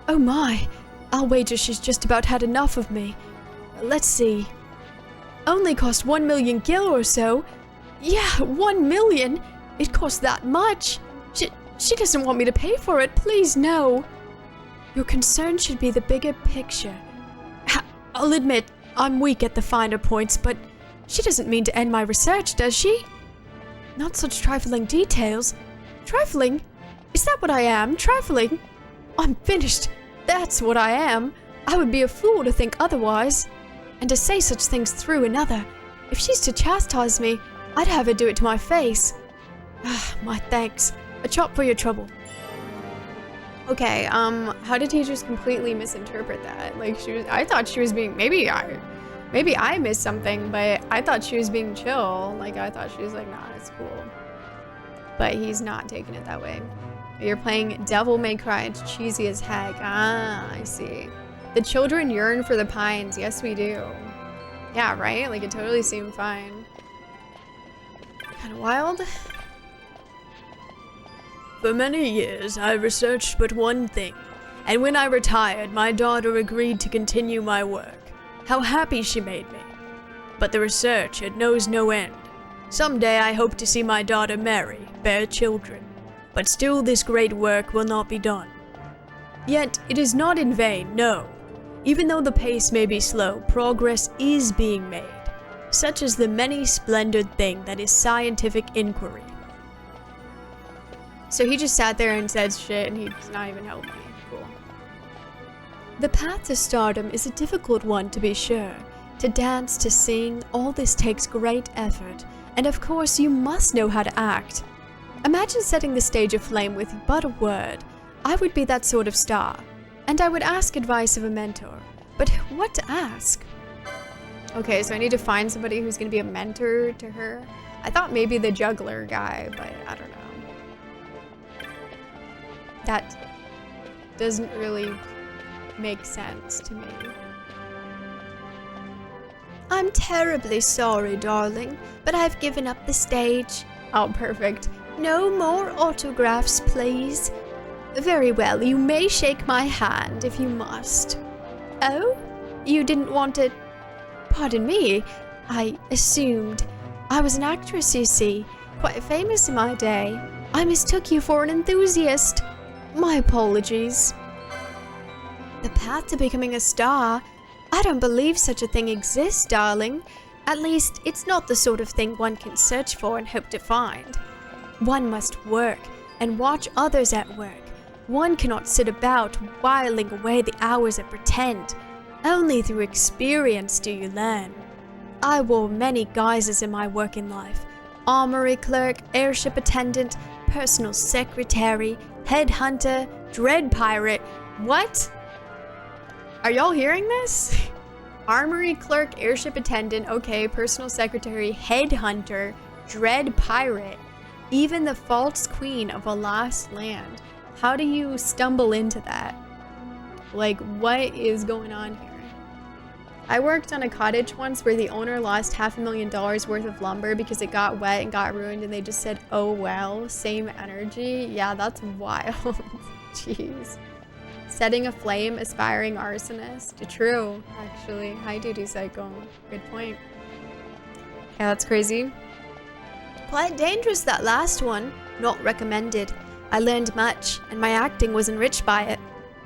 Oh my. I'll wager she's just about had enough of me. Let's see. Only cost 1 million gil or so. Yeah, 1 million? It costs that much. She doesn't want me to pay for it. Please, no. Your concern should be the bigger picture. I'll admit, I'm weak at the finer points, but she doesn't mean to end my research, does she? Not such trifling details. Trifling? Is that what I am? Trifling? I'm finished. That's what I am. I would be a fool to think otherwise. And to say such things through another. If she's to chastise me, I'd have her do it to my face. My thanks. A chop for your trouble. Okay, how did teachers completely misinterpret that? Like, I thought she was being, maybe I missed something, but I thought she was being chill. Like, I thought she was like, nah, it's cool. But he's not taking it that way. You're playing Devil May Cry. It's cheesy as heck. Ah, I see. The children yearn for the pines. Yes, we do. Yeah, right? Like, it totally seemed fine. Kind of wild. For many years, I researched but one thing, and when I retired, my daughter agreed to continue my work. How happy she made me. But the research, it knows no end. Someday I hope to see my daughter marry, bear children, but still this great work will not be done. Yet, it is not in vain, no. Even though the pace may be slow, progress is being made, such as the many-splendored thing that is scientific inquiry. So he just sat there and said shit and he's not even helping me. Cool. The path to stardom is a difficult one, to be sure. To dance, to sing, all this takes great effort, and of course you must know how to act. Imagine setting the stage aflame with but a word. I would be that sort of star, and I would ask advice of a mentor. But what to ask? Okay, so I need to find somebody who's going to be a mentor to her. I thought maybe the juggler guy, but I don't know. That doesn't really make sense to me. I'm terribly sorry, darling, but I've given up the stage. Oh, perfect. No more autographs, please. Very well, you may shake my hand if you must. Oh? You didn't want it? Pardon me, I assumed. I was an actress, you see, quite famous in my day. I mistook you for an enthusiast. My apologies. The path to becoming a star? I don't believe such a thing exists, darling. At least, it's not the sort of thing one can search for and hope to find. One must work and watch others at work. One cannot sit about whiling away the hours and pretend. Only through experience do you learn. I wore many guises in my working life. Armory clerk, airship attendant, personal secretary, headhunter, dread pirate. What? Are y'all hearing this? Armory clerk, airship attendant, okay, personal secretary, headhunter, dread pirate, even the false queen of a lost land. How do you stumble into that? Like, what is going on here? I worked on a cottage once where the owner lost $500,000 worth of lumber because it got wet and got ruined, and they just said, oh well, same energy. Yeah, that's wild. Jeez. Setting a flame, aspiring arsonist. True, actually. High duty psycho. Good point. Yeah, that's crazy. Quite dangerous, that last one. Not recommended. I learned much, and my acting was enriched by it.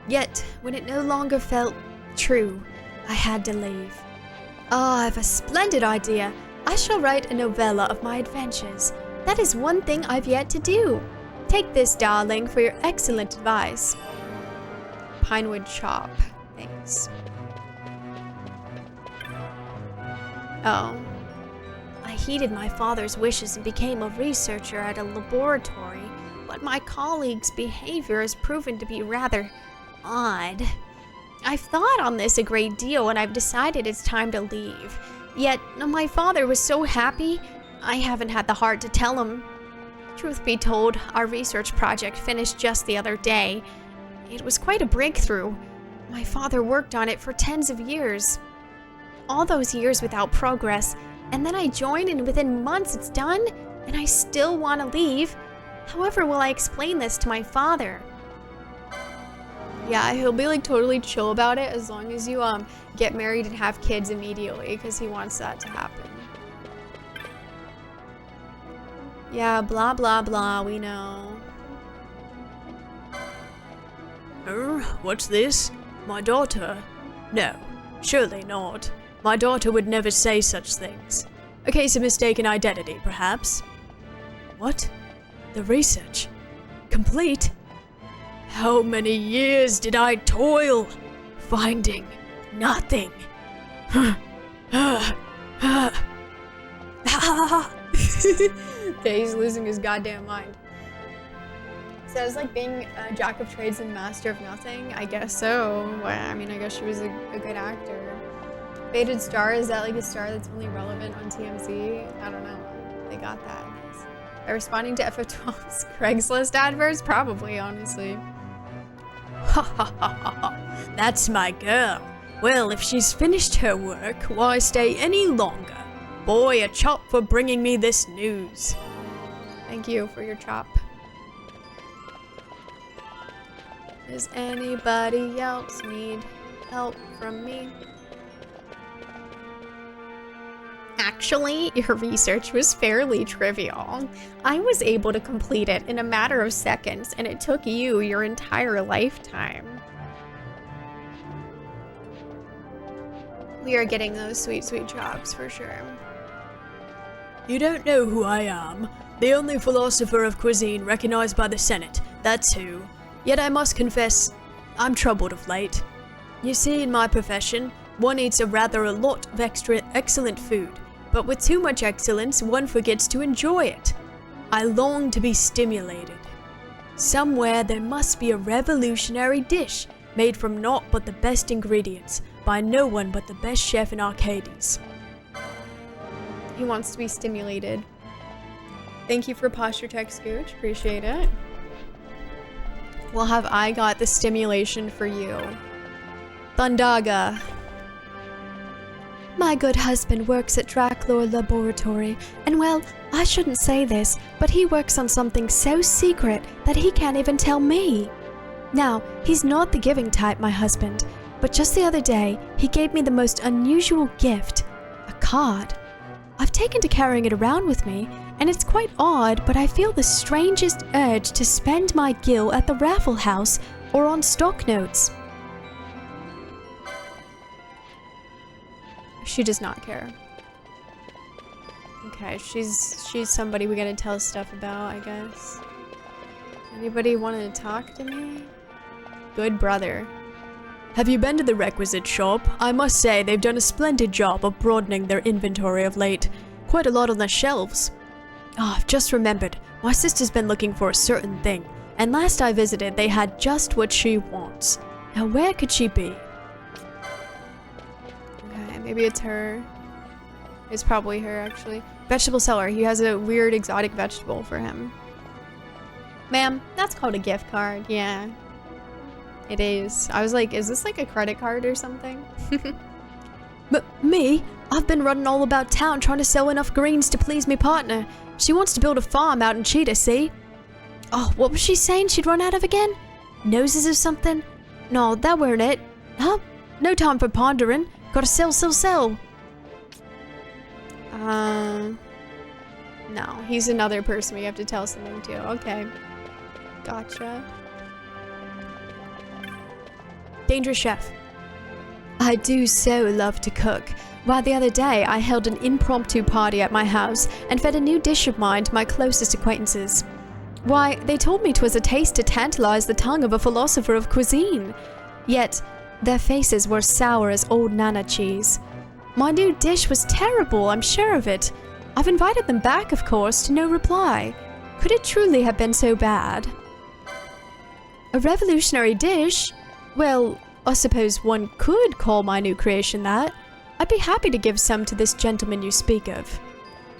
Yet, when it no longer felt true, I had to leave. Oh, I have a splendid idea. I shall write a novella of my adventures. That is one thing I've yet to do. Take this, darling, for your excellent advice. Pinewood chop. Thanks. Oh. I heeded my father's wishes and became a researcher at a laboratory, but my colleagues' behavior has proven to be rather odd. I've thought on this a great deal, and I've decided it's time to leave. Yet, my father was so happy, I haven't had the heart to tell him. Truth be told, our research project finished just the other day. It was quite a breakthrough. My father worked on it for tens of years. All those years without progress, and then I joined, and within months it's done, and I still want to leave. However will I explain this to my father? Yeah, he'll be like totally chill about it as long as you get married and have kids immediately, because he wants that to happen. Yeah, blah, blah, blah, we know. What's this? My daughter? No, surely not. My daughter would never say such things. A case of mistaken identity, perhaps? What? The research? Complete? How many years did I toil? Finding nothing. Okay, he's losing his goddamn mind. So it's like being a jack of trades and master of nothing? I guess so. Well, I mean, I guess she was a good actor. Faded star, is that like a star that's only relevant on TMZ? I don't know. They got that, I guess. By responding to FF12's Craigslist adverts? Probably, honestly. Ha ha ha ha ha. That's my girl. Well, if she's finished her work, why stay any longer? Boy, a chop for bringing me this news. Thank you for your chop. Does anybody else need help from me? Actually, your research was fairly trivial. I was able to complete it in a matter of seconds, and it took you your entire lifetime. We are getting those sweet, sweet chops for sure. You don't know who I am. The only philosopher of cuisine recognized by the Senate. That's who. Yet I must confess, I'm troubled of late. You see, in my profession, one eats a lot of extra excellent food. But with too much excellence, one forgets to enjoy it. I long to be stimulated. Somewhere there must be a revolutionary dish made from naught but the best ingredients, by no one but the best chef in Arcades. He wants to be stimulated. Thank you for posture tech, Scooch. Appreciate it. Well, have I got the stimulation for you? Thundaga. My good husband works at Draclor Laboratory, and well, I shouldn't say this, but he works on something so secret that he can't even tell me. Now, he's not the giving type, my husband, but just the other day, he gave me the most unusual gift, a card. I've taken to carrying it around with me, and it's quite odd, but I feel the strangest urge to spend my gil at the raffle house or on stock notes. She does not care. Okay, she's somebody we gotta tell stuff about, I guess. Anybody want to talk to me? Good brother. Have you been to the requisite shop? I must say they've done a splendid job of broadening their inventory of late. Quite a lot on the shelves. Oh, I've just remembered. My sister's been looking for a certain thing, and last I visited they had just what she wants. Now where could she be? Okay, maybe it's her. It's probably her, actually. Vegetable seller. He has a weird exotic vegetable for him. Ma'am, that's called a gift card. Yeah. It is. I was like, is this like a credit card or something? Me? I've been running all about town trying to sell enough greens to please me partner. She wants to build a farm out in Cheetah, see? Oh, what was she saying she'd run out of again? Noses or something? No, that weren't it. Huh? No time for pondering. Gotta sell. No. He's another person we have to tell something to. Okay. Gotcha. Dangerous chef. I do so love to cook. Why, the other day I held an impromptu party at my house and fed a new dish of mine to my closest acquaintances. Why, they told me 'twas a taste to tantalize the tongue of a philosopher of cuisine. Yet, their faces were sour as old Nana cheese. My new dish was terrible, I'm sure of it. I've invited them back, of course, to no reply. Could it truly have been so bad? A revolutionary dish? Well, I suppose one could call my new creation that. I'd be happy to give some to this gentleman you speak of.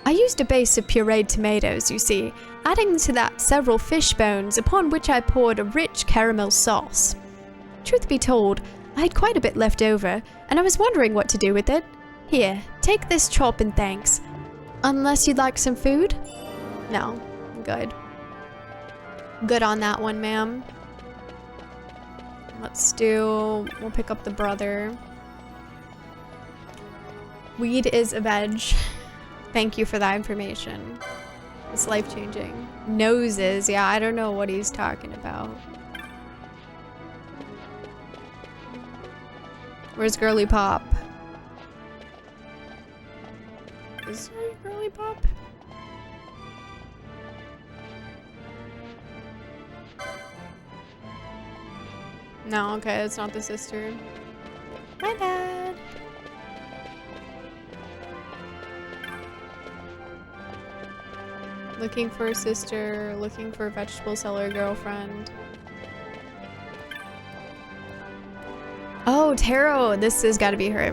I used a base of pureed tomatoes, you see, adding to that several fish bones, upon which I poured a rich caramel sauce. Truth be told, I had quite a bit left over, and I was wondering what to do with it. Here, take this chop and thanks. Unless you'd like some food? No. I'm good. Good on that one, ma'am. We'll pick up the brother. Weed is a veg. Thank you for that information. It's life-changing. Noses, yeah, I don't know what he's talking about. Where's Girly Pop? Is there a Girly Pop? No, okay, it's not the sister. My bad. Looking for a sister, looking for a vegetable seller girlfriend. Oh, Taro, this has got to be her.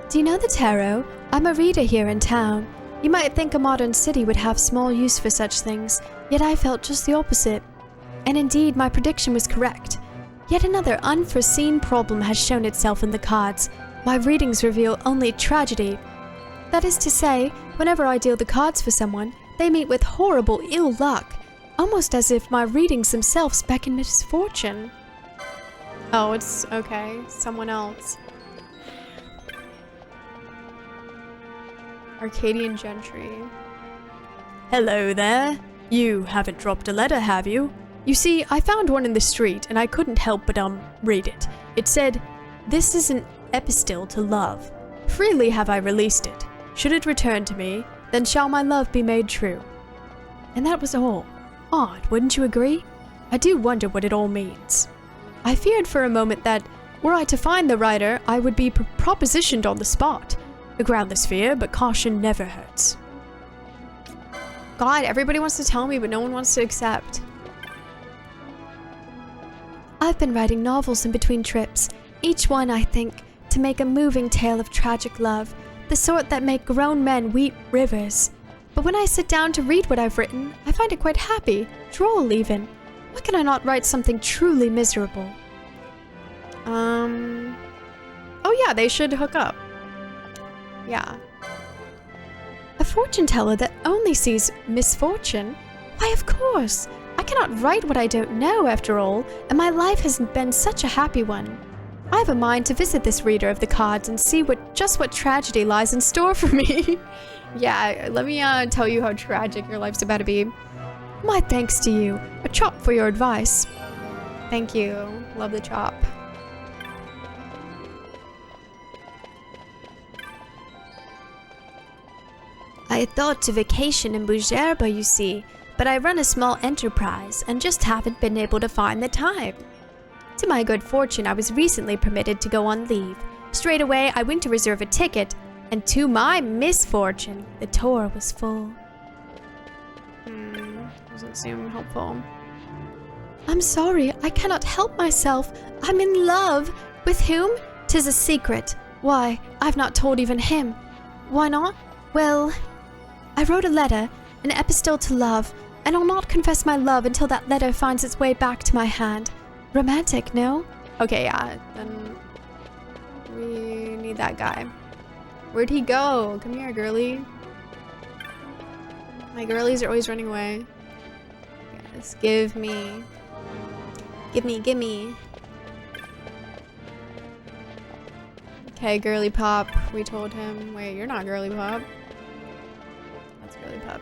Do you know the Taro? I'm a reader here in town. You might think a modern city would have small use for such things, yet I felt just the opposite. And indeed, my prediction was correct. Yet another unforeseen problem has shown itself in the cards. My readings reveal only tragedy. That is to say, whenever I deal the cards for someone, they meet with horrible ill luck, almost as if my readings themselves beckon misfortune. Oh, it's okay. Someone else. Arcadian Gentry. Hello there. You haven't dropped a letter, have you? You see, I found one in the street and I couldn't help but read it. It said, "This is an epistle to love. Freely have I released it. Should it return to me, then shall my love be made true." And that was all. Odd, wouldn't you agree? I do wonder what it all means. I feared for a moment that, were I to find the writer, I would be propositioned on the spot. A groundless fear, but caution never hurts. God, everybody wants to tell me, but no one wants to accept. I've been writing novels in between trips, each one, I think, to make a moving tale of tragic love, the sort that make grown men weep rivers. But when I sit down to read what I've written, I find it quite happy, droll even. Why can I not write something truly miserable? Oh yeah, they should hook up. Yeah. A fortune teller that only sees misfortune? Why, of course! I cannot write what I don't know, after all, and my life hasn't been such a happy one. I have a mind to visit this reader of the cards and see just what tragedy lies in store for me. Yeah, let me tell you how tragic your life's about to be. My thanks to you. A chop for your advice. Thank you. Love the chop. I thought to vacation in Bujerba, you see, but I run a small enterprise and just haven't been able to find the time. To my good fortune, I was recently permitted to go on leave. Straight away, I went to reserve a ticket, and to my misfortune, the tour was full. Doesn't seem helpful. I'm sorry, I cannot help myself. I'm in love. With whom? 'Tis a secret. Why, I've not told even him. Why not? Well, I wrote a letter, an epistle to love, and I'll not confess my love until that letter finds its way back to my hand. Romantic, no? Okay, yeah, then we need that guy. Where'd he go? Come here, girly. My girlies are always running away. Yes, give me. Gimme. Okay, Girly Pop. We told him. Wait, you're not Girly Pop. That's Girly Pop.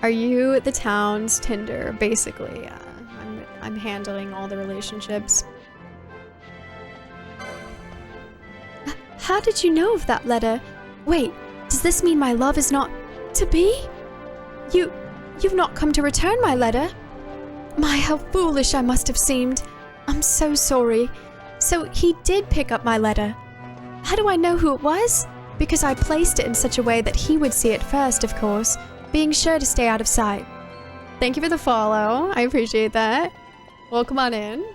Are you the town's Tinder? Basically, yeah. I'm handling all the relationships. How did you know of that letter? Wait, does this mean my love is not to be? You've not come to return my letter? My, how foolish I must have seemed. I'm so sorry. So he did pick up my letter. How do I know who it was? Because I placed it in such a way that he would see it first, of course, being sure to stay out of sight. Thank you for the follow. I appreciate that. Welcome on in.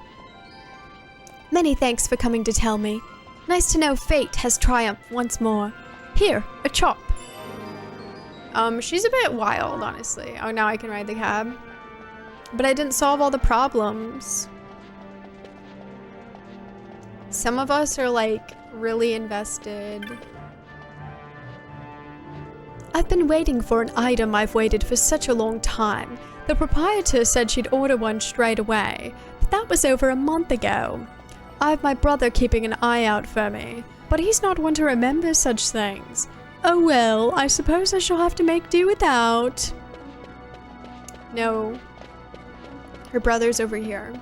Many thanks for coming to tell me. Nice to know fate has triumphed once more. Here, a chop. She's a bit wild, honestly. Oh, now I can ride the cab. But I didn't solve all the problems. Some of us are, like, really invested. I've been waiting for an item I've waited for such a long time. The proprietor said she'd order one straight away, but that was over a month ago. I've my brother keeping an eye out for me, but he's not one to remember such things. Oh well, I suppose I shall have to make do without. No. Her brother's over here.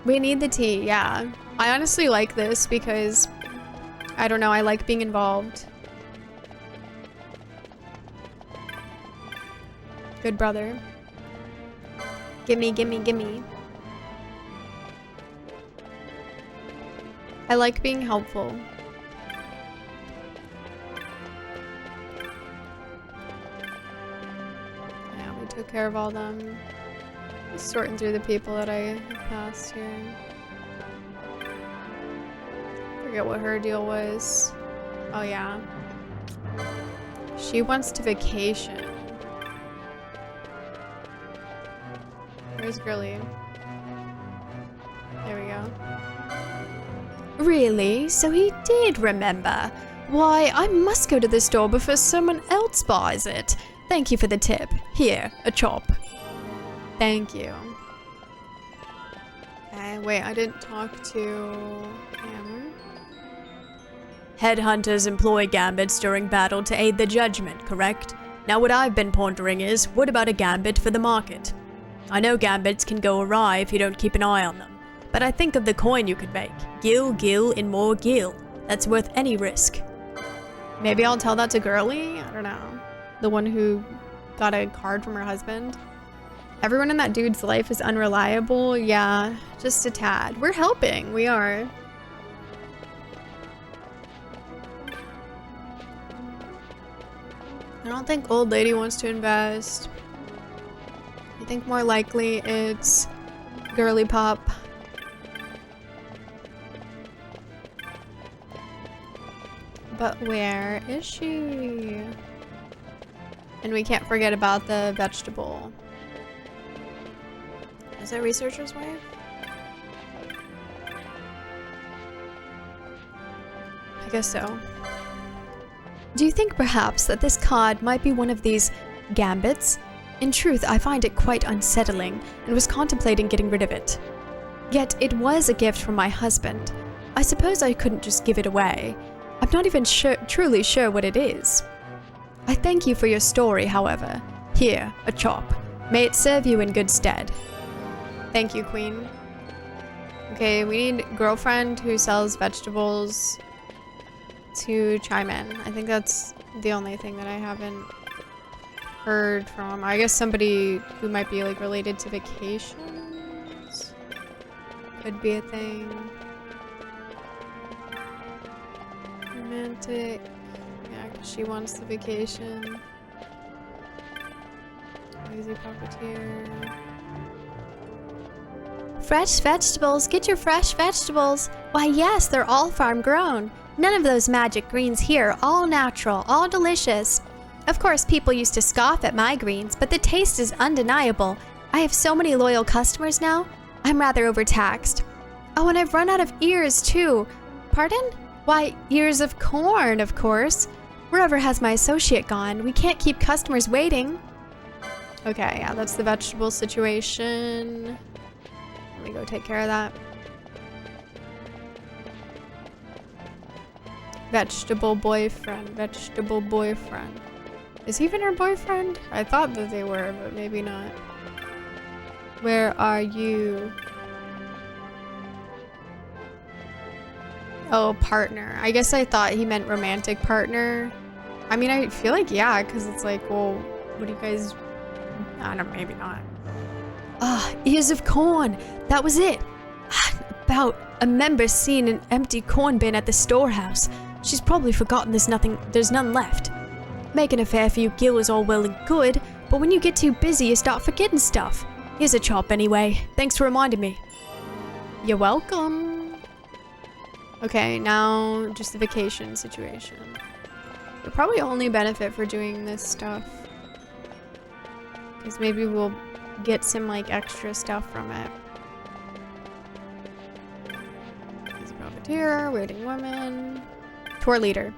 We need the tea, yeah. I honestly like this because, I don't know, I like being involved. Good brother. Gimme, gimme, gimme. I like being helpful. Yeah, we took care of all them. Just sorting through the people that I passed here. Forget what her deal was. Oh yeah. She wants to vacation. Where's Girly? There we go. Really? So he did remember. Why, I must go to the store before someone else buys it. Thank you for the tip. Here, a chop. Thank you. Okay, wait, I didn't talk to him. Headhunters employ gambits during battle to aid the judgment, correct? Now what I've been pondering is, what about a gambit for the market? I know gambits can go awry if you don't keep an eye on them, but I think of the coin you could make. Gil, gil, and more gil. That's worth any risk. Maybe I'll tell that to Girly? I don't know. The one who got a card from her husband. Everyone in that dude's life is unreliable. Yeah, just a tad. We're helping. We are. I don't think old lady wants to invest. I think more likely it's Girly Pop. But where is she? And we can't forget about the vegetable. Is that Researcher's Wife? I guess so. Do you think perhaps that this card might be one of these gambits? In truth, I find it quite unsettling and was contemplating getting rid of it. Yet it was a gift from my husband. I suppose I couldn't just give it away. I'm not even truly sure what it is. I thank you for your story, however. Here, a chop. May it serve you in good stead. Thank you, Queen. Okay, we need girlfriend who sells vegetables to chime in. I think that's the only thing that I haven't heard from. I guess somebody who might be like related to vacations could be a thing. Romantic. Yeah, because she wants the vacation. Lazy puppeteer. Fresh vegetables. Get your fresh vegetables. Why, yes, they're all farm grown. None of those magic greens here. All natural, all delicious. Of course, people used to scoff at my greens, but the taste is undeniable. I have so many loyal customers now. I'm rather overtaxed. Oh, and I've run out of ears, too. Pardon? Why, ears of corn, of course. Wherever has my associate gone? We can't keep customers waiting. Okay, yeah, that's the vegetable situation. Let me go take care of that. Vegetable boyfriend, vegetable boyfriend. Is he even her boyfriend? I thought that they were, but maybe not. Where are you? Oh, partner. I guess I thought he meant romantic partner. I mean, I feel like, yeah, because it's like, well, what do you guys... I don't know, maybe not. Ah, ears of corn. That was it. About a member seen an empty corn bin at the storehouse. She's probably forgotten there's none left. Making a fare for you Gil is all well and good, but when you get too busy, you start forgetting stuff. Here's a chop anyway. Thanks for reminding me. You're welcome. Okay, now just the vacation situation. We'll probably only benefit for doing this stuff. Because maybe we'll get some like extra stuff from it. He's a profiteer, waiting woman. Tour leader.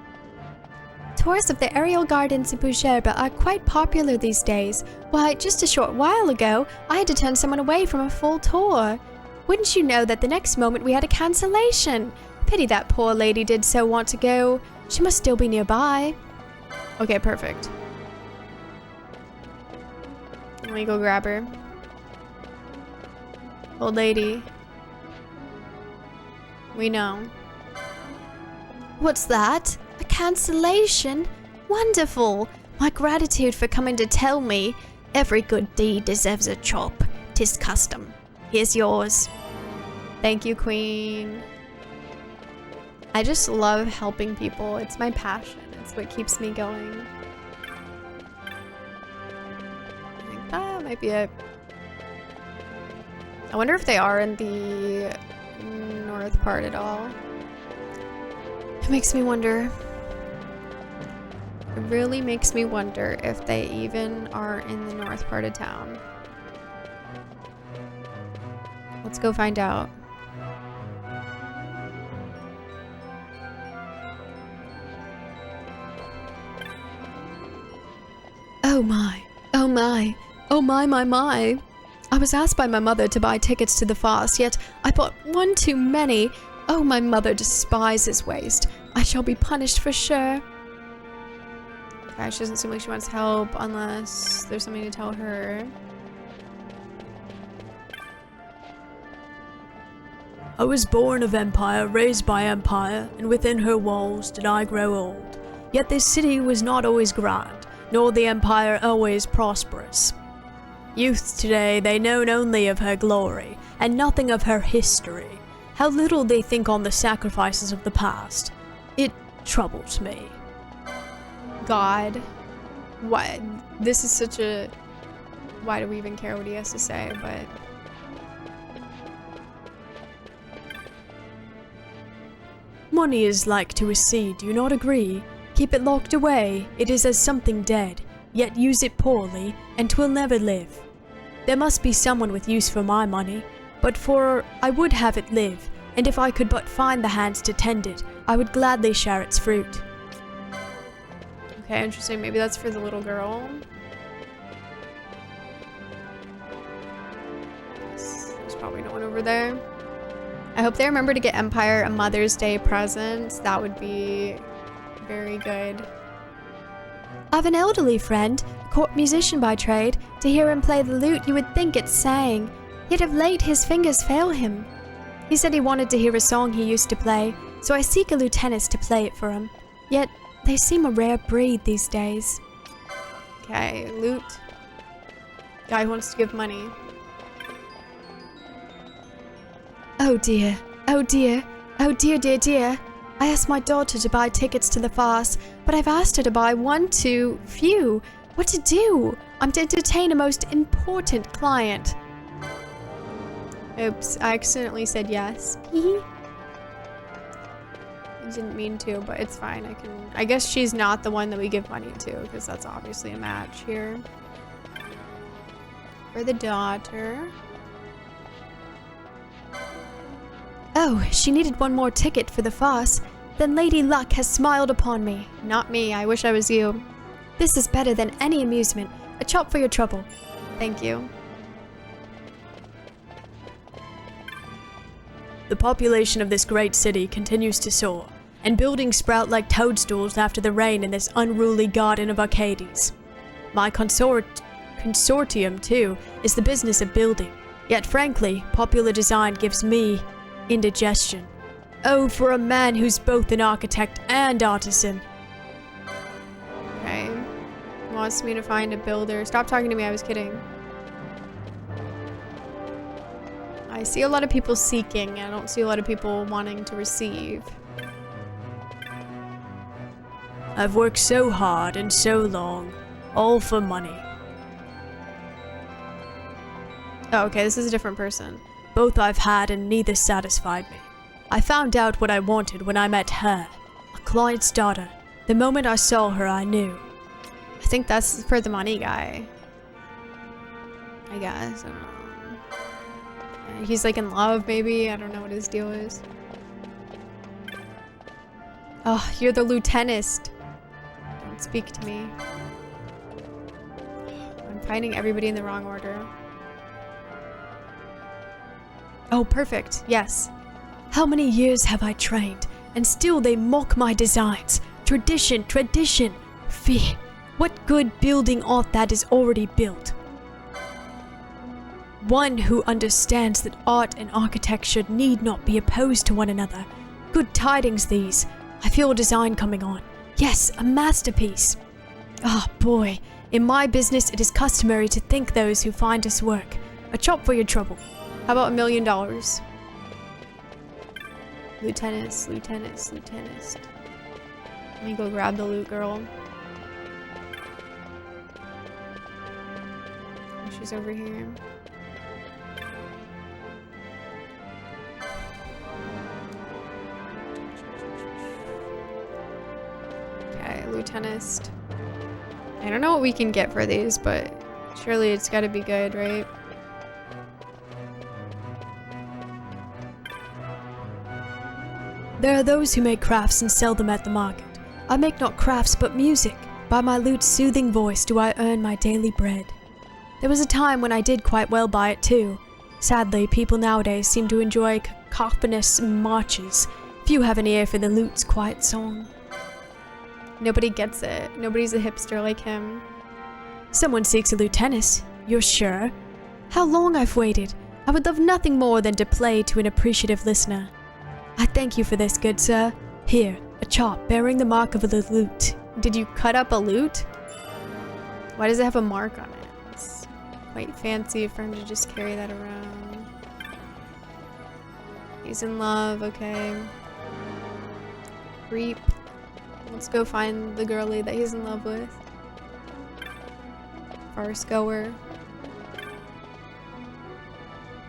Tours of the aerial gardens in Boucherba are quite popular these days. Why, just a short while ago, I had to turn someone away from a full tour. Wouldn't you know that the next moment we had a cancellation? Pity that poor lady did so want to go. She must still be nearby. Okay, perfect. Let me go grab her. Old lady. We know. What's that? A cancellation? Wonderful! My gratitude for coming to tell me. Every good deed deserves a chop. 'Tis custom. Here's yours. Thank you, Queen. I just love helping people. It's my passion. It's what keeps me going. I think that might be it. I wonder if they are in the north part at all. It makes me wonder. It really makes me wonder if they even are in the north part of town. Let's go find out. Oh my, oh my, oh my. I was asked by my mother to buy tickets to the fast, yet I bought one too many. Oh, my mother despises waste. I shall be punished for sure. Okay, she doesn't seem like she wants help unless there's something to tell her. I was born of empire, raised by empire, and within her walls did I grow old. Yet this city was not always grand, nor the empire always prosperous. Youth today, they know only of her glory, and nothing of her history. How little they think on the sacrifices of the past. It troubles me. God. What? This is such a... Why do we even care what he has to say, but... Money is like to a seed, do you not agree? Keep it locked away, it is as something dead, yet use it poorly, and 'twill never live. There must be someone with use for my money, but for I would have it live, and if I could but find the hands to tend it, I would gladly share its fruit. Okay, interesting. Maybe that's for the little girl. There's probably no one over there. I hope they remember to get Empire a Mother's Day present. That would be very good. I've an elderly friend, a court musician by trade. To hear him play the lute, you would think it sang. Yet of late his fingers fail him. He said he wanted to hear a song he used to play, so I seek a lutenist to play it for him. Yet they seem a rare breed these days. Okay, lute. Guy who wants to give money. Oh dear, oh dear, oh dear, dear, dear. I asked my daughter to buy tickets to the fast, but I've asked her to buy one too few. What to do? I'm to entertain a most important client. Oops, I accidentally said yes. I didn't mean to, but it's fine. I guess she's not the one that we give money to, because that's obviously a match here. For the daughter. Oh, she needed one more ticket for the farce. Then Lady Luck has smiled upon me. Not me. I wish I was you. This is better than any amusement. A chop for your trouble. Thank you. The population of this great city continues to soar, and buildings sprout like toadstools after the rain in this unruly garden of Arcades. My consortium, too, is the business of building, yet frankly, popular design gives me indigestion. Oh, for a man who's both an architect and artisan. Okay. Wants me to find a builder. Stop talking to me, I was kidding. I see a lot of people seeking. I don't see a lot of people wanting to receive. I've worked so hard and so long, all for money. Oh, okay, this is a different person. Both I've had and neither satisfied me. I found out what I wanted when I met her, a client's daughter. The moment I saw her, I knew. I think that's for the money guy. I guess. I don't know. Yeah, he's like in love, maybe. I don't know what his deal is. Oh, you're the lieutenant. Don't speak to me. I'm finding everybody in the wrong order. Oh, perfect. Yes. How many years have I trained, and still they mock my designs. Tradition, tradition. Fie, what good building art that is already built? One who understands that art and architecture need not be opposed to one another. Good tidings these. I feel a design coming on. Yes, a masterpiece. Ah, boy. In my business, it is customary to thank those who find us work. A chop for your trouble. How about $1 million? Lieutenant. Let me go grab the loot girl. Oh, she's over here. Okay, Lieutenant. I don't know what we can get for these, but surely it's gotta be good, right? There are those who make crafts and sell them at the market. I make not crafts but music. By my lute's soothing voice do I earn my daily bread. There was a time when I did quite well by it too. Sadly, people nowadays seem to enjoy cacophonous marches. Few have an ear for the lute's quiet song. Nobody gets it. Nobody's a hipster like him. Someone seeks a lieutenant. You're sure? How long I've waited. I would love nothing more than to play to an appreciative listener. I thank you for this, good sir. Here, a chop bearing the mark of the lute. Did you cut up a lute? Why does it have a mark on it? It's quite fancy for him to just carry that around. He's in love, okay. Creep. Let's go find the girlie that he's in love with. Farce goer.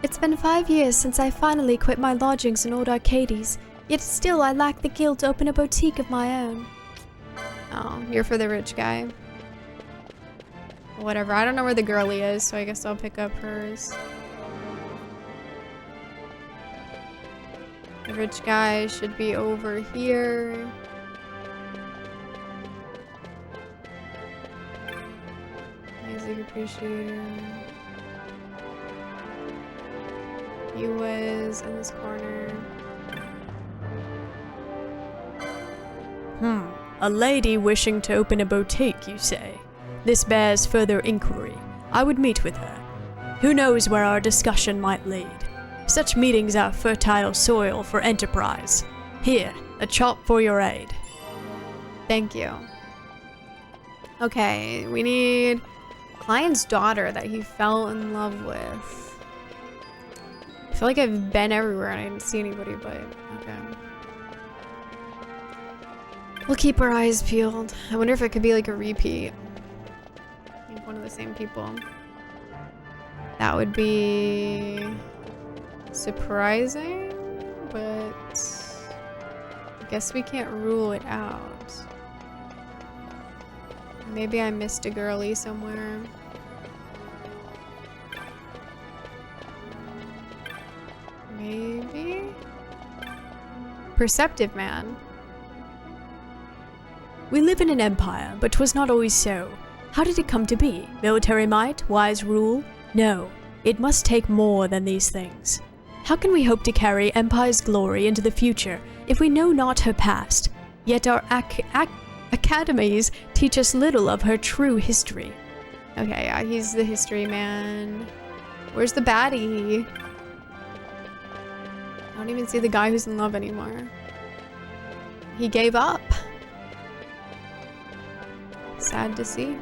It's been 5 years since I finally quit my lodgings in Old Arcades, yet still I lack the guild to open a boutique of my own. Oh, you're for the rich guy. Whatever, I don't know where the girlie is, so I guess I'll pick up hers. The rich guy should be over here. Music appreciator. He was in this corner. A lady wishing to open a boutique, you say? This bears further inquiry. I would meet with her. Who knows where our discussion might lead? Such meetings are fertile soil for enterprise. Here, a chop for your aid. Thank you. Okay, we need client's daughter that he fell in love with. I feel like I've been everywhere and I didn't see anybody, but okay. We'll keep our eyes peeled. I wonder if it could be like a repeat. Like one of the same people. That would be surprising, but I guess we can't rule it out. Maybe I missed a girlie somewhere. Maybe? Perceptive man. We live in an empire, but 'twas not always so. How did it come to be? Military might? Wise rule? No. It must take more than these things. How can we hope to carry empire's glory into the future if we know not her past? Yet our academies teach us little of her true history. Okay, yeah, he's the history man. Where's the baddie? I don't even see the guy who's in love anymore. He gave up. Sad to see.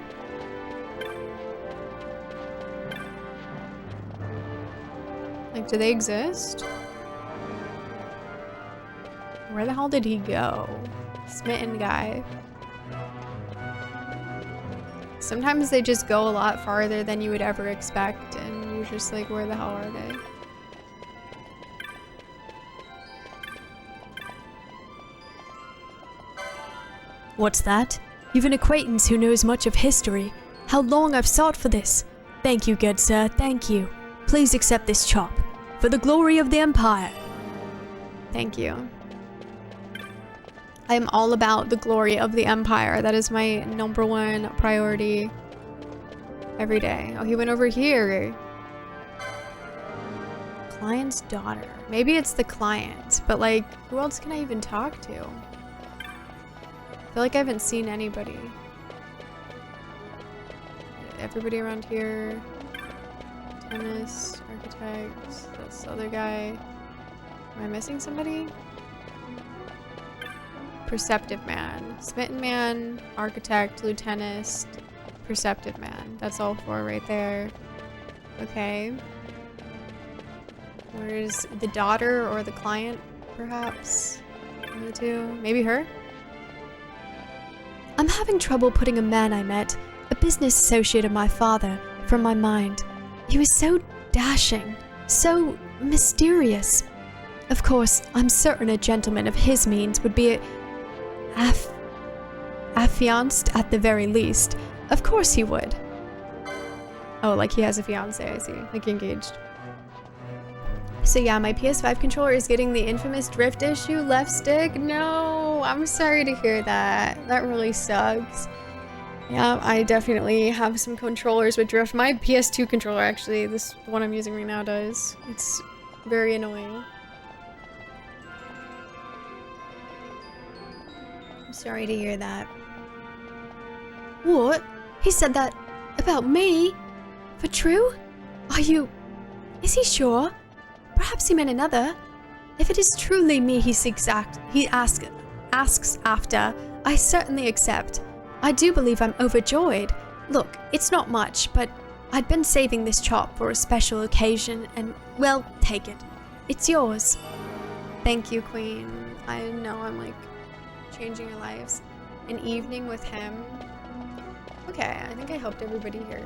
Like, do they exist? Where the hell did he go? Smitten guy. Sometimes they just go a lot farther than you would ever expect, and you're just like, where the hell are they? What's that? You've an acquaintance who knows much of history. How long I've sought for this. Thank you, good sir, thank you. Please accept this chop. For the glory of the empire. Thank you. I am all about the glory of the empire. That is my #1 priority every day. Oh, he went over here. Client's daughter. Maybe it's the client, but like, who else can I even talk to? I feel like I haven't seen anybody. everybody around here. Chemist, architect, this other guy. Am I missing somebody? Perceptive man. Smitten man, architect, lieutenant, perceptive man. That's all 4 right there. Okay. Where's the daughter or the client, perhaps? One of the two? Maybe her? I'm having trouble putting a man I met, a business associate of my father, from my mind. He was so dashing, so mysterious. Of course, I'm certain a gentleman of his means would be affianced at the very least. Of course he would. Oh, like he has a fiance, I see. Like engaged. So yeah, my PS5 controller is getting the infamous drift issue, left stick. No, I'm sorry to hear that. That really sucks. Yeah, I definitely have some controllers with drift. My PS2 controller, actually, this one I'm using right now does. It's very annoying. I'm sorry to hear that. What? He said that about me? For true? Are you... Is he sure? Perhaps he meant another. If it is truly me he asks after, I certainly accept. I do believe I'm overjoyed. Look, it's not much, but I'd been saving this chop for a special occasion and, well, take it. It's yours. Thank you, Queen. I know I'm like changing your lives. An evening with him. Okay, I think I helped everybody here.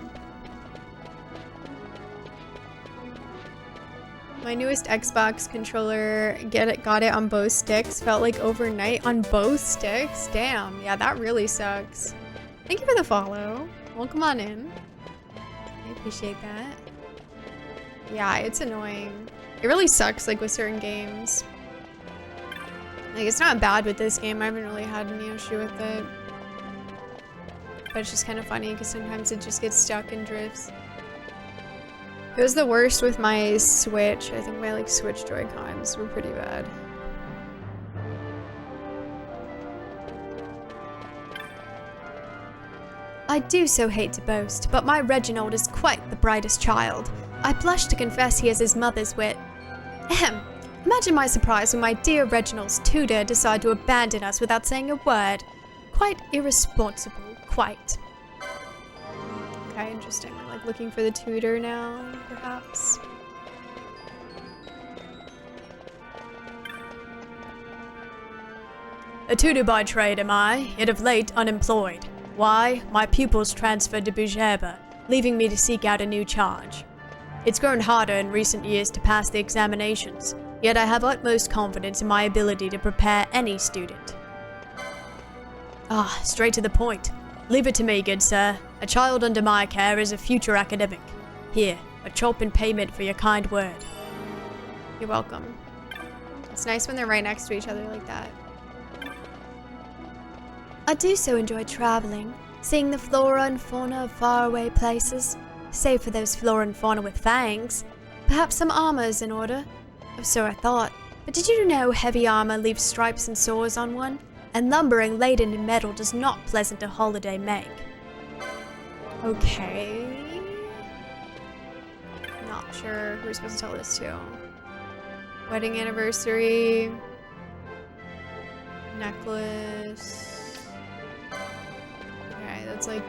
My newest Xbox controller, got it on both sticks. Felt like overnight on both sticks. Damn, yeah, that really sucks. Thank you for the follow. Welcome on in. I appreciate that. Yeah, it's annoying. It really sucks, like, with certain games. Like, it's not bad with this game. I haven't really had any issue with it. But it's just kind of funny because sometimes it just gets stuck and drifts. It was the worst with my Switch. I think my like Switch Joy-Cons were pretty bad. I do so hate to boast, but my Reginald is quite the brightest child. I blush to confess he has his mother's wit. Ahem. Imagine my surprise when my dear Reginald's tutor decided to abandon us without saying a word. Quite irresponsible, quite. Okay, interesting. We're like looking for the tutor now, perhaps. A tutor by trade am I, yet of late unemployed. Why? My pupils transferred to Bujeba, leaving me to seek out a new charge. It's grown harder in recent years to pass the examinations, yet I have utmost confidence in my ability to prepare any student. Ah, straight to the point. Leave it to me, good sir. A child under my care is a future academic. Here, a chop in payment for your kind word. You're welcome. It's nice when they're right next to each other like that. I do so enjoy traveling, seeing the flora and fauna of faraway places, save for those flora and fauna with fangs. Perhaps some armor is in order. Or so I thought. But did you know heavy armor leaves stripes and sores on one? And lumbering laden in metal does not pleasant a holiday make. Okay. Not sure who we're supposed to tell this to. Wedding anniversary. Necklace. Okay, that's like...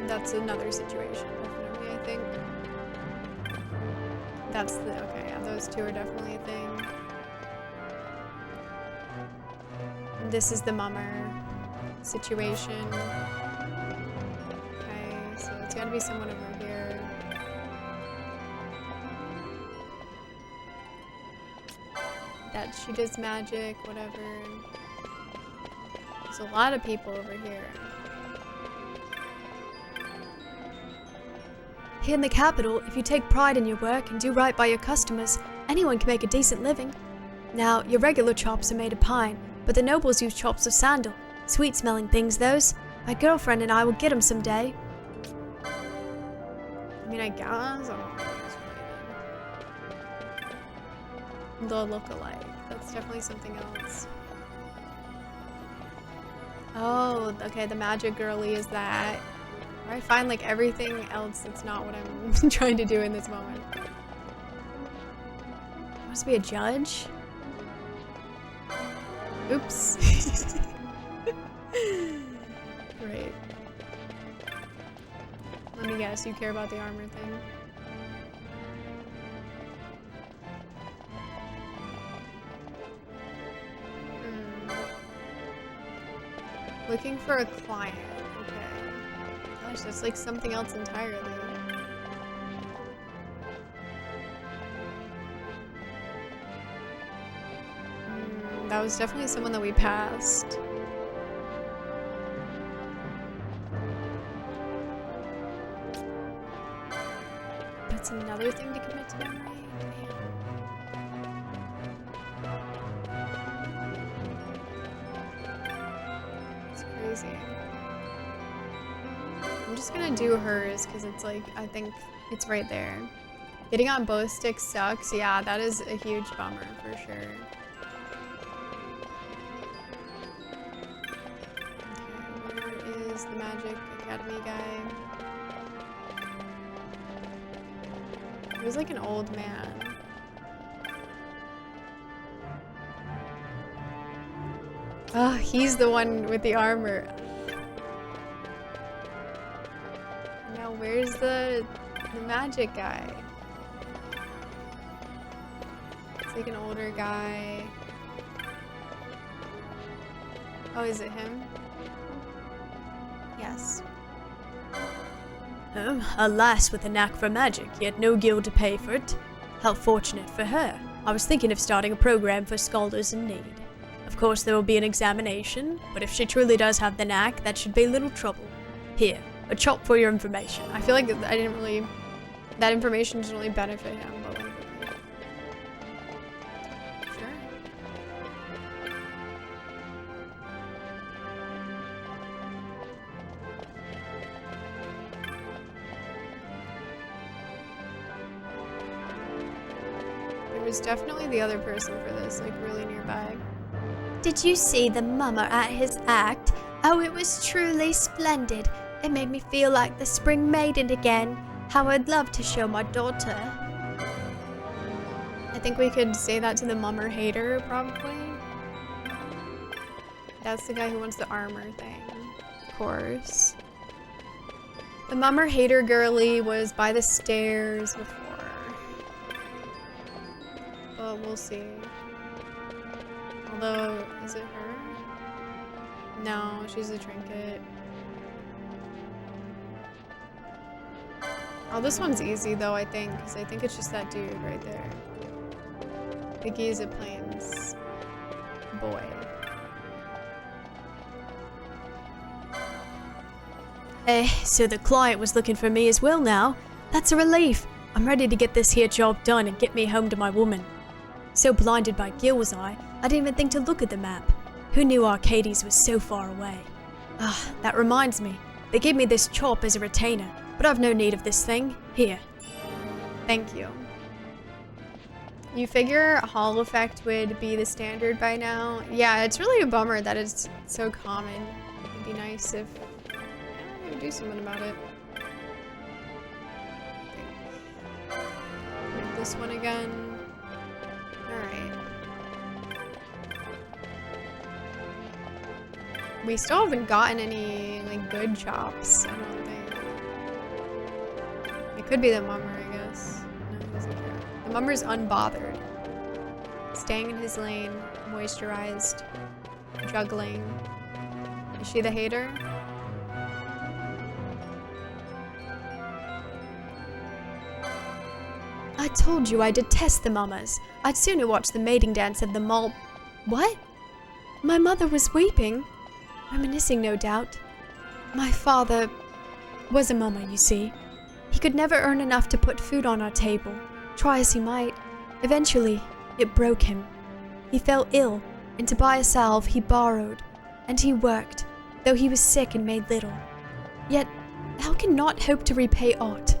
That's another situation, definitely, I think. That's the... Okay, yeah, those two are definitely a thing. This is the mummer situation. Okay, so it's gotta be someone over here. That she does magic, whatever. There's a lot of people over here. Here in the capital, if you take pride in your work and do right by your customers, anyone can make a decent living. Now, your regular chops are made of pine, but the nobles use chops of sandal. Sweet-smelling things, those. My girlfriend and I will get them someday. I mean, I guess. I don't know if it's related. The look-alike. That's definitely something else. Oh, okay, the magic girly is that. Or I find like everything else that's not what I'm trying to do in this moment. Must be a judge? Oops. Right. Let me guess, you care about the armor thing. Looking for a client. Okay. Gosh, that's like something else entirely. That was definitely someone that we passed. That's another thing to commit to memory. It's crazy. I'm just gonna do hers because it's like, I think it's right there. Getting on both sticks sucks. Yeah, that is a huge bummer for sure. The Magic Academy guy. He was like an old man. Oh, he's the one with the armor. Now where's the magic guy? It's like an older guy. Oh, is it him? Yes. A lass with a knack for magic, yet no guild to pay for it. How fortunate for her. I was thinking of starting a program for scholars in need. Of course there will be an examination, but if she truly does have the knack, that should be little trouble. Here, a chop for your information. I feel like I didn't really... That information didn't really benefit him, but like... Sure. There was definitely the other person for this, like really nearby. Did you see the mummer at his act? Oh, it was truly splendid. It made me feel like the spring maiden again. How I'd love to show my daughter. I think we could say that to the mummer hater, probably. That's the guy who wants the armor thing, of course. The mummer hater girly was by the stairs before. But we'll see. Although, is it her? No, she's a trinket. Oh, this one's easy though, I think, because I think it's just that dude right there. Biggie is a plains boy. So the client was looking for me as well now. That's a relief. I'm ready to get this here job done and get me home to my woman. So blinded by guilt was I didn't even think to look at the map. Who knew Arcades was so far away? Ah, that reminds me. They gave me this chop as a retainer, but I've no need of this thing. Here. Thank you. You figure Hall effect would be the standard by now? Yeah, it's really a bummer that it's so common. It'd be nice if we would do something about it. Make this one again. Alright. We still haven't gotten any, like, good chops, I don't think. It could be the mummer, I guess. No, he doesn't care. The mummer's unbothered. Staying in his lane, moisturized, juggling. Is she the hater? I told you I detest the mummers. I'd sooner watch the mating dance at the mall. What? My mother was weeping. Reminiscing, no doubt. My father was a mummer, you see. He could never earn enough to put food on our table, try as he might. Eventually, it broke him. He fell ill, and to buy a salve he borrowed, and he worked, though he was sick and made little. Yet, how can not hope to repay aught?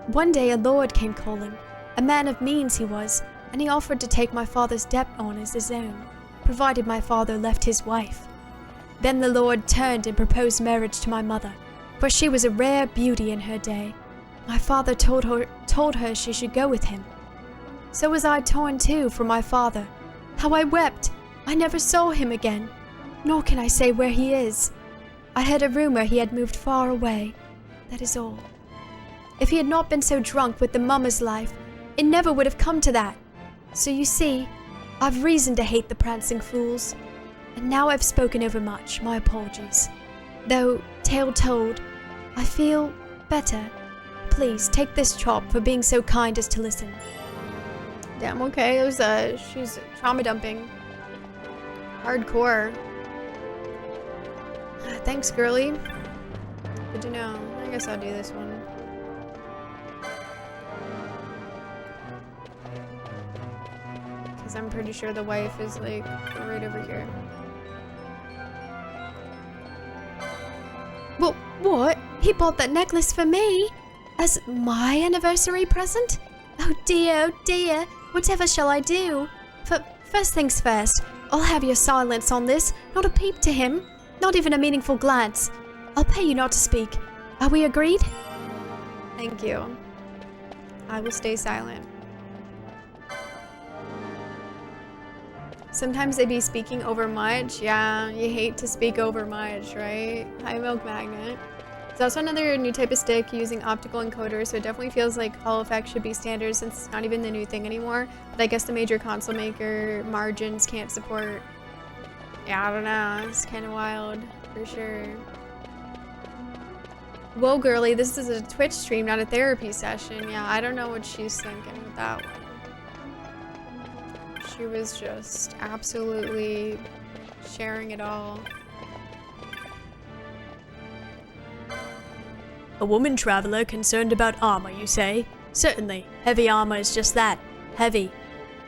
One day a lord came calling, a man of means he was, and he offered to take my father's debt on as his own, provided my father left his wife. Then the lord turned and proposed marriage to my mother, for she was a rare beauty in her day. My father told her she should go with him. So was I torn too from my father. How I wept! I never saw him again, nor can I say where he is. I heard a rumor he had moved far away. That is all. If he had not been so drunk with the mummer's life, it never would have come to that. So you see, I've reason to hate the prancing fools. And now I've spoken overmuch, my apologies. Though, tale told, I feel better. Please, take this chop for being so kind as to listen. Damn, okay. It was, she's trauma dumping. Hardcore. Thanks, girly. Good to know. I guess I'll do this one. Because I'm pretty sure the wife is, like, right over here. Well, what? He bought that necklace for me? As my anniversary present? Oh dear. Whatever shall I do? First things first, I'll have your silence on this. Not a peep to him. Not even a meaningful glance. I'll pay you not to speak. Are we agreed? Thank you. I will stay silent. Sometimes they be speaking over much. Yeah, you hate to speak over much, right? High Milk Magnet. It's also another new type of stick using optical encoders, so it definitely feels like Hall effect should be standard since it's not even the new thing anymore. But I guess the major console maker margins can't support. Yeah, I don't know. It's kind of wild, for sure. Whoa, girly, this is a Twitch stream, not a therapy session. Yeah, I don't know what she's thinking with that one. She was just absolutely sharing it all. A woman traveler concerned about armor, you say? Certainly, heavy armor is just that, heavy.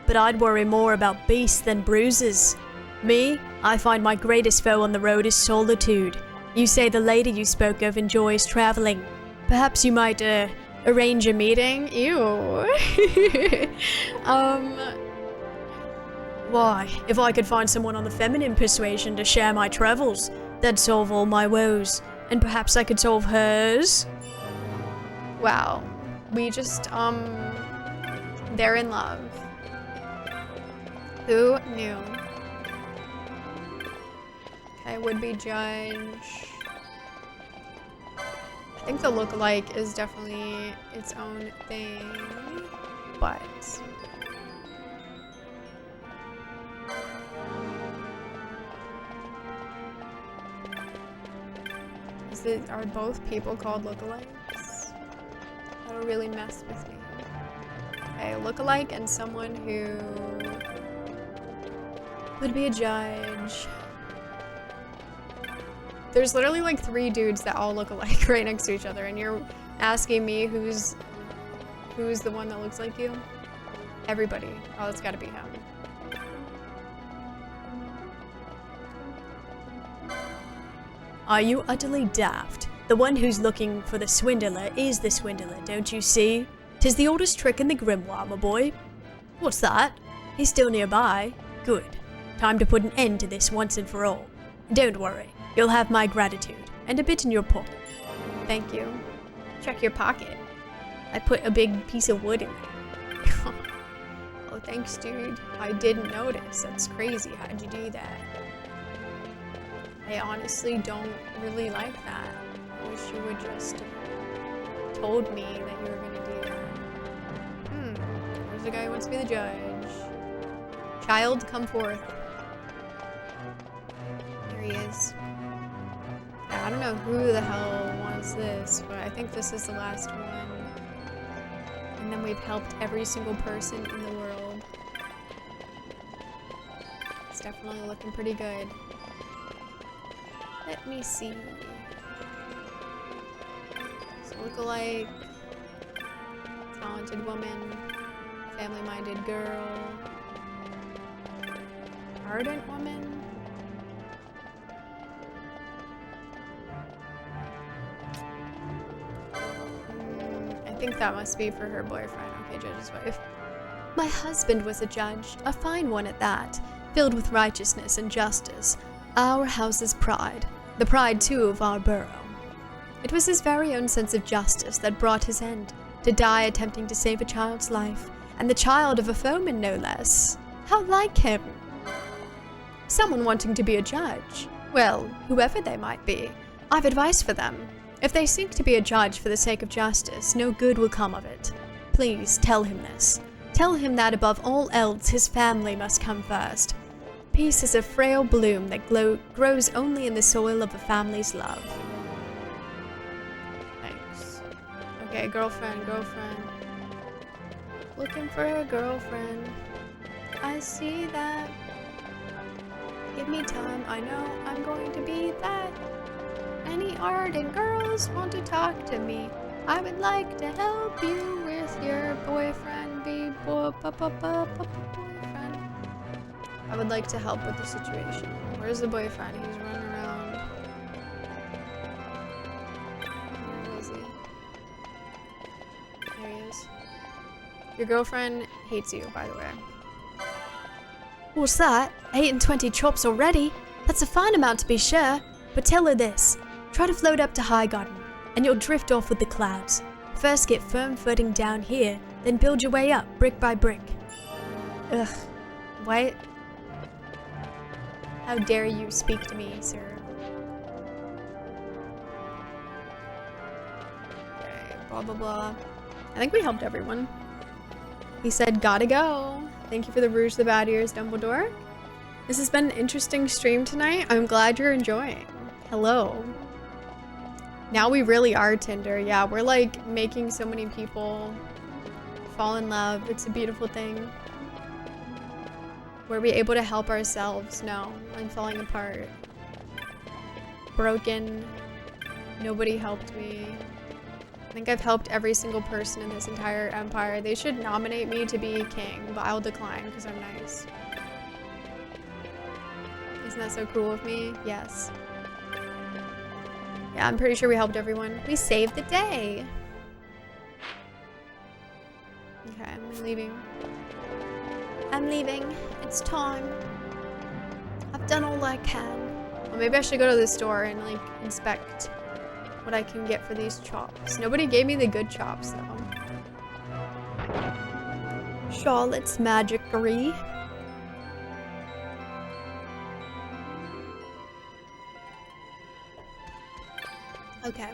But I'd worry more about beasts than bruises. Me, I find my greatest foe on the road is solitude. You say the lady you spoke of enjoys traveling. Perhaps you might, arrange a meeting? Ew. Why, if I could find someone on the feminine persuasion to share my travels, that'd solve all my woes. And perhaps I could solve hers? Wow. We just, they're in love. Who knew? Okay, would-be judge. I think the look-alike is definitely its own thing, but... Are both people called lookalikes? That'll really mess with me. Okay, lookalike and someone who would be a judge. There's literally like 3 dudes that all look alike right next to each other, and you're asking me who's the one that looks like you? Everybody. Oh, it's gotta be him. Are you utterly daft? The one who's looking for the swindler is the swindler, don't you see? 'Tis the oldest trick in the grimoire, my boy. What's that? He's still nearby. Good. Time to put an end to this once and for all. Don't worry, you'll have my gratitude, and a bit in your pocket. Thank you. Check your pocket. I put a big piece of wood in there. Oh, thanks, dude. I didn't notice. That's crazy. How'd you do that? I honestly don't really like that. I wish you would just told me that you were gonna do that. There's a guy who wants to be the judge. Child, come forth. There he is. I don't know who the hell wants this, but I think this is the last one. And then we've helped every single person in the world. It's definitely looking pretty good. Let me see. So look-alike, talented woman, family-minded girl, ardent woman. I think that must be for her boyfriend. Okay, judge's wife. My husband was a judge, a fine one at that, filled with righteousness and justice, our house's pride, the pride too of our borough. It was his very own sense of justice that brought his end, to die attempting to save a child's life, and the child of a foeman no less. How like him! Someone wanting to be a judge. Well, whoever they might be. I've advice for them. If they seek to be a judge for the sake of justice, no good will come of it. Please tell him this. Tell him that above all else, his family must come first. Peace is a frail bloom that grows only in the soil of a family's love. Thanks. Okay, girlfriend. Looking for a girlfriend. I see that. Give me time, I know I'm going to be that. Any ardent girls want to talk to me? I would like to help you with your boyfriend, boyfriend. I would like to help with the situation. Where's the boyfriend? He's running around. Where is he? There he is. Your girlfriend hates you, by the way. What's that? 8 and 20 chops already? That's a fine amount to be sure. But tell her this. Try to float up to High Garden, and you'll drift off with the clouds. First get firm footing down here, then build your way up, brick by brick. Ugh. What? How dare you speak to me, sir? Okay, blah blah blah. I think we helped everyone. He said, gotta go. Thank you for the Rouge the Bad Ears, Dumbledore. This has been an interesting stream tonight. I'm glad you're enjoying. Hello. Now we really are Tinder. Yeah, we're like making so many people fall in love. It's a beautiful thing. Were we able to help ourselves? No, I'm falling apart. Broken. Nobody helped me. I think I've helped every single person in this entire empire. They should nominate me to be king, but I'll decline because I'm nice. Isn't that so cool of me? Yes. Yeah, I'm pretty sure we helped everyone. We saved the day. Okay, I'm leaving. I'm leaving. It's time. I've done all I can. Well, maybe I should go to the store and like inspect what I can get for these chops. Nobody gave me the good chops though. Charlotte's Magickery. Okay.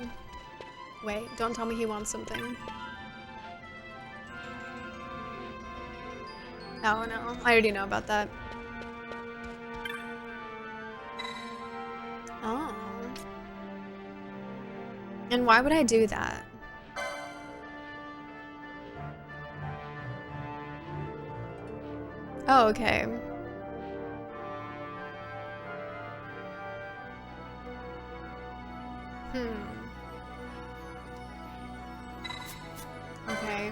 Wait, don't tell me he wants something. Oh no, I already know about that. Oh. And why would I do that? Oh, okay. Okay.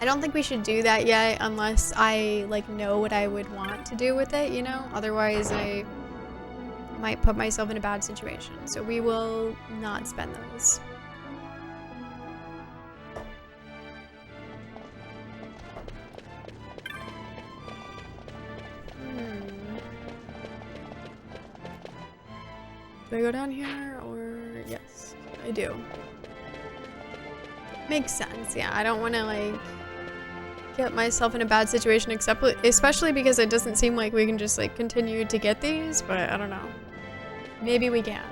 I don't think we should do that yet unless I like know what I would want to do with it, you know? Otherwise I might put myself in a bad situation. So we will not spend those. Do I go down here or yes, I do. Makes sense, yeah. I don't want to like get myself in a bad situation, especially because it doesn't seem like we can just like continue to get these, but I don't know. Maybe we can.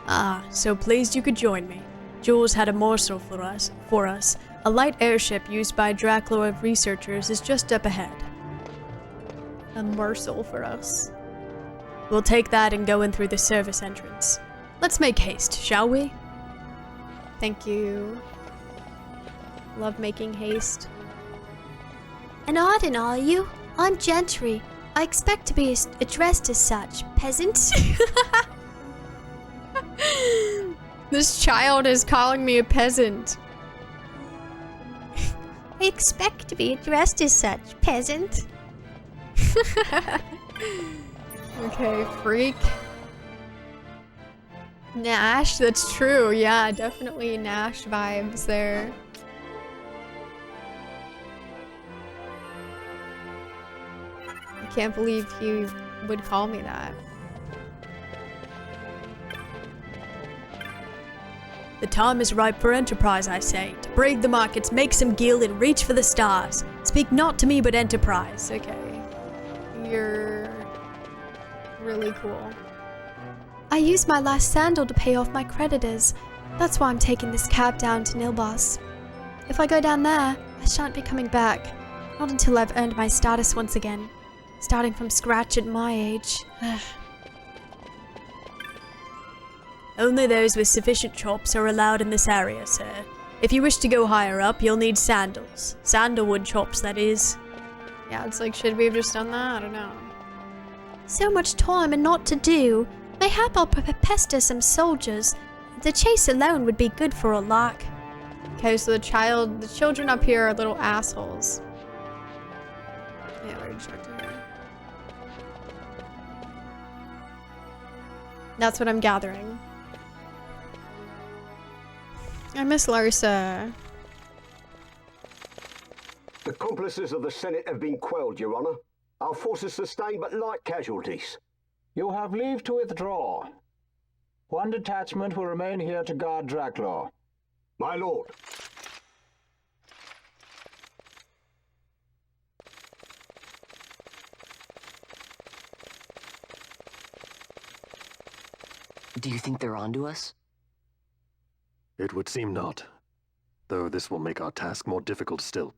Ah, so pleased you could join me. Jules had a morsel for us. A light airship used by Dracloid researchers is just up ahead. A morsel for us. We'll take that and go in through the service entrance. Let's make haste, shall we? Thank you. Love making haste. An Arden, are you? I'm Gentry. I expect to be addressed as such. Peasant? This child is calling me a peasant. I expect to be addressed as such. Peasant? Okay, freak. Nash, that's true. Yeah, definitely Nash vibes there. I can't believe he would call me that. The time is ripe for enterprise, I say. To brave the markets, make some gil, and reach for the stars. Speak not to me, but enterprise. Okay. You're really cool. I used my last sandal to pay off my creditors. That's why I'm taking this cab down to Nilbos. If I go down there, I shan't be coming back. Not until I've earned my status once again. Starting from scratch at my age. Only those with sufficient chops are allowed in this area, sir. If you wish to go higher up, you'll need sandals. Sandalwood chops, that is. Yeah, it's like, should we have just done that? I don't know. So much time and not to do. Mayhap I'll pester some soldiers. The chase alone would be good for a lark. Okay, so the children up here are little assholes. Yeah, we already checked it. That's what I'm gathering. I miss Larsa. The accomplices of the Senate have been quelled, Your Honor. Our forces sustained but light casualties. You have leave to withdraw. One detachment will remain here to guard Draclaw. My lord. Do you think they're onto us? It would seem not. Though this will make our task more difficult still.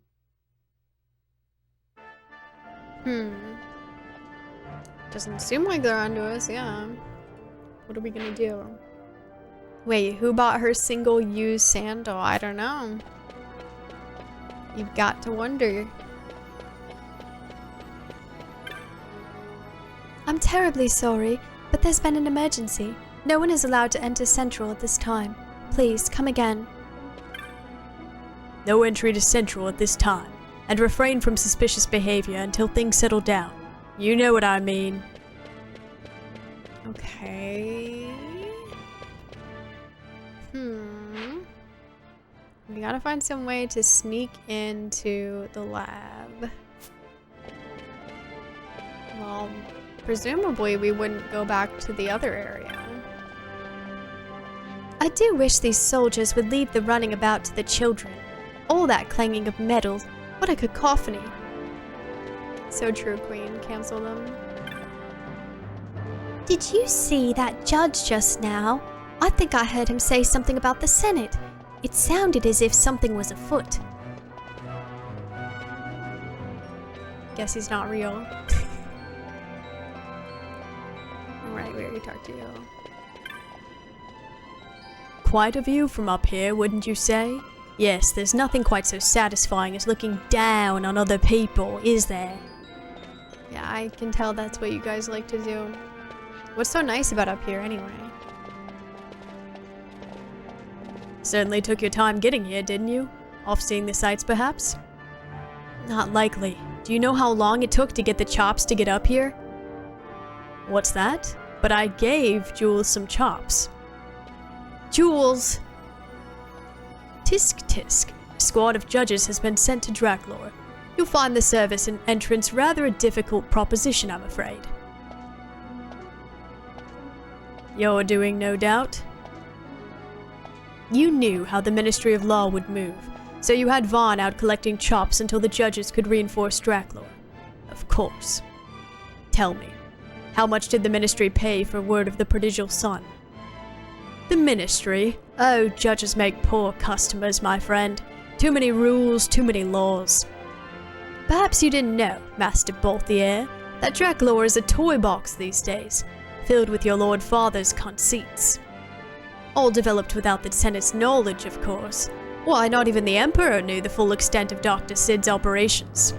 Doesn't seem like they're onto us, yeah. What are we gonna do? Wait, who bought her single-use sandal? I don't know. You've got to wonder. I'm terribly sorry, but there's been an emergency. No one is allowed to enter Central at this time. Please, come again. No entry to Central at this time, and refrain from suspicious behavior until things settle down. You know what I mean. Okay. We gotta find some way to sneak into the lab. Well, presumably we wouldn't go back to the other area. I do wish these soldiers would leave the running about to the children. All that clanging of metal. What a cacophony. So true, Queen. Cancel them. Did you see that judge just now? I think I heard him say something about the Senate. It sounded as if something was afoot. Guess he's not real. Alright, we already talked to you. Quite a view from up here, wouldn't you say? Yes, there's nothing quite so satisfying as looking down on other people, is there? Yeah, I can tell that's what you guys like to do. What's so nice about up here, anyway? Certainly took your time getting here, didn't you? Off seeing the sights, perhaps? Not likely. Do you know how long it took to get the chops to get up here? What's that? But I gave Jules some chops. Jules! Tisk tisk. A squad of judges has been sent to Draclaw. You'll find the service and entrance rather a difficult proposition, I'm afraid. You're doing, no doubt? You knew how the Ministry of Law would move, so you had Vaughn out collecting chops until the judges could reinforce Draclaw. Of course. Tell me, how much did the Ministry pay for word of the prodigal son? The Ministry? Oh, judges make poor customers, my friend. Too many rules, too many laws. Perhaps you didn't know, Master Balthier, that Draclaw is a toy box these days, filled with your Lord Father's conceits. All developed without the Senate's knowledge, of course. Why, not even the Emperor knew the full extent of Dr. Sid's operations.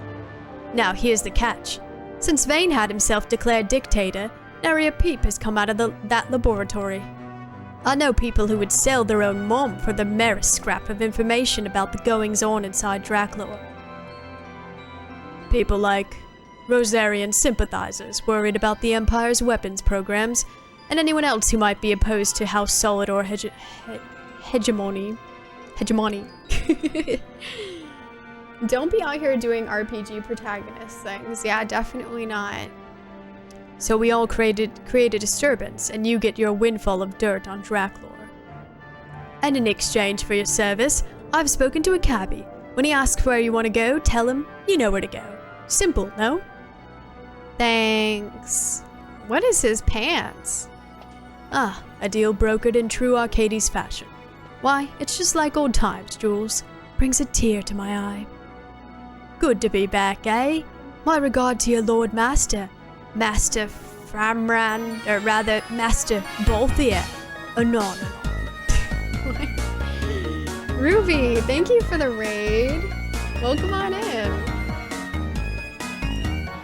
Now, here's the catch. Since Vane had himself declared dictator, nary a peep has come out of that laboratory. I know people who would sell their own mom for the merest scrap of information about the goings-on inside Draclor. People like Rosarian sympathizers worried about the Empire's weapons programs, and anyone else who might be opposed to House Solid or hegemony. Don't be out here doing RPG protagonist things. Yeah, definitely not. So we all create a disturbance, and you get your windfall of dirt on Draclor. And in exchange for your service, I've spoken to a cabbie. When he asks where you want to go, tell him you know where to go. Simple, no? Thanks. What is his pants? Ah, a deal brokered in true Arcades fashion. Why, it's just like old times, Jules. Brings a tear to my eye. Good to be back, eh? My regard to your Lord Master, Master Framran, or rather, Master Balthier. Anon. Ruby, thank you for the raid. Welcome on in.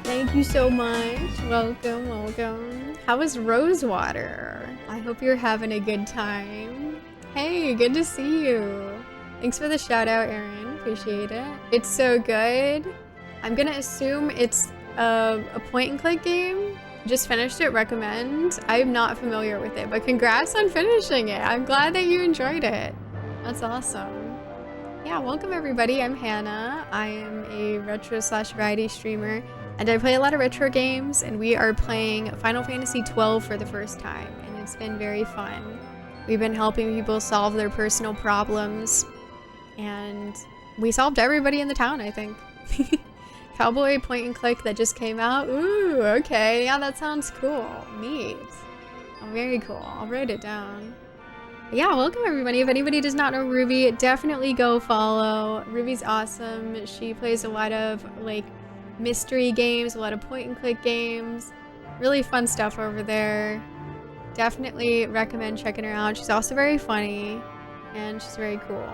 Thank you so much. Welcome, welcome. How was Rosewater? I hope you're having a good time. Hey, good to see you. Thanks for the shout out, Aaron. Appreciate it. It's so good. I'm gonna assume it's a point and click game. Just finished it, recommend. I'm not familiar with it, but congrats on finishing it. I'm glad that you enjoyed it. That's awesome. Yeah, welcome everybody. I'm Hannah. I am a retro/variety streamer, and I play a lot of retro games, and we are playing Final Fantasy XII for the first time, and it's been very fun. We've been helping people solve their personal problems, and we solved everybody in the town, I think. Cowboy point and click that just came out. Ooh, okay. Yeah, that sounds cool. Neat. Oh, very cool. I'll write it down. But yeah, welcome everybody. If anybody does not know Ruby, definitely go follow. Ruby's awesome. She plays a lot of like mystery games, a lot of point and click games. Really fun stuff over there. Definitely recommend checking her out. She's also very funny and she's very cool.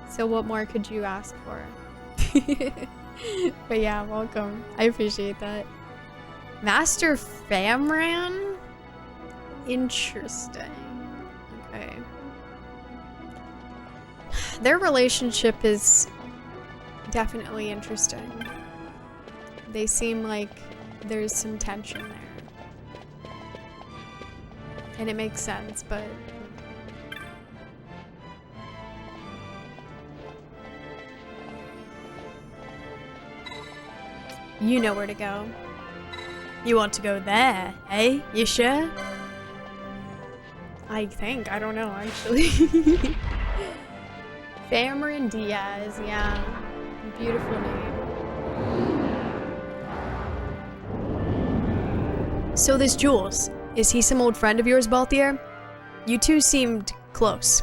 So what more could you ask for? But yeah, welcome. I appreciate that. Master Famran? Interesting. Okay. Their relationship is definitely interesting. They seem like there's some tension there. And it makes sense, but... You know where to go. You want to go there, eh? You sure? I think. I don't know, actually. Famran Diaz, yeah. Beautiful name. So this Jules, is he some old friend of yours, Balthier? You two seemed close.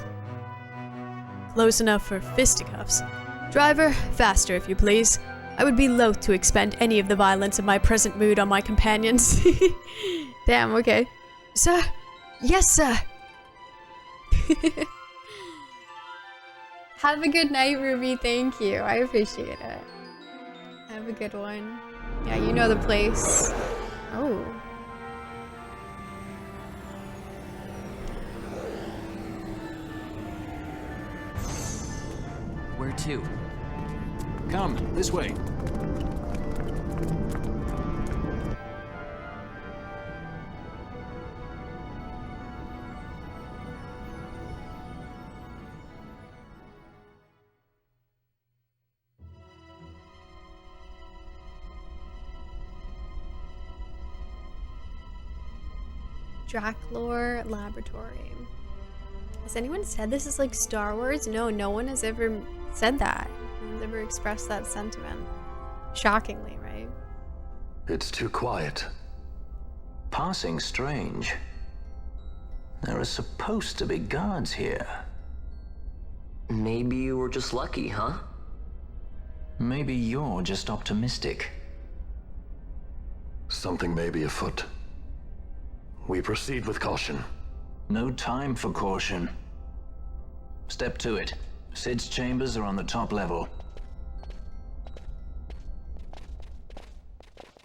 Close enough for fisticuffs. Driver, faster if you please. I would be loath to expend any of the violence of my present mood on my companions. Damn, okay. Sir? Yes, sir. Have a good night, Ruby. Thank you. I appreciate it. Have a good one. Yeah, you know the place. Oh. Where to? Come, this way. Draclor Laboratory. Has anyone said this is like Star Wars? No, no one has ever said that. No one's ever expressed that sentiment. Shockingly, right? It's too quiet. Passing strange. There are supposed to be guards here. Maybe you were just lucky, huh? Maybe you're just optimistic. Something may be afoot. We proceed with caution. No time for caution. Step to it. Sid's chambers are on the top level.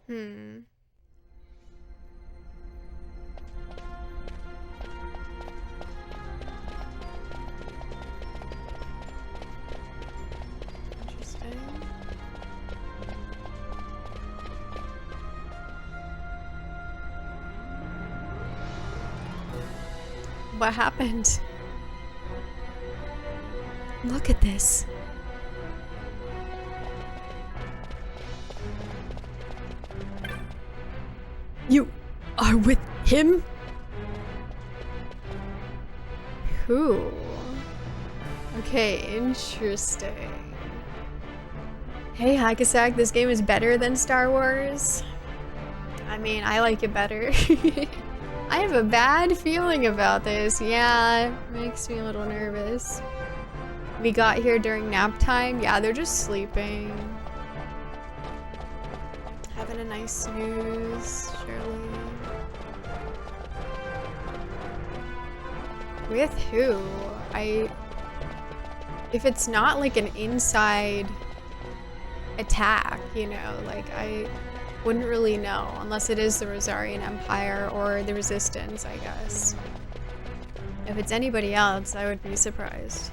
Hmm. Interesting. What happened? Look at this. You are with him? Cool. Okay, interesting. Hey, Hackasack, this game is better than Star Wars. I mean, I like it better. I have a bad feeling about this. Yeah, it makes me a little nervous. We got here during nap time. Yeah, they're just sleeping. Having a nice snooze, surely. With who? If it's not like an inside attack, you know, like I wouldn't really know unless it is the Rosarian Empire or the Resistance, I guess. If it's anybody else, I would be surprised.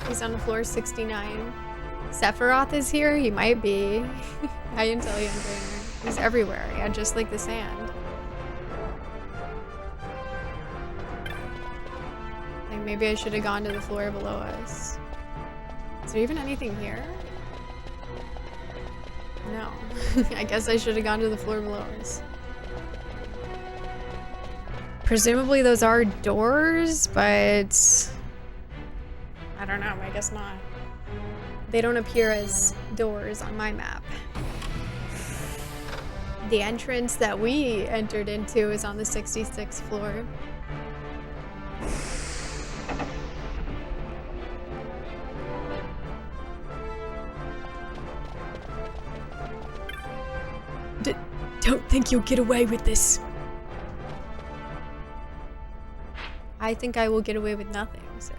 He's on the floor 69. Sephiroth is here? He might be. I can tell you anything. He's everywhere. Yeah, just like the sand. Like maybe I should have gone to the floor below us. Is there even anything here? No. I guess I should have gone to the floor below us. Presumably those are doors, but I don't know, I guess not. They don't appear as doors on my map. The entrance that we entered into is on the 66th floor. Don't think you'll get away with this. I think I will get away with nothing, sir.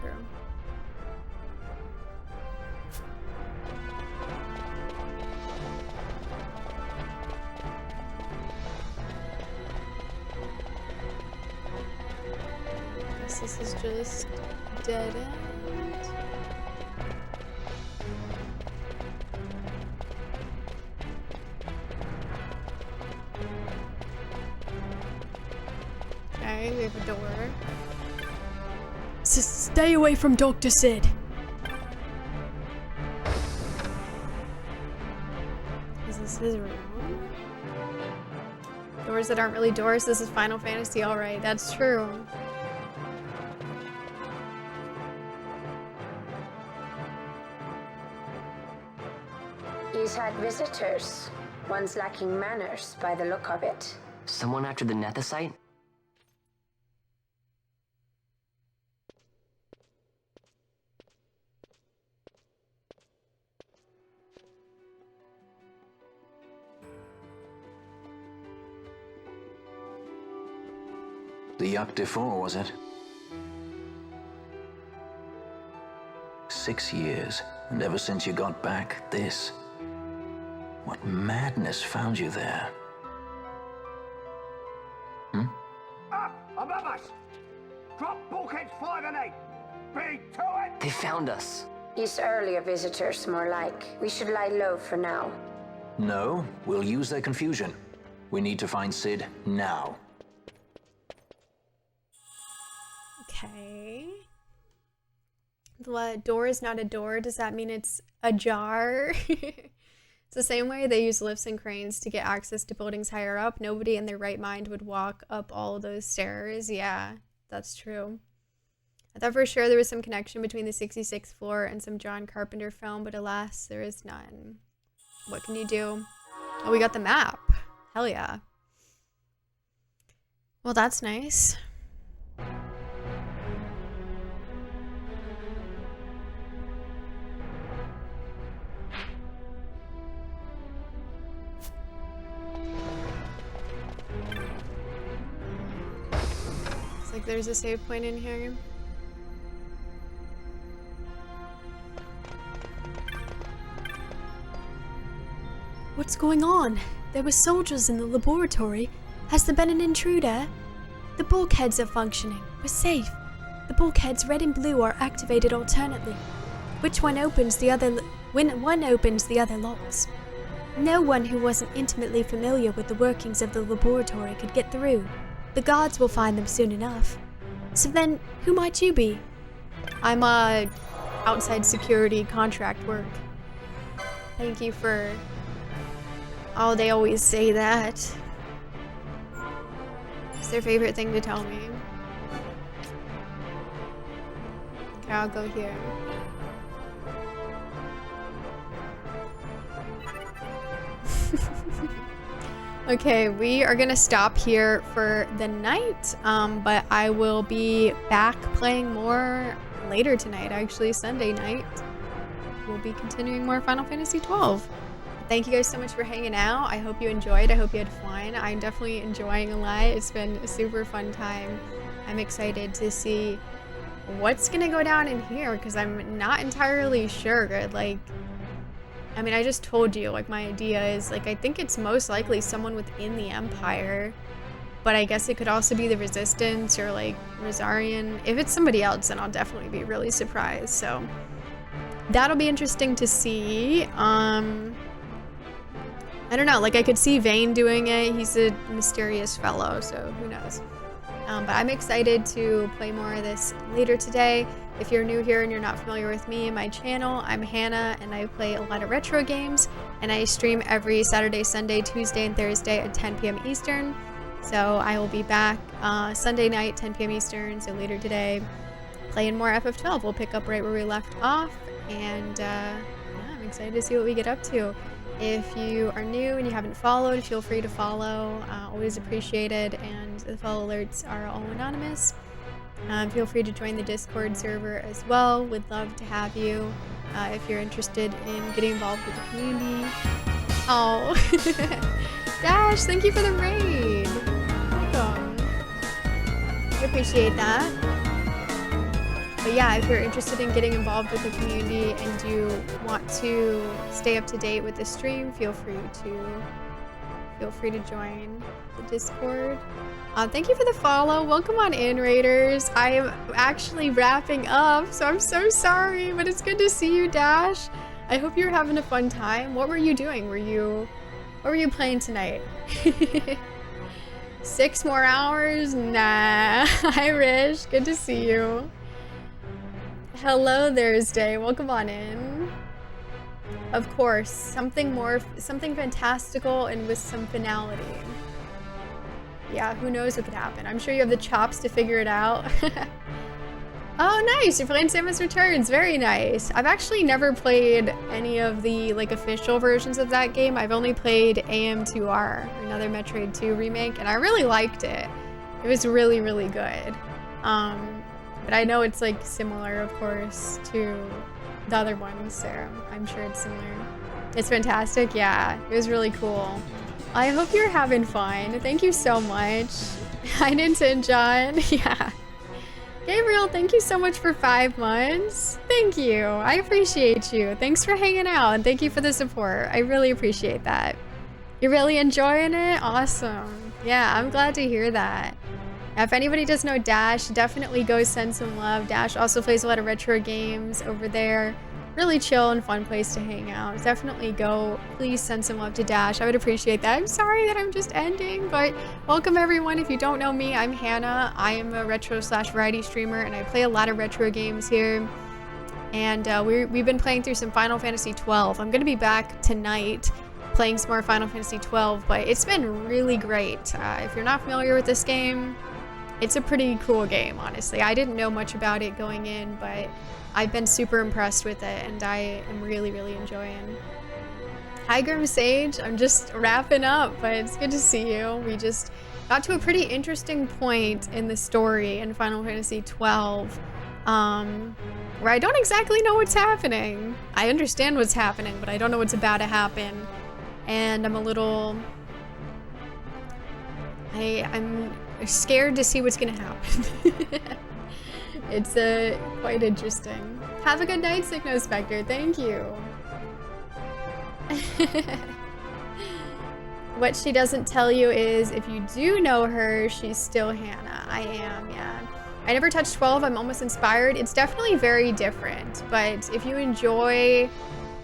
Guess this is just dead end. Okay, we have a door. Stay away from Dr. Sid. Is this his room? Doors that aren't really doors. This is Final Fantasy, alright, that's true. He's had visitors. One's lacking manners by the look of it. Someone after the Nethicite? The Yuck Defoe, was it? 6 years, and ever since you got back, this. What madness found you there? Up above us! Drop bulkheads 5 and 8! Be to it! They found us. He's earlier visitors, more like. We should lie low for now. No, we'll use their confusion. We need to find Sid now. Okay. The door is not a door. Does that mean it's ajar? It's the same way they use lifts and cranes to get access to buildings higher up. Nobody in their right mind would walk up all of those stairs. Yeah, that's true. I thought for sure there was some connection between the 66th floor and some John Carpenter film, but alas, there is none. What can you do? Oh, we got the map. Hell yeah. Well, that's nice. there's a save point in here. What's going on? There were soldiers in the laboratory. Has there been an intruder? The bulkheads are functioning. We're safe. The bulkheads red and blue are activated alternately. Which one opens the other? When one opens, the other locks. No one who wasn't intimately familiar with the workings of the laboratory could get through. The guards will find them soon enough. So then, who might you be? I'm outside security contract work. Thank you for... Oh, they always say that. It's their favorite thing to tell me. Okay, I'll go here. Okay, we are gonna stop here for the night, but I will be back playing more later tonight, actually Sunday night. We'll be continuing more Final Fantasy XII. Thank you guys so much for hanging out. I hope you enjoyed. I hope you had fun. I'm definitely enjoying a lot. It's been a super fun time. I'm excited to see what's gonna go down in here because I'm not entirely sure. Like, I mean, I just told you, like, my idea is, like, I think it's most likely someone within the Empire, but I guess it could also be the Resistance or, like, Rosarian. If it's somebody else, then I'll definitely be really surprised, so that'll be interesting to see. I don't know, like, I could see Vane doing it. He's a mysterious fellow, so who knows. But I'm excited to play more of this later today. If you're new here and you're not familiar with me and my channel, I'm Hannah and I play a lot of retro games and I stream every Saturday, Sunday, Tuesday, and Thursday at 10 p.m. Eastern. So I will be back Sunday night, 10 p.m. Eastern, so later today, playing more FF12. We'll pick up right where we left off, and yeah, I'm excited to see what we get up to. If you are new and you haven't followed, feel free to follow. Always appreciated, and the follow alerts are all anonymous. Feel free to join the Discord server as well. Would love to have you if you're interested in getting involved with the community. Oh, Dash, thank you for the raid. Welcome. I appreciate that. But yeah, if you're interested in getting involved with the community and you want to stay up to date with the stream, feel free to join the Discord. Thank you for the follow. Welcome on in, Raiders. I am actually wrapping up, so I'm so sorry, but it's good to see you, Dash. I hope you're having a fun time. What were you doing? What were you playing tonight? 6 more hours? Nah. Hi, Rish. Good to see you. Hello, Thursday. Welcome on in. Of course, something fantastical and with some finality. Yeah, who knows what could happen. I'm sure you have the chops to figure it out. Oh, nice. You're playing Samus Returns. Very nice. I've actually never played any of the, like, official versions of that game. I've only played AM2R, another Metroid 2 remake, and I really liked it. It was really, really good. But I know it's, like, similar, of course, to the other ones, so I'm sure it's similar. It's fantastic. Yeah, it was really cool. I hope you're having fun. Thank you so much. Hi, Ninten John. Yeah. Gabriel, thank you so much for 5 months. Thank you. I appreciate you. Thanks for hanging out, and thank you for the support. I really appreciate that. You're really enjoying it? Awesome. Yeah, I'm glad to hear that. If anybody does know Dash, definitely go send some love. Dash also plays a lot of retro games over there. Really chill and fun place to hang out. Definitely go. Please send some love to Dash. I would appreciate that. I'm sorry that I'm just ending, but welcome everyone. If you don't know me, I'm Hannah. I am a retro/variety streamer, and I play a lot of retro games here. And we've been playing through some Final Fantasy XII. I'm going to be back tonight playing some more Final Fantasy XII, but it's been really great. If you're not familiar with this game, it's a pretty cool game, honestly. I didn't know much about it going in, but I've been super impressed with it, and I am really, really enjoying. Hi, Grim Sage. I'm just wrapping up, but it's good to see you. We just got to a pretty interesting point in the story in Final Fantasy XII, where I don't exactly know what's happening. I understand what's happening, but I don't know what's about to happen. And I'm a little... I'm scared to see what's gonna happen. It's quite interesting. Have a good night, Signo Spectre. Thank you. What she doesn't tell you is if you do know her, she's still Hannah. I am, yeah. I never touched 12. I'm almost inspired. It's definitely very different, but if you enjoy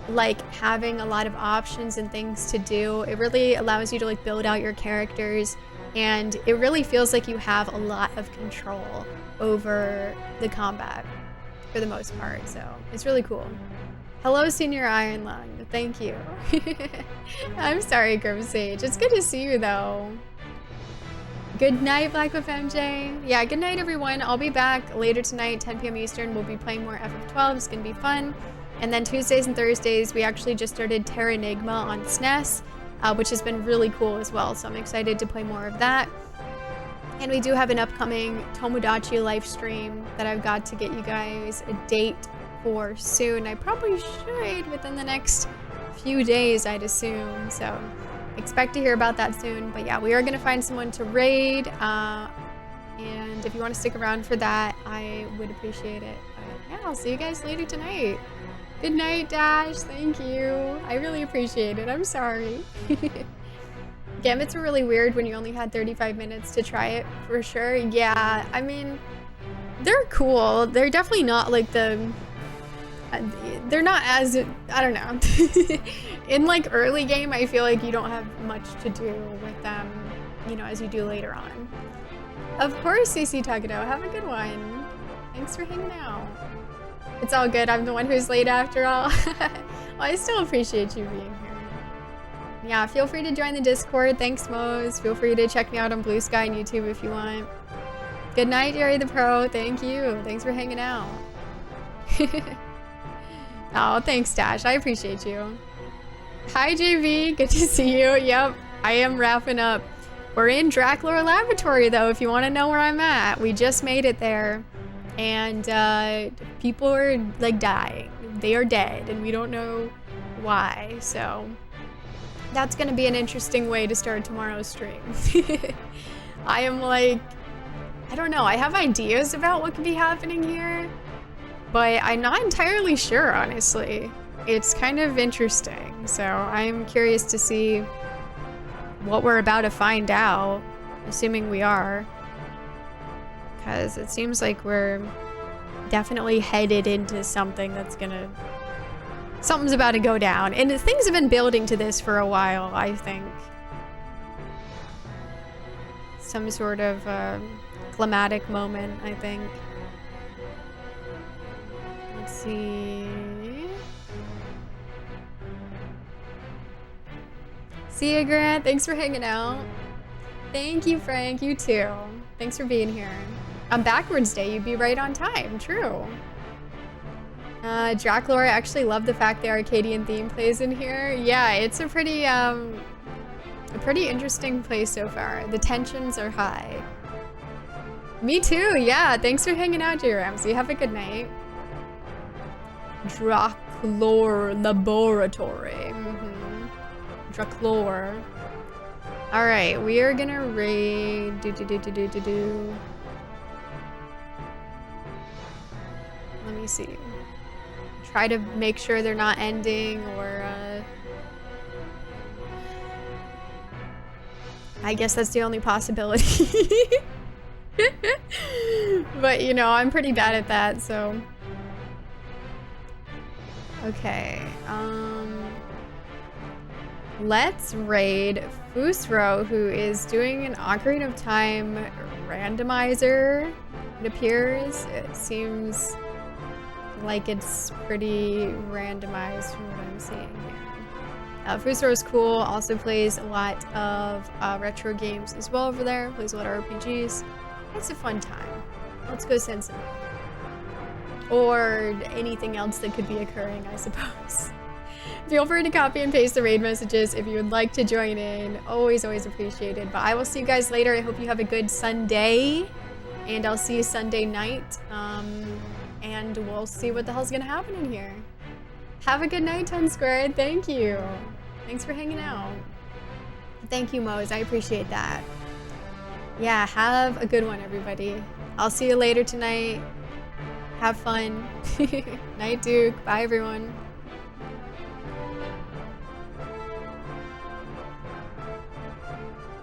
like having a lot of options and things to do, it really allows you to like build out your characters, and it really feels like you have a lot of control over the combat for the most part, so it's really cool. Hello, Senior Iron Lung. Thank you. I'm sorry, Grim Sage. It's good to see you, though. Good night, Black with MJ. Yeah, good night, everyone. I'll be back later tonight, 10 p.m. Eastern. We'll be playing more FF12. It's going to be fun. And then Tuesdays and Thursdays, we actually just started Terra Enigma on SNES, which has been really cool as well. So I'm excited to play more of that. And we do have an upcoming Tomodachi live stream that I've got to get you guys a date for soon. I probably should within the next few days, I'd assume. So expect to hear about that soon. But yeah, we are going to find someone to raid. And if you want to stick around for that, I would appreciate it. But yeah, I'll see you guys later tonight. Good night, Dash. Thank you. I really appreciate it. I'm sorry. Gambits are really weird when you only had 35 minutes to try it, for sure. Yeah, I mean, they're cool. They're definitely not like they're not as, I don't know. In like early game, I feel like you don't have much to do with them, you know, as you do later on. Of course, CC Takado, have a good one. Thanks for hanging out. It's all good, I'm the one who's late after all. Well, I still appreciate you being here. Yeah, feel free to join the Discord. Thanks, Mose. Feel free to check me out on Blue Sky and YouTube if you want. Good night, Jerry the Pro. Thank you. Thanks for hanging out. Oh, thanks, Dash. I appreciate you. Hi, JV. Good to see you. Yep, I am wrapping up. We're in Draclor Laboratory, though, if you want to know where I'm at. We just made it there. And people are, like, dying. They are dead, and we don't know why. So that's going to be an interesting way to start tomorrow's stream. I am, like, I don't know. I have ideas about what could be happening here, but I'm not entirely sure, honestly. It's kind of interesting, so I'm curious to see what we're about to find out, assuming we are. Because it seems like we're definitely headed into something that's gonna... Something's about to go down. And things have been building to this for a while, I think. Some sort of climatic moment, I think. Let's see. See ya, Grant. Thanks for hanging out. Thank you, Frank. You too. Thanks for being here. On backwards day, you'd be right on time. True. Draclor, I actually love the fact the Arcadian theme plays in here. Yeah, it's a pretty interesting place so far. The tensions are high. Me too, yeah. Thanks for hanging out, J. Ramsey. Have a good night. Draclor Laboratory. Draclor. Alright, we are gonna raid. Let me see. Try to make sure they're not ending, or I guess that's the only possibility. But you know, I'm pretty bad at that, so. Okay, let's raid Fusro, who is doing an Ocarina of Time randomizer, it appears. It seems like it's pretty randomized from what I'm seeing here. Fusro is cool, also plays a lot of retro games as well over there, plays a lot of RPGs. It's a fun time. Let's go send some. Or anything else that could be occurring, I suppose. Feel free to copy and paste the raid messages if you would like to join in. Always, always appreciated. But I will see you guys later. I hope you have a good Sunday. And I'll see you Sunday night. And we'll see what the hell's gonna happen in here. Have a good night, 10 Squared. Thank you. Thanks for hanging out. Thank you, Mose. I appreciate that. yeah, have a good one, everybody. I'll see you later tonight. Have fun. Night, Duke. Bye, everyone.